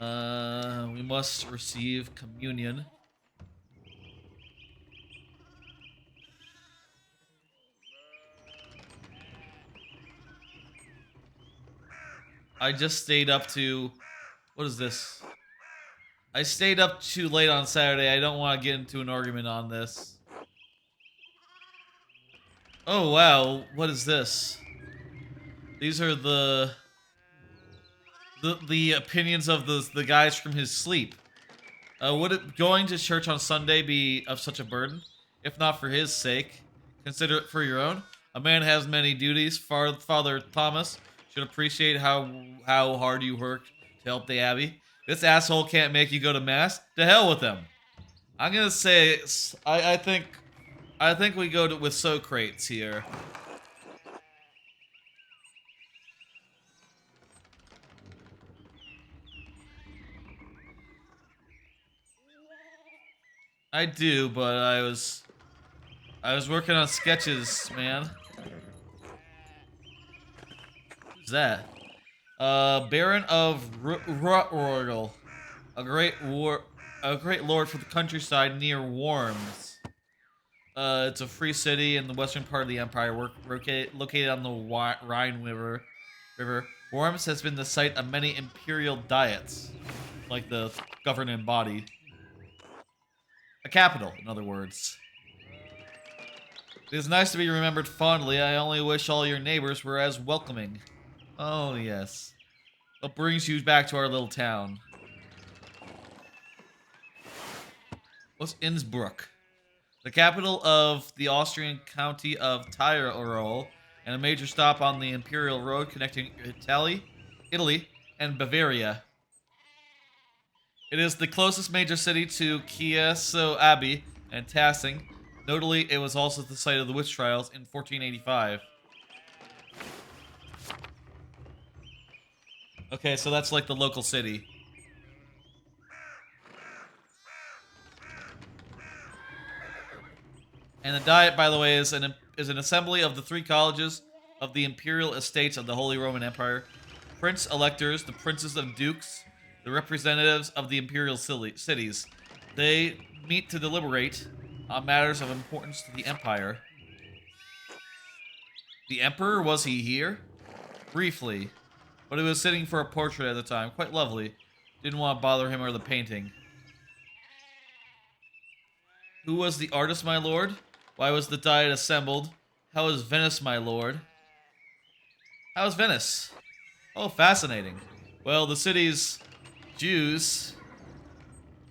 We must receive communion. I just stayed up to... What is this? I stayed up too late on Saturday. I don't want to get into an argument on this. Oh, wow. What is this? These are the opinions of the guys from his sleep. Would it going to church on Sunday be of such a burden? If not for his sake, consider it for your own. A man has many duties. Father Thomas should appreciate how hard you worked to help the Abbey. This asshole can't make you go to Mass? To hell with him. I'm gonna say, I think we go with Socrates here. I do, but I was working on sketches, man. Who's that? Baron of Rorgel, a great lord for the countryside near Worms. It's a free city in the western part of the empire, located on the Rhine River. Worms has been the site of many imperial diets, like the governing body. A capital, in other words. It is nice to be remembered fondly. I only wish all your neighbors were as welcoming. Oh, yes. What brings you back to our little town? What's Innsbruck? The capital of the Austrian county of Tyrol, and a major stop on the Imperial Road connecting Italy, and Bavaria. It is the closest major city to Chiasso Abbey and Tassing. Notably, it was also the site of the witch trials in 1485. Okay, so that's like the local city. And the Diet, by the way, is an assembly of the 3 colleges of the imperial estates of the Holy Roman Empire. prince electors, the princes of dukes, the representatives of the imperial cities. They meet to deliberate on matters of importance to the empire. The emperor, was he here? Briefly, but he was sitting for a portrait at the time. Quite lovely. Didn't want to bother him or the painting. Who was the artist, my lord? Why was the diet assembled? How is Venice, my lord? How is Venice? Oh, fascinating. Well, the city's Jews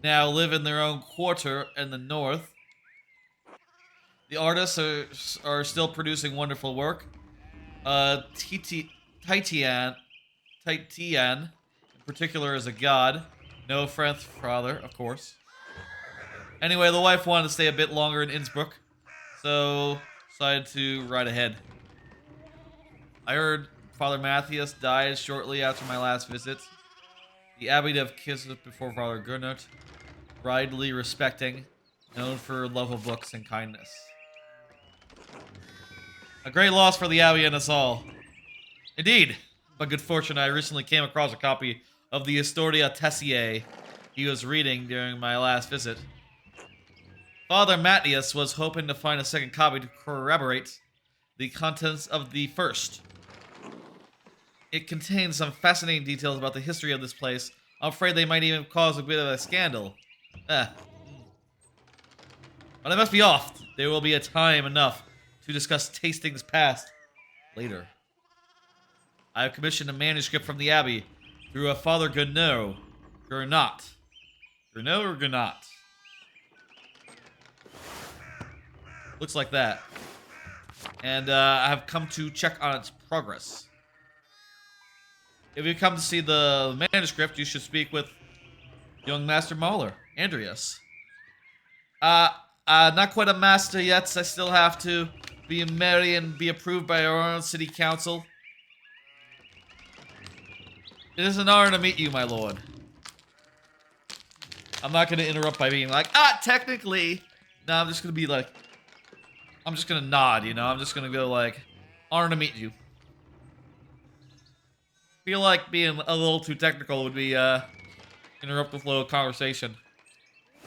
now live in their own quarter in the north. The artists are still producing wonderful work. Titian in particular is a god. No French father, of course. Anyway, the wife wanted to stay a bit longer in Innsbruck, so decided to ride ahead. I heard Father Matthias died shortly after my last visit. The Abbey of Kismet before Father Gernot, widely respecting, known for love of books and kindness. A great loss for the Abbey and us all. Indeed. By good fortune, I recently came across a copy of the Historia Tessier he was reading during my last visit. Father Matthias was hoping to find a second copy to corroborate the contents of the first. It contains some fascinating details about the history of this place. I'm afraid they might even cause a bit of a scandal. But I must be off. There will be a time enough to discuss Tastings past later. I have commissioned a manuscript from the Abbey through a Father Gernot. Gernot or Gernot? Looks like that. And I have come to check on its progress. If you come to see the manuscript, you should speak with young Master Mahler, Andreas. Not quite a master yet. I still have to be married and be approved by our own city council. It is an honor to meet you, my lord. I'm not going to interrupt by being like, technically. No, I'm just going to be like, I'm just going to nod, you know? I'm just going to go like, honor to meet you. Feel like being a little too technical would be, interrupt the flow of conversation.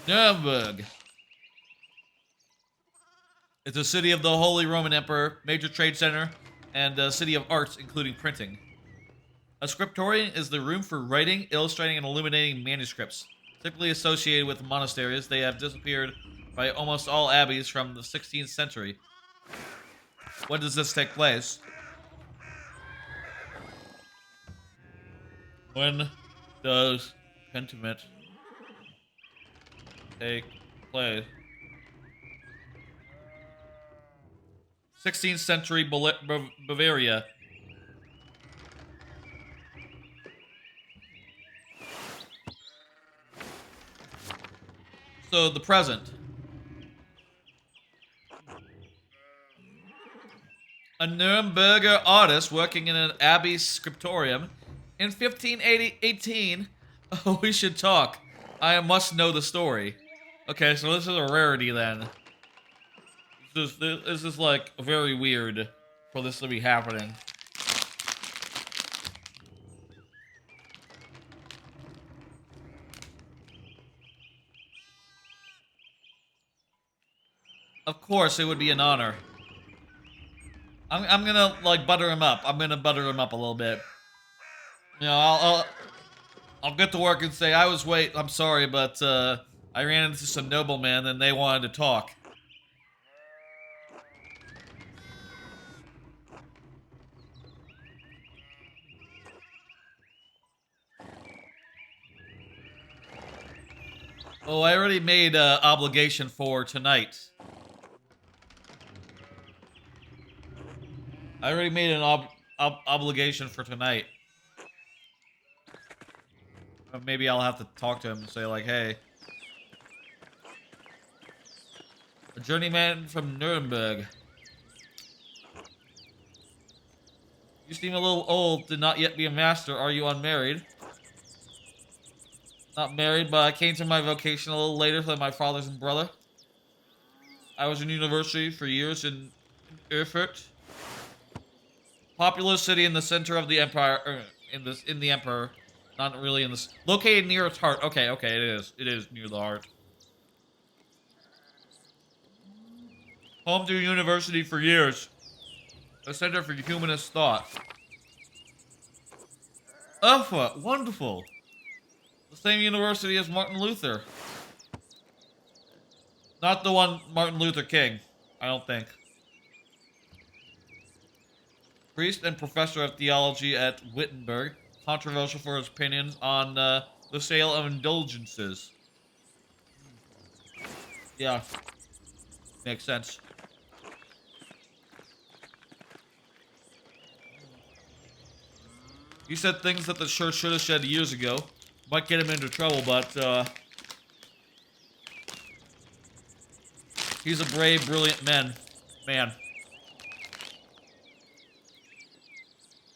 Nuremberg. It's a city of the Holy Roman Emperor, major trade center, and a city of arts, including printing. A scriptorium is the room for writing, illustrating, and illuminating manuscripts. Typically associated with monasteries, they have disappeared by almost all abbeys from the 16th century. When does this take place? When does Pentiment take place? 16th century Bavaria. So, the present. A Nuremberger artist working in an abbey scriptorium in 1518. Oh, we should talk. I must know the story. Okay, so this is a rarity then. This is like very weird for this to be happening. Of course, it would be an honor. I'm gonna like butter him up. I'm gonna butter him up a little bit. You know, I'll get to work and say I'm sorry, but I ran into some noblemen and they wanted to talk. Oh, I already made an obligation for tonight. I already made an obligation for tonight. Maybe I'll have to talk to him and say like, hey. A journeyman from Nuremberg. You seem a little old to not yet be a master. Are you unmarried? Not married, but I came to my vocation a little later than my father's and brother. I was in university for years in Erfurt. Populous city in the center of the empire, in the Emperor, not really in this. Located near its heart. Okay, okay, it is near the heart. Home to a university for years, a center for humanist thought. Alpha, wonderful. The same university as Martin Luther. Not the one Martin Luther King, I don't think. Priest and professor of theology at Wittenberg, controversial for his opinions on the sale of indulgences. Yeah, makes sense. He said things that the church should have said years ago. Might get him into trouble, but he's a brave, brilliant man.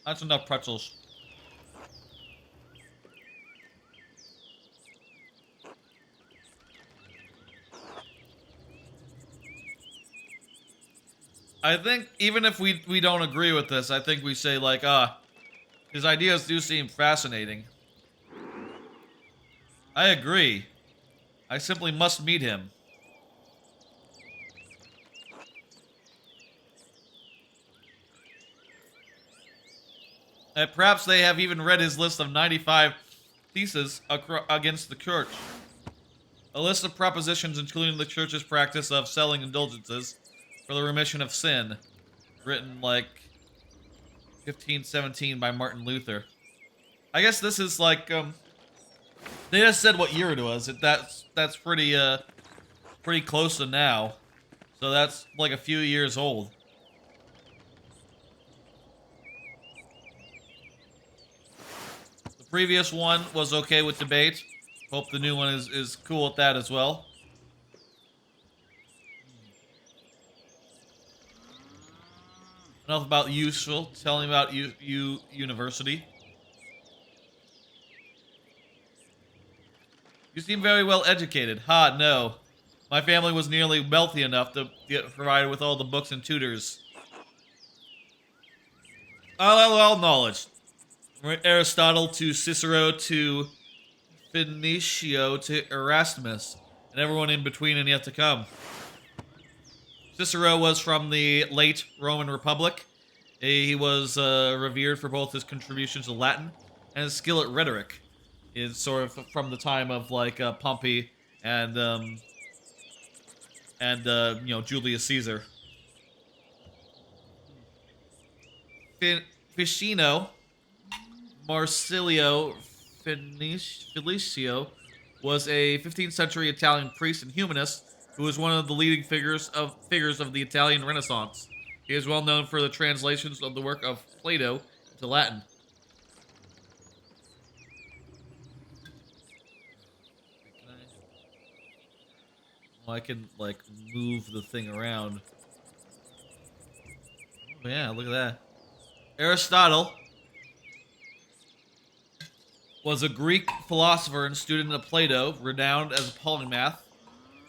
That's enough pretzels. I think even if we don't agree with this, I think we say like, his ideas do seem fascinating. I agree. I simply must meet him. And perhaps they have even read his list of 95 theses against the church. A list of propositions including the church's practice of selling indulgences for the remission of sin, written like 1517 by Martin Luther. I guess this is like they just said what year it was. That's pretty pretty close to now. So that's like a few years old. The previous one was okay with debate. Hope the new one is cool with that as well. Enough about useful. Tell me about university. You seem very well educated. Ha, no. My family was nearly wealthy enough to get provided with all the books and tutors. All knowledge. From Aristotle to Cicero to Phoenicio to Erasmus, and everyone in between and yet to come. Cicero was from the late Roman Republic. He was revered for both his contributions to Latin and his skill at rhetoric. Is sort of from the time of like Pompey and you know, Julius Caesar. Ficino, Marsilio Felicio, was a 15th century Italian priest and humanist who was one of the leading figures of the Italian Renaissance. He is well known for the translations of the work of Plato into Latin. Well, I can like move the thing around. Oh yeah, look at that. Aristotle was a Greek philosopher and student of Plato, renowned as a polymath,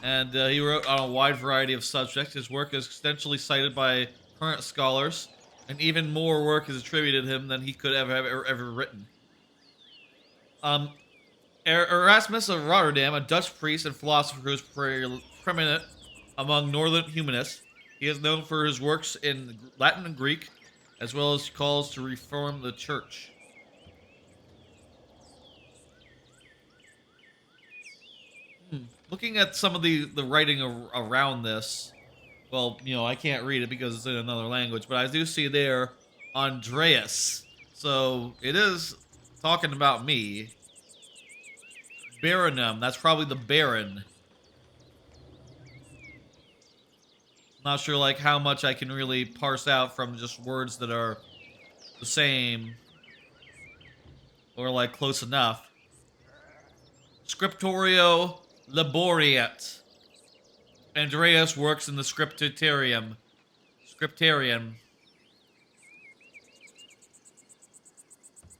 and he wrote on a wide variety of subjects. His work is extensively cited by current scholars, and even more work is attributed to him than he could ever written. Erasmus of Rotterdam, a Dutch priest and philosopher who is preeminent among northern humanists. He is known for his works in Latin and Greek, as well as calls to reform the church. Looking at some of the writing around this, well, you know, I can't read it because it's in another language, but I do see there Andreas. So it is talking about me. Baronum, that's probably the Baron. Not sure like how much I can really parse out from just words that are the same or like close enough. Scriptorio Laboriat. Andreas works in the Scriptarium.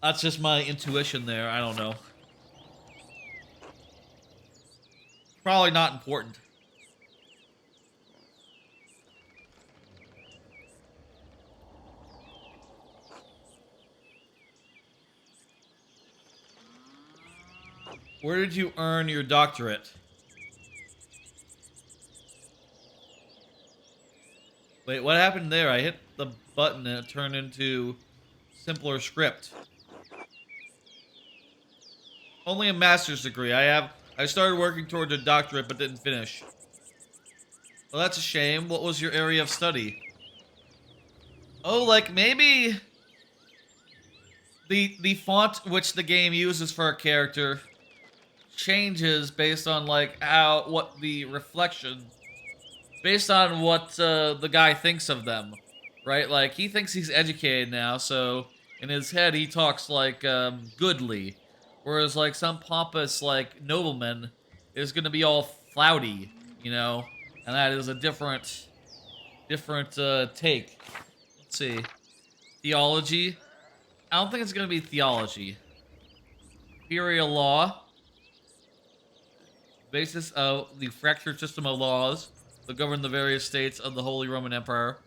That's just my intuition there. I don't know. Probably not important. Where did you earn your doctorate? Wait, what happened there? I hit the button and it turned into simpler script. Only a master's degree. I started working towards a doctorate but didn't finish. Well, that's a shame. What was your area of study? Oh, like maybe the font which the game uses for a character changes based on like what the reflection, based on what the guy thinks of them, right? Like he thinks he's educated now, so in his head he talks like goodly, whereas like some pompous like nobleman is gonna be all flouty, you know, and that is a different take. Let's see, theology. I don't think it's gonna be theology. Imperial law. Basis of the fractured system of laws that govern the various states of the Holy Roman Empire.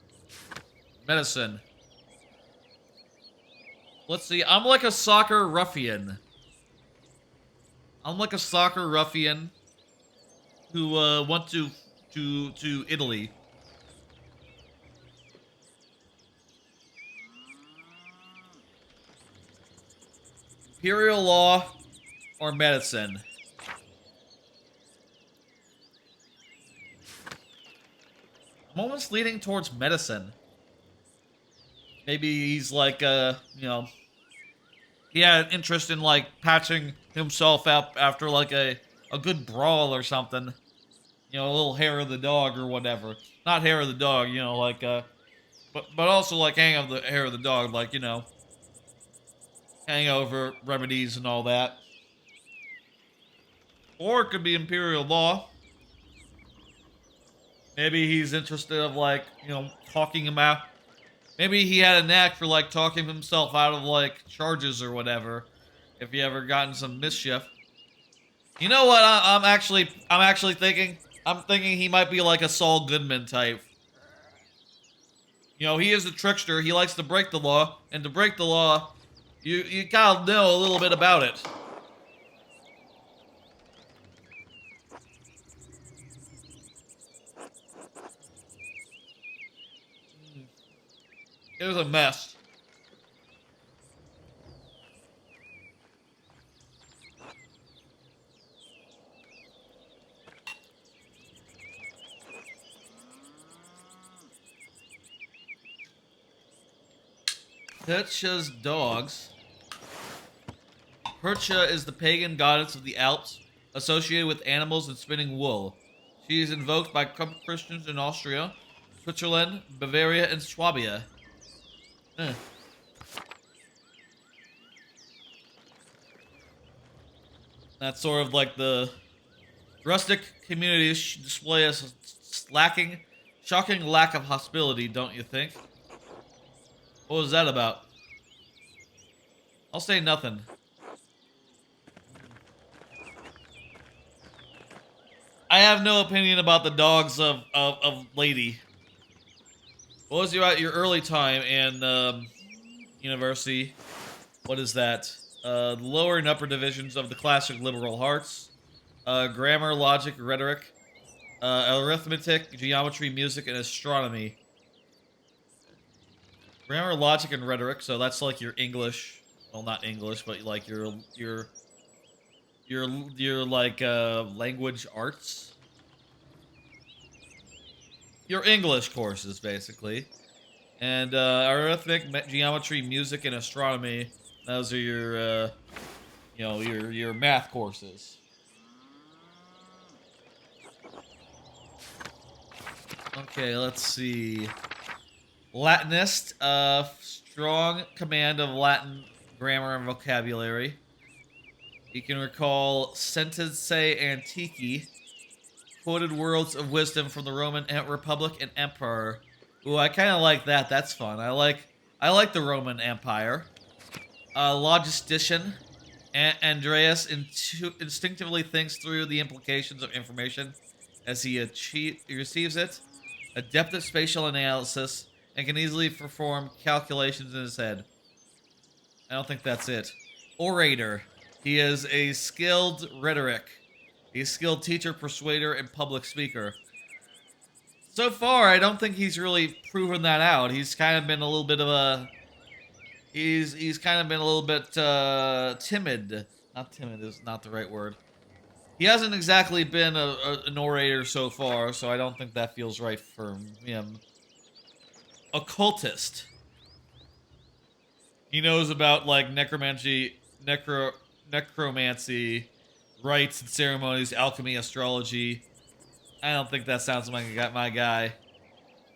Medicine. Let's see. I'm like a soccer ruffian. I'm like a soccer ruffian who went to Italy. Imperial law or medicine. I'm almost leaning towards medicine. Maybe he's like, you know, he had an interest in like patching himself up after like a good brawl or something. You know, a little hair of the dog or whatever. Not hair of the dog, you know, like, but also like hang of the hair of the dog, like, you know, hangover remedies and all that. Or it could be Imperial law. Maybe he's interested of like, you know, talking him out. Maybe he had a knack for like talking himself out of like charges or whatever. If he ever gotten some mischief. You know what? I'm actually thinking. I'm thinking he might be like a Saul Goodman type. You know, he is a trickster. He likes to break the law, and to break the law, you kind of know a little bit about it. It was a mess. Percha's dogs. Percha is the pagan goddess of the Alps, associated with animals and spinning wool. She is invoked by Christians in Austria, Switzerland, Bavaria, and Swabia. That's sort of like the rustic communities display a shocking lack of hospitality, don't you think? What was that about? I'll say nothing. I have no opinion about the dogs of Lady. What was your early time in university? What is that? The lower and upper divisions of the classic liberal arts. Grammar, logic, rhetoric. Arithmetic, geometry, music, and astronomy. Grammar, logic, and rhetoric, so that's like your English. Well, not English, but like your like language arts. Your English courses, basically. And arithmetic, geometry, music, and astronomy. Those are your, you know, your math courses. Okay, let's see. Latinist, strong command of Latin grammar and vocabulary. You can recall Sentenzae Antiqui, quoted words of wisdom from the Roman Republic and Emperor. Ooh, I kind of like that. That's fun. I like the Roman Empire. Logistician, Andreas instinctively thinks through the implications of information as he receives it. Adept at spatial analysis, and can easily perform calculations in his head. I don't think that's it. Orator. He is a skilled rhetoric, a skilled teacher, persuader, and public speaker. So far, I don't think he's really proven that out. He's kind of been a little bit of a... He's kind of been a little bit timid. Not timid is not the right word. He hasn't exactly been an orator so far, so I don't think that feels right for him. Occultist. He knows about, like, necromancy, rites and ceremonies, alchemy, astrology. I don't think that sounds like my guy.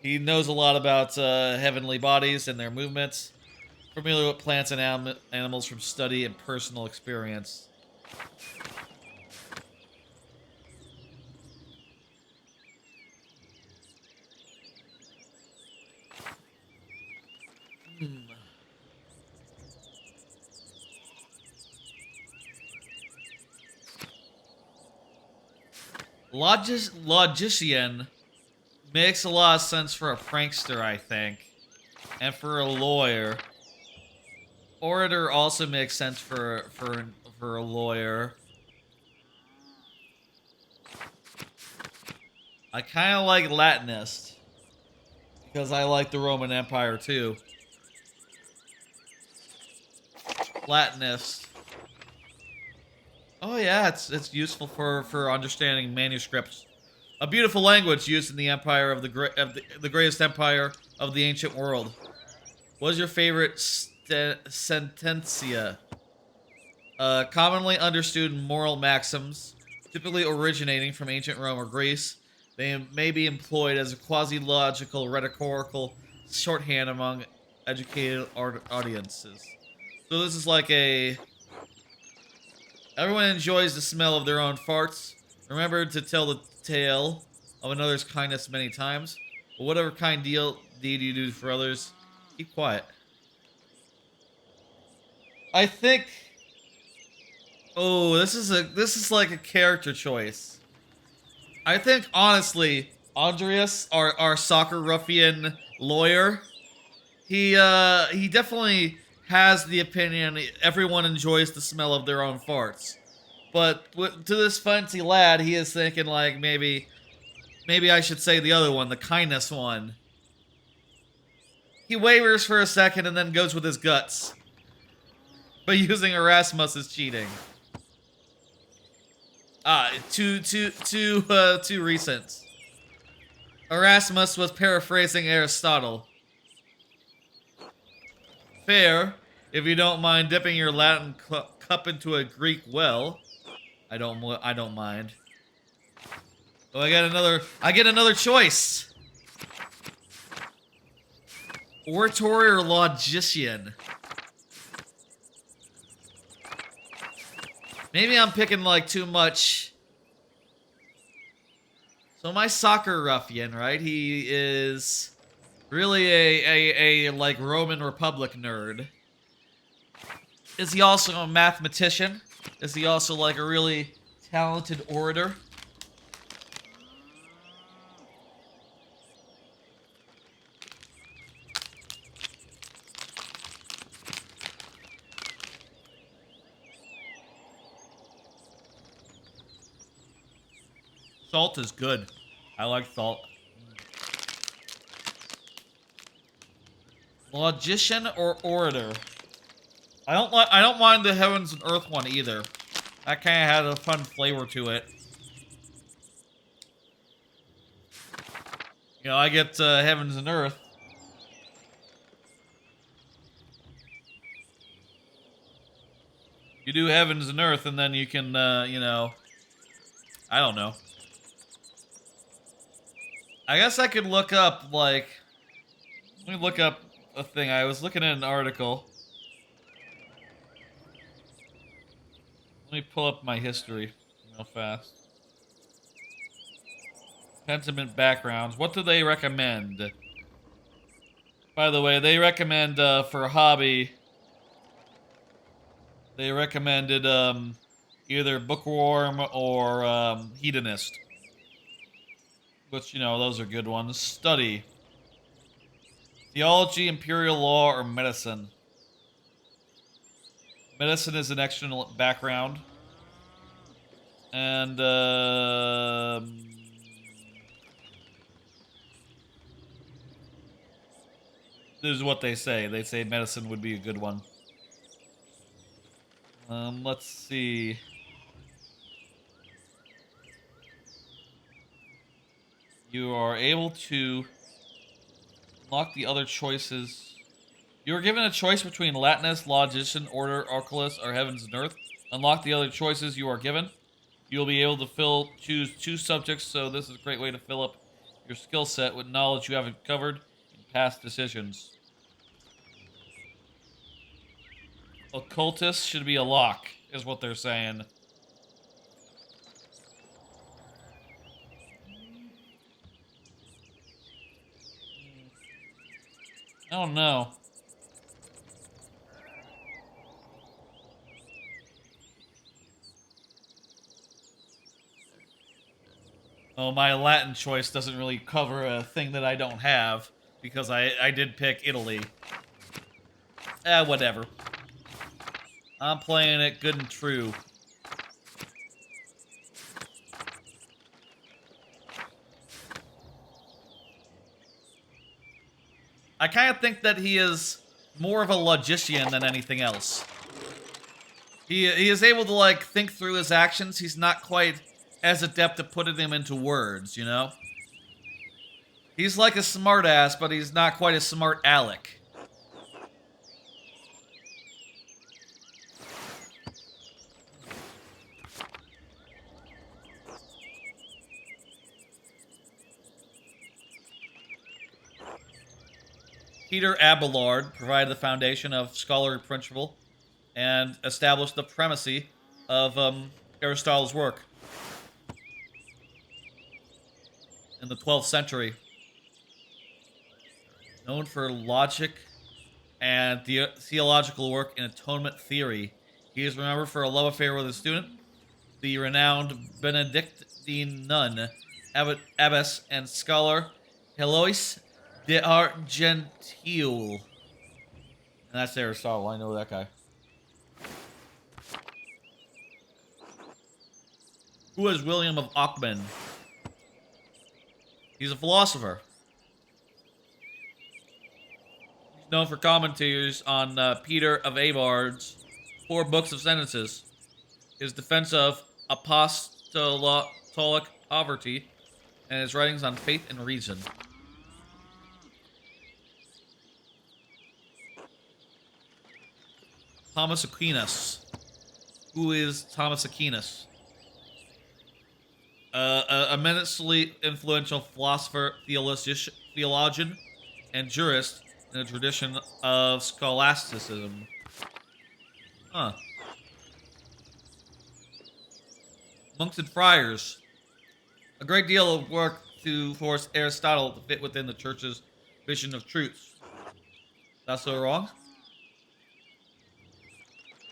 He knows a lot about heavenly bodies and their movements. Familiar with plants and animals from study and personal experience. Logician makes a lot of sense for a prankster, I think. And for a lawyer. Orator also makes sense for a lawyer. I kind of like Latinist. Because I like the Roman Empire too. Latinist. Oh yeah, it's useful for understanding manuscripts. A beautiful language used in the empire of the greatest empire of the ancient world. What is your favorite sentencia? Commonly understood moral maxims, typically originating from ancient Rome or Greece. They may be employed as a quasi-logical rhetorical shorthand among educated audiences. So this is like a... Everyone enjoys the smell of their own farts. Remember to tell the tale of another's kindness many times. But whatever kind deed you do for others, keep quiet. I think... Oh, this is like a character choice. I think, honestly, Andreas, our soccer ruffian lawyer, he definitely has the opinion everyone enjoys the smell of their own farts. But to this fancy lad, he is thinking like maybe I should say the other one, the kindness one. He wavers for a second and then goes with his guts. But using Erasmus is cheating. Too recent. Erasmus was paraphrasing Aristotle. Fair, if you don't mind dipping your Latin cup into a Greek well. I don't mind. Oh, I get another choice. Oratory or logician? Maybe I'm picking like too much. So my soccer ruffian, right? He is really a like Roman Republic nerd. Is he also a mathematician? Is he also like a really talented orator? Salt is good. I like salt. Logician or orator? I don't mind the Heavens and Earth one either. That kind of had a fun flavor to it. You know, I get Heavens and Earth. You do Heavens and Earth, and then you can, you know, I don't know. I guess I could look up, like, let me look up a thing. I was looking at an article. Let me pull up my history real fast. Pentiment backgrounds. What do they recommend? By the way, they recommend, for a hobby, they recommended, either bookworm or, hedonist. Which, you know, those are good ones. Study. Theology, imperial law, or medicine. Medicine is an excellent background. And, this is what they say. They say medicine would be a good one. Let's see. You are able to unlock the other choices. You are given a choice between Latinus, Logician, Order, Oculus, or Heavens and Earth. Unlock the other choices you are given. You'll be able to choose 2 subjects, so this is a great way to fill up your skill set with knowledge you haven't covered in past decisions. Occultist should be a lock, is what they're saying. I don't know. Oh, my Latin choice doesn't really cover a thing that I don't have, because I did pick Italy. Whatever. I'm playing it good and true. I kind of think that he is more of a logician than anything else. He is able to, like, think through his actions. He's not quite as adept at putting them into words, you know? He's like a smartass, but he's not quite a smart aleck. Peter Abelard provided the foundation of scholarly principle and established the primacy of Aristotle's work in the 12th century. Known for logic and theological work in atonement theory, he is remembered for a love affair with a student, the renowned Benedictine nun, abbess, and scholar Heloise de Argenteuil. And that's Aristotle. I know that guy. Who is William of Ockham? He's a philosopher. He's known for commentaries on Peter of Ablard's 4 books of sentences, his defense of apostolic poverty, and his writings on faith and reason. Thomas Aquinas. Who is Thomas Aquinas? Immensely influential philosopher, theologian, and jurist in the tradition of scholasticism. Huh. Monks and friars. A great deal of work to force Aristotle to fit within the church's vision of truth. That's so wrong?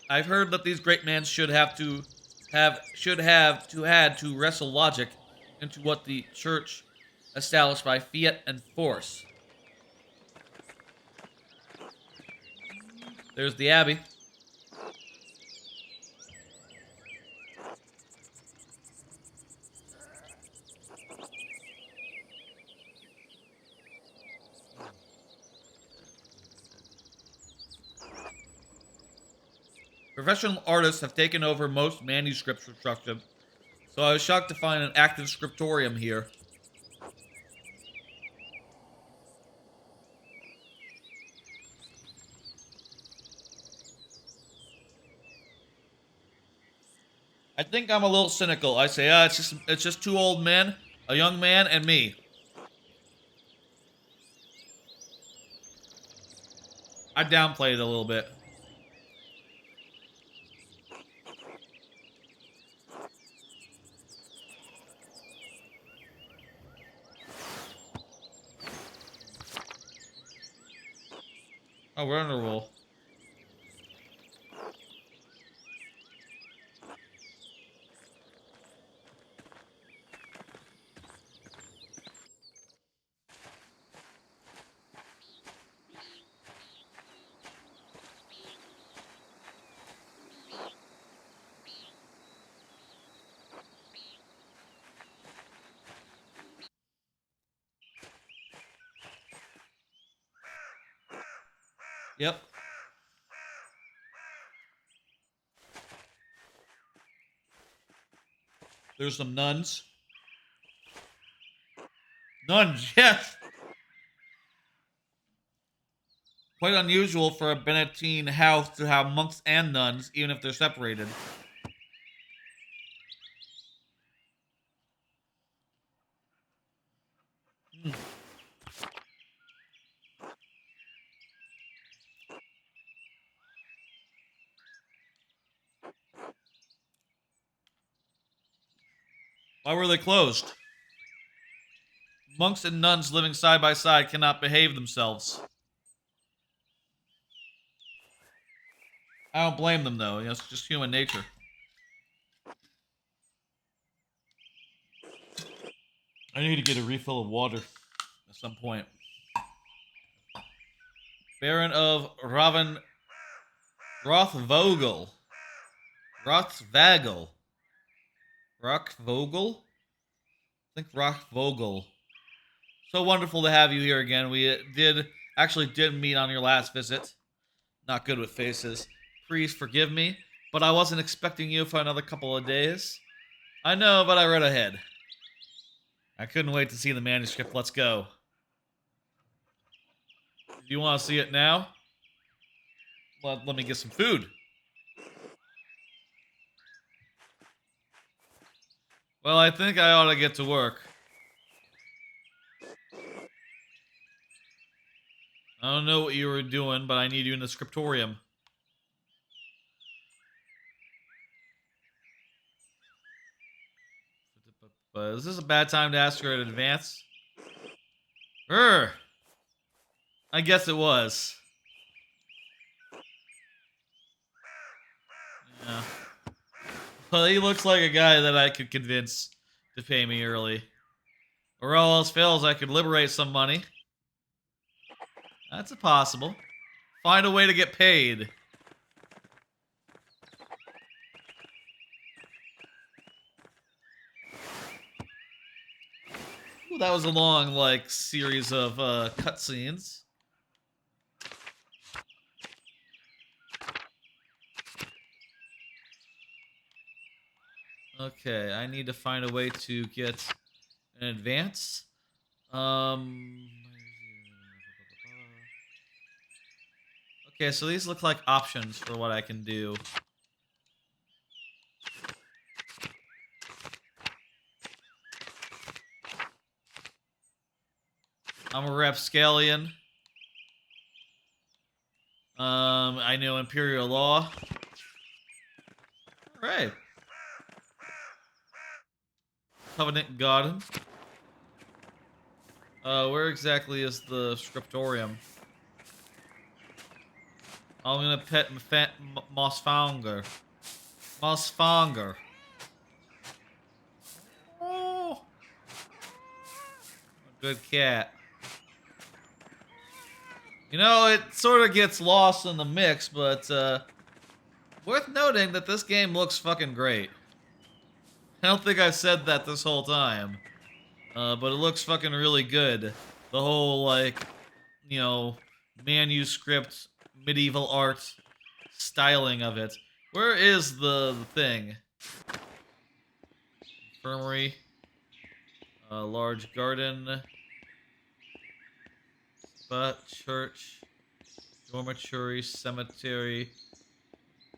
I've heard that these great men should have to wrestle logic into what the church established by fiat and force. There's the abbey. Professional artists have taken over most manuscript construction, so I was shocked to find an active scriptorium here. I think I'm a little cynical. I say, it's just 2 old men, a young man, and me. I downplayed it a little bit. Oh, we're on a roll. Yep. There's some nuns. Nuns, yes! Quite unusual for a Benedictine house to have monks and nuns, even if they're separated. Why were they closed? Monks and nuns living side by side cannot behave themselves. I don't blame them, though. It's just human nature. I need to get a refill of water at some point. Baron of Rothvogel. Rothvagel. Rockvogel? I think Rockvogel. So wonderful to have you here again. We did meet on your last visit. Not good with faces. Please forgive me, but I wasn't expecting you for another couple of days. I know, but I read ahead. I couldn't wait to see the manuscript. Let's go. Do you want to see it now? Let me get some food. Well, I think I ought to get to work. I don't know what you were doing, but I need you in the scriptorium. But is this a bad time to ask her in advance? I guess it was. Yeah. Well, he looks like a guy that I could convince to pay me early. Or all else fails, I could liberate some money. That's possible. Find a way to get paid. Ooh, that was a long, like, series of cutscenes. Okay, I need to find a way to get an advance. Okay, so these look like options for what I can do. I'm a rapscallion. I know Imperial Law. Alright. Covenant Garden. Where exactly is the scriptorium? I'm gonna pet Mossfanger. Mossfanger. Oh! Good cat. You know, it sort of gets lost in the mix, but, worth noting that this game looks fucking great. I don't think I've said that this whole time. But it looks fucking really good. The whole, like, you know, manuscript, medieval art styling of it. Where is the thing? Infirmary. Large garden. But church. Dormitory. Cemetery.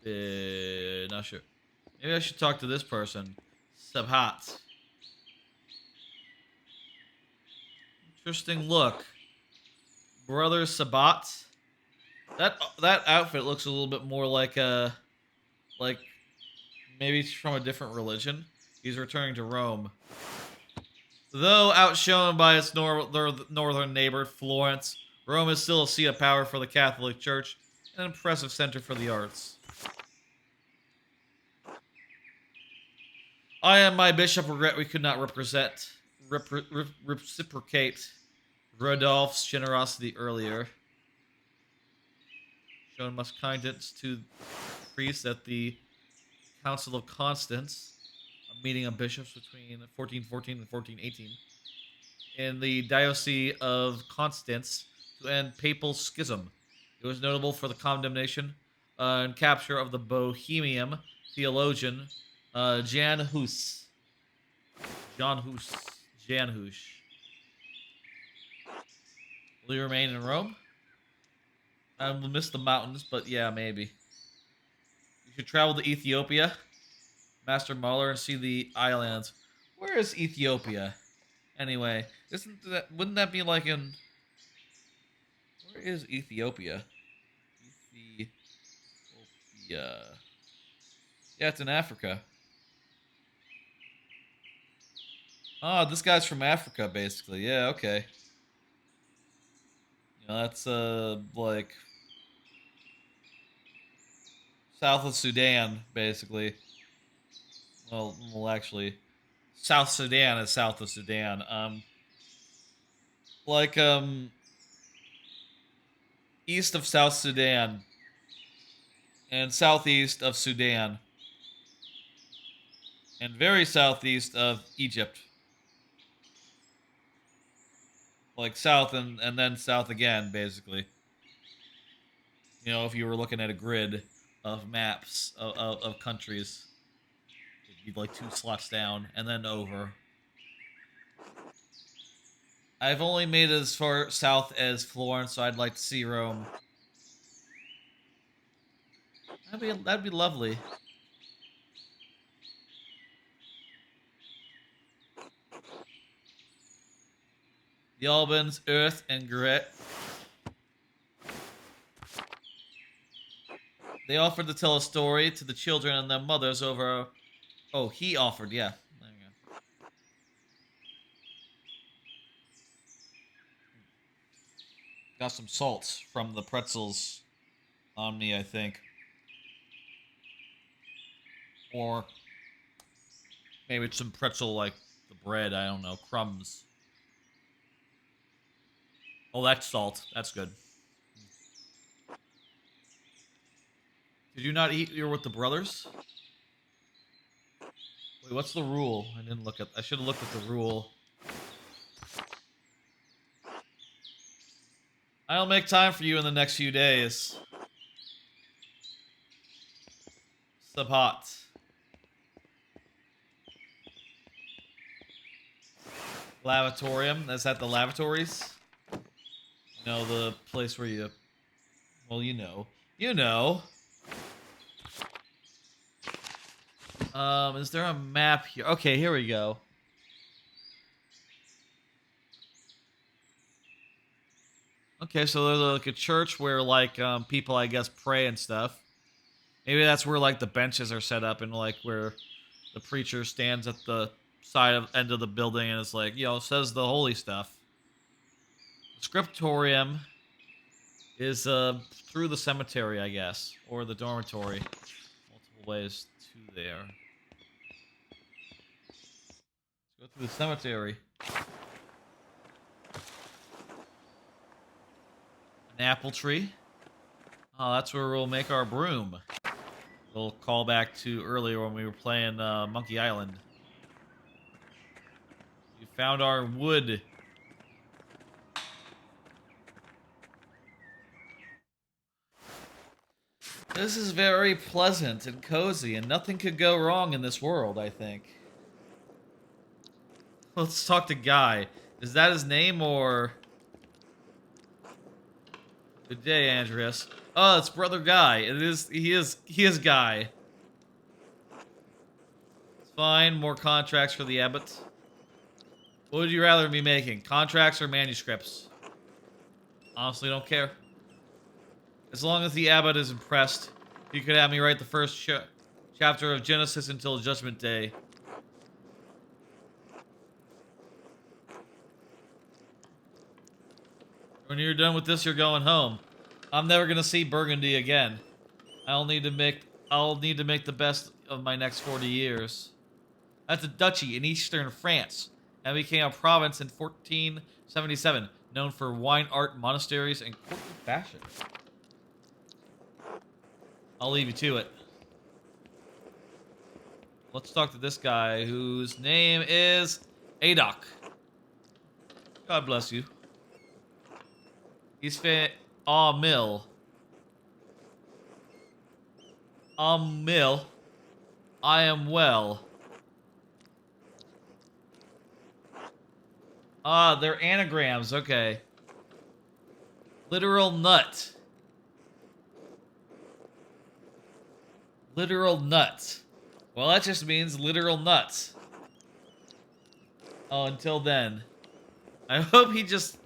Not sure. Maybe I should talk to this person. Sabhat. Interesting look. Brother Sabat. That outfit looks a little bit more like maybe it's from a different religion. He's returning to Rome. Though outshone by its northern neighbor, Florence, Rome is still a seat of power for the Catholic Church, an impressive center for the arts. I and my bishop regret we could not reciprocate Rodolphe's generosity earlier. Shown much kindness to priests at the Council of Constance, a meeting of bishops between 1414 and 1418, in the Diocese of Constance to end papal schism. It was notable for the condemnation and capture of the Bohemian theologian Jan Hus. John Hus. Jan Hus. Will he remain in Rome? I will miss the mountains, but yeah, maybe. You should travel to Ethiopia, Master Mahler, and see the islands. Where is Ethiopia? Anyway, wouldn't that be like in... Where is Ethiopia? Ethiopia. Yeah, it's in Africa. Oh, this guy's from Africa, basically. Yeah, okay. You know, that's, like... south of Sudan, basically. Well, actually... South Sudan is south of Sudan. East of South Sudan. And southeast of Sudan. And very southeast of Egypt. Like south and then south again, basically. You know, if you were looking at a grid of maps of countries, it'd be like 2 slots down and then over. I've only made it as far south as Florence, so I'd like to see Rome. That'd be lovely. The Albans, Earth, and Gret. They offered to tell a story to the children and their mothers over... Oh, he offered, yeah. There you go. Got some salt from the pretzels on me, I think. Or maybe it's some pretzel, like the bread, I don't know, crumbs. Oh, that's salt. That's good. Did you not eat here with the brothers? Wait, what's the rule? I should have looked at the rule. I'll make time for you in the next few days. Subhot. Lavatorium. Is that the lavatories? You know, the place where you... Well, you know. You know. Is there a map here? Okay, here we go. Okay, so there's like a church where like people, I guess, pray and stuff. Maybe that's where like the benches are set up and like where the preacher stands at the end of the building and it's like, you know, says the holy stuff. The scriptorium is through the cemetery, I guess, or the dormitory. Multiple ways to there. Let's go through the cemetery. An apple tree. Oh, that's where we'll make our broom. We'll call back to earlier when we were playing Monkey Island. We found our wood. This is very pleasant and cozy, and nothing could go wrong in this world, I think. Let's talk to Guy. Is that his name, or... Good day, Andreas. Oh, it's Brother Guy. He is Guy. It's fine, more contracts for the abbot. What would you rather be making? Contracts or manuscripts? Honestly, don't care. As long as the abbot is impressed, you could have me write the first chapter of Genesis until Judgment Day. When you're done with this, you're going home. I'm never gonna see Burgundy again. I'll need to make the best of my next 40 years. That's a duchy in eastern France, and became a province in 1477, known for wine art, monasteries, and courtly fashion. I'll leave you to it. Let's talk to this guy whose name is Adok. God bless you. He's Mill. Mill. I am well. Ah, they're anagrams. Okay. Literal nut. Literal nut. Well, that just means literal nuts. Oh, until then. I hope he just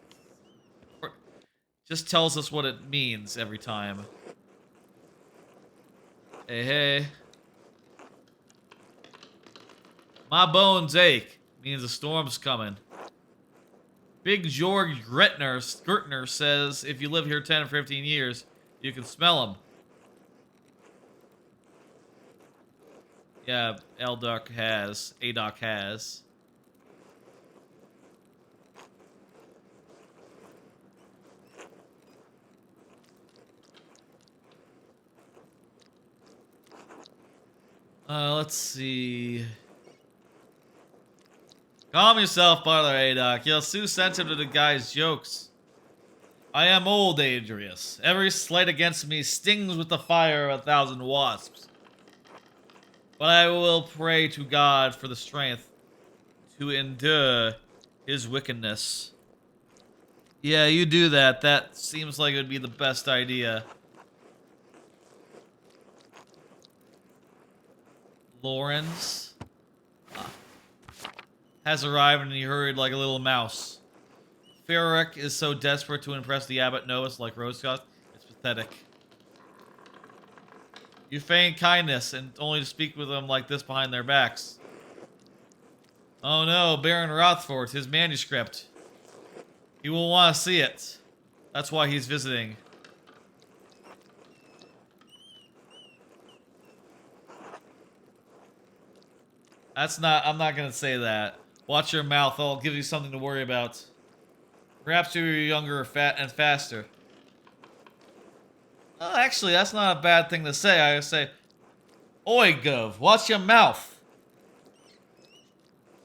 tells us what it means every time. Hey, hey. My bones ache. Means a storm's coming. Big George Gertner says if you live here 10 or 15 years, you can smell them. Yeah, L-Duck has. A-Doc has. Let's see. Calm yourself, Butler A-Doc. You're too sensitive to the guy's jokes. I am old, Adrius. Every slight against me stings with the fire of 1,000 wasps. But I will pray to God for the strength to endure his wickedness. Yeah, you do that. That seems like it would be the best idea. Lawrence has arrived and he hurried like a little mouse. Ferric is so desperate to impress the Abbot Novus like Rosecott. It's pathetic. You feign kindness and only to speak with them like this behind their backs. Oh no, Baron Rothfort, his manuscript. He will want to see it. That's why he's visiting. I'm not gonna say that. Watch your mouth, I'll give you something to worry about. Perhaps you're younger and faster. Oh, actually, that's not a bad thing to say. I say, Oi, Gov, watch your mouth.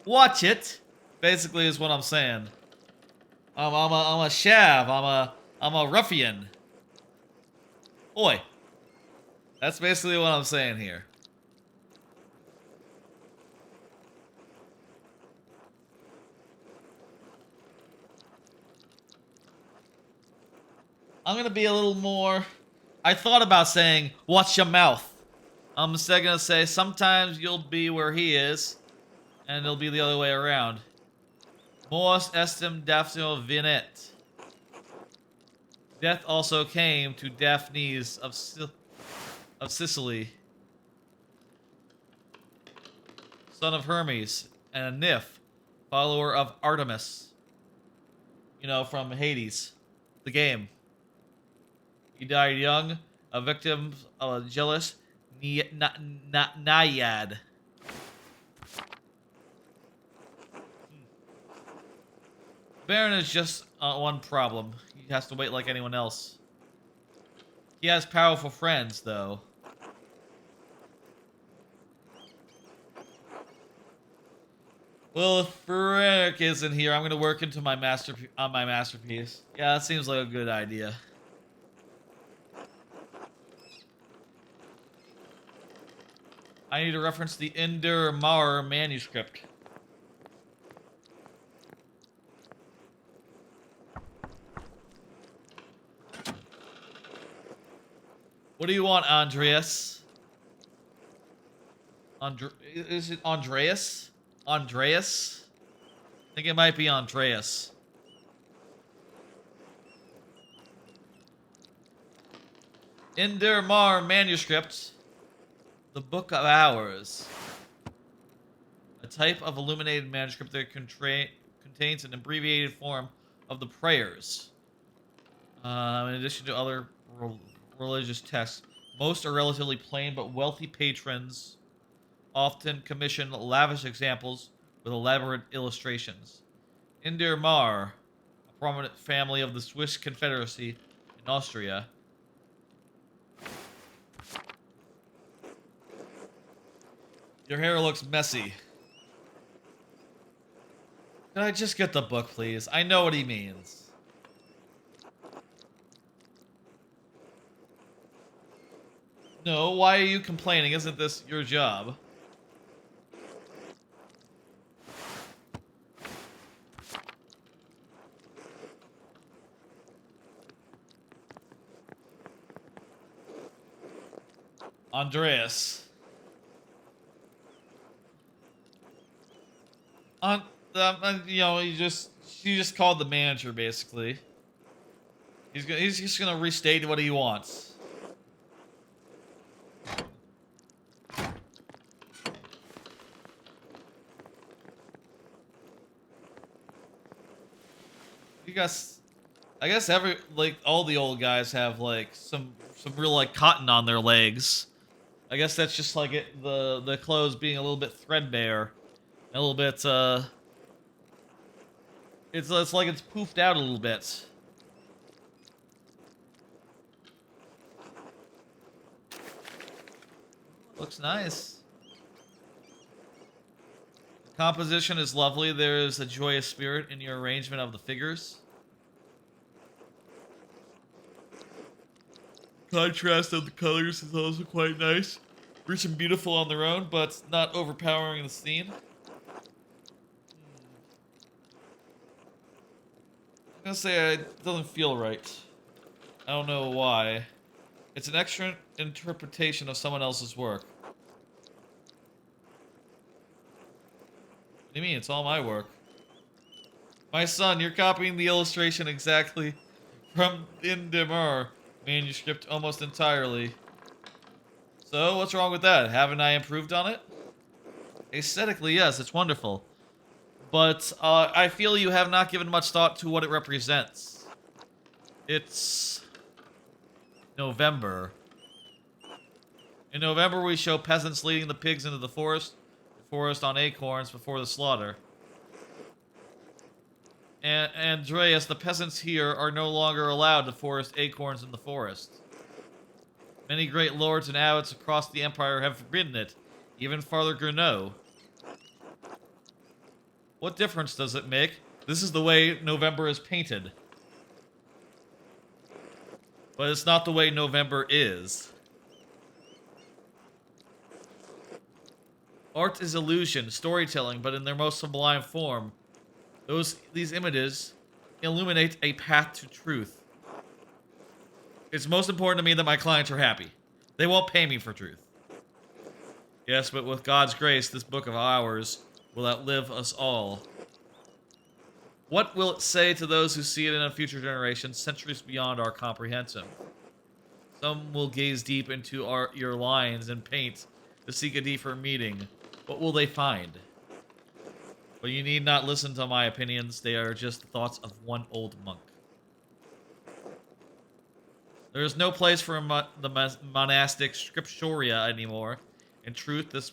Watch it, basically is what I'm saying. I'm a shav, I'm a ruffian. Oi. That's basically what I'm saying here. I'm gonna be a little more... I thought about saying, watch your mouth. I'm instead gonna say, sometimes you'll be where he is, and it'll be the other way around. Mors estim Daphne vinet. Death also came to Daphnes of Sicily, son of Hermes, and a nymph, follower of Artemis. You know, from Hades, the game. He died young, a victim of a jealous naiad. Baron is just one problem. He has to wait like anyone else. He has powerful friends, though. Well, if Rick isn't here, I'm gonna work into my masterpiece. Yeah, that seems like a good idea. I need to reference the Ender Maurer manuscript. What do you want, Andreas? Is it Andreas? Andreas? I think it might be Andreas. Ender Mar manuscript. The Book of Hours. A type of illuminated manuscript that contains an abbreviated form of the prayers. In addition to other religious texts. Most are relatively plain, but wealthy patrons often commission lavish examples with elaborate illustrations. Ender Mar, a prominent family of the Swiss Confederacy in Austria. Your hair looks messy. Can I just get the book, please? I know what he means. No, why are you complaining? Isn't this your job? Andreas. You know, she just called the manager basically. He's just gonna restate what he wants. I guess all the old guys have like some real like cotton on their legs. I guess that's just like the clothes being a little bit threadbare, a little bit it's like it's poofed out a little bit. Looks nice. The composition is lovely. There is a joyous spirit in your arrangement of the figures. Contrast of the colors is also quite nice. Rich and beautiful on their own, but not overpowering the scene. I'm gonna say it doesn't feel right. I don't know why. It's an extra interpretation of someone else's work. What do you mean? It's all my work. My son, you're copying the illustration exactly from Indemar manuscript almost entirely. So, what's wrong with that? Haven't I improved on it? Aesthetically, yes, it's wonderful. But, I feel you have not given much thought to what it represents. It's November. In November, we show peasants leading the pigs into the forest on acorns before the slaughter. And Andreas, the peasants here are no longer allowed to forest acorns in the forest. Many great lords and abbots across the empire have forbidden it, even Father Gurneau. What difference does it make? This is the way November is painted. But it's not the way November is. Art is illusion, storytelling, but in their most sublime form. These images illuminate a path to truth. It's most important to me that my clients are happy. They won't pay me for truth. Yes, but with God's grace, this book of ours will outlive us all. What will it say to those who see it in a future generation, centuries beyond our comprehension? Some will gaze deep into your lines and paint to seek a deeper meaning. What will they find? But you need not listen to my opinions. They are just the thoughts of one old monk. There is no place for the monastic scriptoria anymore. In truth, this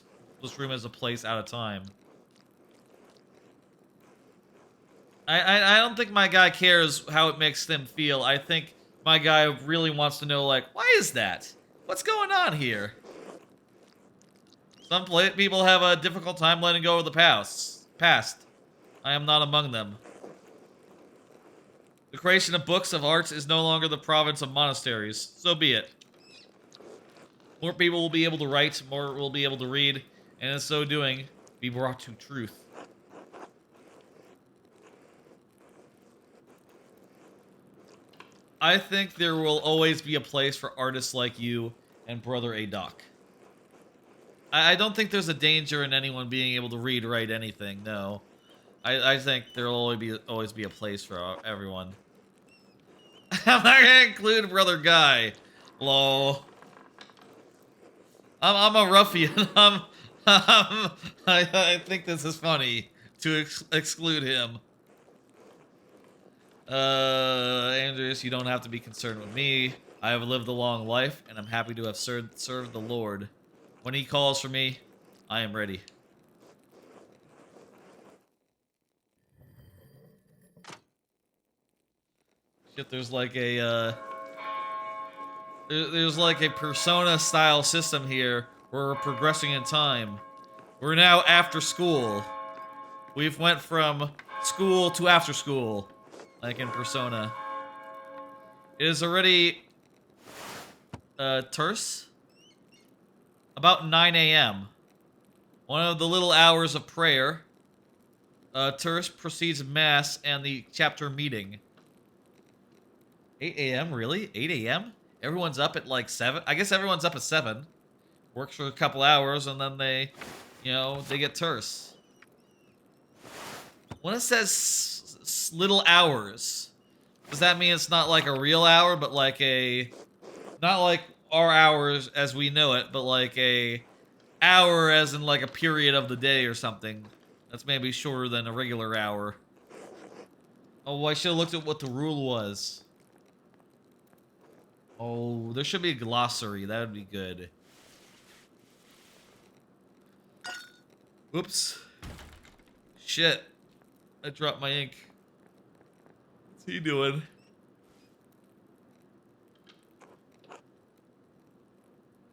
room is a place out of time. I don't think my guy cares how it makes them feel. I think my guy really wants to know, like, why is that? What's going on here? Some people have a difficult time letting go of the past. I am not among them. The creation of books of arts is no longer the province of monasteries. So be it. More people will be able to write, more will be able to read, and in so doing, be brought to truth. I think there will always be a place for artists like you and Brother Adoc. I don't think there's a danger in anyone being able to read, write anything, no. I think there will always be a place for everyone. I'm not gonna include Brother Guy. Lol. I'm a ruffian. I think this is funny to exclude him. Andreas, you don't have to be concerned with me. I have lived a long life, and I'm happy to have served the Lord. When he calls for me, I am ready. Shit, there's like a, there's like a Persona-style system here where we're progressing in time. We're now after school. We've went from school to after school, like in Persona. It is already, terse? about 9 a.m. One of the little hours of prayer. Terse proceeds Mass and the chapter meeting. 8 a.m. Really? 8 a.m. Everyone's up at like 7. I guess everyone's up at 7. Works for a couple hours and then they, they get terse. When it says little hours, does that mean it's not like a real hour, but like not like our hours as we know it, but like a hour as in like a period of the day or something? That's maybe shorter than a regular hour. Oh, I should have looked at what the rule was. Oh, there should be a glossary. That would be good. Oops. Shit. I dropped my ink. What's he doing?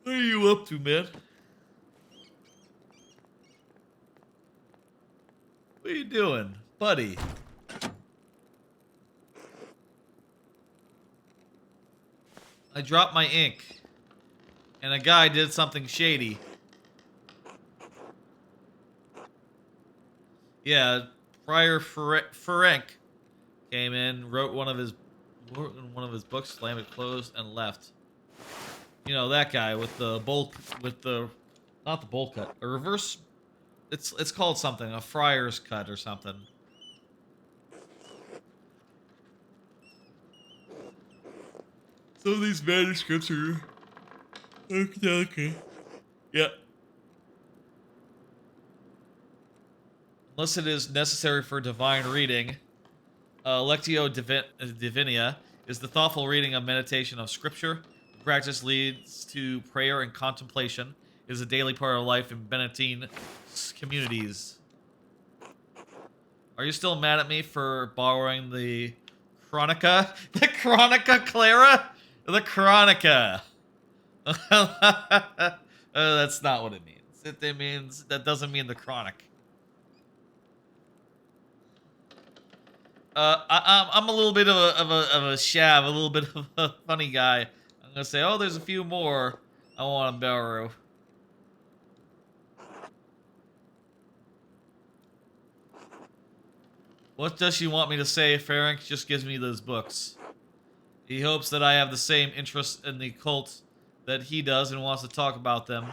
What are you up to, man? What are you doing, buddy? I dropped my ink. And a guy did something shady. Yeah, Friar Ferenc came in, wrote one of his books, slammed it closed, and left. You know, that guy with the bolt, not the bolt cut, a reverse. It's called something, a friar's cut or something. Some of these manuscripts are okay. Yeah. Unless it is necessary for divine reading, Lectio Divinia is the thoughtful reading of meditation of Scripture. The practice leads to prayer and contemplation. It is a daily part of life in Benedictine communities. Are you still mad at me for borrowing the Chronica? The Chronica, Clara? The Chronica. That's not what it means. That doesn't mean the Chronic. I'm a little bit of a shav, a little bit of a funny guy. I'm gonna say, oh, there's a few more I want to borrow. What does she want me to say? Ferenc just gives me those books. He hopes that I have the same interest in the cult that he does and wants to talk about them.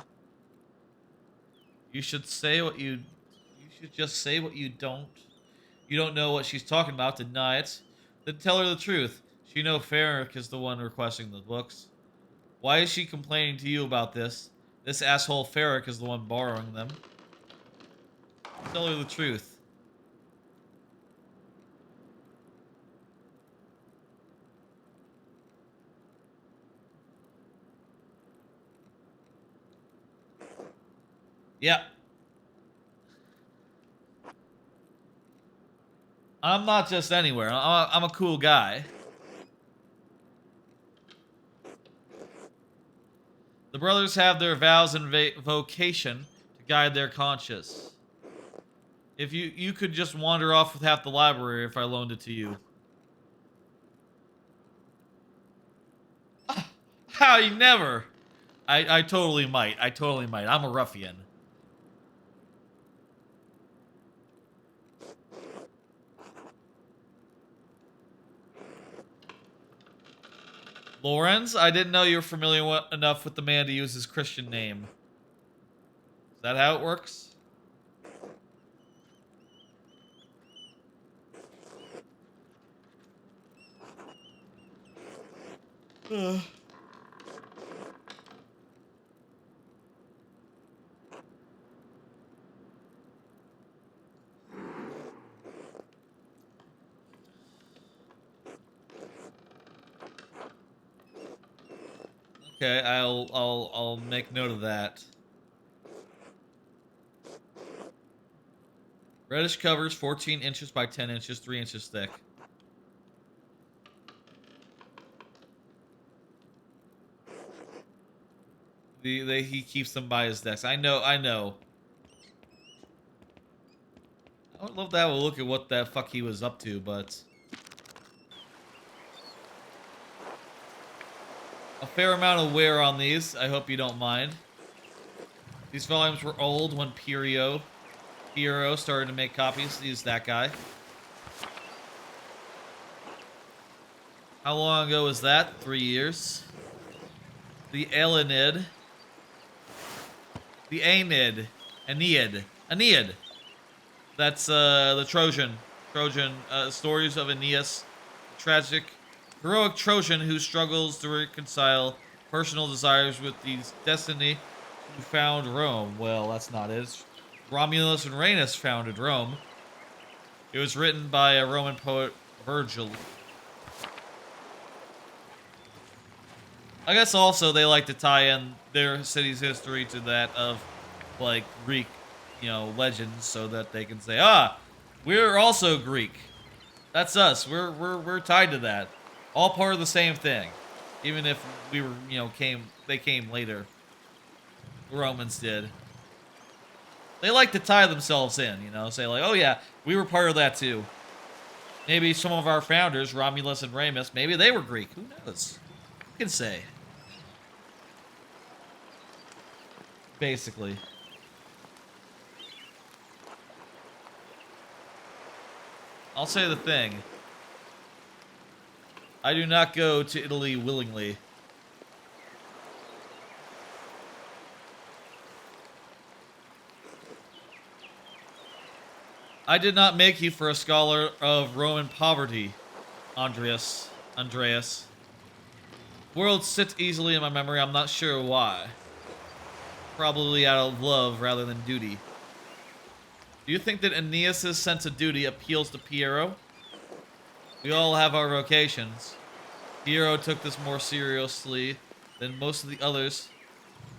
You should say what you should just say what you don't. You don't know what she's talking about, deny it. Then tell her the truth. She knows Ferenc is the one requesting the books. Why is she complaining to you about this? This asshole Ferenc is the one borrowing them. Tell her the truth. Yeah. I'm not just anywhere. I'm a cool guy. The brothers have their vows and vocation to guide their conscience. If you could just wander off with half the library if I loaned it to you. How you never? I totally might. I'm a ruffian. Lorenz, I didn't know you were familiar enough with the man to use his Christian name. Is that how it works? Okay, I'll make note of that. Reddish covers 14 inches by 10 inches, 3 inches thick. He keeps them by his desk. I know. I would love to have a look at what the fuck he was up to, but a fair amount of wear on these. I hope you don't mind. These volumes were old when Piero started to make copies. He's that guy. How long ago was that? 3 years. The Aeneid. The Aeneid. That's the Trojan stories of Aeneas, tragic, heroic Trojan who struggles to reconcile personal desires with the destiny who found Rome. Well, that's not it. Romulus and Remus founded Rome. It was written by a Roman poet, Virgil. I guess also they like to tie in their city's history to that of, like, Greek, legends, so that they can say, we're also Greek. That's us. We're tied to that. All part of the same thing. Even if we were, they came later. The Romans did. They like to tie themselves in, say like, oh yeah, we were part of that too. Maybe some of our founders, Romulus and Remus, maybe they were Greek. Who knows? Who can say? Basically. I'll say the thing. I do not go to Italy willingly. I did not make you for a scholar of Roman poverty, Andreas. Words sit easily in my memory, I'm not sure why. Probably out of love rather than duty. Do you think that Aeneas' sense of duty appeals to Piero? We all have our vocations. Piero took this more seriously than most of the others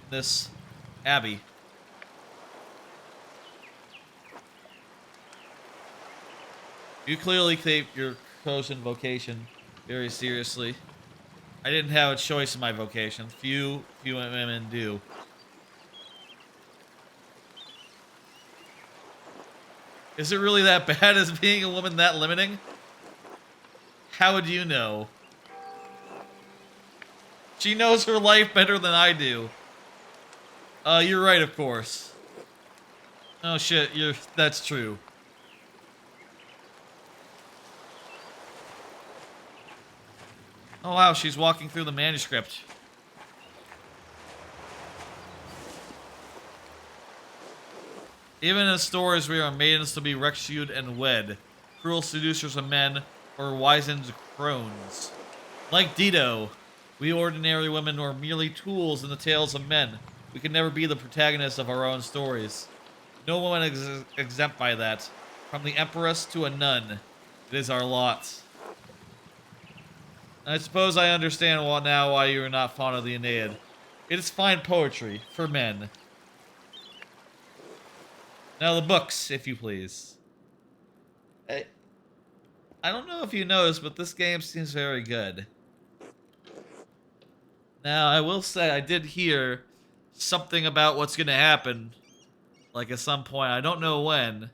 in this abbey. You clearly take your chosen vocation very seriously. I didn't have a choice in my vocation. Few women do. Is it really that bad? Is being a woman that limiting? How would you know? She knows her life better than I do. You're right, of course. Oh shit, that's true. Oh wow, she's walking through the manuscript. Even in stories we are maidens to be rescued and wed, cruel seducers of men, or wizened crones. Like Dido, we ordinary women are merely tools in the tales of men. We can never be the protagonists of our own stories. No woman is exempt by that. From the empress to a nun, it is our lot. I suppose I understand now why you are not fond of the Aeneid. It is fine poetry, for men. Now the books, if you please. I don't know if you noticed, but this game seems very good. Now, I will say, I did hear something about what's going to happen, like at some point. I don't know when.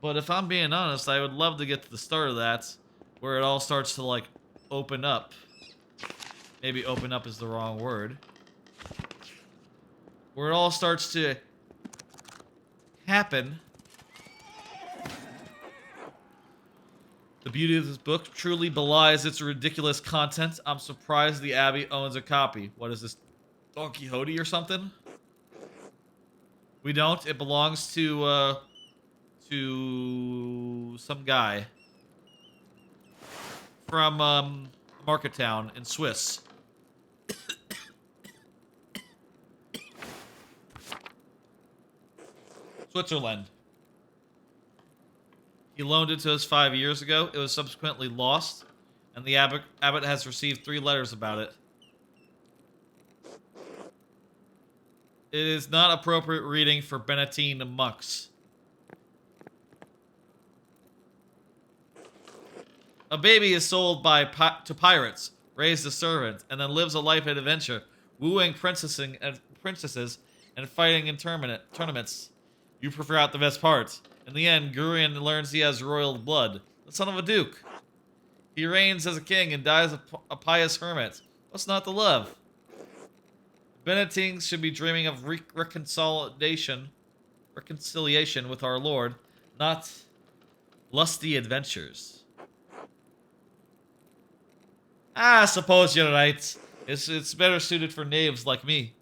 But if I'm being honest, I would love to get to the start of that, where it all starts to, like, open up. Maybe open up is the wrong word. Where it all starts to happen. The beauty of this book truly belies its ridiculous content. I'm surprised the Abbey owns a copy. What is this, Don Quixote or something? We don't. It belongs to some guy from Market Town in Swiss. Switzerland. He loaned it to us 5 years ago. It was subsequently lost, and the abbot has received 3 letters about it. It is not appropriate reading for Benedictine monks. A baby is sold to pirates, raised as servant, and then lives a life of adventure, wooing princesses and fighting in tournaments. You forgot the best part. In the end, Gurion learns he has royal blood, the son of a duke. He reigns as a king and dies a pious hermit. What's not to love? Benedictines should be dreaming of reconciliation with our Lord, not lusty adventures. I suppose you're right. It's better suited for knaves like me.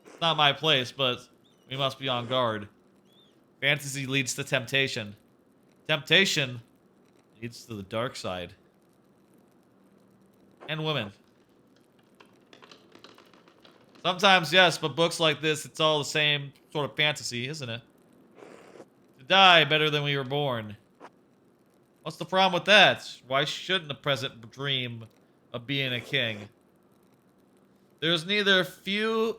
It's not my place, but we must be on guard. Fantasy leads to temptation. Temptation leads to the dark side. And women. Sometimes, yes, but books like this, it's all the same sort of fantasy, isn't it? To die better than we were born. What's the problem with that? Why shouldn't the peasant dream of being a king? There's neither Jew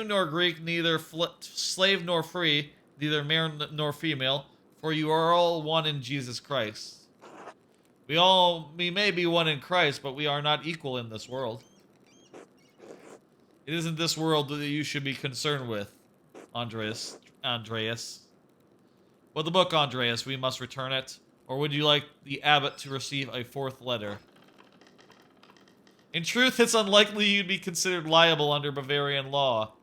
nor Greek, neither slave nor free, neither male nor female, for you are all one in Jesus Christ. We may be one in Christ, but we are not equal in this world. It isn't this world that you should be concerned with, Andreas. Well, the book, Andreas, we must return it. Or would you like the abbot to receive a fourth letter? In truth, it's unlikely you'd be considered liable under Bavarian law.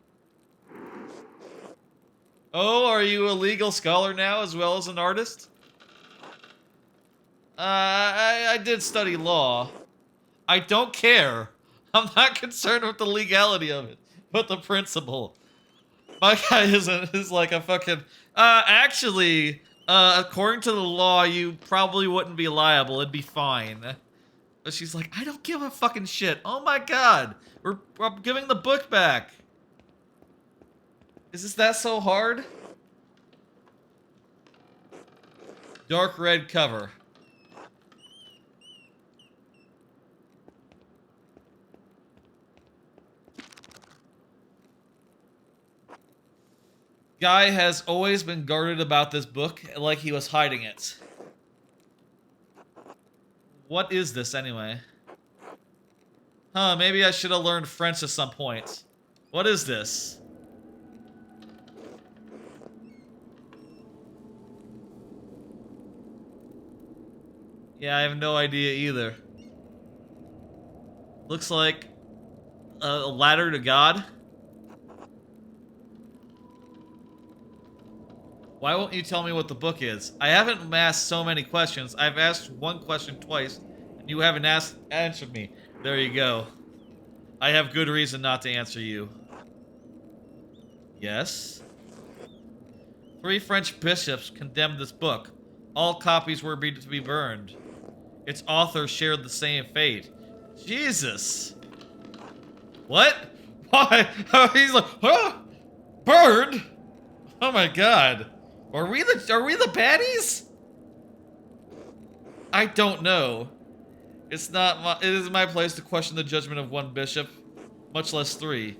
Oh, are you a legal scholar now as well as an artist? I did study law. I don't care. I'm not concerned with the legality of it, but the principle. My guy is like a fucking... actually, according to the law, you probably wouldn't be liable. It'd be fine. But she's like, I don't give a fucking shit. Oh my god. We're giving the book back. Is that so hard? Dark red cover. Guy has always been guarded about this book, like he was hiding it. What is this, anyway? Huh, maybe I should have learned French at some point. What is this? Yeah, I have no idea either. Looks like a ladder to God. Why won't you tell me what the book is? I haven't asked so many questions. I've asked one question twice, and you haven't answered me. There you go. I have good reason not to answer you. Yes? 3 French bishops condemned this book. All copies were to be burned. Its author shared the same fate. Jesus! What? Why? He's like, huh? Burned? Oh my god. Are we the baddies? I don't know. It isn't my place to question the judgment of one bishop, much less 3.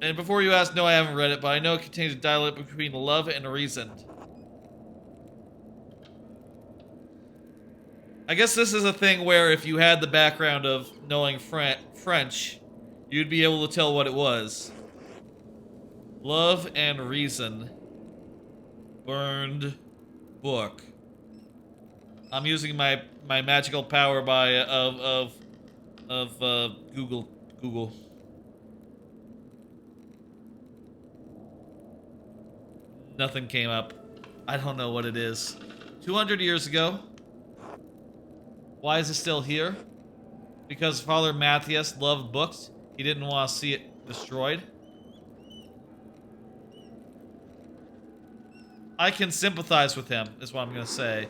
And before you ask, no, I haven't read it, but I know it contains a dialogue between love and reason. I guess this is a thing where if you had the background of knowing French, you'd be able to tell what it was. Love and reason. Burned book. I'm using my magical power of Google. Nothing came up. I don't know what it is. 200 years ago. Why is it still here? Because Father Matthias loved books. He didn't want to see it destroyed. I can sympathize with him, is what I'm gonna say.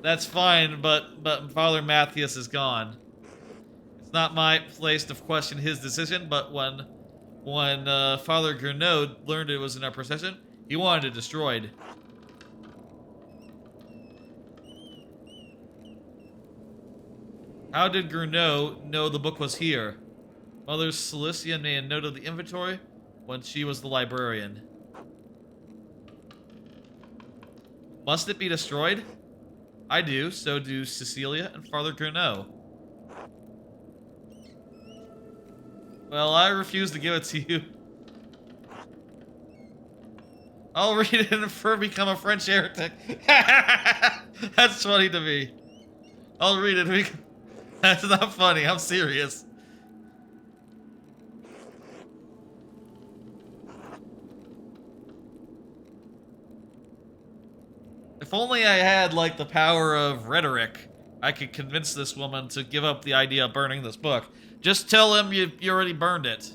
That's fine, but Father Matthias is gone. It's not my place to question his decision, but when Father Gernot learned it was in our possession, he wanted it destroyed. How did Gernot know the book was here? Mother Celicia made a note of the inventory when she was the librarian. Must it be destroyed? I do, so do Cecilia and Father Gernot. Well, I refuse to give it to you. I'll read it and become a French heretic. That's funny to me. I'll read it. That's not funny. I'm serious. If only I had, like, the power of rhetoric, I could convince this woman to give up the idea of burning this book. Just tell him you already burned it.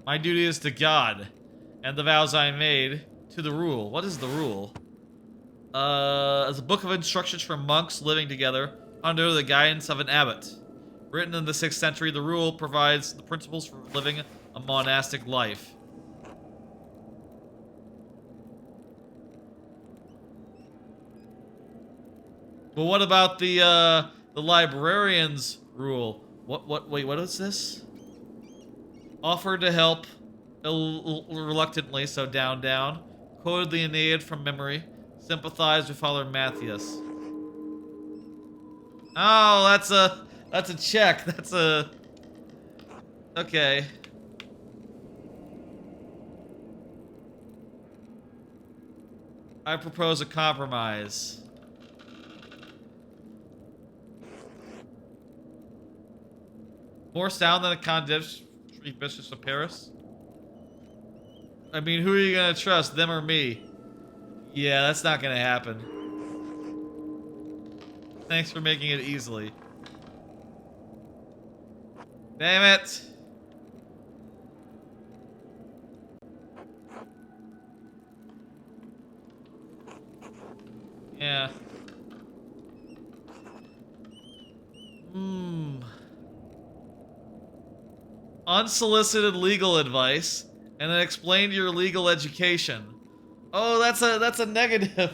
My duty is to God, and the vows I made to the rule. What is the rule? As a book of instructions for monks living together under the guidance of an abbot. Written in the 6th century, the rule provides the principles for living a monastic life. But what about the librarian's rule? Wait, what is this? Offered to help reluctantly, so down. Quoted the Aeneid from memory. Sympathized with Father Matthias. Oh, that's a check. That's a... Okay. I propose a compromise. More sound than a condemned Bishop of Paris? I mean, who are you gonna trust, them or me? Yeah, that's not gonna happen. Thanks for making it easily. Damn it! Yeah. Unsolicited legal advice, and then explain your legal education. Oh, that's a negative.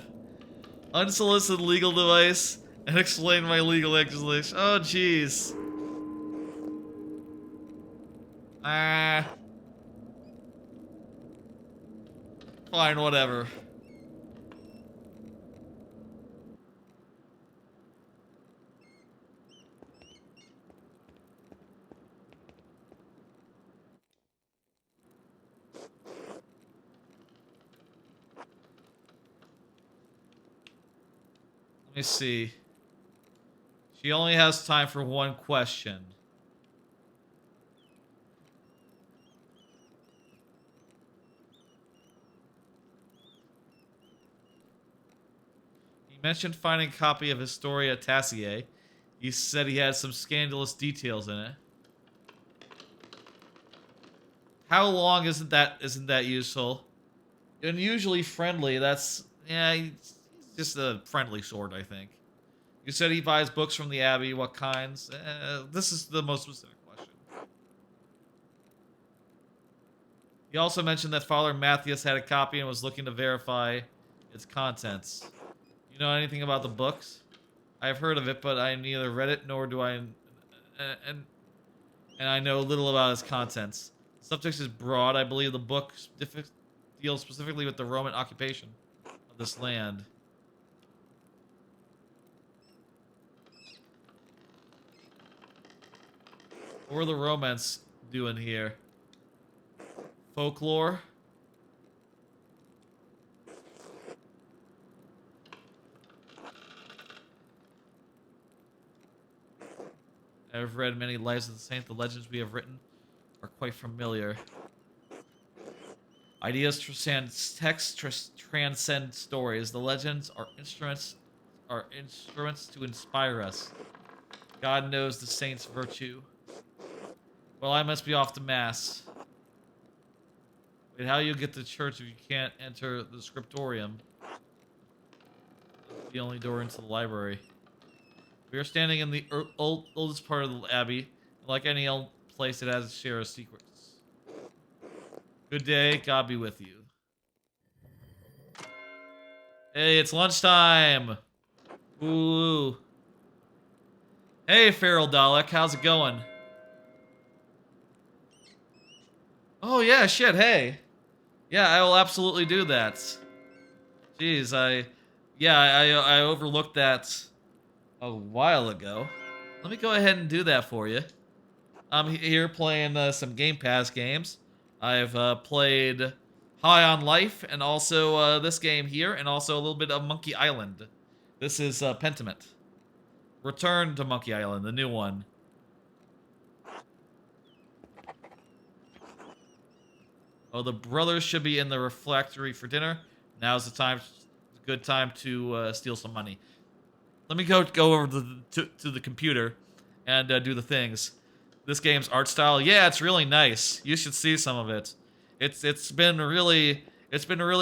Unsolicited legal advice and explain my legal education. Oh, jeez. Fine, whatever. Let me see. She only has time for one question. He mentioned finding a copy of Historia Tassier. He said he had some scandalous details in it. How long isn't that useful? Unusually friendly, that's... Yeah, he's just a friendly sort, I think. You said he buys books from the Abbey. What kinds? This is the most specific question. He also mentioned that Father Matthias had a copy and was looking to verify its contents. You know anything about the books? I've heard of it, but I neither read it nor do I... And I know little about its contents. The subject is broad. I believe the book deals specifically with the Roman occupation of this land. What were the Romans doing here? Folklore? I've read many lives of the saint. The legends we have written are quite familiar. Ideas transcend texts, transcend stories. The legends are instruments to inspire us. God knows the saint's virtue. Well, I must be off to mass. Wait, how you get to church if you can't enter the scriptorium? That's the only door into the library. We are standing in the oldest part of the abbey. Like any old place, it has its share of secrets. Good day, God be with you. Hey, it's lunchtime! Ooh. Hey, Feral Dalek, how's it going? Oh yeah, shit, hey. Yeah, I will absolutely do that. Jeez, I overlooked that a while ago. Let me go ahead and do that for you. I'm here playing some Game Pass games. I've played High on Life and also this game here, and also a little bit of Monkey Island. This is Pentiment. Return to Monkey Island, the new one. Oh, the brothers should be in the refectory for dinner. Now's the time, good time to steal some money. Let me go over to the computer and do the things. This game's art style, yeah, it's really nice. You should see some of it. It's been really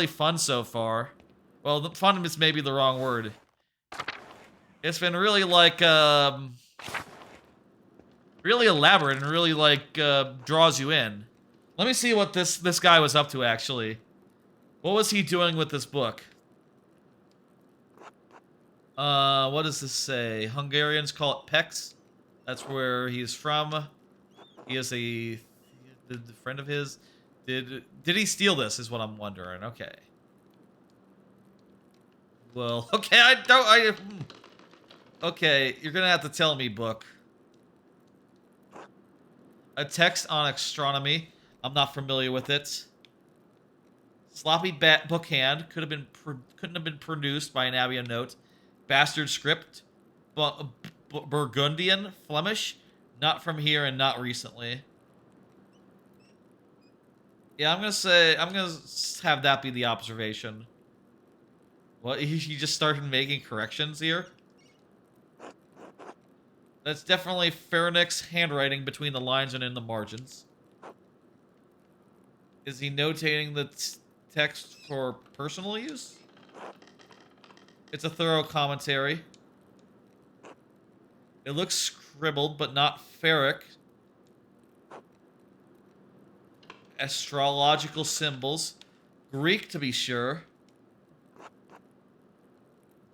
fun so far. Well, fun is maybe the wrong word. It's been really like really elaborate and really like draws you in. Let me see what this guy was up to actually. What was he doing with this book? What does this say? Hungarians call it Pex. That's where he's from. He is a friend of his. Did he steal this? Is what I'm wondering. Okay. Well, okay. Okay, you're gonna have to tell me, book. A text on astronomy. I'm not familiar with it. Sloppy book hand couldn't have been produced by an Abian note. Bastard script. Burgundian, Flemish, not from here and not recently. Yeah, I'm gonna have that be the observation. What, he just started making corrections here? That's definitely Farnick's handwriting between the lines and in the margins. Is he notating the text for personal use? It's a thorough commentary. It looks scribbled, but not ferric. Astrological symbols. Greek, to be sure.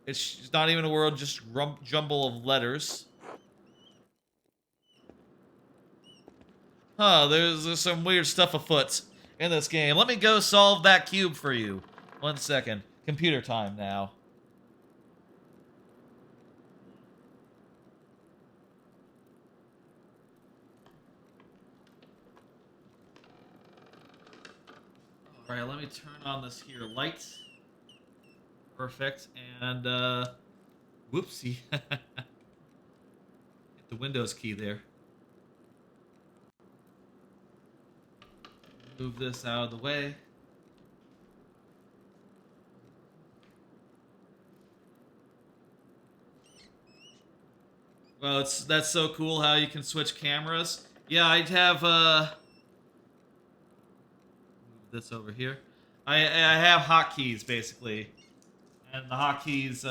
It's not even a word, just jumble of letters. Huh, there's some weird stuff afoot in this game. Let me go solve that cube for you. 1 second. Computer time now. Alright, let me turn on this here light. Perfect, and whoopsie. Hit the Windows key there. Move this out of the way. Well, that's so cool how you can switch cameras. Yeah, I'd have move this over here. I have hotkeys basically, and the hotkeys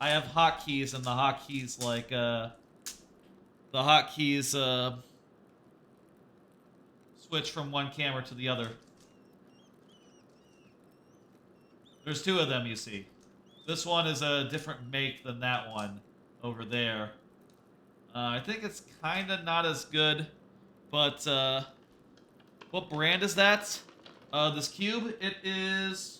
I have hotkeys, and the hotkeys like switch from one camera to the other. There's 2 of them, you see. This one is a different make than that one over there. I think it's kind of not as good, but what brand is that? This cube, it is...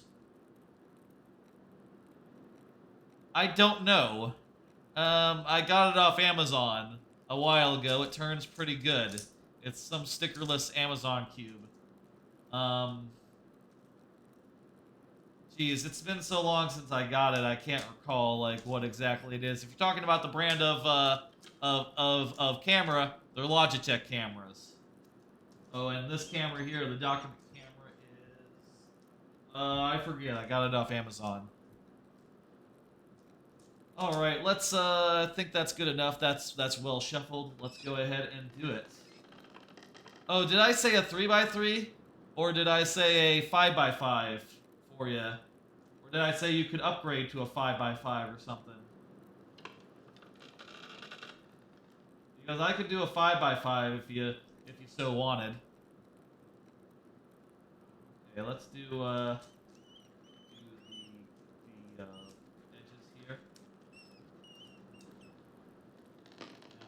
I don't know. I got it off Amazon a while ago. It turns pretty good. It's some stickerless Amazon cube. Geez, it's been so long since I got it. I can't recall like what exactly it is. If you're talking about the brand of camera, they're Logitech cameras. Oh, and this camera here, the document camera is I forget. I got it off Amazon. All right, let's I think that's good enough. That's well shuffled. Let's go ahead and do it. Oh, did I say a 3x3 or did I say a 5x5 for you? Or did I say you could upgrade to a 5x5 or something? Because I could do a 5x5 if you so wanted. Okay, let's do the edges here.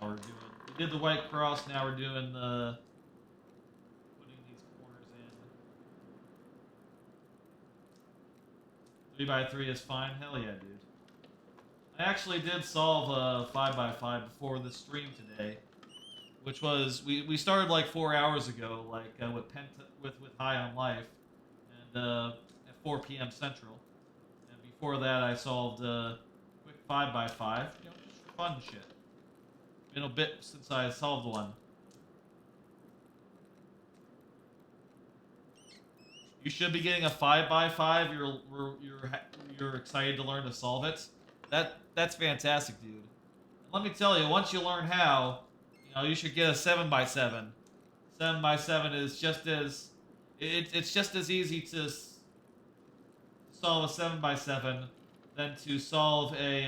Now we're doing. We did the white cross. Now we're doing the putting these corners in. 3x3 is fine? Hell yeah, dude. I actually did solve a 5x5 before the stream today, which was we started like 4 hours ago, like with High on Life, and at 4 p.m. Central. And before that, I solved a quick 5x5, you know, just for fun shit. Been a bit since I solved one. You should be getting a 5x5. You're excited to learn to solve it. That's fantastic, dude. And let me tell you, once you learn how, you know, you should get a 7x7. 7x7 is just as it's just as easy to solve a 7x7 than to solve a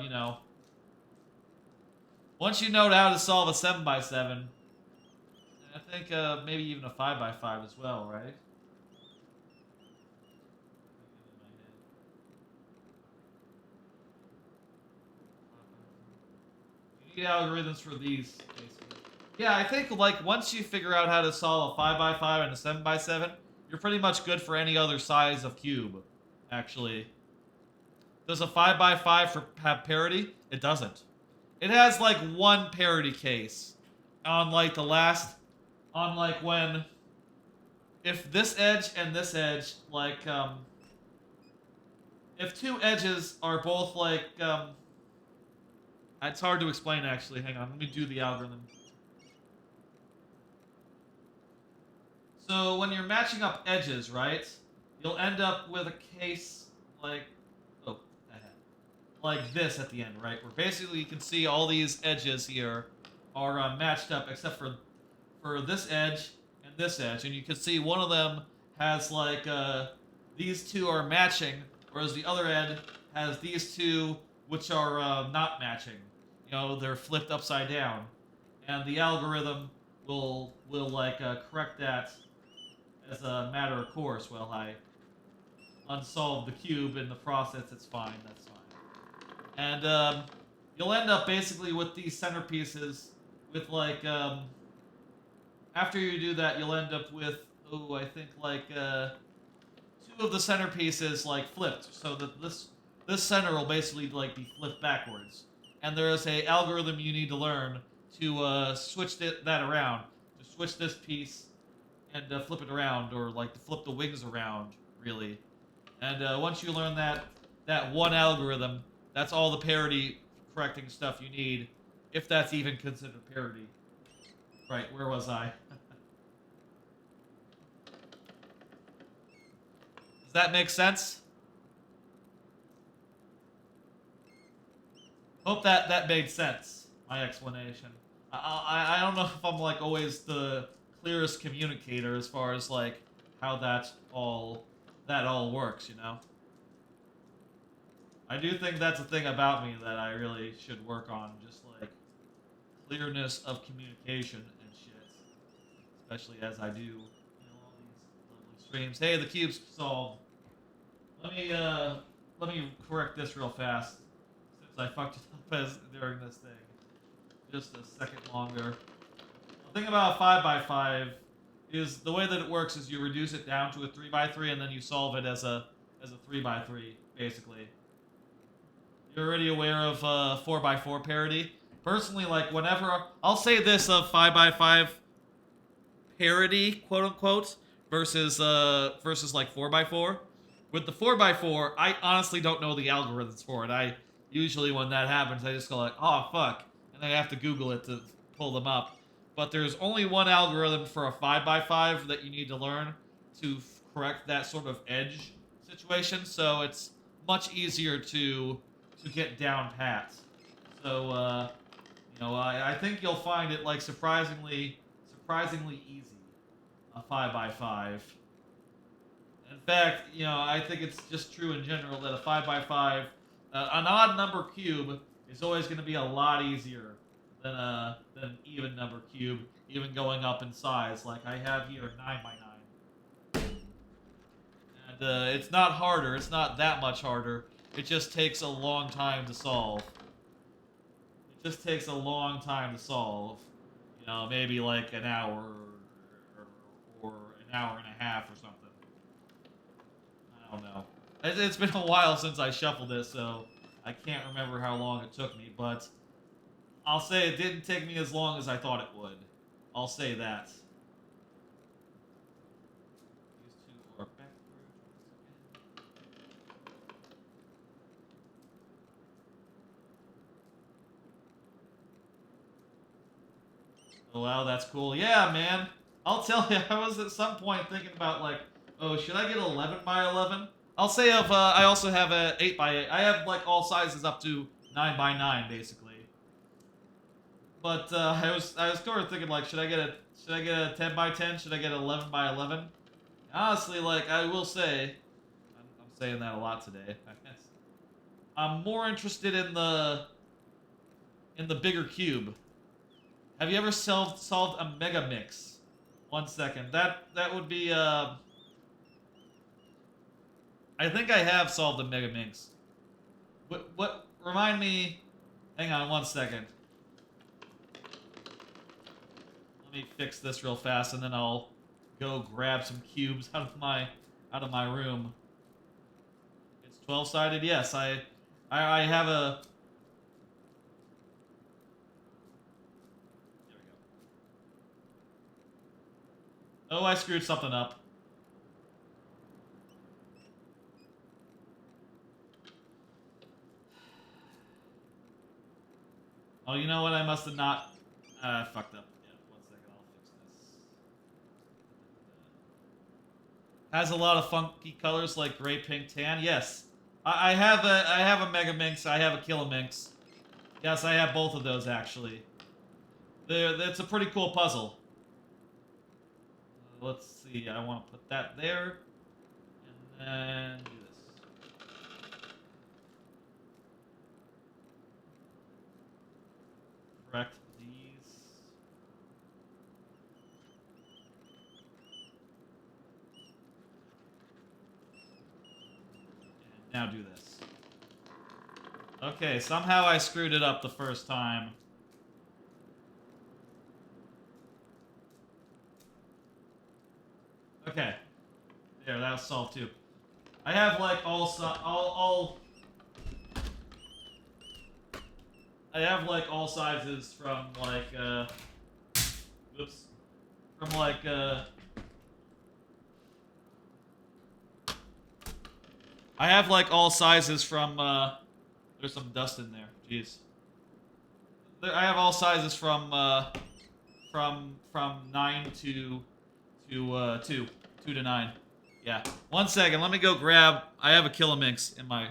you know. Once you know how to solve a 7x7, I think maybe even a 5x5 as well, right? You need algorithms for these, basically. Yeah, I think like once you figure out how to solve a 5x5 and a 7x7, you're pretty much good for any other size of cube, actually. Does a 5x5 have parity? It doesn't. It has like one parity case on like the last, on like when, if this edge and this edge, like, if two edges are both like, it's hard to explain actually, hang on, let me do the algorithm. So when you're matching up edges, right, you'll end up with a case like, oh, like this at the end, right, where basically you can see all these edges here are matched up except for this edge and this edge, and you can see one of them has like these two are matching, whereas the other end has these two which are not matching. You know, they're flipped upside down, and the algorithm will like correct that as a matter of course. Well, I unsolved the cube in the process. It's fine. That's fine. And you'll end up basically with these centerpieces with like after you do that, you'll end up with, oh, I think like two of the centerpieces like flipped, so that this center will basically like be flipped backwards. And there is a algorithm you need to learn to switch that around, to switch this piece and flip it around, or like to flip the wings around, really. And once you learn that one algorithm, that's all the parity correcting stuff you need, if that's even considered parity. Right, where was I? Does that make sense? Hope that made sense, my explanation. I don't know if I'm like always the clearest communicator as far as like how that all works, you know? I do think that's a thing about me that I really should work on, just like clearness of communication and shit. Especially as I do, you know, all these lovely streams. Hey, the cube's solved. Let me correct this real fast, since I fucked it up during this thing. Just a second longer. The thing about a 5x5 is the way that it works is you reduce it down to a 3x3 and then you solve it as a 3x3, basically. You're already aware of 4x4 parity. Personally, like whenever I'll say this of 5x5 parity, quote unquote, versus like 4x4. With the 4x4, I honestly don't know the algorithms for it. I usually when that happens, I just go like, oh fuck, and I have to Google it to pull them up. But there's only one algorithm for a 5x5 that you need to learn to correct that sort of edge situation. So it's much easier to get down pat. So you know, I think you'll find it like surprisingly easy, a 5x5. In fact, you know, I think it's just true in general that a 5x5, an odd number cube is always going to be a lot easier than an even number cube, even going up in size. Like I have here 9x9, and it's not harder. It's not that much harder. It just takes a long time to solve. It just takes a long time to solve. You know, maybe like an hour or an hour and a half or something. I don't know. It's been a while since I shuffled it, so I can't remember how long it took me, but I'll say it didn't take me as long as I thought it would. I'll say that. These two are backwards. Oh, wow, that's cool. Yeah, man. I'll tell you, I was at some point thinking about, like, oh, should I get 11 by 11? I'll say I also have a 8 by 8. I have, like, all sizes up to 9 by 9, basically. But I was sort of thinking, like, should I get a 10 by 10? Should I get 11 by 11? Honestly, like, I will say, I'm saying that a lot today. I'm more interested in the bigger cube. Have you ever solved a mega mix? 1 second. That would be I think I have solved a mega mix. What remind me? Hang on 1 second. Let me fix this real fast, and then I'll go grab some cubes out of my room. It's 12-sided. Yes, I have a. There we go. Oh, I screwed something up. Oh, you know what? I must have not fucked up. Yeah, 1 second. I'll fix this. Has a lot of funky colors like gray, pink, tan. Yes, I have a Mega Minx. I have a Killaminx. Yes, I have both of those actually. It's a pretty cool puzzle. Let's see. I want to put that there, and then do this. Correct these. And now do this. Okay, somehow I screwed it up the first time. Okay. There, that was solved too. I have like I have like all sizes from like oops. From like I have like all sizes from there's some dust in there. Jeez. I have all sizes from 9 to 2 to 9. Yeah. 1 second, let me go grab. I have a Killaminx in my room.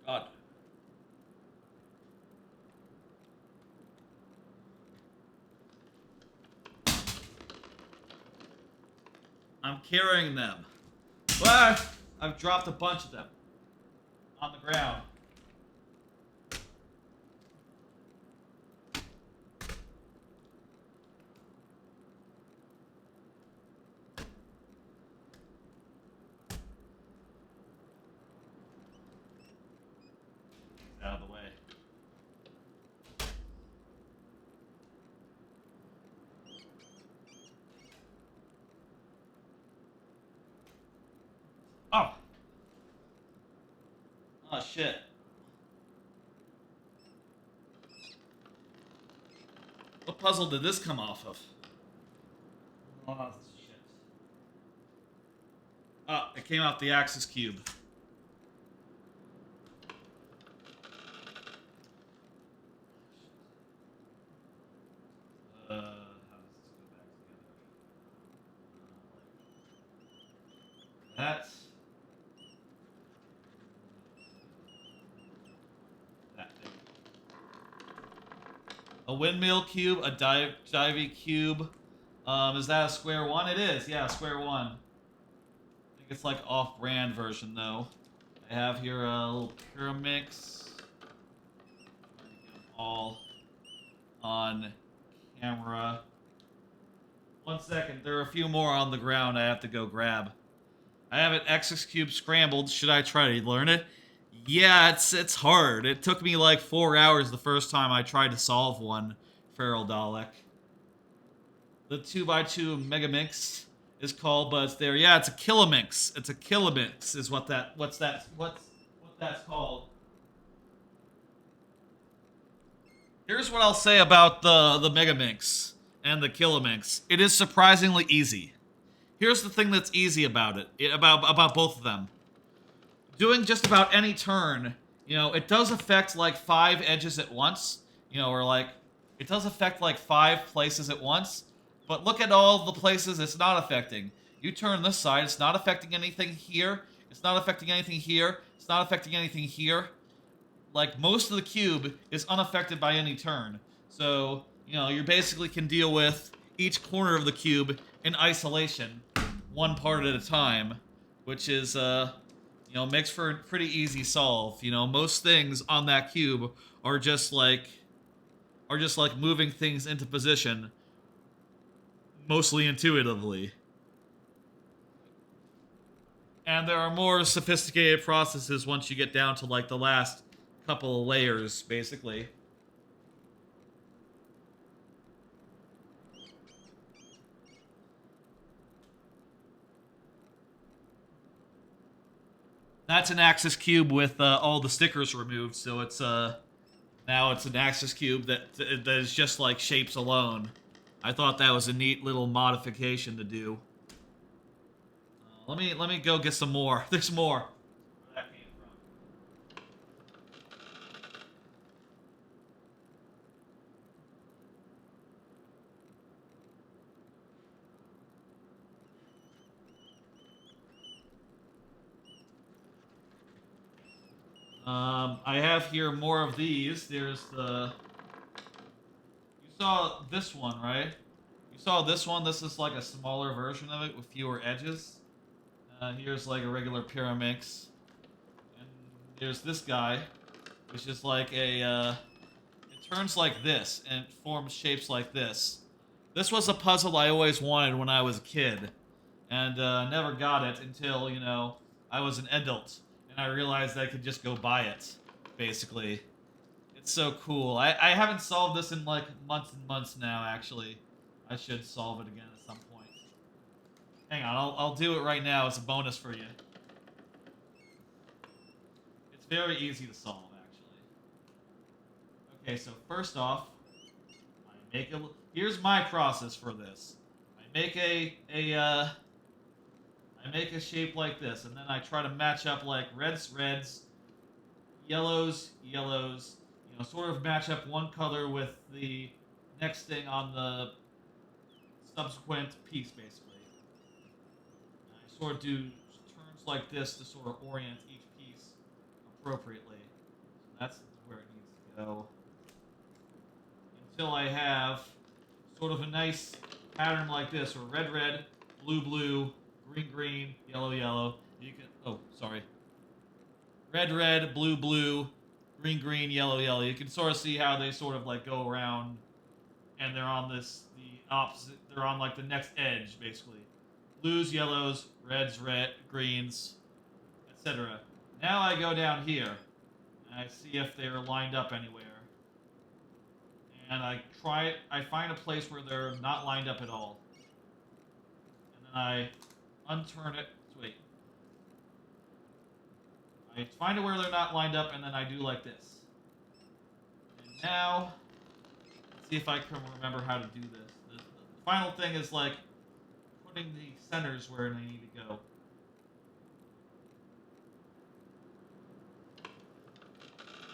God. I'm carrying them. Ah, I've dropped a bunch of them on the ground. Out of the way. Oh. Oh shit. What puzzle did this come off of? Oh shit. Oh, it came off the Axis cube. How does this go back together? That's that thing. A windmill cube, a divey cube. Is that a square one? It is. Yeah, square one. Let me It's like off-brand version though. I have here a little Pyramix. All on camera. 1 second, there are a few more on the ground I have to go grab. I have an X's Cube scrambled. Should I try to learn it? Yeah, it's hard. It took me like 4 hours the first time I tried to solve one, Feral Dalek. The 2x2 Megamix is called, but it's there. Yeah, it's a Kilomix. It's a Kilomix is what that's called. Here's what I'll say about the Megamix and the Kilomix. It is surprisingly easy. Here's the thing that's easy about it, about both of them. Doing just about any turn, you know, it does affect like 5 edges at once, you know, or like, it does affect like 5 places at once, but look at all the places it's not affecting. You turn this side, it's not affecting anything here, it's not affecting anything here, it's not affecting anything here. Like, most of the cube is unaffected by any turn. So, you know, you basically can deal with each corner of the cube in isolation, one part at a time, which is, you know, makes for a pretty easy solve. You know, most things on that cube are just like moving things into position, mostly intuitively. And there are more sophisticated processes once you get down to like the last couple of layers, basically. That's an Axis cube with all the stickers removed, so it's now it's an Axis cube that is just like shapes alone. I thought that was a neat little modification to do. Let me go get some more. There's more. I have here more of these. There's the... You saw this one, right? You saw this one. This is like a smaller version of it with fewer edges. Here's like a regular Pyramix. And there's this guy, which is like a... it turns like this, and it forms shapes like this. This was a puzzle I always wanted when I was a kid. And never got it until, you know, I was an adult. And I realized I could just go buy it, basically. It's so cool. I haven't solved this in like months and months now, actually. I should solve it again at some point. Hang on, I'll do it right now as a bonus for you. It's very easy to solve, actually. Okay, so first off, I make a... Here's my process for this. I make I make a shape like this, and then I try to match up like reds, yellows, you know, sort of match up one color with the next thing on the subsequent piece, basically. And I sort of do turns like this to sort of orient each piece appropriately. So that's where it needs to go. Until I have sort of a nice pattern like this, or red, blue, green, yellow. You can, oh, sorry. Red, blue, green, yellow. You can sort of see how they sort of like go around, and they're on the opposite, they're on like the next edge, basically. Blues, yellows, reds, greens, etc. Now I go down here, and I see if they're lined up anywhere. And I find a place where they're not lined up at all. And then I unturn it. Wait. I find it where they're not lined up, and then I do like this. And now, let's see if I can remember how to do this. The final thing is like putting the centers where they need to go.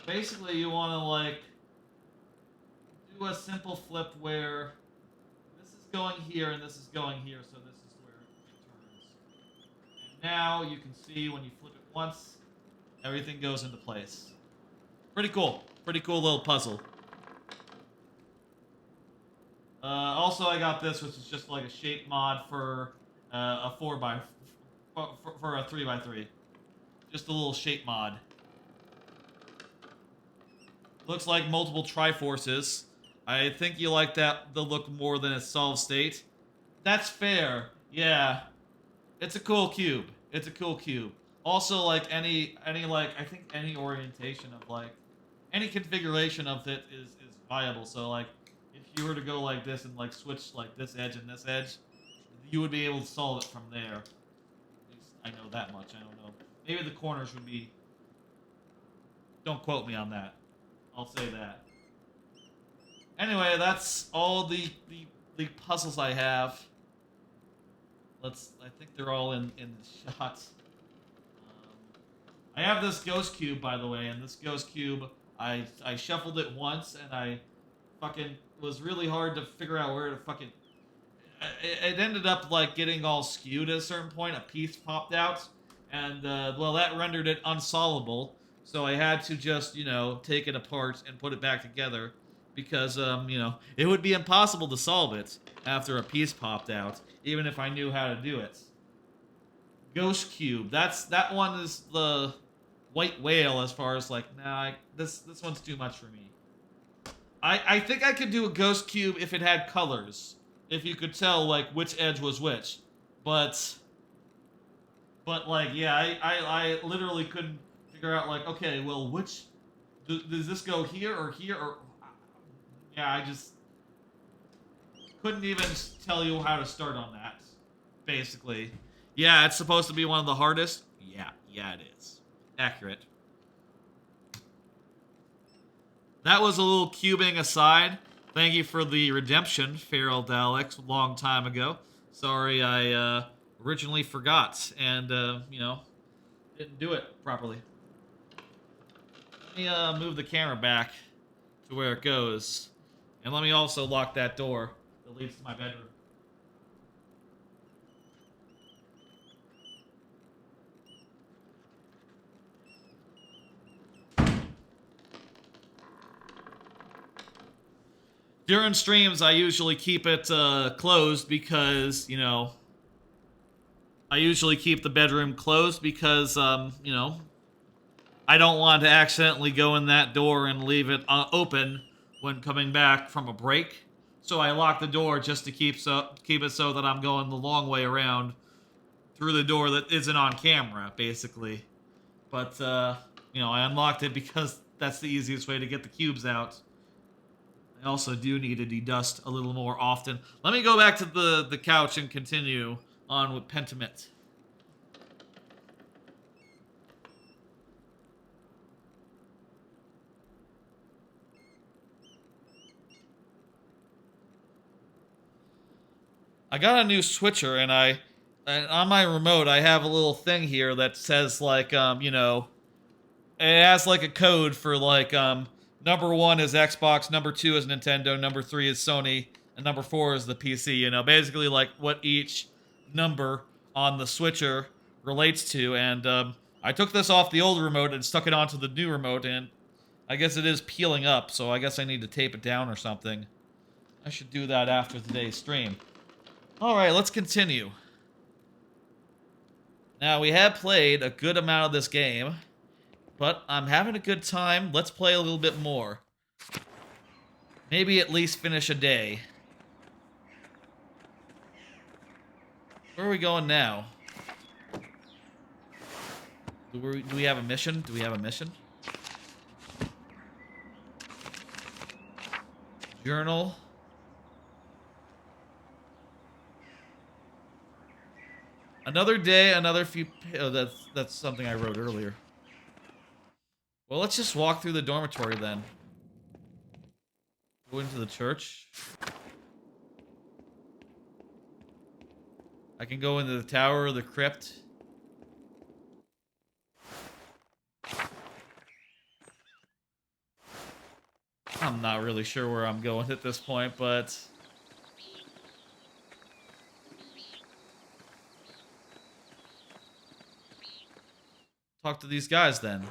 Basically, you want to like do a simple flip where this is going here and this is going here, so this is where it turns. And now you can see when you flip it once, everything goes into place. Pretty cool. Pretty cool little puzzle. Also, I got this, which is just like a shape mod for a 4x4 for a 3x3. Just a little shape mod. Looks like multiple Triforces. I think you like that the look more than a solid state. That's fair. Yeah. It's a cool cube. It's a cool cube. Also, like any like I think any orientation of like any configuration of it is viable. So like if you were to go like this and like switch like this edge and this edge, you would be able to solve it from there. At least I know that much. I don't know. Maybe the corners would be. Don't quote me on that. I'll say that. Anyway, that's all the puzzles I have. I think they're all in the shots. I have this ghost cube, by the way, and this ghost cube, I shuffled it once, and I fucking was really hard to figure out where to fucking. It ended up like getting all skewed at a certain point. A piece popped out, and well, that rendered it unsolvable. So I had to just, you know, take it apart and put it back together because, you know, it would be impossible to solve it after a piece popped out, even if I knew how to do it. Ghost Cube. That one is the white whale as far as like, nah, this one's too much for me. I think I could do a Ghost Cube if it had colors. If you could tell, like, which edge was which. But like, yeah, I literally couldn't figure out, like, okay, well, which... Does this go here or here or... Yeah, I just... couldn't even tell you how to start on that, basically. Yeah, it's supposed to be one of the hardest. Yeah, it is. Accurate. That was a little cubing aside. Thank you for the redemption, Feral Daleks, a long time ago. Sorry I originally forgot and, you know, didn't do it properly. Let me move the camera back to where it goes. And let me also lock that door that leads to my bedroom. During streams, I usually keep it closed because, you know, I usually keep the bedroom closed because, you know, I don't want to accidentally go in that door and leave it open when coming back from a break. So I lock the door just to keep it so that I'm going the long way around through the door that isn't on camera, basically. But, you know, I unlocked it because that's the easiest way to get the cubes out. I also do need to dedust a little more often. Let me go back to the couch and continue on with Pentiment. I got a new switcher and on my remote I have a little thing here that says like you know, it has like a code for like number 1 is Xbox, number 2 is Nintendo, number 3 is Sony, and number 4 is the PC, you know, basically like what each number on the switcher relates to, and I took this off the old remote and stuck it onto the new remote, and I guess it is peeling up, so I guess I need to tape it down or something. I should do that after today's stream. Alright, let's continue. Now, we have played a good amount of this game, but I'm having a good time. Let's play a little bit more. Maybe at least finish a day. Where are we going now? Do we have a mission? Do we have a mission? Journal. Another day, another few... Oh, that's something I wrote earlier. Well, let's just walk through the dormitory then. Go into the church. I can go into the tower or the crypt. I'm not really sure where I'm going at this point, but... talk to these guys then.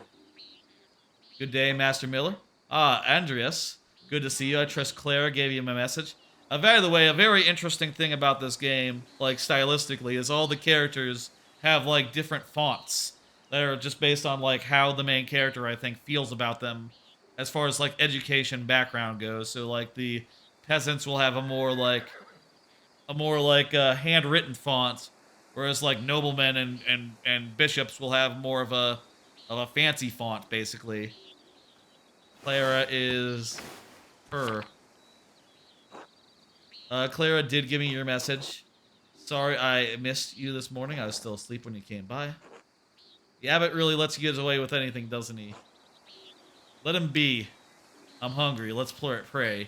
Good day, Master Miller. Ah, Andreas. Good to see you. I trust Clara gave you my message. By the way, a very interesting thing about this game, like stylistically, is all the characters have like different fonts that are just based on like how the main character, I think, feels about them as far as like education background goes. So like the peasants will have a more like handwritten font, whereas like noblemen and bishops will have more of a fancy font, basically. Clara is her. Clara did give me your message. Sorry I missed you this morning. I was still asleep when you came by. The abbot really lets you get away with anything, doesn't he? Let him be. I'm hungry. Let's pray.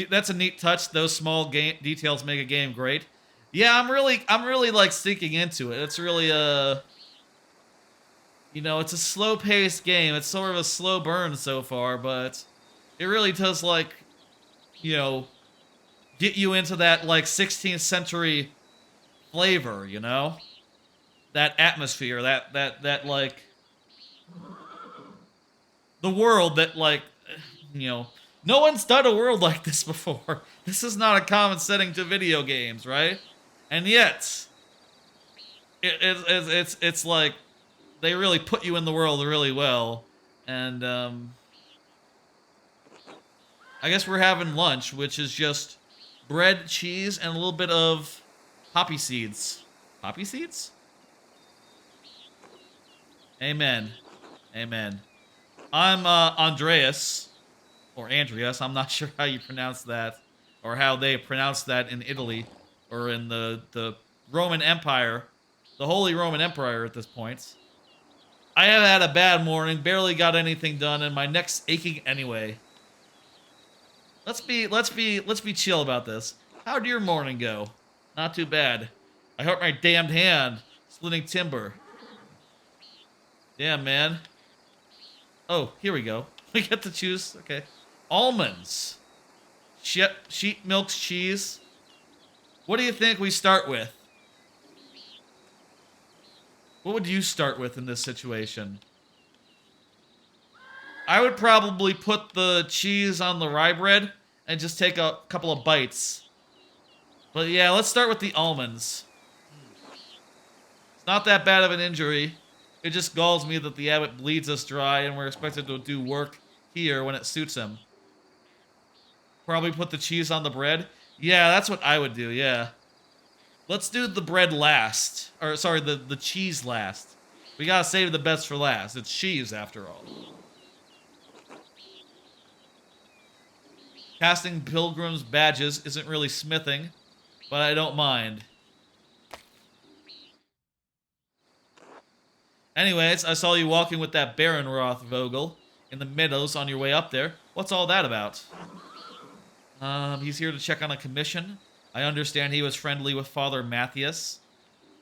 That's a neat touch. Those small details make a game great. Yeah, I'm really like sinking into it. It's really you know, it's a slow-paced game. It's sort of a slow burn so far, but it really does like, you know, get you into that like 16th century flavor, you know? That atmosphere, that like the world that like, you know, no one's done a world like this before. This is not a common setting to video games, right? And yet, it's like they really put you in the world really well. And I guess we're having lunch, which is just bread, cheese, and a little bit of poppy seeds. Poppy seeds? Amen. Amen. I'm Andreas. Or Andreas, I'm not sure how you pronounce that, or how they pronounce that in Italy, or in the Roman Empire, the Holy Roman Empire at this point. I have had a bad morning, barely got anything done, and my neck's aching anyway. Let's be chill about this. How'd your morning go? Not too bad. I hurt my damned hand, splitting timber. Damn, man. Oh, here we go. We get to choose. Okay. Almonds. Sheep milks cheese. What do you think we start with? What would you start with in this situation? I would probably put the cheese on the rye bread and just take a couple of bites. But yeah, let's start with the almonds. It's not that bad of an injury. It just galls me that the abbot bleeds us dry and we're expected to do work here when it suits him. Probably put the cheese on the bread. Yeah, that's what I would do, yeah. Let's do the bread last. Or, sorry, the cheese last. We gotta save the best for last. It's cheese, after all. Casting pilgrims' badges isn't really smithing, but I don't mind. Anyways, I saw you walking with that Baron Rothvogel in the meadows on your way up there. What's all that about? He's here to check on a commission. I understand he was friendly with Father Matthias.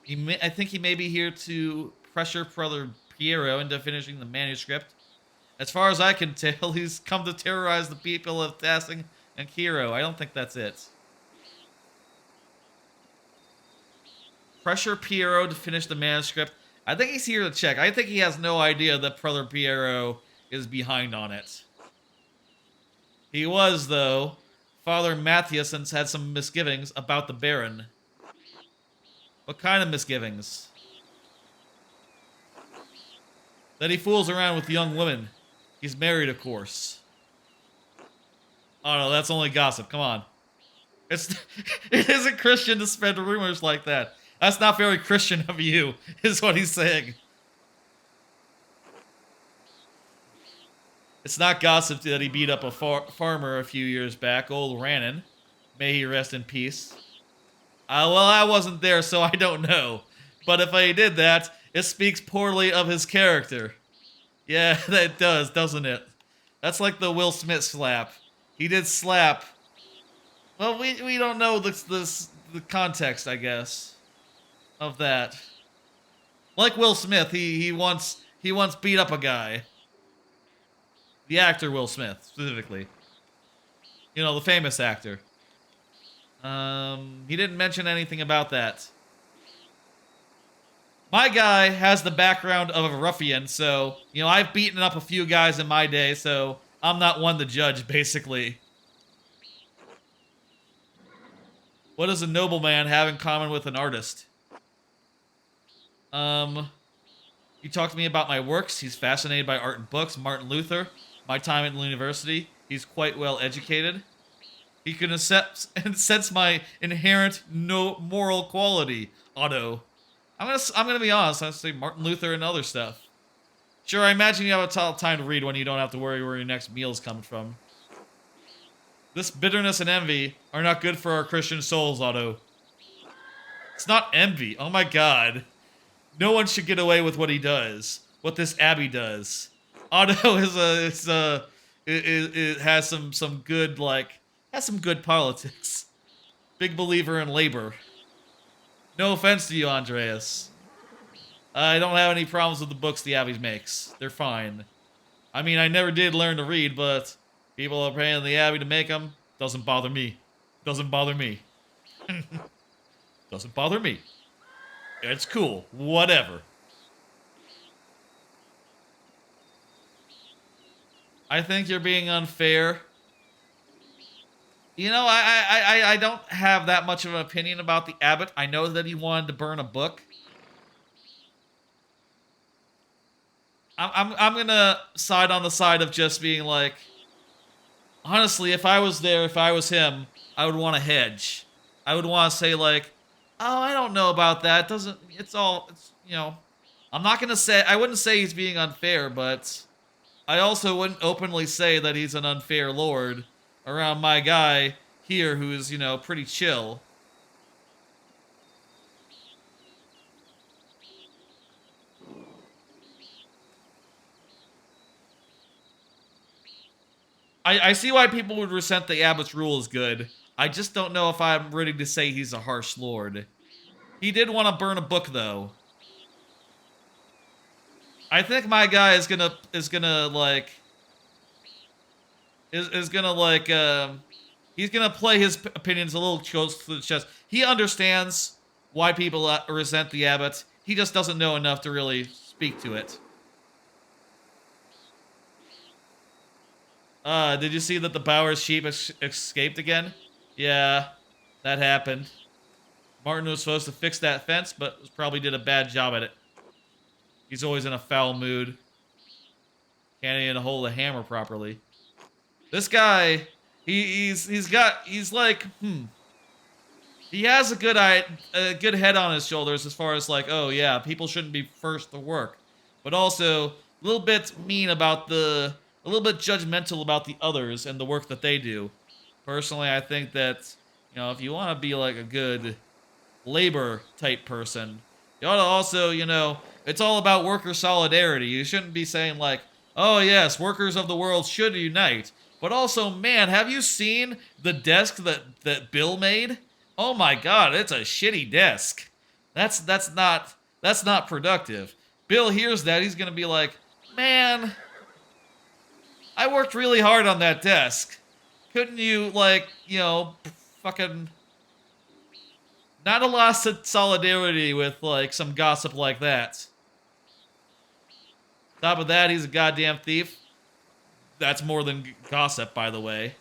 I think he may be here to pressure Brother Piero into finishing the manuscript. As far as I can tell, he's come to terrorize the people of Tassing and Kiro. I don't think that's it. Pressure Piero to finish the manuscript. I think he's here to check. I think he has no idea that Brother Piero is behind on it. He was, though. Father Matthias had some misgivings about the Baron. What kind of misgivings? That he fools around with young women. He's married, of course. Oh no, that's only gossip. Come on. It isn't Christian to spread rumors like that. That's not very Christian of you, is what he's saying. It's not gossip that he beat up a farmer a few years back, old Rannon. May he rest in peace. Well, I wasn't there, so I don't know. But if I did that, it speaks poorly of his character. Yeah, that does, doesn't it? That's like the Will Smith slap. He did slap. Well, we don't know the context, I guess, of that. Like Will Smith, he once beat up a guy. The actor Will Smith, specifically. You know, the famous actor. He didn't mention anything about that. My guy has the background of a ruffian, so, you know, I've beaten up a few guys in my day, so I'm not one to judge, basically. What does a nobleman have in common with an artist? You talk to me about my works. He's fascinated by art and books. Martin Luther. My time at the university. He's quite well educated. He can accept and sense my inherent no moral quality. Otto. I'm gonna be honest. I say Martin Luther and other stuff. Sure, I imagine you have a time to read when you don't have to worry where your next meal's coming from. This bitterness and envy are not good for our Christian souls, Otto. It's not envy. Oh my god. No one should get away with what he does. What this Abbey does. Otto has some good, like, has some good politics. Big believer in labor. No offense to you, Andreas. I don't have any problems with the books the Abbey makes. They're fine. I mean, I never did learn to read, but people are paying the Abbey to make them. Doesn't bother me. Doesn't bother me. Doesn't bother me. It's cool. Whatever. I think you're being unfair. You know, I don't have that much of an opinion about the abbot. I know that he wanted to burn a book. I'm gonna side on the side of just being like, honestly, if I was there, if I was him, I would want to hedge. I would want to say like, oh, I don't know about that. It's you know, I'm not gonna say, I wouldn't say he's being unfair, but I also wouldn't openly say that he's an unfair lord around my guy here who's, you know, pretty chill. I see why people would resent the abbot's rule is good. I just don't know if I'm ready to say he's a harsh lord. He did want to burn a book, though. I think my guy is gonna he's gonna play his opinions a little close to the chest. He understands why people resent the abbot. He just doesn't know enough to really speak to it. Did you see that the Bowers sheep escaped again? Yeah, that happened. Martin was supposed to fix that fence, but probably did a bad job at it. He's always in a foul mood. Can't even hold a hammer properly. This guy, he has a good head on his shoulders as far as like, oh yeah, people shouldn't be first to work, but also a little bit a little bit judgmental about the others and the work that they do. Personally, I think that, you know, if you want to be like a good labor type person, you ought to also, you know, it's all about worker solidarity. You shouldn't be saying like, oh yes, workers of the world should unite. But also, man, have you seen the desk that Bill made? Oh my god, it's a shitty desk. That's not productive. Bill hears that, he's gonna be like, man, I worked really hard on that desk. Couldn't you, like, you know, fucking... Not a lot of solidarity with, like, some gossip like that. Top of that, he's a goddamn thief. That's more than gossip, by the way.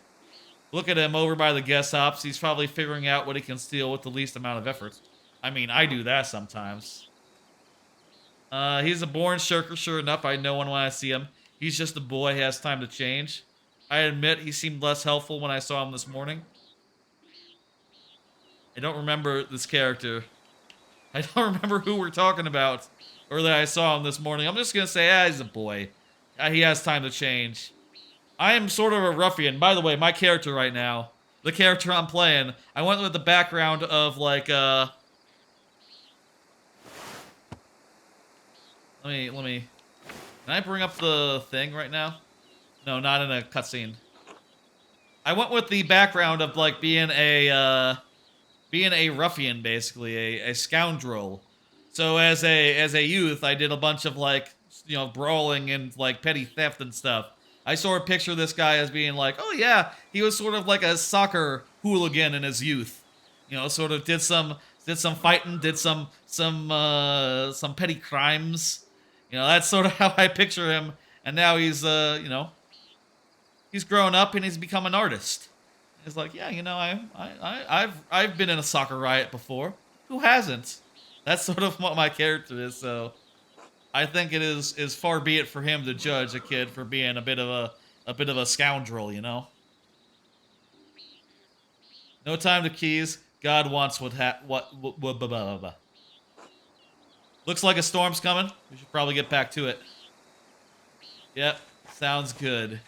Look at him over by the guest hops. He's probably figuring out what he can steal with the least amount of effort. I mean, I do that sometimes. He's a born shirker, sure enough. I know when I see him. He's just a boy, he has time to change. I admit he seemed less helpful when I saw him this morning. I don't remember this character. I don't remember who we're talking about, or that I saw him this morning. I'm just gonna say, he's a boy. He has time to change. I am sort of a ruffian. By the way, my character right now, the character I'm playing, I went with the background of, like, Let me... Can I bring up the thing right now? No, not in a cutscene. I went with the background of, like, being a ruffian, basically, a scoundrel. So as a youth, I did a bunch of, like, you know, brawling and, like, petty theft and stuff. I sort of picture this guy as being like, oh yeah, he was sort of like a soccer hooligan in his youth. You know, sort of did some fighting, did some petty crimes. You know, that's sort of how I picture him. And now he's, you know, he's grown up and he's become an artist. He's like, yeah, you know, I've been in a soccer riot before. Who hasn't? That's sort of what my character is. So I think it is far be it for him to judge a kid for being a bit of a scoundrel, you know. No time to keys. God wants what blah, blah, blah, blah. Looks like a storm's coming. We should probably get back to it. Yep, sounds good.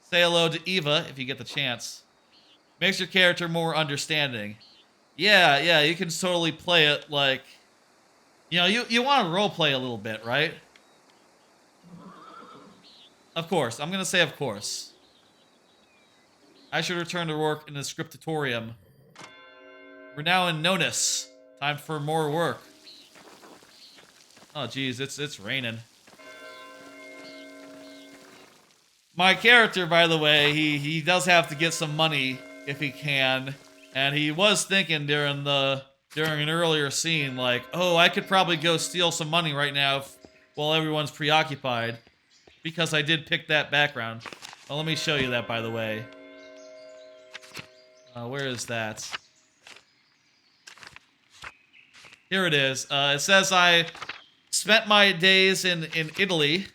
Say hello to Eva if you get the chance. Makes your character more understanding. Yeah, you can totally play it like... You know, you want to roleplay a little bit, right? Of course. I'm going to say of course. I should return to work in the scriptatorium. We're now in Nonus. Time for more work. Oh, geez, it's raining. My character, by the way, he does have to get some money if he can, and he was thinking during an earlier scene, like, oh, I could probably go steal some money right now while everyone's preoccupied, because I did pick that background. Well, let me show you that, by the way. Where is that? Here it is. It says I spent my days in Italy.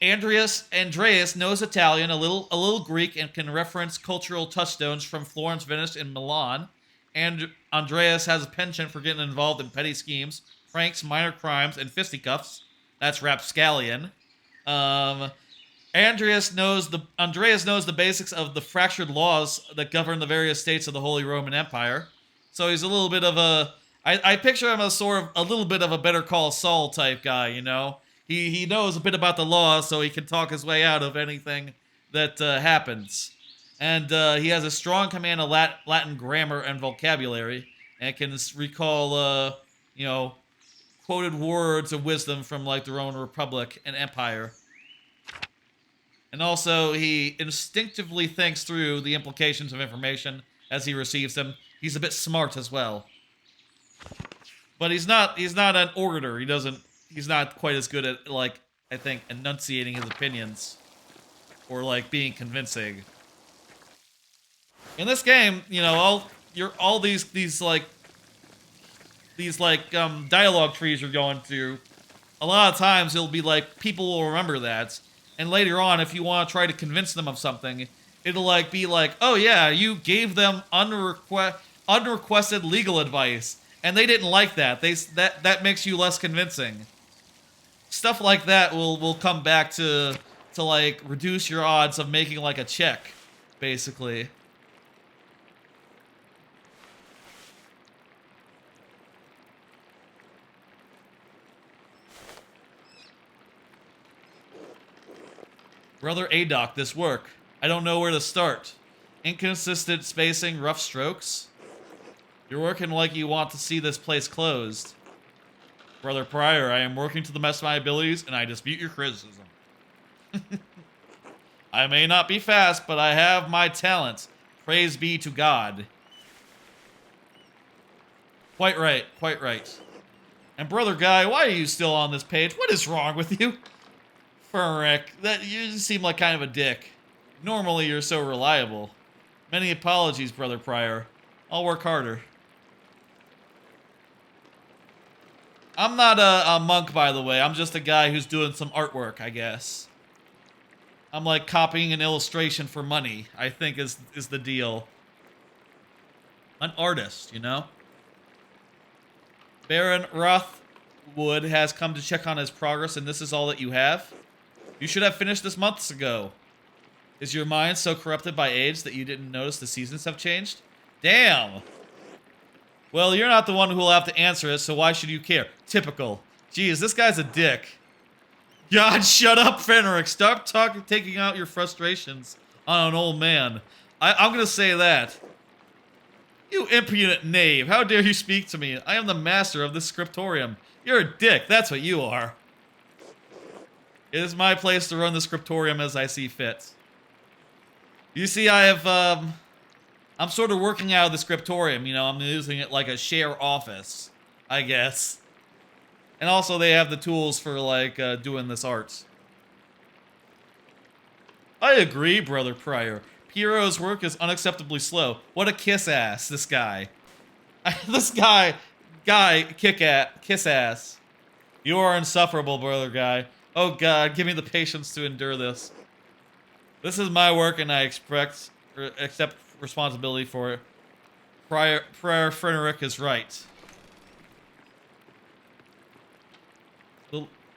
Andreas knows Italian, a little Greek, and can reference cultural touchstones from Florence, Venice, and Milan. And Andreas has a penchant for getting involved in petty schemes, pranks, minor crimes, and fisticuffs. That's rapscallion. Andreas knows the basics of the fractured laws that govern the various states of the Holy Roman Empire. So he's a little bit of a... I picture him as sort of a little bit of a Better Call Saul type guy, you know? He knows a bit about the law, so he can talk his way out of anything that happens. And he has a strong command of Latin grammar and vocabulary, and can recall, you know, quoted words of wisdom from, like, the Roman Republic and Empire. And also, he instinctively thinks through the implications of information as he receives them. He's a bit smart as well. But he's not an orator. He's not quite as good at, like, I think, enunciating his opinions. Or, like, being convincing. In this game, you know, all these dialogue trees you're going through, a lot of times it'll be like, people will remember that. And later on, if you want to try to convince them of something, it'll like be like, oh yeah, you gave them unrequested legal advice, and they didn't like that. That makes you less convincing. Stuff like that will come back to like reduce your odds of making like a check, basically. Brother Adoc, this work. I don't know where to start. Inconsistent spacing, rough strokes. You're working like you want to see this place closed. Brother Pryor, I am working to the best of my abilities, and I dispute your criticism. I may not be fast, but I have my talent. Praise be to God. Quite right, quite right. And Brother Guy, why are you still on this page? What is wrong with you? Rick, you seem like kind of a dick. Normally, you're so reliable. Many apologies, Brother Pryor. I'll work harder. I'm not a monk, by the way. I'm just a guy who's doing some artwork, I guess. I'm like copying an illustration for money, I think is the deal. An artist, you know? Baron Rothwood has come to check on his progress, and this is all that you have? You should have finished this months ago. Is your mind so corrupted by age that you didn't notice the seasons have changed? Damn! Well, you're not the one who will have to answer it, so why should you care? Typical. Jeez, this guy's a dick. God, shut up, Fenric. Stop taking out your frustrations on an old man. I'm gonna say that. You impudent knave. How dare you speak to me? I am the master of this scriptorium. You're a dick. That's what you are. It is my place to run the scriptorium as I see fit. You see, I'm sort of working out of the scriptorium, you know, I'm using it like a share office, I guess. And also they have the tools for, like, doing this art. I agree, Brother Pryor. Piero's work is unacceptably slow. What a kiss ass, this guy. This guy, kiss ass. You are insufferable, brother guy. Oh God, give me the patience to endure this. This is my work and I accept responsibility for it. Prior Frederick is right.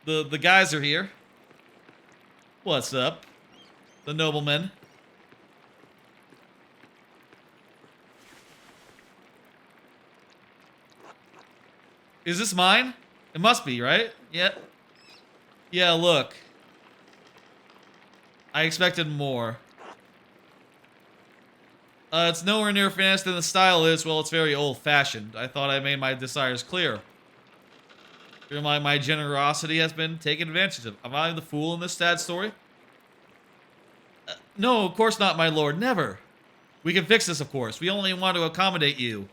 The guys are here. What's up? The noblemen. Is this mine? It must be, right? Yeah. Yeah, look. I expected more. It's nowhere near finished, and the style is, well, it's very old-fashioned. I thought I made my desires clear. My generosity has been taken advantage of. Am I the fool in this sad story? No, of course not, my lord. Never. We can fix this, of course. We only want to accommodate you.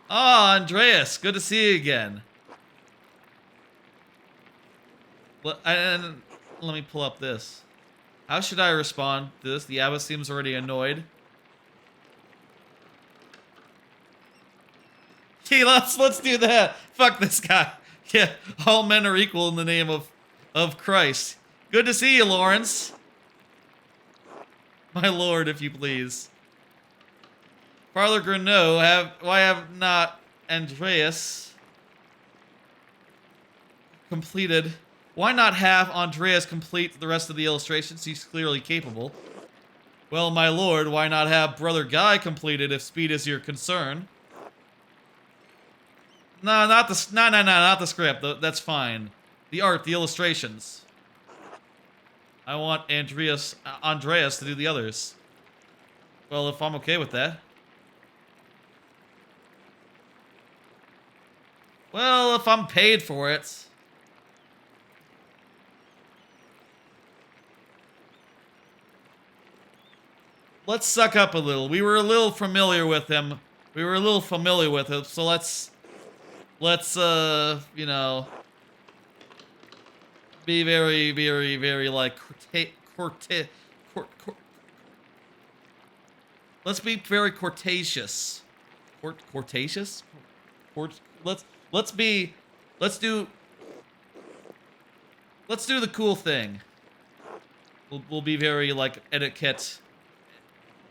Ah, Andreas. Good to see you again. And let me pull up this. How should I respond to this? The abbot seems already annoyed. Okay, let's do that. Fuck this guy. Yeah, all men are equal in the name of Christ. Good to see you, Lawrence. My lord, if you please. Father Grenot, why have not Andreas completed? Why not have Andreas complete the rest of the illustrations? He's clearly capable. Well, my lord, why not have Brother Guy completed if speed is your concern? No, not the script. That's fine. The art, the illustrations. I want Andreas to do the others. Well, if I'm okay with that. Well, if I'm paid for it. Let's suck up a little. We were a little familiar with him. So let's you know, be very, very, very like let's be very courteous. Courteous? Let's do the cool thing. We'll be very like etiquette.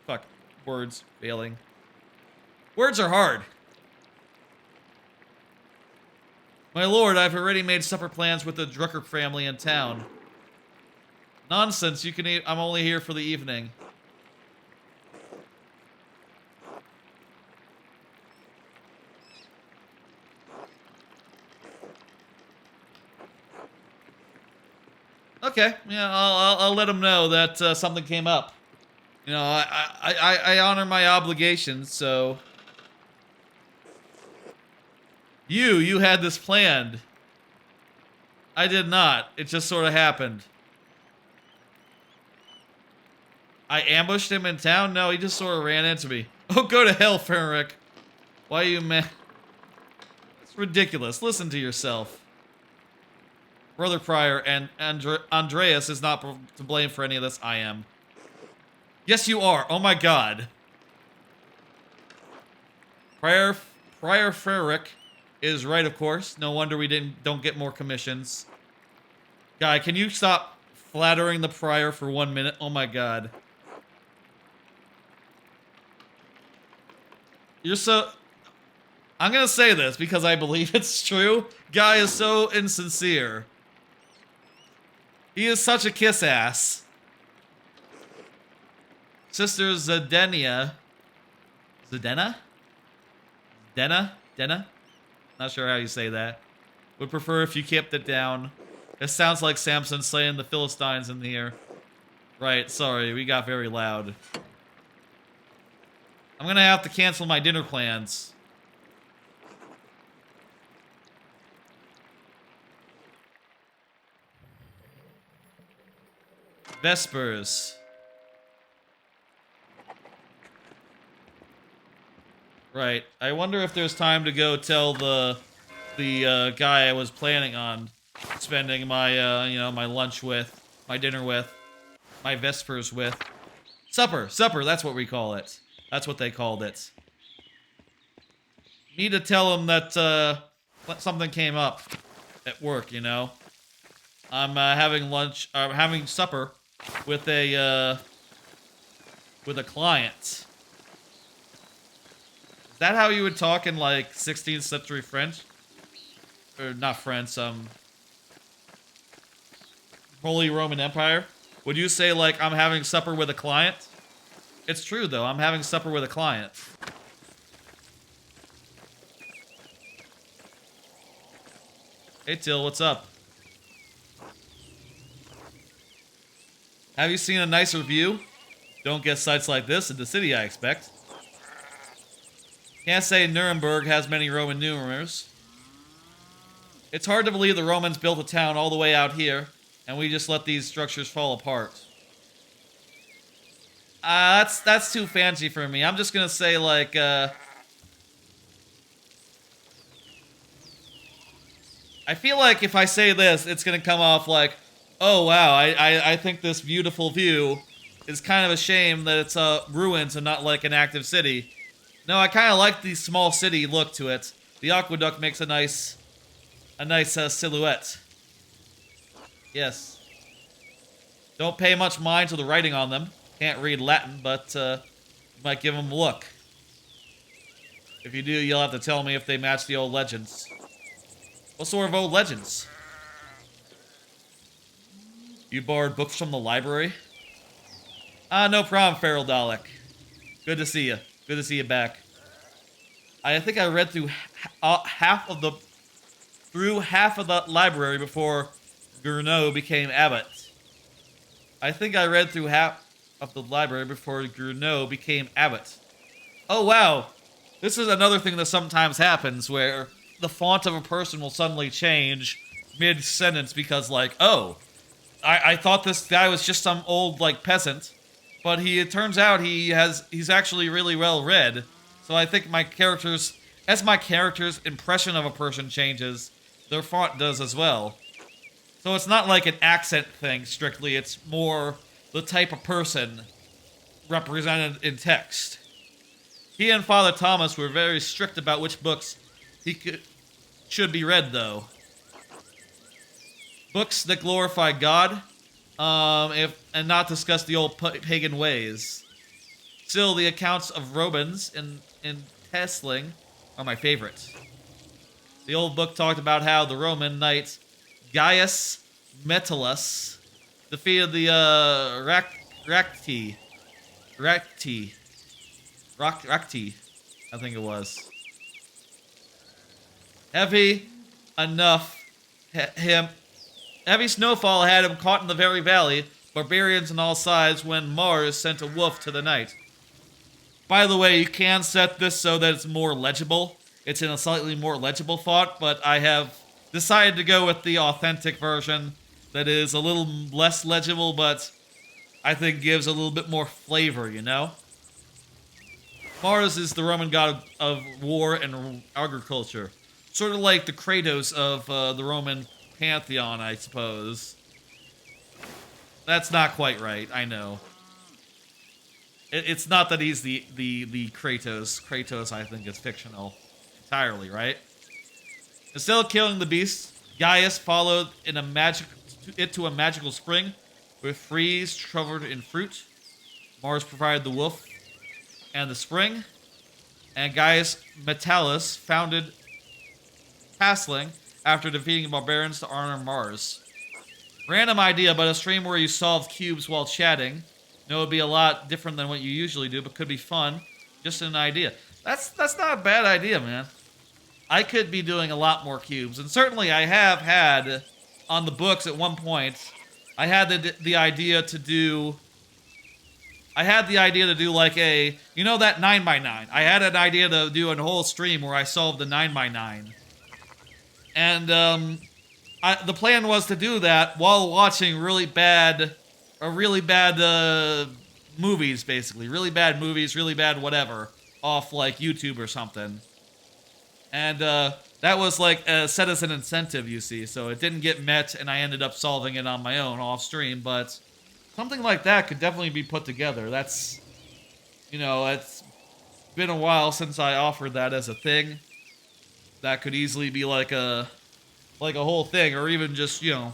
Fuck, words failing. Words are hard. My lord, I've already made supper plans with the Drucker family in town. Nonsense, you can eat. I'm only here for the evening. Okay, yeah, I'll let him know that something came up. You know, I honor my obligations, so... You had this planned. I did not. It just sort of happened. I ambushed him in town? No, he just sort of ran into me. Oh, go to hell, Fenric. Why are you mad? It's ridiculous. Listen to yourself. Brother Pryor and Andreas is not to blame for any of this. I am. Yes, you are. Oh my God. Prior Fenric is right, of course. No wonder we don't get more commissions. Guy, can you stop flattering the Prior for 1 minute? Oh my God. You're so... I'm gonna say this because I believe it's true. Guy is so insincere. He is such a kiss ass. Sister Zdena? Not sure how you say that. Would prefer if you kept it down. It sounds like Samson slaying the Philistines in the air. Right, sorry, we got very loud. I'm gonna have to cancel my dinner plans. Vespers. Right. I wonder if there's time to go tell the guy I was planning on spending my my lunch with, my dinner with, my vespers with. Supper, that's what we call it. That's what they called it. Need to tell him that something came up at work, you know. I'm having supper with a client. Is that how you would talk in like 16th century French? Or not French, Holy Roman Empire? Would you say like I'm having supper with a client? It's true though, I'm having supper with a client. Hey Till, what's up? Have you seen a nicer view? Don't get sights like this in the city, I expect. Can't say Nuremberg has many Roman numerals. It's hard to believe the Romans built a town all the way out here, and we just let these structures fall apart. That's too fancy for me. I'm just gonna say, like, I feel like if I say this, it's gonna come off like, oh wow, I think this beautiful view is kind of a shame that it's ruins and not like an active city. No, I kind of like the small city look to it. The aqueduct makes a nice silhouette. Yes. Don't pay much mind to the writing on them. Can't read Latin, but might give them a look. If you do, you'll have to tell me if they match the old legends. What sort of old legends? You borrowed books from the library? No problem, Feral Dalek. Good to see you. Good to see you back. I think I read through half of the library before Gournot became abbot. I think I read through half of the library before Gournot became abbot. Oh wow, this is another thing that sometimes happens where the font of a person will suddenly change mid-sentence because, like, oh, I thought this guy was just some old, like, peasant. But it turns out he's actually really well read. So I think as my character's impression of a person changes, their font does as well. So it's not like an accent thing strictly, it's more the type of person represented in text. He and Father Thomas were very strict about which books should be read though. Books that glorify God, and not discuss the old pagan ways. Still, the accounts of Romans in Tesling are my favorite. The old book talked about how the Roman knight Gaius Metellus defeated the Racti, I think it was. Heavy snowfall had him caught in the very valley, barbarians on all sides, when Mars sent a wolf to the night. By the way, you can set this so that it's more legible. It's in a slightly more legible font, but I have decided to go with the authentic version that is a little less legible, but I think gives a little bit more flavor, you know? Mars is the Roman god of war and agriculture. Sort of like the Kratos of the Roman pantheon, I suppose. That's not quite right, I know. It's not that he's the Kratos. Kratos, I think, is fictional entirely, right? Instead of killing the beast, Gaius followed it to a magical spring with trees covered in fruit. Mars provided the wolf and the spring, and Gaius Metellus founded Pasling after defeating barbarians to honor Mars. Random idea, but a stream where you solve cubes while chatting. No, it would be a lot different than what you usually do, but could be fun. Just an idea. That's not a bad idea, man. I could be doing a lot more cubes, and certainly I have had on the books at one point. I had the idea to do. I had the idea to do like a, you know, that 9x9. I had an idea to do a whole stream where I solved the 9x9. And the plan was to do that while watching really bad movies, basically. Really bad movies, really bad whatever, off like YouTube or something. And that was like set as an incentive, you see. So it didn't get met, and I ended up solving it on my own off stream. But something like that could definitely be put together. That's, you know, it's been a while since I offered that as a thing. That could easily be like a whole thing, or even just, you know,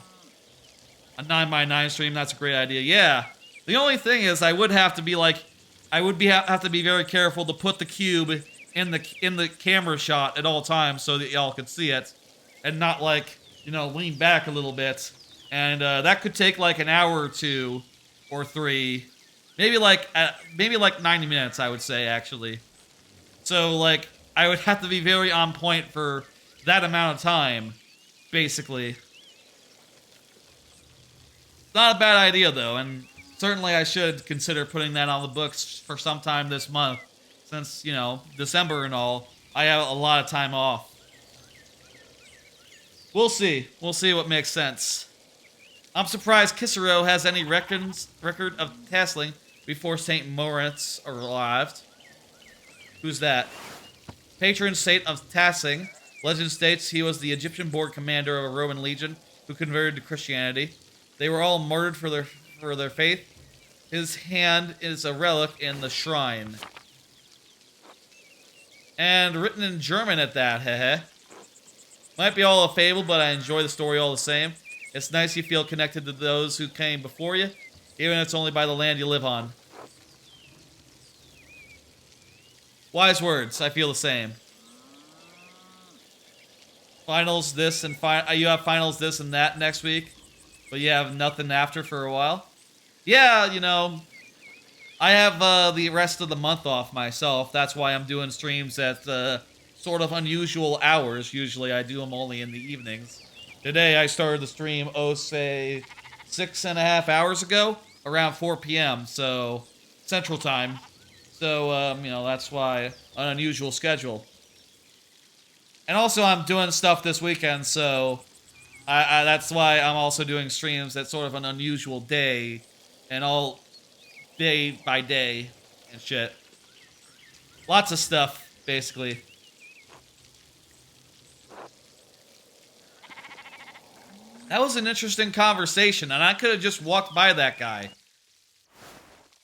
a 9x9 stream. That's a great idea. Yeah. The only thing is, I would have to be like, have to be very careful to put the cube in the camera shot at all times so that y'all could see it, and not like, you know, lean back a little bit. And that could take like an hour or 2 or 3, maybe like 90 minutes, I would say, actually. So like I would have to be very on point for that amount of time, basically. Not a bad idea though, and certainly I should consider putting that on the books for some time this month. Since, you know, December and all, I have a lot of time off. We'll see. We'll see what makes sense. I'm surprised Cicero has any record of tasseling before St. Moritz arrived. Who's that? Patron saint of tasseling. Legend states he was the Egyptian-born commander of a Roman legion who converted to Christianity. They were all murdered for their faith. His hand is a relic in the shrine. And written in German at that, heh. Might be all a fable, but I enjoy the story all the same. It's nice you feel connected to those who came before you, even if it's only by the land you live on. Wise words, I feel the same. Finals this and you have finals this and that next week, but you have nothing after for a while. Yeah, you know, I have the rest of the month off myself. That's why I'm doing streams at sort of unusual hours. Usually I do them only in the evenings. Today I started the stream, say 6.5 hours ago, around 4 p.m. So Central Time. So you know, that's why an unusual schedule. And also I'm doing stuff this weekend, so that's why I'm also doing streams at sort of an unusual day, and all day by day and shit. Lots of stuff, basically. That was an interesting conversation, and I could have just walked by that guy.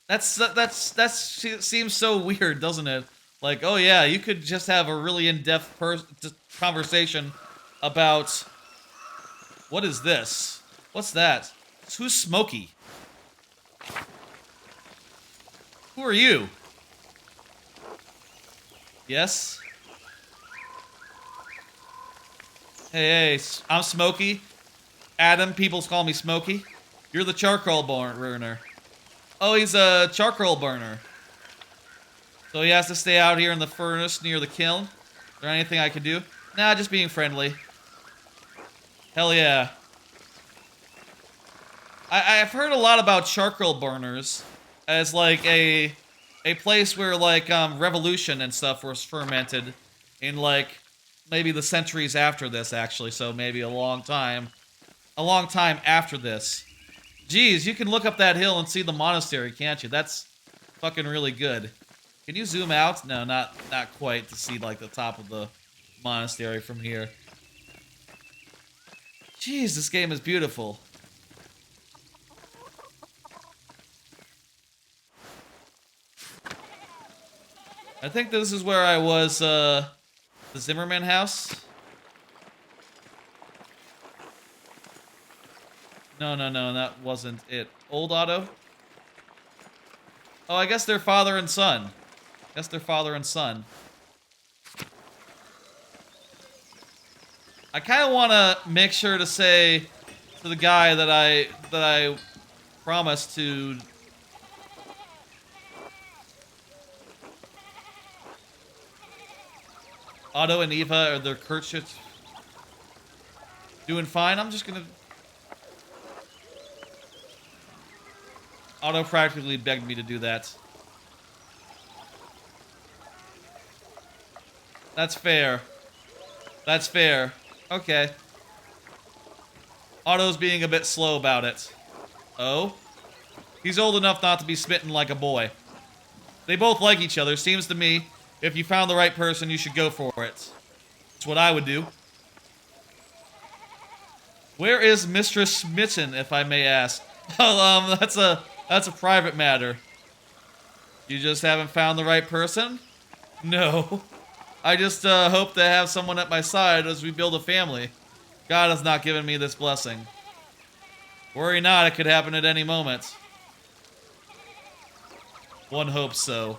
That seems so weird, doesn't it? Like, oh yeah, you could just have a really in-depth conversation about... What is this? What's that? Who's Smokey? Who are you? Yes? Hey, I'm Smokey. Adam, people call me Smokey. You're the charcoal burner. Oh, he's a charcoal burner. So he has to stay out here in the furnace near the kiln. Is there anything I can do? Nah, just being friendly. Hell yeah. I've heard a lot about charcoal burners as like a place where like revolution and stuff was fermented in like maybe the centuries after this, actually. So maybe a long time after this. Geez, you can look up that hill and see the monastery, can't you? That's fucking really good. Can you zoom out? No, not quite to see like the top of the monastery from here. Jeez, this game is beautiful. I think this is where I was, the Zimmerman house. No, that wasn't it. Old Otto? Oh, I guess they're father and son. I kind of want to make sure to say to the guy that I promised to... Otto and Eva, are their Kurtschits doing fine? I'm just gonna... Otto practically begged me to do that. That's fair. That's fair. Okay. Otto's being a bit slow about it. Oh? He's old enough not to be smitten like a boy. They both like each other. Seems to me if you found the right person, you should go for it. That's what I would do. Where is Mistress Smitten, if I may ask? Well, that's a private matter. You just haven't found the right person? No. I just hope to have someone at my side as we build a family. God has not given me this blessing. Worry not, it could happen at any moment. One hopes so.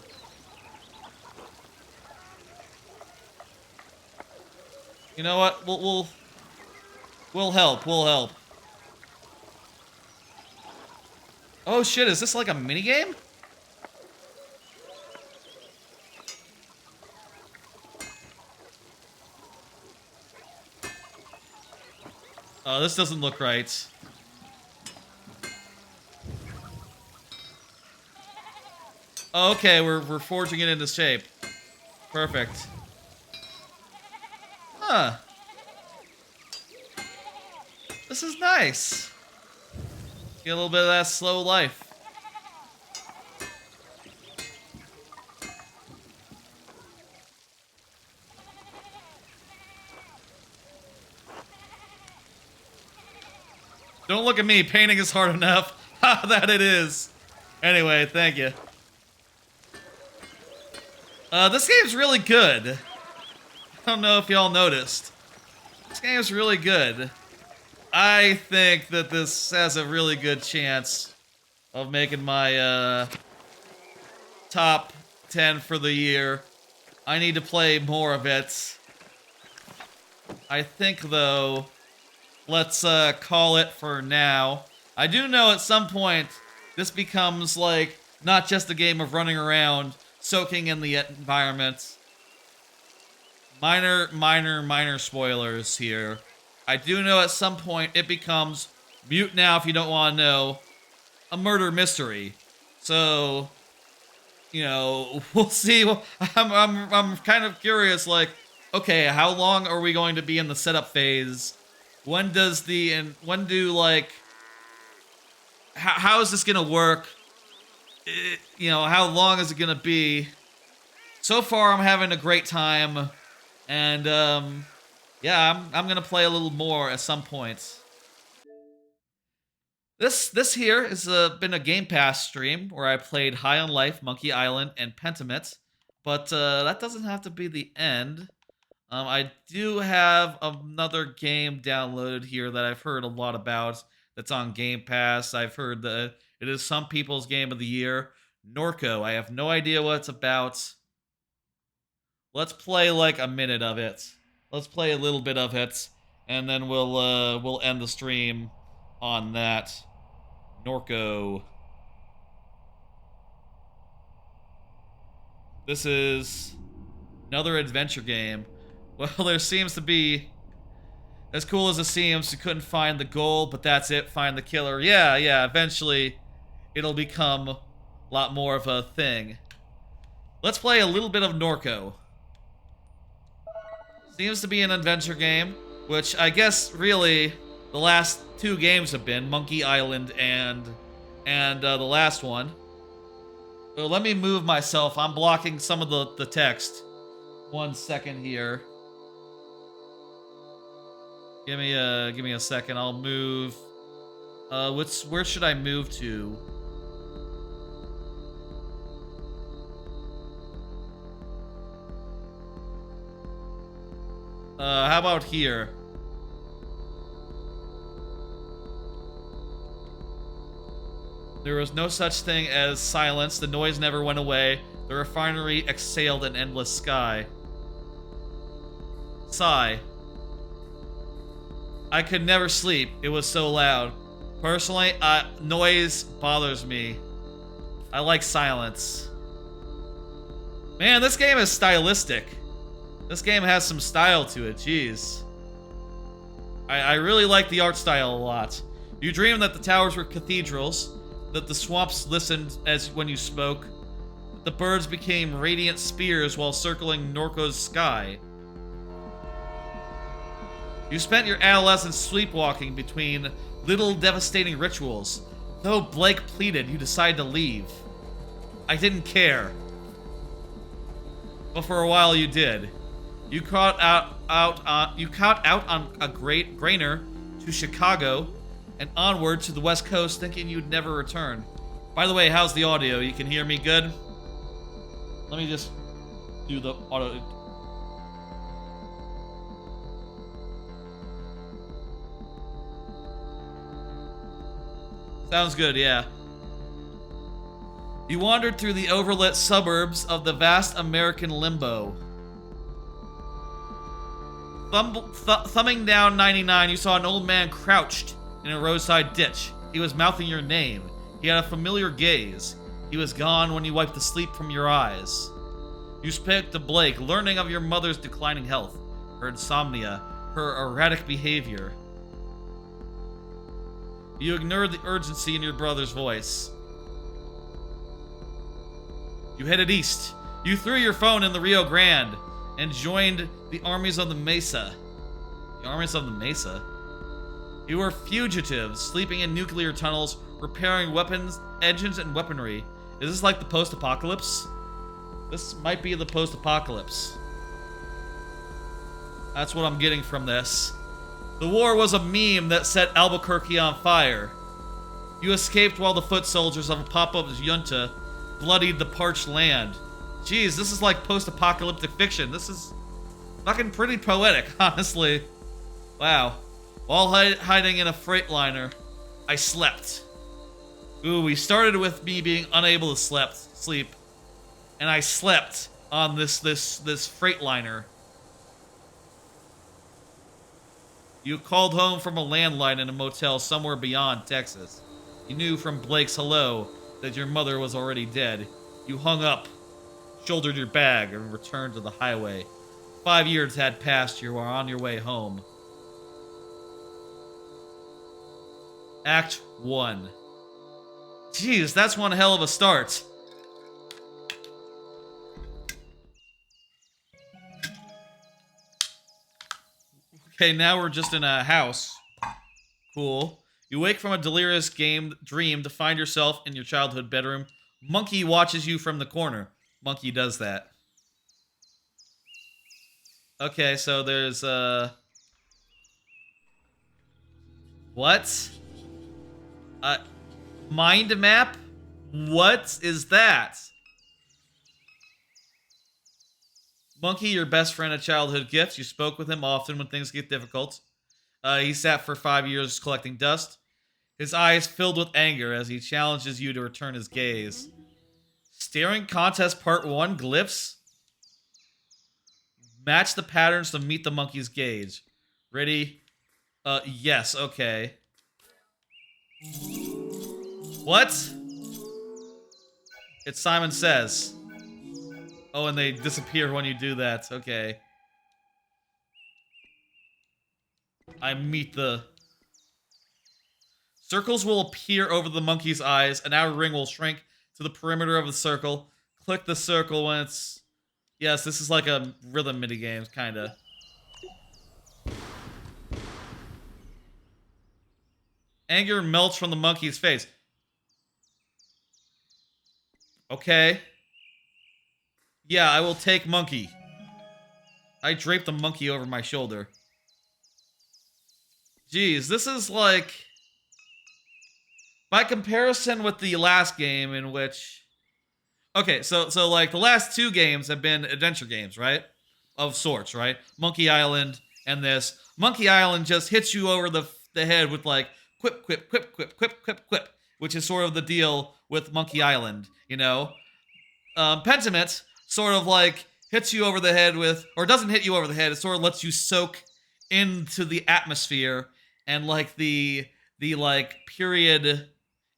You know what? We'll help. We'll help. Oh shit, is this like a minigame? Oh, this doesn't look right. Oh, okay, we're forging it into shape. Perfect. Huh. This is nice. Get a little bit of that slow life. Don't look at me, painting is hard enough. Ha, that it is. Anyway, thank you. This game's really good. I don't know if y'all noticed. This game's really good. I think that this has a really good chance of making my top 10 for the year. I need to play more of it. I think, though, let's call it for now. I do know at some point this becomes like not just a game of running around, soaking in the environment. Minor spoilers here. I do know at some point it becomes, mute now if you don't want to know, a murder mystery. So, you know, we'll see. I'm kind of curious, like, okay, how long are we going to be in the setup phase? When does how is this gonna work? You know, how long is it gonna be? So far, I'm having a great time, and yeah, I'm gonna play a little more at some point. This here has been a Game Pass stream where I played High on Life, Monkey Island, and Pentiment, but that doesn't have to be the end. I do have another game downloaded here that I've heard a lot about that's on Game Pass. I've heard that it is some people's game of the year. NORCO. I have no idea what it's about. Let's play like a minute of it. Let's play a little bit of it, and then we'll end the stream on that. NORCO. This is another adventure game. Well, there seems to be, as cool as it seems, you couldn't find the goal, but that's it, find the killer. Yeah, eventually it'll become a lot more of a thing. Let's play a little bit of NORCO. Seems to be an adventure game, which I guess really the last two games have been, Monkey Island and the last one. So let me move myself, I'm blocking some of the text. 1 second here. Give me a second. I'll move. Where should I move to? How about here? There was no such thing as silence. The noise never went away. The refinery exhaled an endless sky. Sigh. I could never sleep. It was so loud. Personally, noise bothers me. I like silence. Man, this game is stylistic. This game has some style to it, jeez. I really like the art style a lot. You dreamed that the towers were cathedrals, that the swamps listened as when you spoke, that the birds became radiant spears while circling NORCO's sky. You spent your adolescence sleepwalking between little devastating rituals. Though Blake pleaded, you decided to leave. I didn't care. but for a while you did. You caught out on a great grainer to Chicago and onward to the West Coast, thinking you'd never return. By the way, how's the audio? You can hear me good? Let me just do the auto. Sounds good, yeah. You wandered through the overlit suburbs of the vast American limbo. Thumbing down 99, you saw an old man crouched in a roadside ditch. He was mouthing your name. He had a familiar gaze. He was gone when you wiped the sleep from your eyes. You spoke to Blake, learning of your mother's declining health, her insomnia, her erratic behavior. You ignored the urgency in your brother's voice. You headed east. You threw your phone in the Rio Grande and joined the armies of the Mesa. The armies of the Mesa? You were fugitives, sleeping in nuclear tunnels, repairing weapons, engines, and weaponry. Is this like the post-apocalypse? This might be the post-apocalypse. That's what I'm getting from this. The war was a meme that set Albuquerque on fire. You escaped while the foot soldiers of a pop-up junta bloodied the parched land. Jeez, this is like post-apocalyptic fiction. This is fucking pretty poetic, honestly. Wow. While hiding in a freightliner, I slept. Ooh, we started with me being unable to sleep, and I slept on this freightliner. You called home from a landline in a motel somewhere beyond Texas. You knew from Blake's hello that your mother was already dead. You hung up, shouldered your bag, and returned to the highway. 5 years had passed. You were on your way home. Act 1. Jeez, that's one hell of a start. Okay, now we're just in a house. Cool. You wake from a delirious dream to find yourself in your childhood bedroom. Monkey watches you from the corner. Monkey does that. Okay, so there's what? Mind map? What is that? Monkey, your best friend at childhood gifts. You spoke with him often when things get difficult. He sat for 5 years collecting dust. His eyes filled with anger as he challenges you to return his gaze. Staring Contest Part 1 glyphs? Match the patterns to meet the monkey's gaze. Ready? Yes, okay. What? It's Simon Says. Oh, and they disappear when you do that. Okay. I meet the... Circles will appear over the monkey's eyes. An outer ring will shrink to the perimeter of the circle. Click the circle when it's... Yes, this is like a rhythm minigame, kinda. Anger melts from the monkey's face. Okay. Yeah, I will take monkey. I drape the monkey over my shoulder. Jeez, this is like... By comparison with the last game in which... Okay, so like the last two games have been adventure games, right? Of sorts, right? Monkey Island and this. Monkey Island just hits you over the head with like quip, quip, quip, quip, quip, quip, quip, which is sort of the deal with Monkey Island, you know? Pentiment sort of like hits you over the head with, or doesn't hit you over the head, it sort of lets you soak into the atmosphere and like the like period,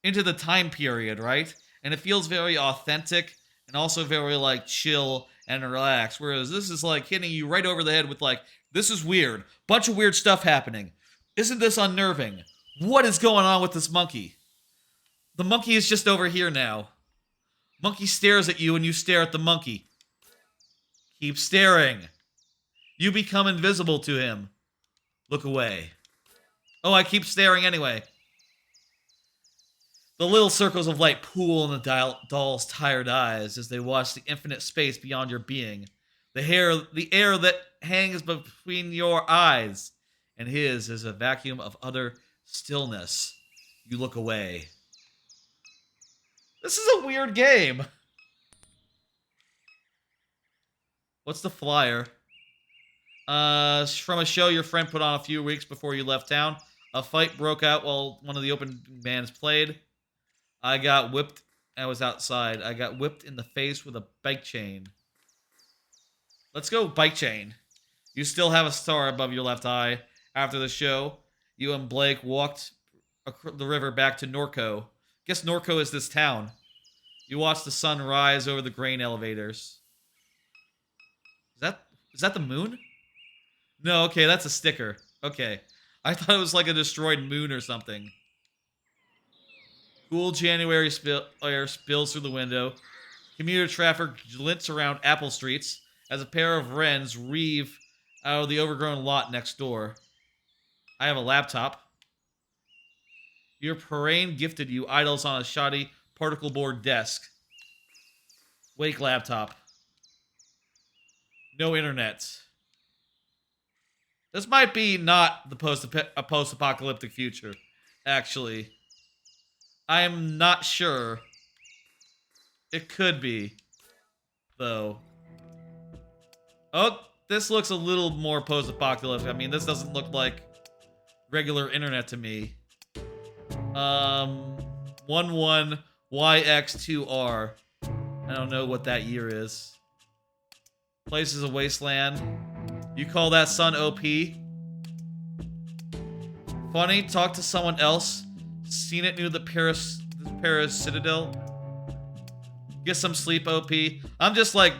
into the time period, right? And it feels very authentic and also very like chill and relaxed. Whereas this is like hitting you right over the head with like, this is weird. Bunch of weird stuff happening. Isn't this unnerving? What is going on with this monkey? The monkey is just over here now. Monkey stares at you and you stare at the monkey. Keep staring. You become invisible to him. Look away. Oh, I keep staring anyway. The little circles of light pool in the doll's tired eyes as they watch the infinite space beyond your being. The air that hangs between your eyes and his is a vacuum of utter stillness. You look away. This is a weird game. What's the flyer? From a show your friend put on a few weeks before you left town. A fight broke out while one of the open bands played. I got whipped. I was outside. I got whipped in the face with a bike chain. Let's go bike chain. You still have a star above your left eye. After the show, you and Blake walked the river back to NORCO. Guess NORCO is this town. You watched the sun rise over the grain elevators. Is that the moon? No, okay, that's a sticker. Okay. I thought it was like a destroyed moon or something. Cool January air spills through the window. Commuter traffic glints around Apple Streets as a pair of wrens reeve out of the overgrown lot next door. I have a laptop. Your parade gifted you idles on a shoddy particle board desk. Wake laptop. No internet. This might be not the post-apocalyptic future, actually. I am not sure. It could be, though. Oh, this looks a little more post-apocalyptic. I mean, this doesn't look like regular internet to me. 11YX2R. I don't know what that year is. Place is a wasteland. You call that sun OP? Funny, talk to someone else. Seen it near the Paris Citadel. Get some sleep, OP. I'm just like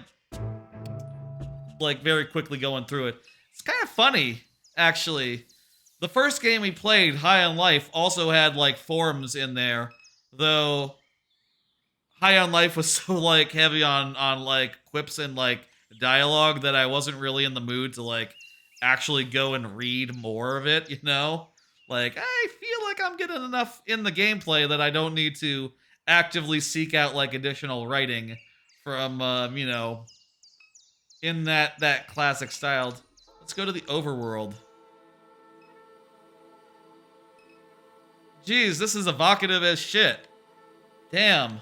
very quickly going through it. It's kind of funny, actually. The first game we played, High on Life, also had like forums in there, though High on Life was so like heavy on like quips and like dialogue that I wasn't really in the mood to like actually go and read more of it, you know? Like, I feel like I'm getting enough in the gameplay that I don't need to actively seek out like additional writing from you know, in that classic style. Let's go to the overworld. Jeez, this is evocative as shit. Damn.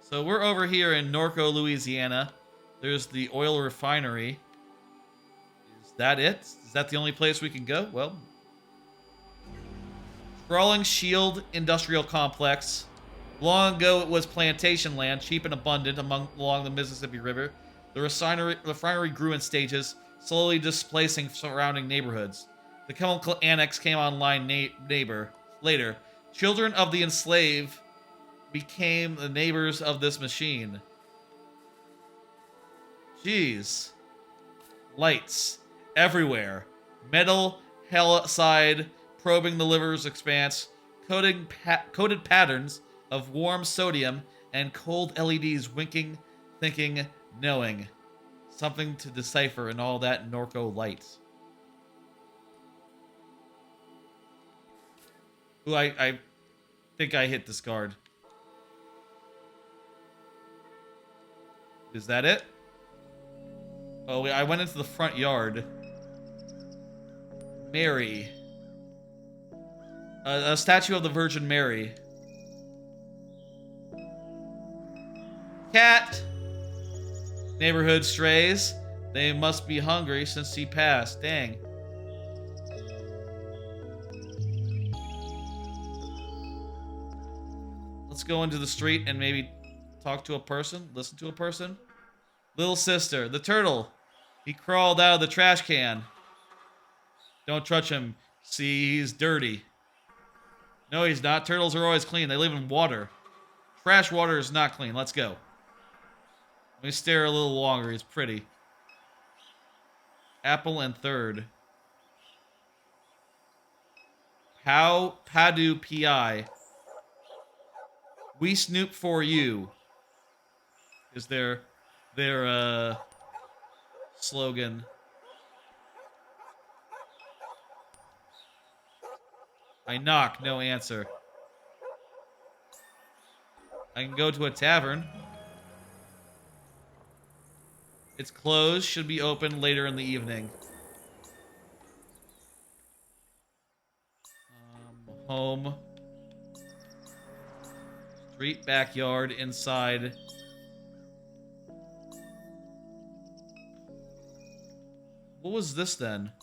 So we're over here in Norco, Louisiana. There's the oil refinery. Is that it? Is that the only place we can go? Well. Sprawling Shield Industrial Complex. Long ago it was plantation land, cheap and abundant along the Mississippi River. The refinery grew in stages, slowly displacing surrounding neighborhoods. The chemical annex came online later. Children of the enslaved became the neighbors of this machine. Jeez. Lights. Everywhere. Metal halide probing the liver's expanse. Coded patterns of warm sodium and cold LEDs winking, thinking, knowing. Something to decipher in all that Norco light. Ooh, I think I hit discard. Is that it? Oh, I went into the front yard. Mary. A statue of the Virgin Mary. Cat. Neighborhood strays. They must be hungry since he passed. Dang. Let's go into the street and maybe talk to a person, listen to a person. Little sister, the turtle. He crawled out of the trash can. Don't touch him. See, he's dirty. No, he's not. Turtles are always clean. They live in water. Trash water is not clean. Let's go. Let me stare a little longer. He's pretty. Apple and third. How Padu Pi. We snoop for you. Is their slogan. I knock, no answer. I can go to a tavern. It's closed. Should be open later in the evening. Home. Street, backyard, inside. What was this then?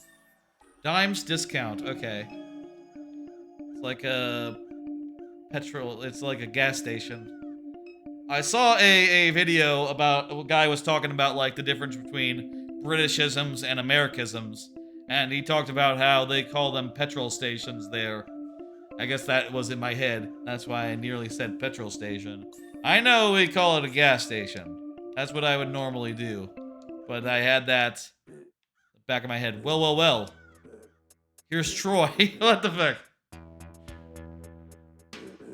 Dimes discount. Okay. It's like a petrol. It's like a gas station. I saw a video about a guy was talking about like the difference between Britishisms and Americisms, and he talked about how they call them petrol stations there. I guess that was in my head. That's why I nearly said petrol station. I know we call it a gas station. That's what I would normally do, but I had that back of my head. Well. Here's Troy. What the fuck?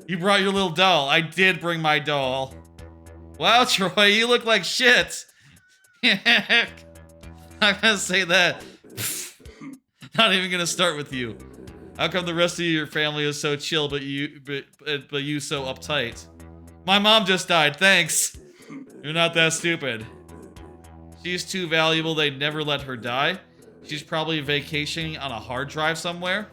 You brought your little doll. I did bring my doll. Wow, Troy, you look like shit. I'm gonna say that. Not even gonna start with you. How come the rest of your family is so chill, but you so uptight? My mom just died. Thanks. You're not that stupid. She's too valuable. They'd never let her die. She's probably vacationing on a hard drive somewhere.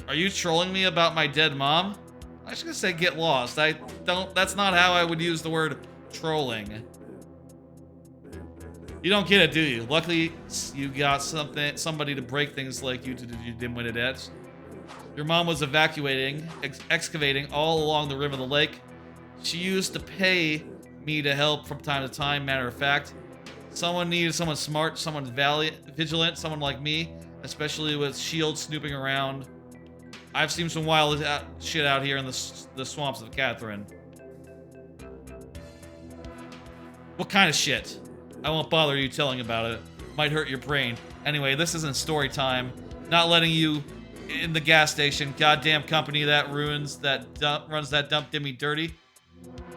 Are you trolling me about my dead mom? I was gonna say get lost. That's not how I would use the word trolling. You don't get it, do you? Luckily, you got somebody to break things like you to do you dimwitted. Your mom was excavating all along the rim of the lake. She used to pay me to help from time to time, matter of fact. Someone needed someone smart, someone vigilant, someone like me, especially with shields snooping around. I've seen some wild shit out here in the swamps of Catherine. What kind of shit? I won't bother you telling about it. Might hurt your brain. Anyway, this isn't story time. Not letting you in the gas station. Goddamn company that runs that dump dimmy dirty.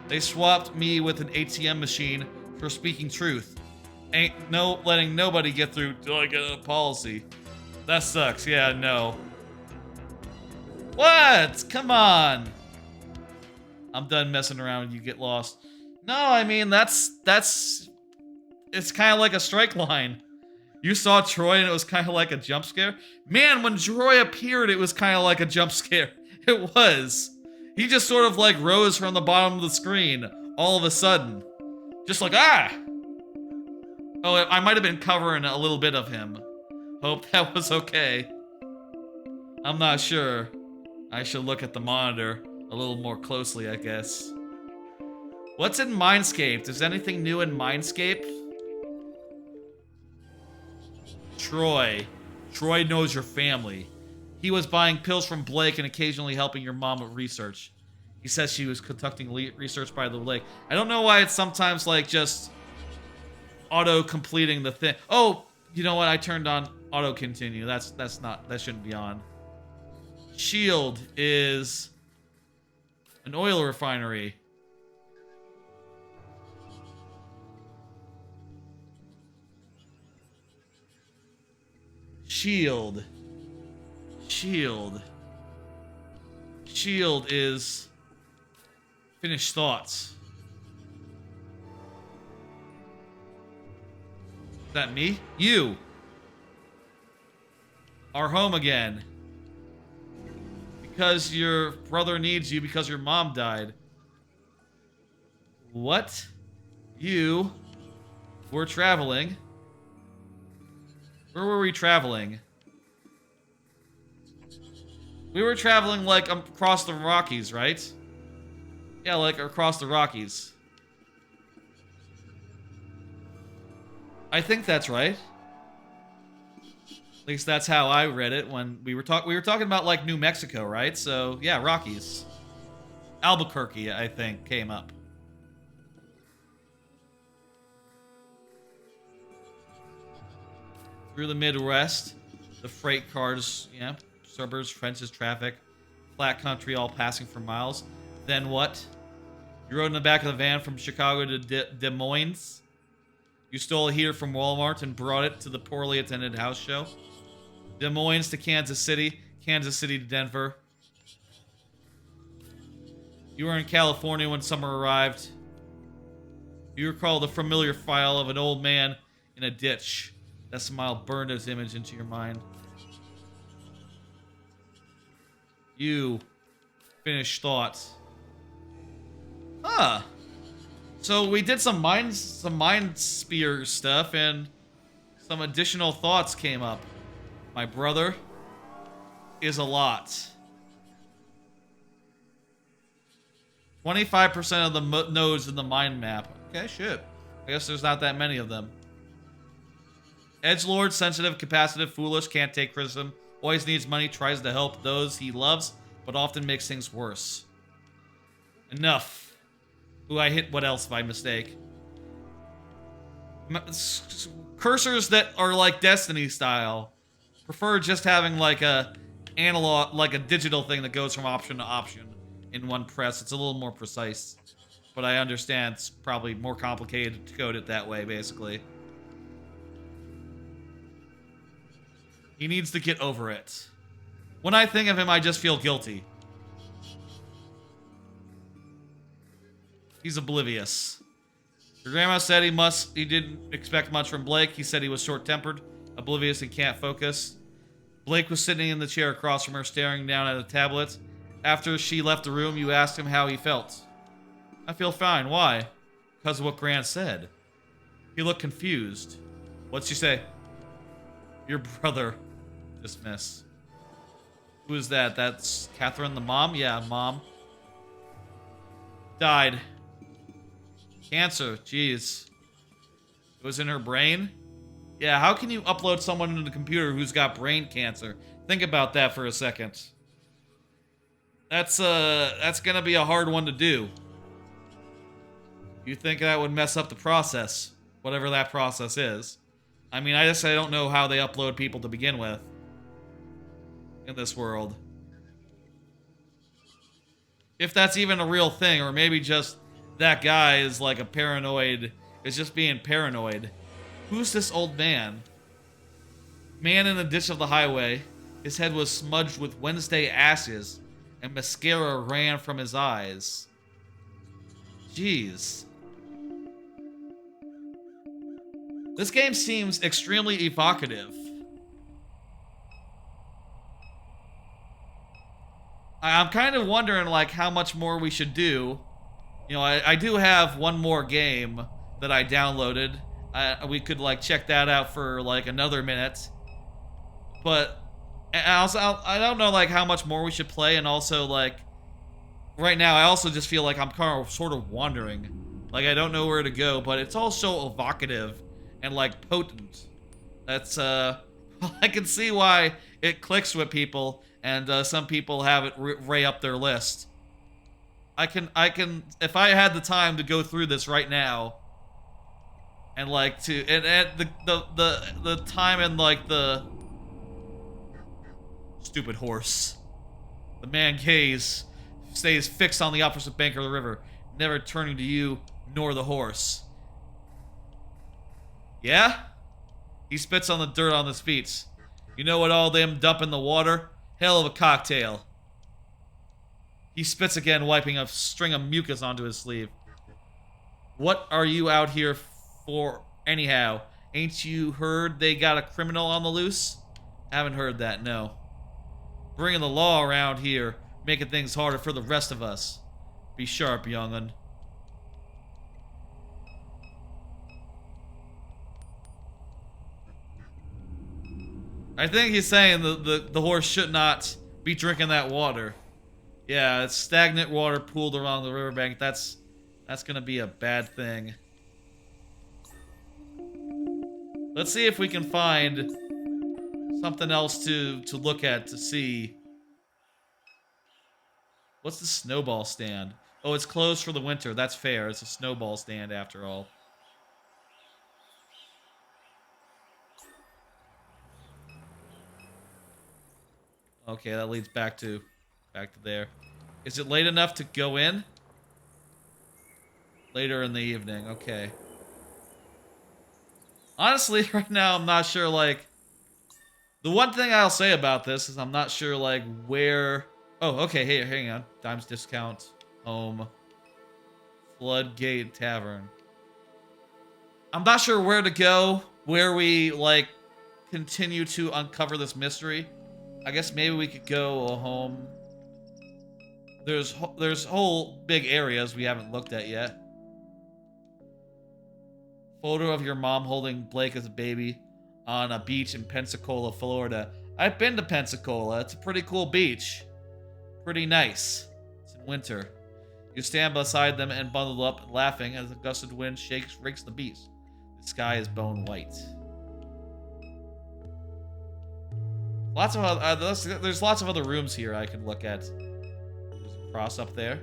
They swapped me with an ATM machine for speaking truth. Ain't letting nobody get through till I get a policy. That sucks. Yeah, no. What? Come on. I'm done messing around. You get lost. No, I mean, it's kind of like a strike line. You saw Troy and it was kind of like a jump scare. Man, when Troy appeared, it was kind of like a jump scare. It was. He just sort of like rose from the bottom of the screen all of a sudden. Just like, ah! Oh, I might have been covering a little bit of him. Hope that was okay. I'm not sure. I should look at the monitor a little more closely, I guess. What's in Mindscape? Is anything new in Mindscape? Troy. Troy knows your family. He was buying pills from Blake and occasionally helping your mom with research. He says she was conducting research by the lake. I don't know why it's sometimes like just auto-completing the thing. Oh, you know what? I turned on auto-continue. That shouldn't be on. Shield is an oil refinery. Shield is finished thoughts. Is that me? You are home again. Because your brother needs you because your mom died. What? You were traveling. Where were we traveling? We were traveling like across the Rockies, right? Yeah, like across the Rockies. I think that's right. At least that's how I read it when we were talking about like New Mexico, right? So, yeah, Rockies. Albuquerque, I think, came up. Through the Midwest, the freight cars, yeah, suburbs, fences, traffic, flat country, all passing for miles. Then what? You rode in the back of the van from Chicago to Des Moines. You stole a heater from Walmart and brought it to the poorly attended house show. Des Moines to Kansas City to Denver. You were in California when summer arrived. You recall the familiar file of an old man in a ditch. That smile burned his image into your mind. You finished thoughts. Huh. So we did some mind spear stuff, and some additional thoughts came up. My brother is a lot. 25% of the nodes in the mind map. Okay, shit. I guess there's not that many of them. Edgelord, sensitive, capacitive, foolish, can't take criticism, always needs money, tries to help those he loves, but often makes things worse. Enough. Ooh, I hit what else by mistake. Cursors that are like Destiny style prefer just having like a analog, like a digital thing that goes from option to option in one press. It's a little more precise, but I understand it's probably more complicated to code it that way, basically. He needs to get over it. When I think of him, I just feel guilty. He's oblivious. Your grandma said he didn't expect much from Blake. He said he was short-tempered, oblivious, and can't focus. Blake was sitting in the chair across from her, staring down at a tablet. After she left the room, you asked him how he felt. I feel fine. Why? Because of what Grant said. He looked confused. What'd she say? Your brother. Dismiss. Who is that? That's Catherine, the mom? Yeah, mom. Died. Cancer. Jeez. It was in her brain? Yeah, how can you upload someone into the computer who's got brain cancer? Think about that for a second. That's gonna be a hard one to do. You think that would mess up the process? Whatever that process is. I mean, I don't know how they upload people to begin with. In this world. If that's even a real thing, or maybe just that guy is like a paranoid, is just being paranoid. Who's this old man? Man in the ditch of the highway. His head was smudged with Wednesday ashes, and mascara ran from his eyes. Jeez. This game seems extremely evocative. I'm kind of wondering, like, how much more we should do. You know, I do have one more game that I downloaded. We could, like, check that out for, like, another minute. But I don't know, like, how much more we should play, and also, like, right now I also just feel like I'm kind of sort of wandering. Like, I don't know where to go, but it's all so evocative and, like, potent. That's, I can see why it clicks with people, and some people have it way up their list. I can, if I had the time to go through this right now, and like the time and like the stupid horse, the man stays fixed on the opposite bank of the river, never turning to you nor the horse. Yeah? He spits on the dirt on his feet. You know what all them dump in the water? Hell of a cocktail. He spits again, wiping a string of mucus onto his sleeve. What are you out here for anyhow? Ain't you heard they got a criminal on the loose? Haven't heard that, no. Bringing the law around here, making things harder for the rest of us. Be sharp, young'un. I think he's saying the horse should not be drinking that water. Yeah, it's stagnant water pooled along the riverbank. That's gonna be a bad thing. Let's see if we can find something else to look at to see. What's the snowball stand? Oh, it's closed for the winter. That's fair. It's a snowball stand after all. Okay, that leads back to there. Is it late enough to go in? Later in the evening, okay. Honestly, right now, I'm not sure, like... The one thing I'll say about this is I'm not sure, like, where... Oh, okay, hey, hang on. Dimes discount. Home. Floodgate Tavern. I'm not sure where to go, where we, like, continue to uncover this mystery. I guess maybe we could go home. There's whole big areas we haven't looked at yet. Photo of your mom holding Blake as a baby on a beach in Pensacola, Florida. I've been to Pensacola. It's a pretty cool beach. Pretty nice. It's in winter. You stand beside them and bundle up, laughing as a gusted wind rakes the beach. The sky is bone white. There's lots of other rooms here I can look at. There's a cross up there.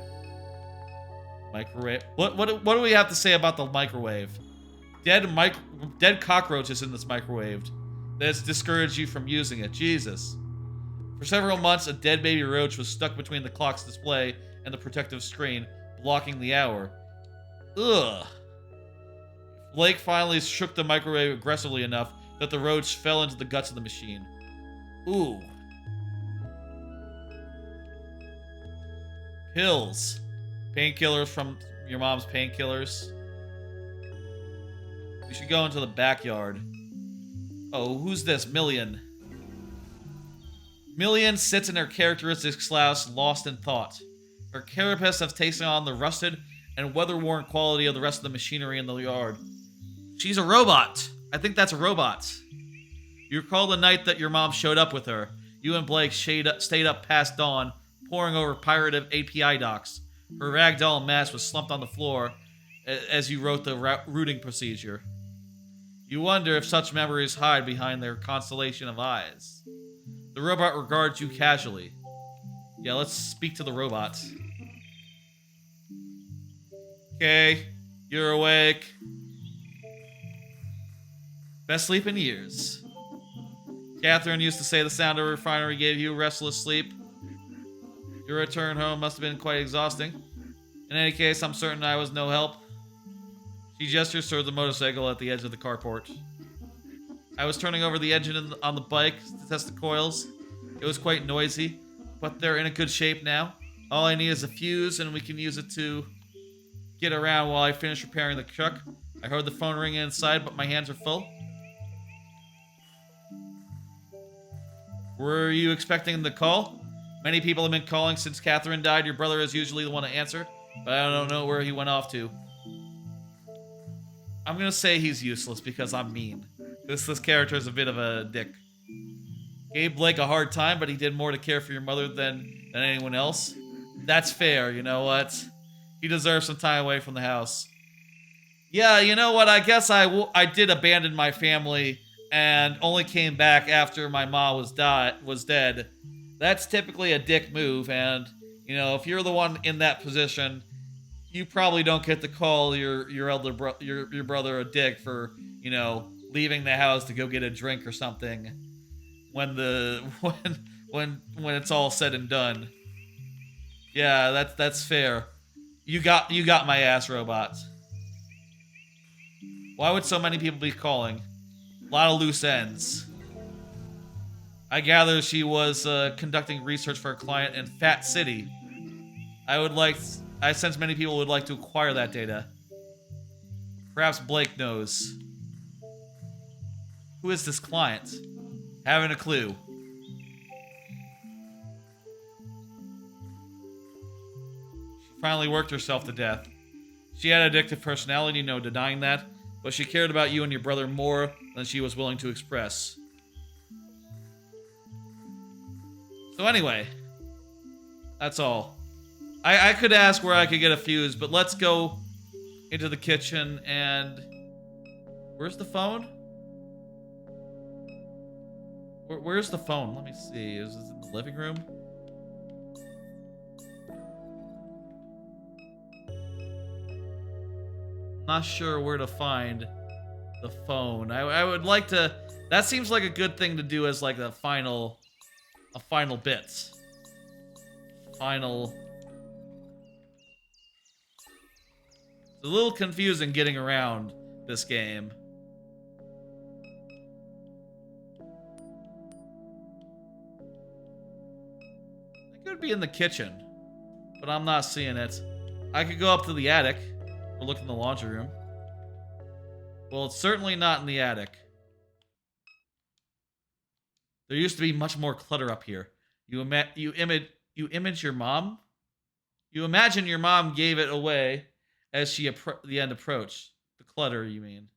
Microwave. What do we have to say about the microwave? Dead cockroaches in this microwave. That's discouraged you from using it. Jesus. For several months, a dead baby roach was stuck between the clock's display and the protective screen, blocking the hour. Ugh. Blake finally shook the microwave aggressively enough that the roach fell into the guts of the machine. Ooh. Pills. Painkillers from your mom's painkillers. We should go into the backyard. Oh, who's this? Million. Million sits in her characteristic slouch, lost in thought. Her carapace have taken on the rusted and weather-worn quality of the rest of the machinery in the yard. She's a robot. I think that's a robot. You recall the night that your mom showed up with her. You and Blake stayed up past dawn, poring over pirated API docs. Her ragdoll mask was slumped on the floor as you wrote the routing procedure. You wonder if such memories hide behind their constellation of eyes. The robot regards you casually. Yeah, let's speak to the robot. Okay, you're awake. Best sleep in years. Catherine used to say the sound of a refinery gave you restless sleep. Your return home must have been quite exhausting. In any case, I'm certain I was no help. She gestures toward the motorcycle at the edge of the carport. I was turning over the engine on the bike to test the coils. It was quite noisy, but they're in a good shape now. All I need is a fuse, and we can use it to get around while I finish repairing the truck. I heard the phone ring inside, but my hands are full. Were you expecting the call? Many people have been calling since Catherine died. Your brother is usually the one to answer, but I don't know where he went off to. I'm gonna say he's useless because I'm mean. This character is a bit of a dick. Gave Blake a hard time, but he did more to care for your mother than anyone else. That's fair, you know what? He deserves some time away from the house. Yeah, you know what? I guess I did abandon my family and only came back after my mom was dead. That's typically a dick move, and you know, if you're the one in that position, you probably don't get to call your elder your brother a dick for, you know, leaving the house to go get a drink or something when it's all said and done. Yeah, that's fair. You got my ass, robot. Why would so many people be calling? A lot of loose ends. I gather she was conducting research for a client in Fat City. I sense many people would like to acquire that data. Perhaps Blake knows. Who is this client? Haven't a clue. She finally worked herself to death. She had addictive personality, no denying that, but she cared about you and your brother more than she was willing to express. So anyway, that's all. I could ask where I could get a fuse, but let's go into the kitchen and... Where's the phone? Where's the phone? Let me see. Is this in the living room? Not sure where to find the phone. I would like to... That seems like a good thing to do as like a final bit. Final... It's a little confusing getting around this game. It could be in the kitchen, but I'm not seeing it. I could go up to the attic or look in the laundry room. Well, it's certainly not in the attic. There used to be much more clutter up here. You image your mom? You imagine your mom gave it away as the end approached. The clutter, you mean.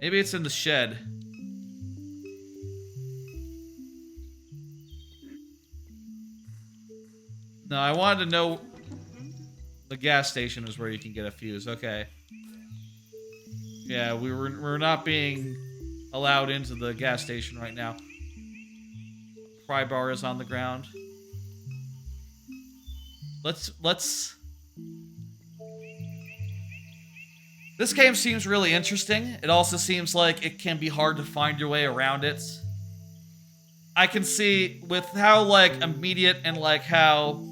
Maybe it's in the shed. No, I wanted to know the gas station is where you can get a fuse. Okay. Yeah, we're not being allowed into the gas station right now. Pry bar is on the ground. Let's. This game seems really interesting. It also seems like it can be hard to find your way around it. I can see with how like immediate and like how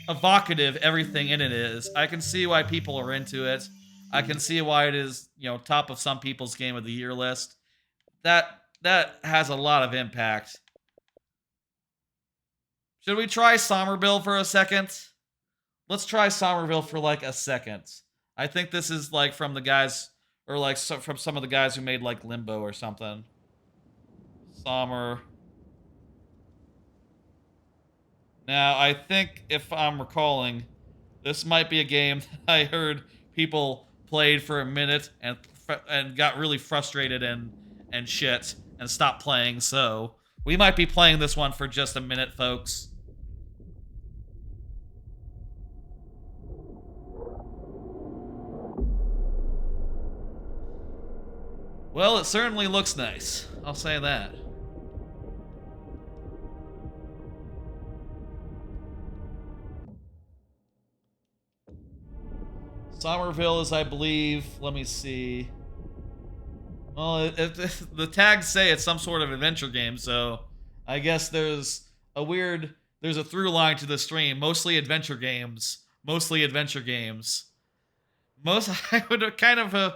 evocative everything in it is. I can see why people are into it. I can see why it is, you know, top of some people's game of the year list. That has a lot of impact. Should we try Somerville for a second? Let's try Somerville for like a second. I think this is like from the guys, or like from some of the guys who made like Limbo or something. Now, I think if I'm recalling, this might be a game that I heard people played for a minute and got really frustrated and shit and stopped playing. So we might be playing this one for just a minute, folks. Well, it certainly looks nice. I'll say that. Somerville is, I believe, let me see. Well, the tags say it's some sort of adventure game, so I guess there's a through line to the stream. Mostly adventure games. I would have kind of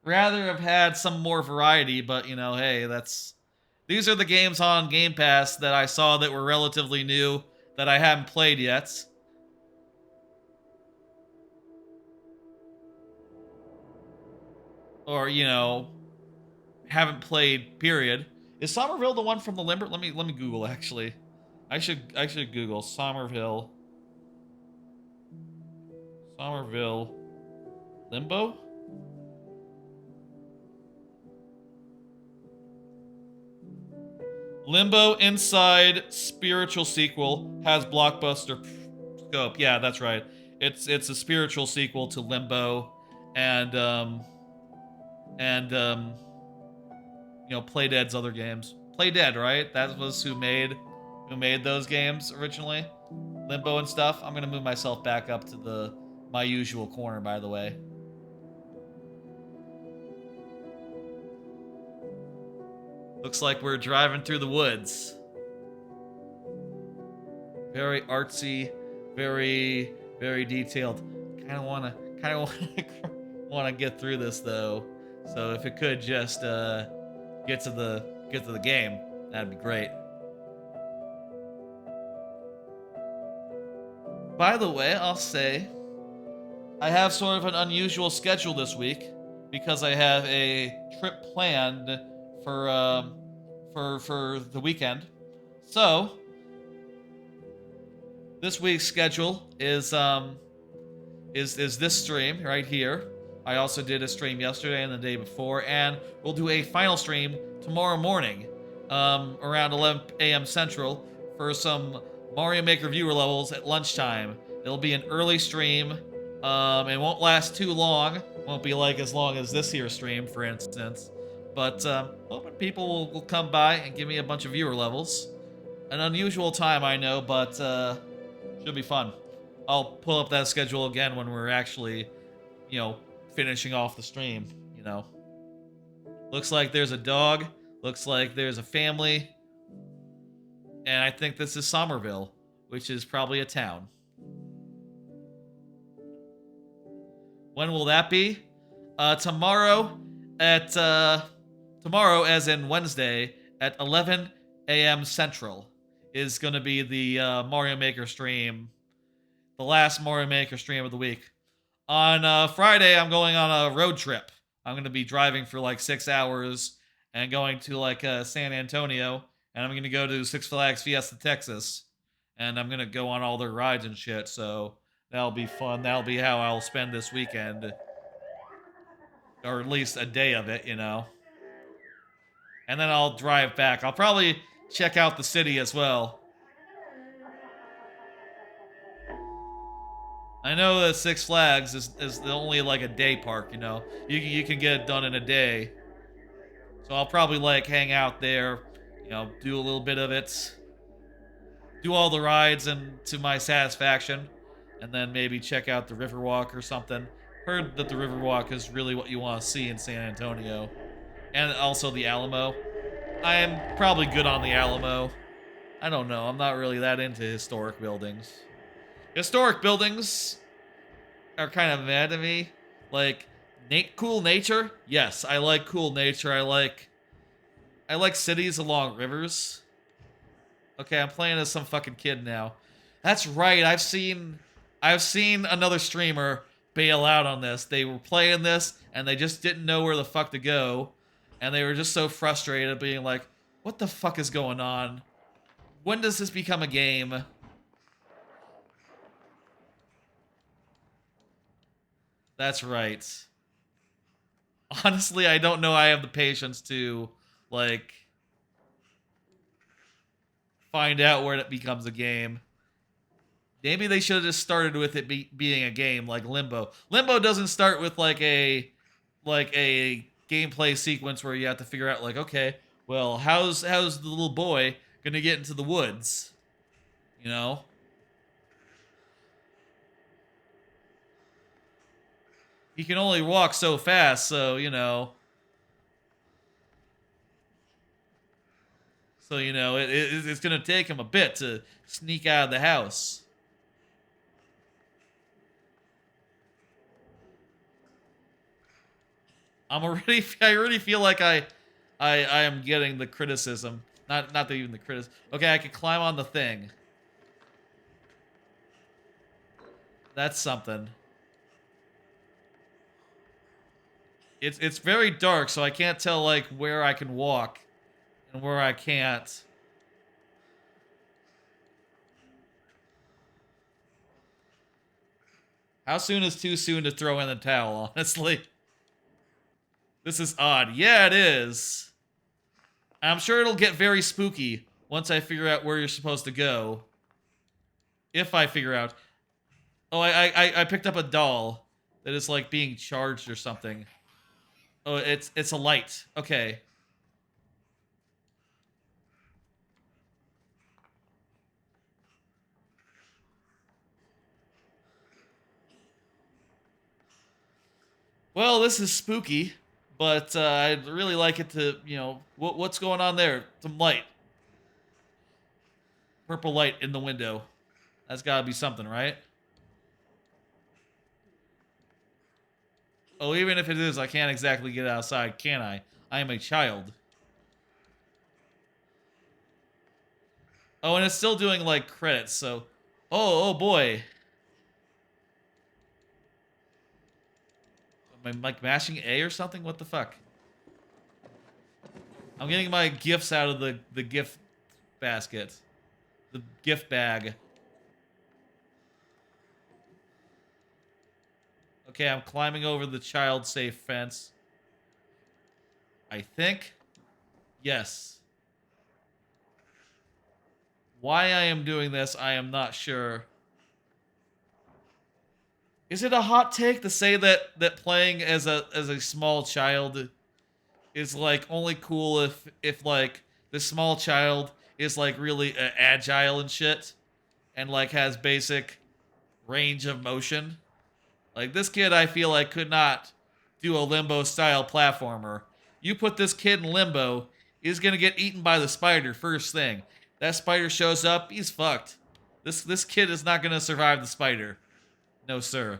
rather have had some more variety, but you know, hey, these are the games on Game Pass that I saw that were relatively new that I haven't played yet. Or, you know, haven't played, period. Is Somerville the one from the Limbo? Let me Google, actually. I should Google Somerville. Somerville Limbo? Limbo Inside spiritual sequel has blockbuster scope. Yeah, that's right. It's a spiritual sequel to Limbo and you know, Playdead's other games. Playdead, right? That was who made those games originally. Limbo and stuff. I'm gonna move myself back up to my usual corner, by the way. Looks like we're driving through the woods. Very artsy, very, very detailed. Kind of wanna get through this though. So if it could just get to the game, that'd be great. By the way, I'll say I have sort of an unusual schedule this week because I have a trip planned for the weekend. So this week's schedule is this stream right here. I also did a stream yesterday and the day before, and we'll do a final stream tomorrow morning, around 11 a.m. Central, for some Mario Maker viewer levels at lunchtime. It'll be an early stream. It won't last too long. Won't be like as long as this here stream, for instance. But hoping people will come by and give me a bunch of viewer levels. An unusual time, I know, but should be fun. I'll pull up that schedule again when we're actually, you know, finishing off the stream, you know. Looks like there's a dog. Looks like there's a family. And I think this is Somerville, which is probably a town. When will that be? Tomorrow, as in Wednesday, at 11 a.m. Central. is going to be the Mario Maker stream, the last Mario Maker stream of the week. On Friday, I'm going on a road trip. I'm going to be driving for like 6 hours and going to like San Antonio, and I'm going to go to Six Flags Fiesta, Texas, and I'm going to go on all their rides and shit, so that'll be fun. That'll be how I'll spend this weekend, or at least a day of it, you know. And then I'll drive back. I'll probably check out the city as well. I know that Six Flags is only like a day park, you know. You can get it done in a day. So I'll probably like hang out there, you know, do a little bit of it, do all the rides and to my satisfaction, and then maybe check out the Riverwalk or something. Heard that the Riverwalk is really what you want to see in San Antonio. And also the Alamo. I am probably good on the Alamo. I don't know. I'm not really that into historic buildings. Historic buildings are kind of mad to me. Like, cool nature? Yes, I like cool nature. I like cities along rivers. Okay, I'm playing as some fucking kid now. That's right. I've seen another streamer bail out on this. They were playing this and they just didn't know where the fuck to go. And they were just so frustrated being like, what the fuck is going on? When does this become a game? That's right. Honestly, I don't know I have the patience to, like, find out where it becomes a game. Maybe they should have just started with it being a game, like Limbo. Limbo doesn't start with, like a gameplay sequence where you have to figure out, like, okay, well, how's the little boy gonna get into the woods? You know? He can only walk so fast, so, you know. So, you know, it's going to take him a bit to sneak out of the house. I already feel like I am getting the criticism. Not even the criticism. Okay, I can climb on the thing. That's something. It's very dark, so I can't tell, like, where I can walk and where I can't. How soon is too soon to throw in the towel, honestly? This is odd. Yeah, it is. I'm sure it'll get very spooky once I figure out where you're supposed to go. If I figure out. Oh, I picked up a doll that is, like, being charged or something. Oh, it's a light. Okay. Well, this is spooky, but I'd really like it to, you know, what's going on there? Some light. Purple light in the window. That's gotta be something, right? Oh, even if it is, I can't exactly get outside, can I? I am a child. Oh, and it's still doing, like, credits, so... Oh boy. Am I, like, mashing A or something? What the fuck? I'm getting my gifts out of the gift basket. The gift bag. Okay, I'm climbing over the child-safe fence. I think. Yes. Why I am doing this, I am not sure. Is it a hot take to say that playing as a small child is, like, only cool if like the small child is, like, really agile and shit and, like, has basic range of motion? Like, this kid, I feel like, could not do a Limbo-style platformer. You put this kid in Limbo, he's gonna get eaten by the spider first thing. That spider shows up, he's fucked. This kid is not gonna survive the spider. No, sir.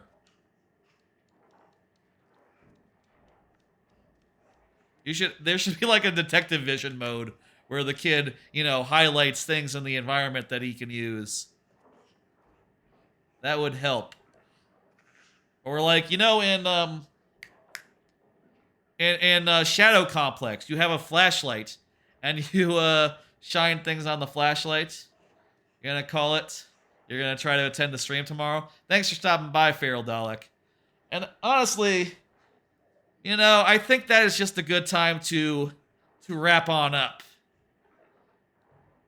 There should be, like, a detective vision mode where the kid, highlights things in the environment that he can use. That would help. Or like, in Shadow Complex, you have a flashlight, and you shine things on the flashlight. You're gonna call it. You're gonna try to attend the stream tomorrow. Thanks for stopping by, Feral Dalek. And honestly, I think that is just a good time to wrap on up.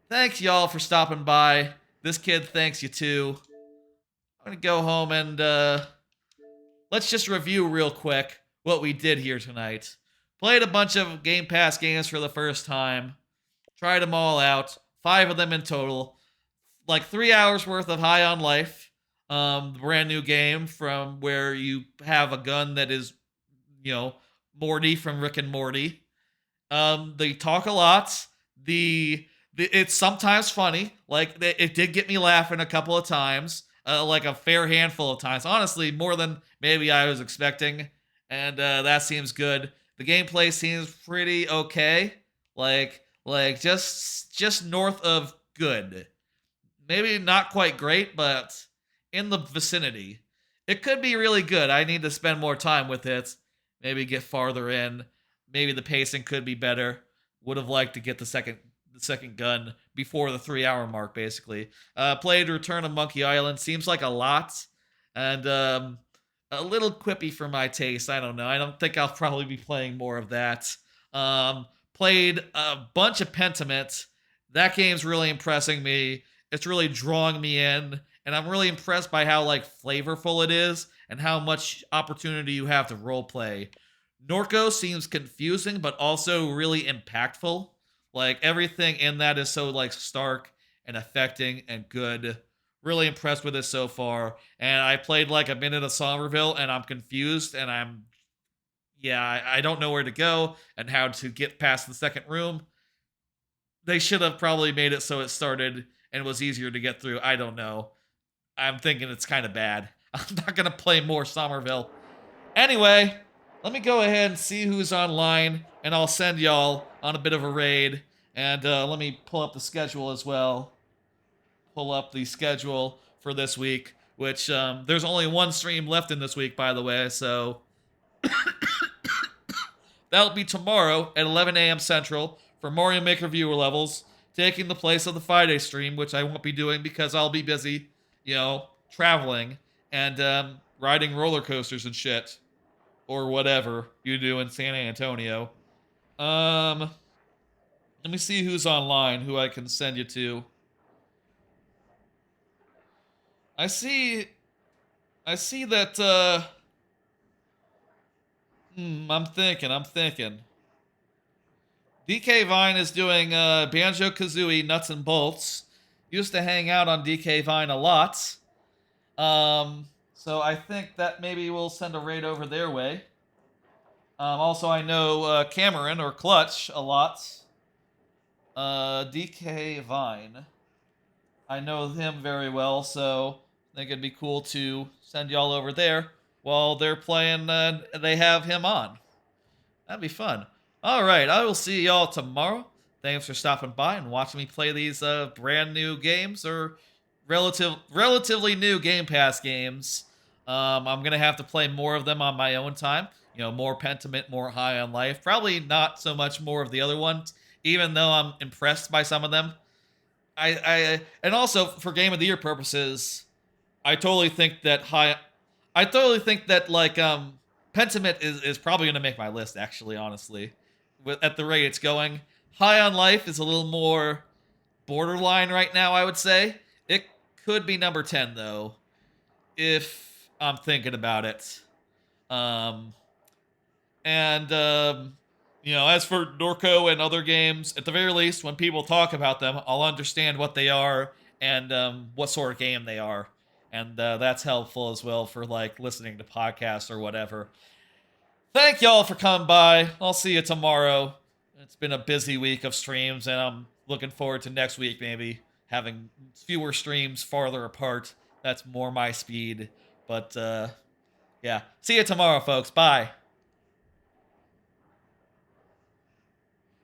Thanks, y'all, for stopping by. This kid thanks you, too. I'm gonna go home and, let's just review real quick what we did here tonight. Played a bunch of Game Pass games for the first time. Tried them all out. 5 of them in total. Like 3 hours worth of High on Life. The brand new game from where you have a gun that is, Morty from Rick and Morty. They talk a lot. It's sometimes funny. Like, it did get me laughing a couple of times. Like a fair handful of times. Honestly, more than maybe I was expecting. And that seems good. The gameplay seems pretty okay. Like just north of good. Maybe not quite great, but in the vicinity. It could be really good. I need to spend more time with it. Maybe get farther in. Maybe the pacing could be better. Would have liked to get the second gun before the 3-hour mark, basically. Played Return of Monkey Island. Seems like a lot. And a little quippy for my taste. I don't know. I don't think I'll probably be playing more of that. Played a bunch of Pentiment. That game's really impressing me. It's really drawing me in. And I'm really impressed by how, flavorful it is and how much opportunity you have to roleplay. NORCO seems confusing, but also really impactful. Everything in that is so, stark and affecting and good. Really impressed with it so far. And I played, a minute of Somerville, and I'm confused, and I don't know where to go and how to get past the second room. They should have probably made it so it started and was easier to get through. I don't know. I'm thinking it's kind of bad. I'm not going to play more Somerville. Anyway, let me go ahead and see who's online, and I'll send y'all on a bit of a raid. And let me pull up the schedule as well. Pull up the schedule for this week, which there's only one stream left in this week, by the way, so that'll be tomorrow at 11 a.m. Central for Mario Maker viewer levels, taking the place of the Friday stream, which I won't be doing because I'll be busy, traveling and riding roller coasters and shit. Or whatever you do in San Antonio. Let me see who's online, who I can send you to. I see that, I'm thinking. DK Vine is doing Banjo-Kazooie Nuts and Bolts. Used to hang out on DK Vine a lot. So I think that maybe we'll send a raid over their way. Also, I know Cameron or Clutch a lot. DK Vine. I know him very well, so I think it'd be cool to send y'all over there while they're playing. They have him on. That'd be fun. All right, I will see y'all tomorrow. Thanks for stopping by and watching me play these brand new games or relatively new Game Pass games. I'm gonna have to play more of them on my own time. More Pentiment, more High on Life. Probably not so much more of the other ones, even though I'm impressed by some of them. And also for Game of the Year purposes, I totally think that Pentiment is probably gonna make my list. Actually, honestly, at the rate it's going, High on Life is a little more borderline right now. I would say it could be number 10 though, if I'm thinking about it. As for NORCO and other games, at the very least, when people talk about them, I'll understand what they are and what sort of game they are. And that's helpful as well for, listening to podcasts or whatever. Thank y'all for coming by. I'll see you tomorrow. It's been a busy week of streams, and I'm looking forward to next week maybe having fewer streams farther apart. That's more my speed. But, yeah. See you tomorrow, folks. Bye.